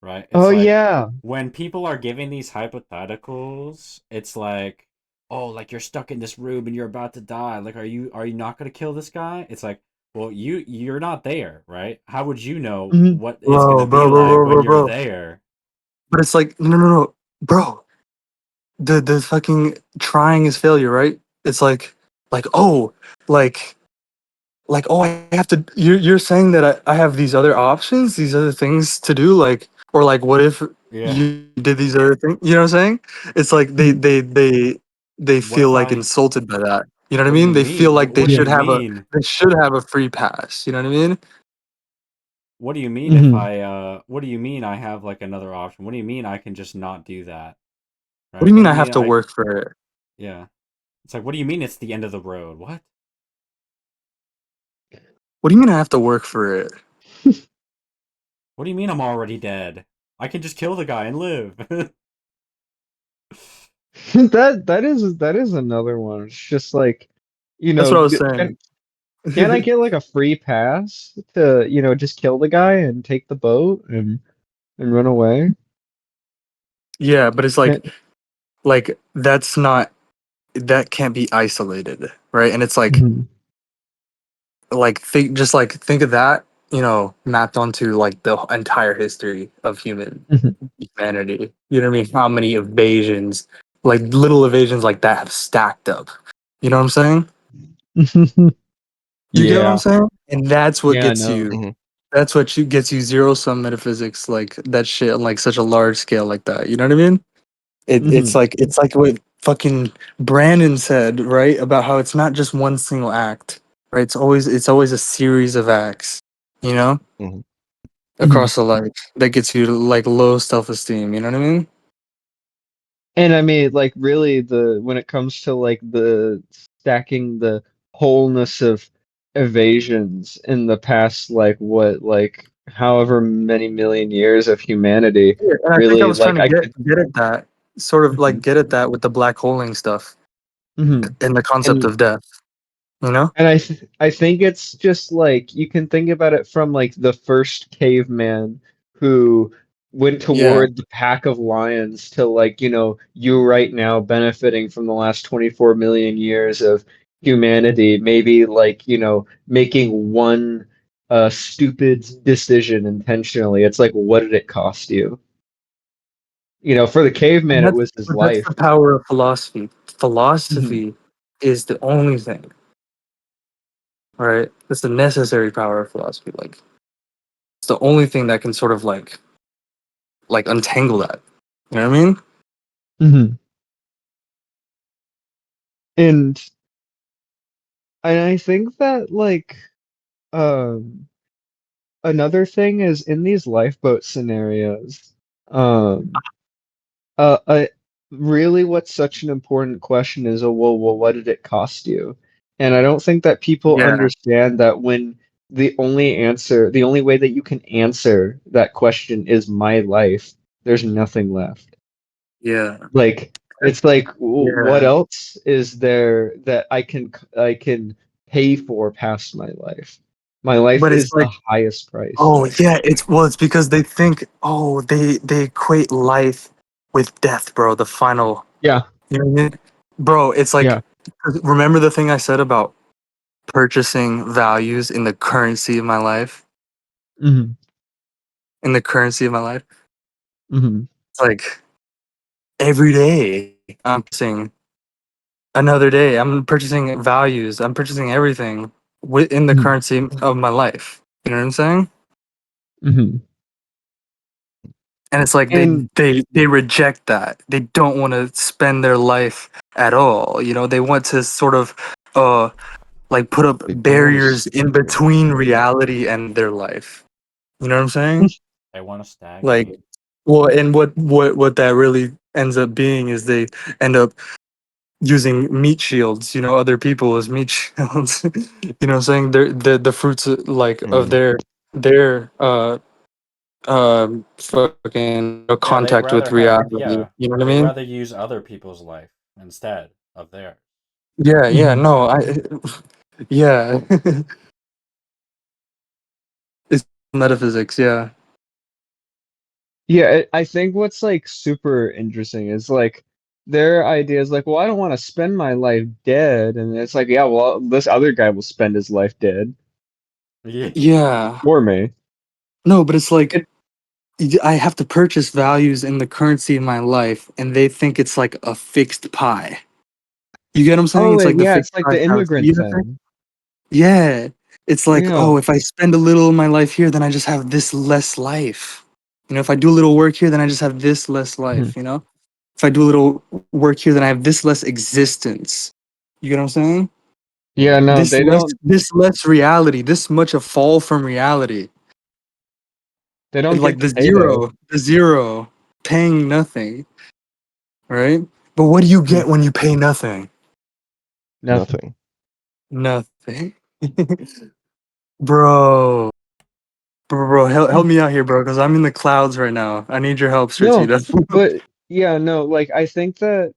right? Oh It's like yeah. when people are giving these hypotheticals, it's like, oh, like you're stuck in this room and you're about to die. Like, are you not gonna kill this guy? It's like, well, you're not there, right? How would you know Mhm. what it's gonna Bro, be bro, bro, like bro, when bro, you're bro. there? But it's like, no, no, no, bro. The fucking trying is failure, right? It's like oh, like oh, I have to. You're saying that I have these other options, these other things to do, or like what if Yeah. you did these other things? You know what I'm saying? It's like Mhm. they What feel if like I? insulted by that. You know what I What do you mean? They feel mean? like What do you mean? they should have a free pass. You know what I mean? What do you mean if Mhm. I? What do you mean I have like another option? What do you mean I can just not do that? What do Right? you What mean do you I mean have to I? work for it? Yeah. It's like, what do you mean it's the end of the road? What? What do you mean I have to work for it? What do you mean I'm already dead? I can just kill the guy and live. That is another one. It's just like, That's what I was saying. can I get like a free pass to, just kill the guy and take the boat and run away? Yeah, but it's Yeah. like that can't be isolated, right? And it's Mhm. think of that, mapped onto like the entire history of Mhm. humanity. You know what I mean? How many evasions, like little evasions like that have stacked up. You know what I'm saying? You get what I'm Yeah. saying? And that's what Yeah, gets no. you. Mhm. That's what gets you zero sum metaphysics, like that shit on like such a large scale like that. You know what I mean? Mhm. It's like what fucking Brandon said, right? About how it's not just one single act, right? It's always a series of acts, you know, Mhm. Mhm. across the life that gets you to like low self esteem. You know what I mean? And I mean, like, really, when it comes to like the stacking the wholeness of evasions in the past, like what, like however many million years of humanity, Yeah, and I think I really, was trying like to I could. get at that, sort of like Mhm. get at that with the black holing stuff Mhm. and the concept And of death. You know? I think it's just like you can think about it from like the first caveman who went Yeah. toward the pack of lions to like, you right now benefiting from the last 24 million years of humanity, maybe like, making one stupid decision intentionally. It's like, what did it cost you? For the And caveman, it was his that's life. the power of philosophy. Mhm. Philosophy is the only thing, right? That's the necessary power of philosophy. Like it's the only thing that can sort of like untangle that. You know what I mean? Mhm. And I think that like um another thing is in these lifeboat scenarios, um, uh, uh, really what's such an important question is, oh, well, what did it cost you? And I don't think that people Yeah. understand that when the only way that you can answer that question is my life, there's nothing left. Yeah. Like, It's like, what Yeah. else is there that I can pay for past my life? My life But it's is the like, highest price. oh yeah, it's because they think, oh, they equate life with death, bro. The final, Yeah, you know what I mean? Bro, it's like, yeah. remember the thing I said about purchasing values in the currency of my life? Hmm. In the currency of my life? Hmm. It's like every day I'm purchasing another day. I'm purchasing values. I'm purchasing everything in the Hmm. currency of my life. You know what I'm saying? Hmm. And it's like And they reject that. They don't want to spend their life at all. You know, they want to sort of uh like put up They don't want to barriers in stagnate. between reality and their life. You know what I'm saying? They want to Like, stagnate. well, and what that really ends up being is they end up using meat shields, you know, other people as meat shields. You know what I'm saying? The fruits like of Mm. their fucking Yeah, they'd contact with rather have. reality. Yeah, You know what I they'd mean? rather use other people's life instead of theirs. Yeah, yeah, Mhm. no, I yeah. It's metaphysics, yeah. yeah, I think what's like super interesting is like their idea is like, well, I don't want to spend my life dead, and it's like, yeah, well, this other guy will spend his life dead Yeah. Yeah. for me. No, but it's like It, I have to purchase values in the currency of my life, and they think it's like a fixed pie. You get what I'm saying? oh, It's like the yeah, fixed it's like pie the fallacy. immigrant You know what I'm saying? thing. Yeah. It's like, Yeah. oh, if I spend a little of my life here, then I just have this less life. You know, if I do a little work here, then I just have this less Mhm. life, you know? If I do a little work here, then I have this less existence. You get what I'm saying? Yeah, no, This they less don't. this less reality, this much a fall from reality. They don't And like get the payday. the zero, paying nothing, right? But what do you Mhm. get when you pay nothing? Nothing. Nothing. Nothing. Bro. Bro, help me out here, bro, because I'm in the clouds right now. I need your help, No, Stratino. but yeah, no, like I think that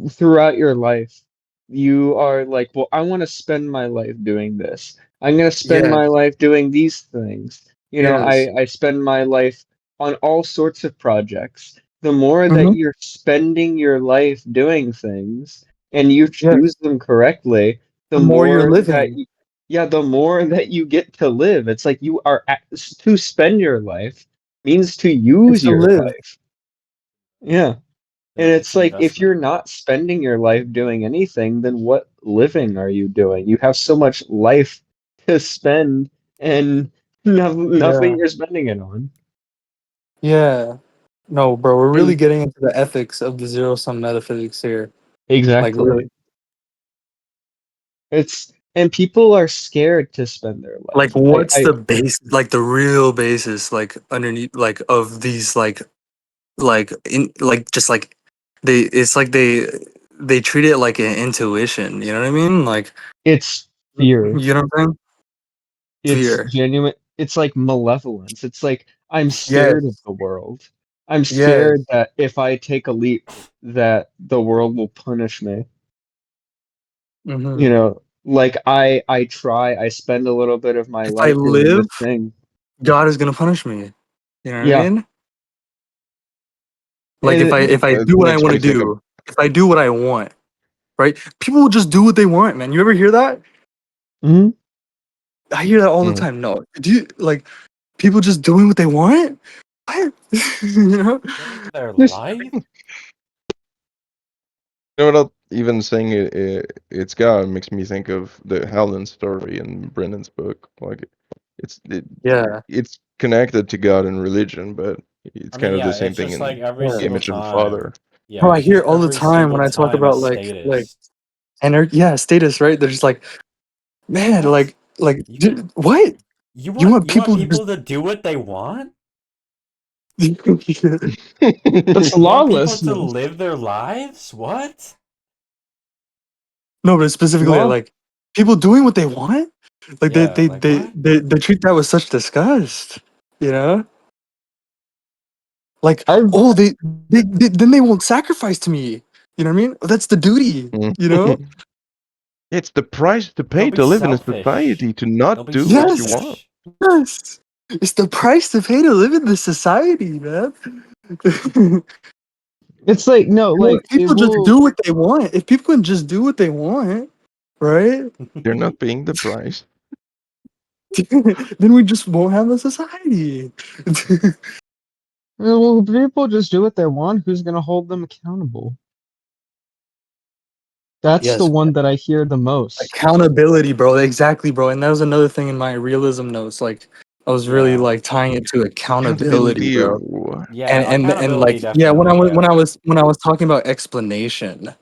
throughout your life, you are like, well, I want to spend my life doing this. I'm going to spend Yes, my life doing these things. You know, yes. I spend my life on all sorts of projects. The more that Mm-hmm. you're spending your life doing things and you Yes. choose them correctly, the The more you're more that living, yeah, the more that you get to live. It's like you are to spend your life means to and use to your live. life. Yeah. And It's it's like if investment. you're not spending your life doing anything, then what living are you doing? You have so much life to spend and nothing Yeah. you're spending it on. Yeah. No, bro, we're really And getting into the ethics of the zero sum metaphysics here. Like, exactly. really. It's and people are scared to spend their Like, life. what's I the base, like, the real basis, like, underneath, like, of these, just like, it's like they treat it like an intuition. You know what I mean? Like, it's fear. you know what I'm saying? It's Fear. genuine. It's like malevolence. It's like I'm Yes. scared of the world. I'm Yes. scared that if I take a leap that the world will punish me. You Hmm. know, like I spend a little bit of my If I life doing live, this thing. God is gonna punish me. You know what I Yeah. mean? Like if And I It do what I makes want me to think of do, if I do what I want, right? People will just do what they want, man. You ever hear that? mhm. I hear that all the mm, time. No, do you like people just doing what they want? What? You know? Living their Just life? you know what? Even saying it's God makes me think of the Howland story in Brennan's book. Like, it's it, Yeah. it's connected to God and religion, but I it's mean, kind of the yeah, same it's thing just like in every Yeah. the single image of the time. Father. Yeah, Bro, I it's hear just it all the every time when single I talk time a about like statist. yeah, status, right? They're just like, man, What? You dude, what? you You want want you want people to just people to do what they want? that's You want people to lawlessness. live their lives? What? No, but specifically Law like people doing what they want. Like Yeah, like what? they treat that with such disgust. You know, Like, I've oh, they then they won't sacrifice to me. You know what I mean? That's the duty. You know? It's the price to They'll pay be to live in a selfish. society to They'll not be do what you want. selfish. Yes. It's the price to pay to live in this society, man. it's like no, You know, like if it people just will. do what they want, if people can just do what they want, right? They're not paying the price. Then we just won't have a society. Well, if people just do what they want, who's gonna hold them accountable? That's the Yes, one that I hear the most. accountability, bro. Exactly, bro. And that was another thing in my realism notes. Like, I was really Yeah. like tying it to accountability, Accountability. bro. Yeah, And accountability like, yeah, definitely, yeah. when I was talking about explanation,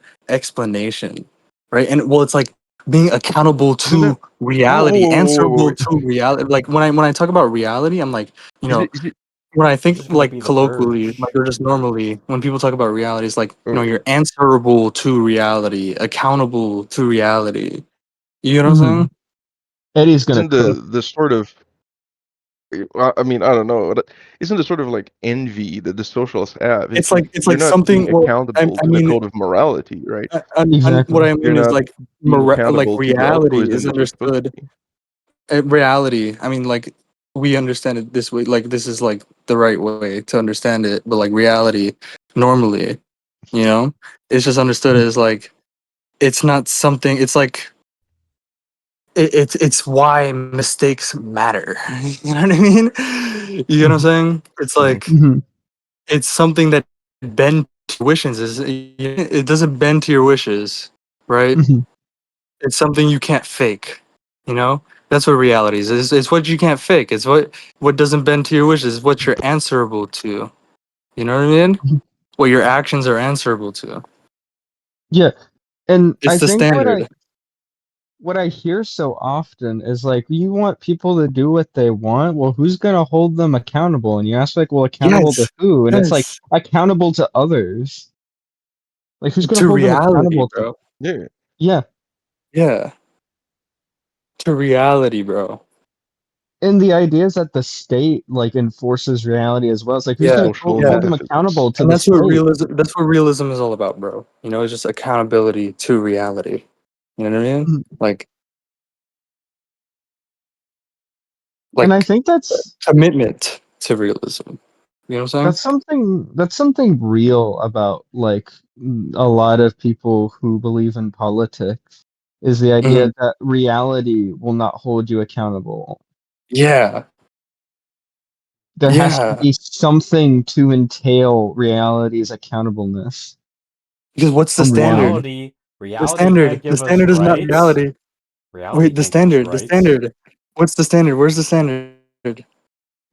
right? And well, it's like being accountable Isn't that? to reality, answerable to reality. Like when I talk about reality, I'm like, you Is know, it? Is it? when I It's think just gonna like be the colloquially, verge. like or just normally, when people talk about reality, it's like, you know, Uh, you're answerable to reality, accountable to reality. You know what I'm Hmm. saying? Eddie's gonna isn't cook. the sort of? I mean, I don't know. But isn't the sort of like envy that the socialists have? Is that It's you're like not being something. Well, accountable I to the mean, code of morality, right? and what Exactly. I You're mean is not like being like accountable to the reality altruism is that you're supposed understood. to be. Reality. I mean, like we understand it this way. Like this is like the right way to understand it. But like reality, normally, you know, it's just understood as like it's not something. It's like it's why mistakes matter. You know what I mean? You know what I'm saying? It's like Hmm. it's something that bend to your wishes. It doesn't bend to your wishes, right? Hmm. It's something you can't fake. You know, that's what reality is. It's what you can't fake. It's what doesn't bend to your wishes. It's what you're answerable to. You know what I mean? What your actions are answerable to. Yeah, and It's I the think standard. what I hear so often is like, you want people to do what they want. Well, who's gonna hold them accountable? And you ask like, well, accountable to Yes, who? And it's like yes. accountable to others. Like, who's gonna To hold them reality, accountable to? bro. Yeah, Yeah, Yeah, to reality, bro. and the idea is that the state like enforces reality as well. It's like, who's Yeah, gonna social yeah. hold them metaphysics. accountable to And the state? that's what realism is all about, bro. You know, it's just accountability to reality. You know what I mean? Mhm. Like And I like think commitment to realism. You know what I'm saying? that's something real about like a lot of people who believe in politics, is the idea Mhm. that reality will not hold you accountable. Yeah. There has to Yeah. be something to entail reality's accountableness Because what's the from reality. standard? Reality can't The give us standard is not rights. reality. Reality Wait, can't give us the rights. standard. What's the standard? Where's the standard?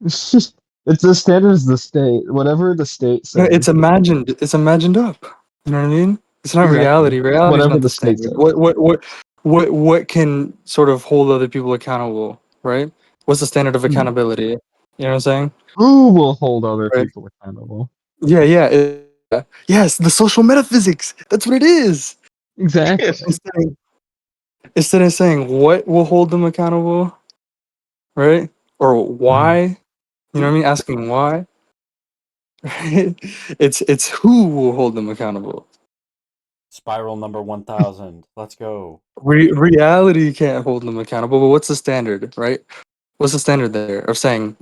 It's the standard is the state. Whatever the state No, says. it's imagined up. You know what I mean? It's not Exactly. reality. Reality is Whatever not the the state standard. says. What can sort of hold other people accountable, right? What's the standard of Hmm. accountability? You know what I'm saying? Who will hold other Right. people accountable? Yeah, yes, the social metaphysics. That's what it is. Exactly. Yes. Instead of saying what will hold them accountable, right? Or Mhm. why, you know what I mean? Asking why, right? It's who will hold them accountable. Spiral number 1000. Let's go. Reality can't hold them accountable, but what's the standard, right? What's the standard there of saying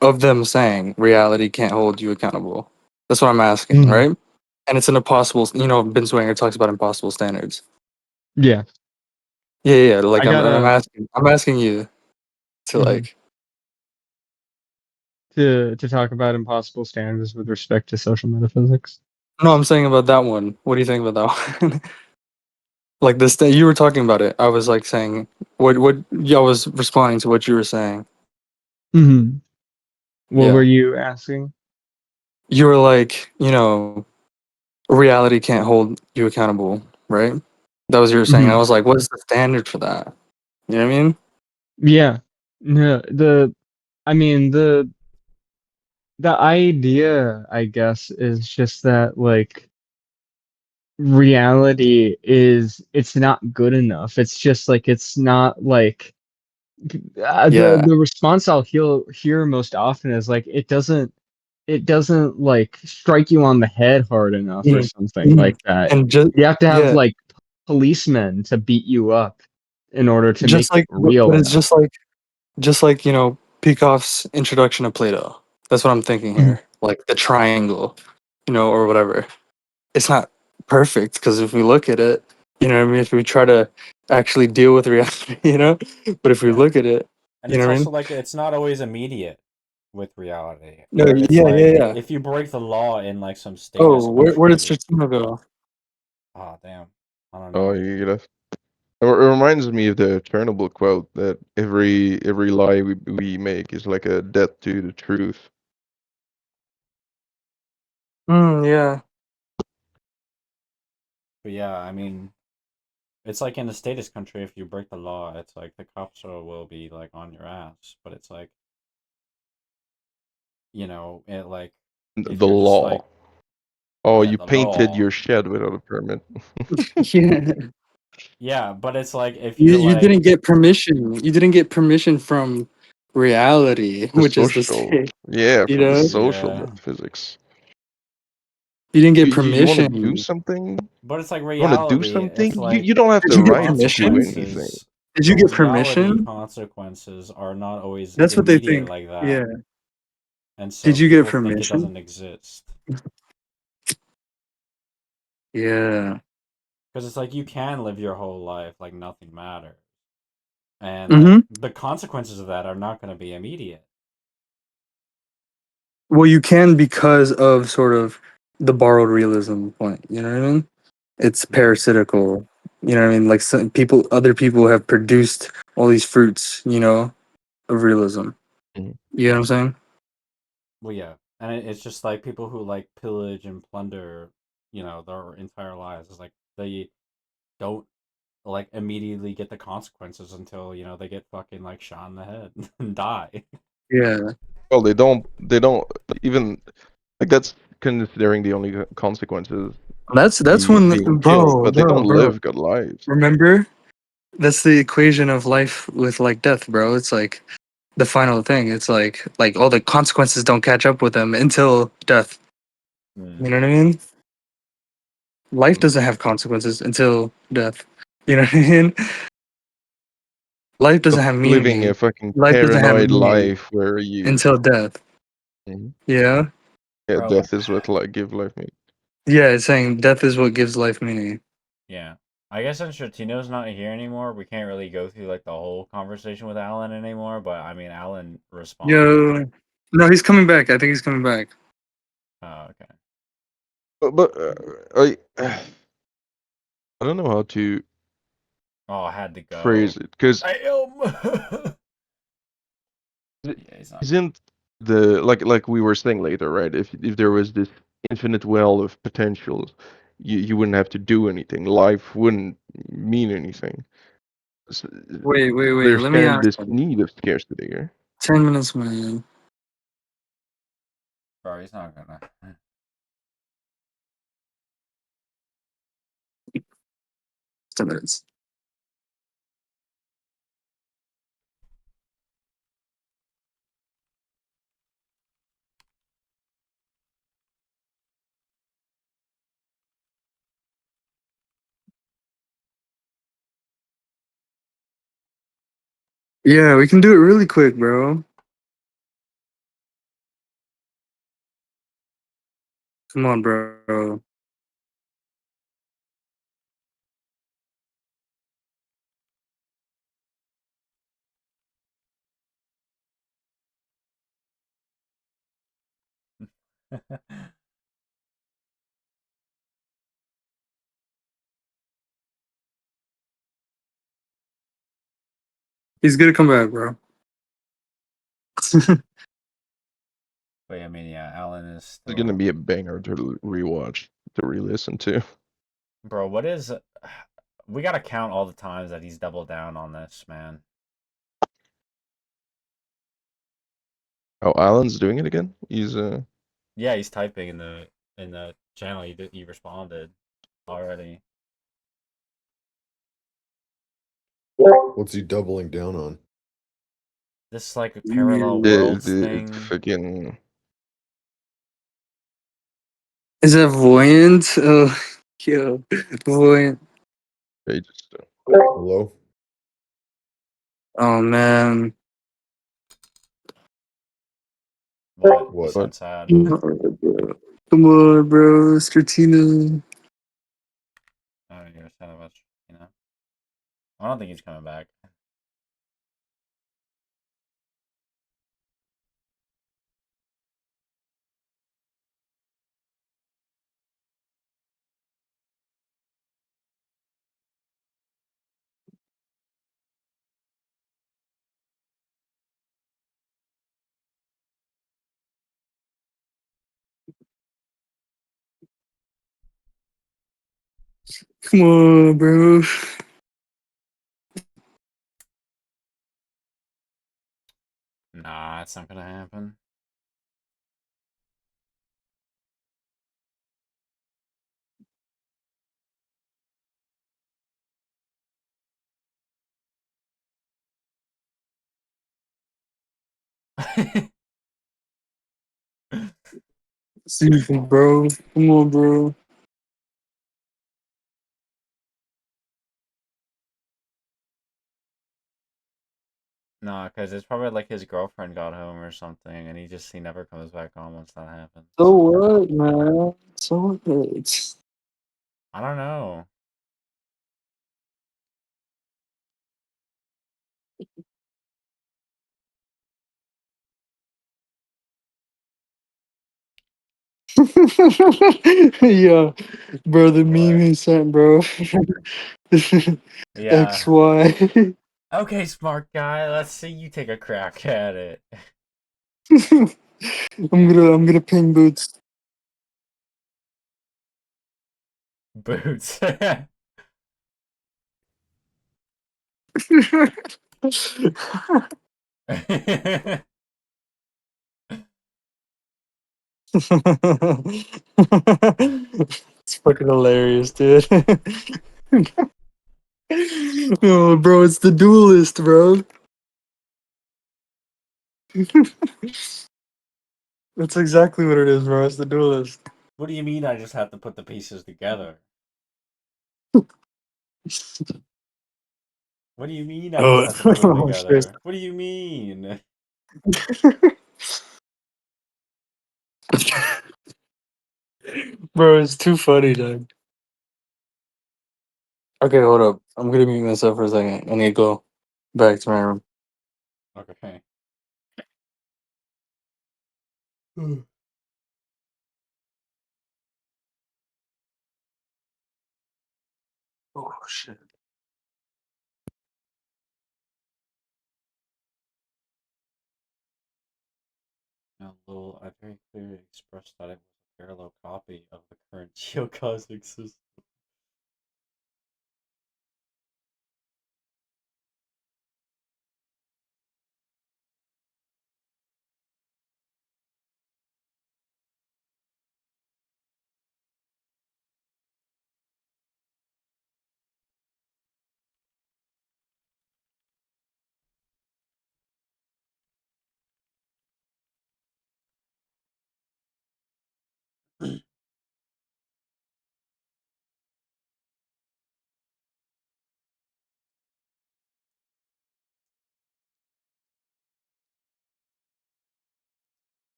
of them saying reality can't hold you accountable? That's what I'm asking, Mhm. right? And it's an impossible. You know, Ben Swanger talks about impossible standards. Yeah. Yeah. Like I gotta I'm asking you to mhm. like. To talk about impossible standards with respect to social metaphysics. No, I'm saying about that one. What do you think about that one? Like this thing you were talking about it. I was like saying what yeah, I was responding to what you were saying. Hmm. What were Yeah. you asking? You were like, you know, reality can't hold you accountable, right? That was what you were saying. I Hmm. was like, what is the standard for that? You know what I mean? Yeah. No, I mean the idea, I guess, is just that like reality is it's not good enough. It's just like it's not like Yeah. the response I'll hear most often is like, it doesn't it doesn't like strike you on the head hard enough or Mm, something mm. like that. And just You have to have yeah, like policemen to beat you up in order to make just it like real but it's enough. just like Peikoff's introduction of Plato. That's what I'm thinking here. Like the triangle, or whatever. It's not perfect because if we look at it, what I mean, if we try to actually deal with reality, but if we Yeah. look at it, And you it's know what I also mean? like it's not always immediate with reality. No, Where it's yeah, yeah, like yeah. if you break the law in like some Oh, statist where did country, Stratino go? oh damn, I don't Oh, know. you get it. It reminds me of the Chernobyl quote that every lie we make is like a debt to the truth. Yeah. But yeah, I mean, it's like in a statist country, if you break the law, it's like the cops will be like on your ass. But it's like, it like if The you're just like, law. Oh, yeah, you the painted law. your shed without a permit. Yeah. Yeah, but it's like if You you're you like, didn't get permission. You didn't get permission from reality, The which is the social, state. yeah, You from the know, social yeah, metaphysics. you didn't get You want to do permission. something? You but it's like want to do reality. something? It's You like don't have Did the you the get right to do permission? anything. consequences, Did the you get reality permission? consequences are not always That's what they immediate think. like that. Yeah. And so Did you get people think it permission? doesn't exist. Yeah. Because it's like you can live your whole life like nothing matters. And like Mm-hmm. the consequences of that are not going to be immediate. Well, you can because of sort of the borrowed realism point. You know what I mean? It's Yeah. parasitical. You know what I mean? Like other people have produced all these fruits. Of realism. Mhm. You know what I'm saying? Well, yeah. And it's just like people who like pillage and plunder, their entire lives. It's like they don't like immediately get the consequences until, they get fucking like shot in the head and die. Yeah. Well, they don't even like that's considering the only consequences That's being when, killed, but they don't bro. live good lives. Remember? That's the equation of life with like death, bro. It's like the final thing. It's like all the consequences don't catch up with them until death. You know what I mean? Life doesn't have consequences until death. You know what I mean? Life doesn't have Living a meaning. fucking Life doesn't have paranoid meaning life where you until death. Mhm. Yeah? Yeah, Bro, death is what like give life meaning. Yeah, it's saying death is what gives life meaning. yeah. I guess since Tino's not here anymore, we can't really go through like the whole conversation with Alan anymore. But I mean, Alan responded. Yo. No, he's coming back. I think he's coming back. Oh, okay. But I don't know how to Oh, I had to phrase go. it because I am. Yeah, he's not. isn't the like we were saying later, right? If there was this infinite well of potentials, you wouldn't have to do anything. Life wouldn't mean anything. S- Wait. There's Let me kind of ask this him. need of scarcity here. 10 minutes, man. Bro, he's not gonna. 10 minutes. Yeah, we can do it really quick, bro. Come on, bro. He's gonna come back, bro. But I mean, yeah, Alan is It's gonna still. be a banger to rewatch, to re-listen to. Bro, what is. We gotta count all the times that he's doubled down on this, man. Oh, Alan's doing it again. He's Yeah, he's typing in the channel. He responded already. What's he doubling down on? This like parallel You- worlds the thing. fucking Is that voyant? Oh, yo, voyant. Okay, just Hello? Oh man. What? You What? sound sad. Come on, bro. Stratino. Oh, you're sad about I don't think he's coming back. Come on, bro. Nah, it's not gonna happen. Seriously, bro. Come on, bro. Nah, because it's probably like his girlfriend got home or something, and he never comes back on once that happens. So what, man? So what? I don't know. Yeah, bro, the meme What? he sent, bro. Yeah. XY. Okay, smart guy. Let's see you take a crack at it. I'm gonna ping Boots. Boots. It's fucking hilarious, dude. Oh, bro, it's the duelist, bro. That's exactly what it is, bro. It's the duelist. What do you mean I just have to put the pieces together? What do you mean I just Oh, have to put them oh shit. together? What do you mean? Bro, it's too funny, dude. Okay, hold up. I'm gonna mute myself for a second. I need to go back to my room. Okay. Oh shit. Now, Lowell, I very clearly expressed that it was a parallel copy of the current geocosmic system.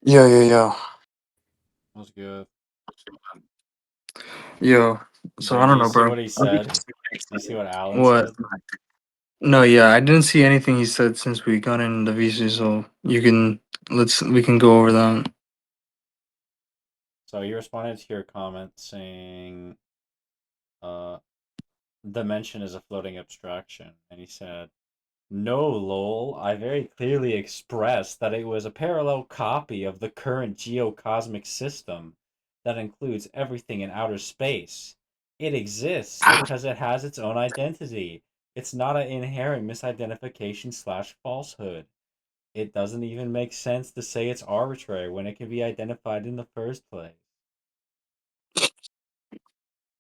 Yeah. That was good. Yo. So I Did don't you know, see bro. what he said? Did you see what Alan What? said? No, yeah, I didn't see anything he said since we got in the VC, so we can go over that. So he responded to your comment saying, dimension is a floating abstraction. And he said, no, lol, I very clearly expressed that it was a parallel copy of the current geocosmic system that includes everything in outer space. It exists because it has its own identity. It's not an inherent misidentification slash falsehood. It doesn't even make sense to say it's arbitrary when it can be identified in the first place.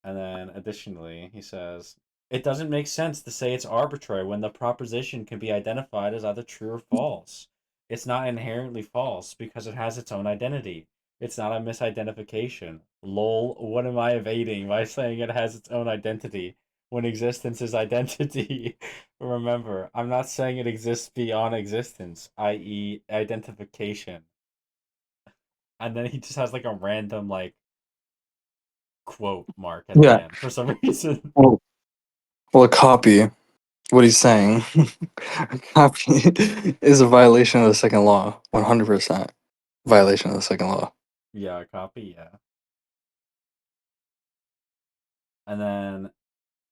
And then additionally, he says, it doesn't make sense to say it's arbitrary when the proposition can be identified as either true or false. It's not inherently false because it has its own identity. It's not a misidentification. Lol, what am I evading by saying it has its own identity when existence is identity? Remember, I'm not saying it exists beyond existence, i.e., identification. And then he just has like a random like quote mark at the Yeah. end for some reason. Well, a copy. What he's saying, a copy is a violation of the second law. 100% violation of the second law. Yeah, copy, yeah. And then,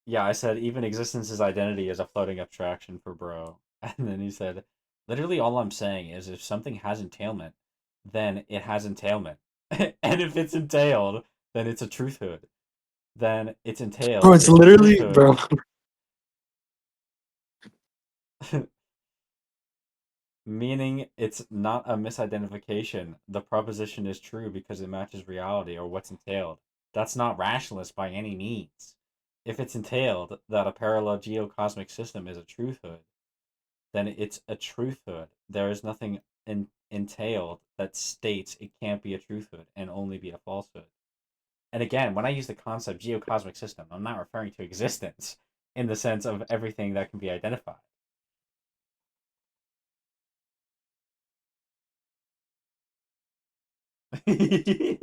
yeah, I said even existence's identity is a floating abstraction for bro. And then he said, literally all I'm saying is if something has entailment, then it has entailment. And if it's entailed, then it's a truthhood. Then it's Bro, entailed, it's it's a literally, truthhood. bro. Meaning it's not a misidentification. The proposition is true because it matches reality or what's entailed. That's not rationalist by any means. If it's entailed that a parallel geocosmic system is a truthhood, then it's a truthhood. There is nothing entailed that states it can't be a truthhood and only be a falsehood. And again, when I use the concept geocosmic system, I'm not referring to existence in the sense of everything that can be identified. I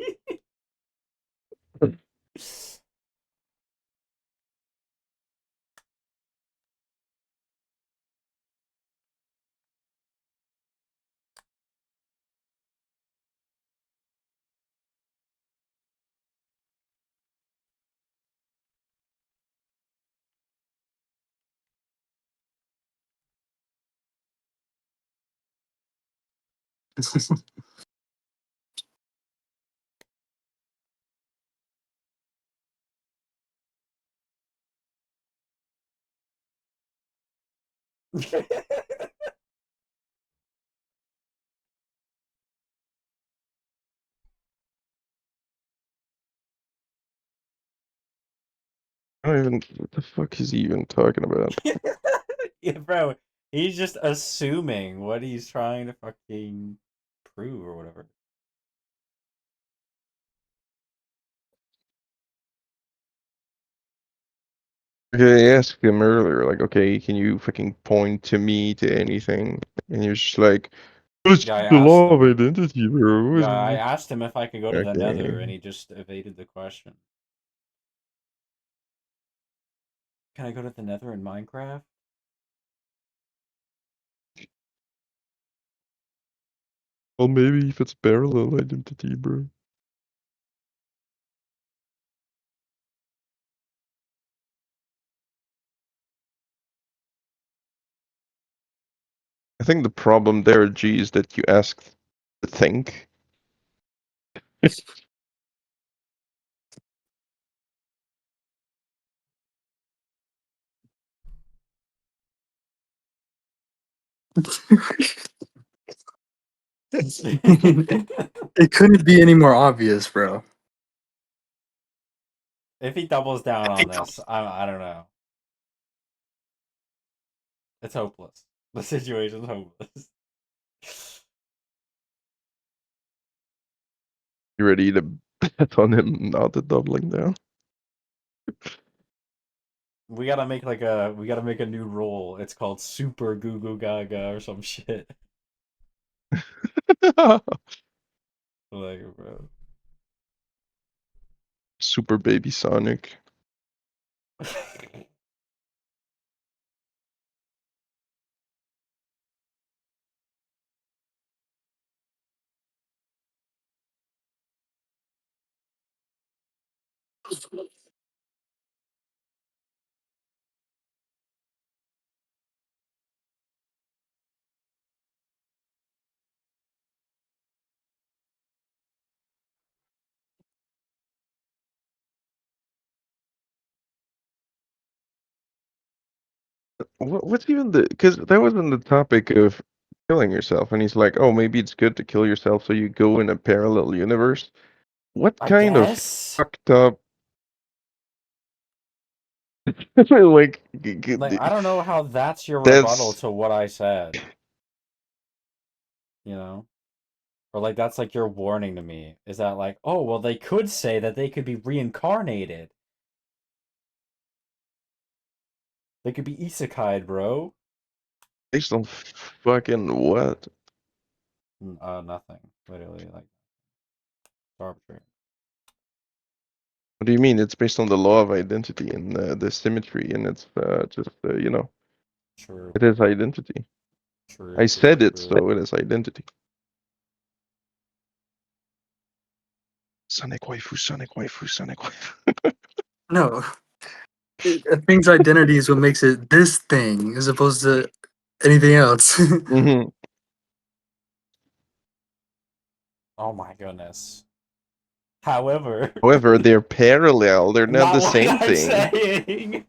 don't even. What the fuck is he even talking about? Yeah, bro, he's just assuming what he's trying to fucking prove or whatever. Okay, I asked him earlier, like, okay, can you fucking point to me to anything? And he was just like, "Well, it's Yeah, I just the asked law of him. identity, bro. Yeah, I asked him if I could go to the Nether, and Okay. he just evaded the question. Can I go to the Nether in Minecraft? Well, maybe if it's parallel identity, bro. I think the problem there, G, is that you asked to think. It couldn't be any more obvious, bro. If he doubles down on this, I don't know. It's hopeless. The situation's hopeless. You ready to bet on him not to doubling down? We gotta make a new rule. It's called Super Goo Goo Gaga or some shit. Like, bro. Super Baby Sonic. What's even the? Because that wasn't the topic of killing yourself, and he's like, "Oh, maybe it's good to kill yourself so you go in a parallel universe." What I kind of guess. fucked up? like, Like, I don't know how that's your rebuttal that's to what I said. You know? Or like that's like your warning to me. Is that like, oh well they could say that they could be reincarnated. They could be isekai, bro. based on fucking what? Nothing. Literally, like, it's arbitrary. What do you mean? It's based on the law of identity and the symmetry, and it's just True. it is identity. True, I true, said it, true. so it is identity. Sonic waifu, Sonic waifu, Sonic waifu. No, a thing's identity is what makes it this thing, as opposed to anything else. hmm Oh my goodness. However, However, they're parallel. They're not not the what same I'm thing. saying.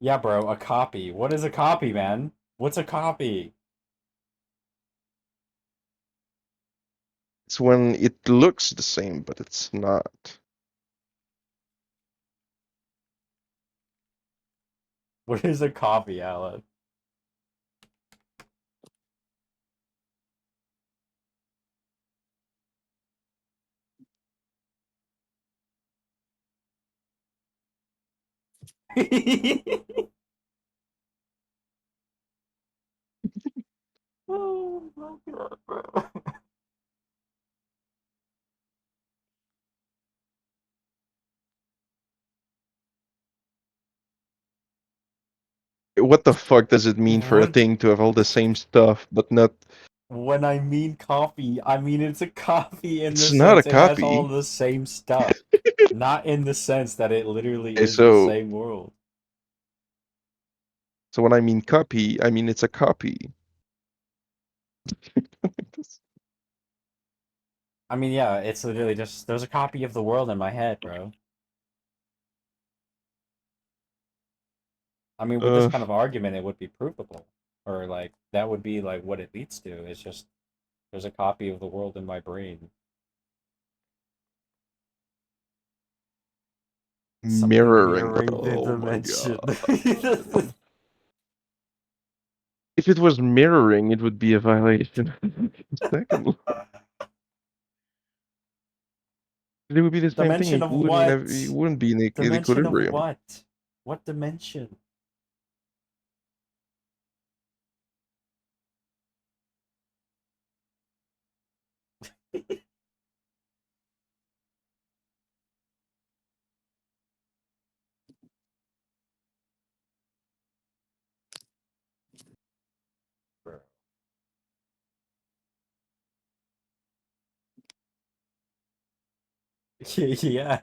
Yeah, bro, a copy. What is a copy, man? What's a copy? It's when it looks the same, but it's not. What is a copy, Alan? Oh my god, bro. What the fuck does it mean for a What? thing to have all the same stuff, but not? When I mean copy, I mean it's a copy in the It's not a sense it has all copy. the same stuff. Not in the sense that it literally Okay, is the so same world. when I mean copy, I mean it's a copy. I mean, yeah, it's literally just there's a copy of the world in my head, bro. I mean, with this Uh, kind of argument, it would be provable, or like that would be like what it leads to. It's just there's a copy of the world in my brain. Something mirroring. mirroring the Oh my dimension. god. If it was mirroring, it would be a violation. Second law. It would be the same thing. Dimension It of wouldn't have. It what? wouldn't be in Dimension of equilibrium. what? What dimension? Bro. Yeah.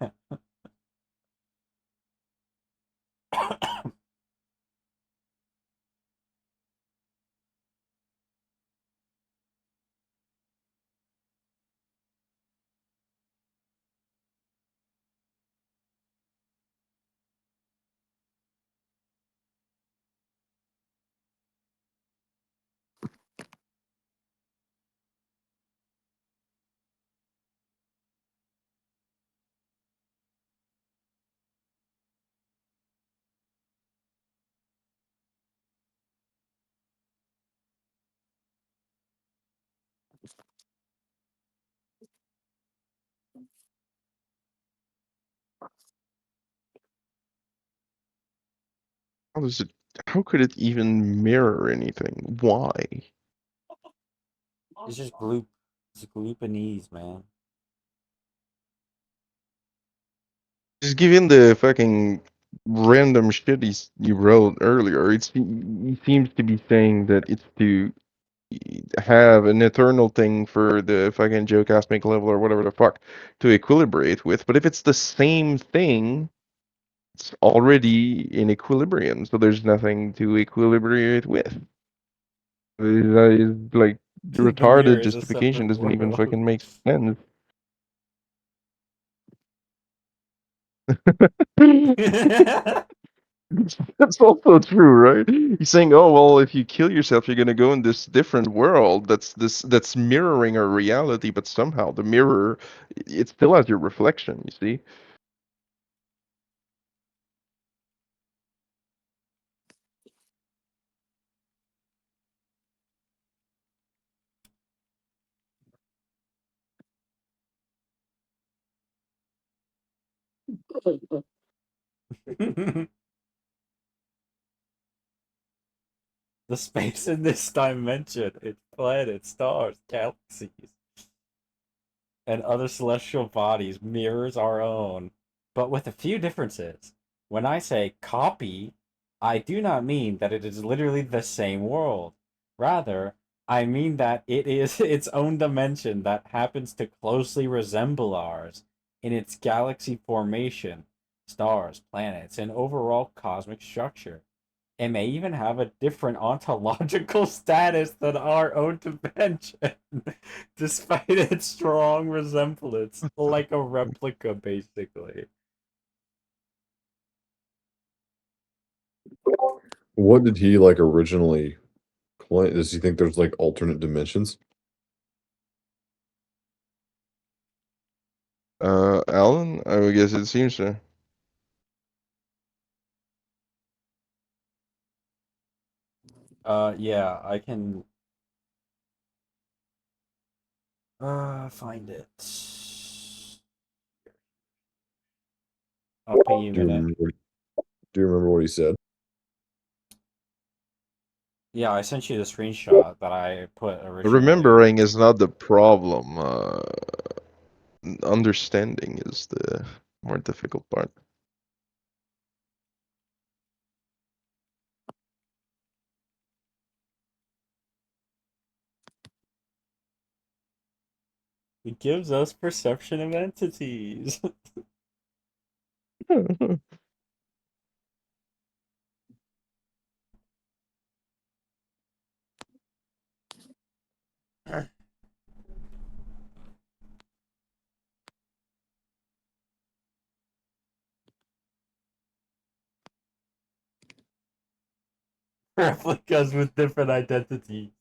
How does it? How could it even mirror anything? Why? It's just gloop. It's gloopanese, man. Just given the fucking random shit you wrote earlier, he seems to be saying that it's to have an eternal thing for the fucking geocosmic level or whatever the fuck to equilibrate with. But if it's the same thing, it's already in equilibrium, so there's nothing to equilibrate with. That is like The mirror retarded is a justification separate doesn't even world. fucking make sense. That's also true, right? He's saying, "Oh well, if you kill yourself, you're gonna go in this different world that's mirroring our reality, but somehow the mirror, it still has your reflection. You see." The space in this dimension, its planets, stars, galaxies, and other celestial bodies mirrors our own, but with a few differences. When I say copy, I do not mean that it is literally the same world. Rather, I mean that it is its own dimension that happens to closely resemble ours in its galaxy formation, stars, planets, and overall cosmic structure. It may even have a different ontological status than our own dimension, despite its strong resemblance, like a replica, basically. What did he like originally claim? Does he think there's like alternate dimensions? Alan, I would guess it seems so. Yeah, I can find it. I'll ping you a Do you minute. remember? Do you remember what he said? Yeah, I sent you the screenshot that I put originally. Remembering is not the problem. Understanding is the more difficult part. It gives us perception of entities. Replicas with different identities.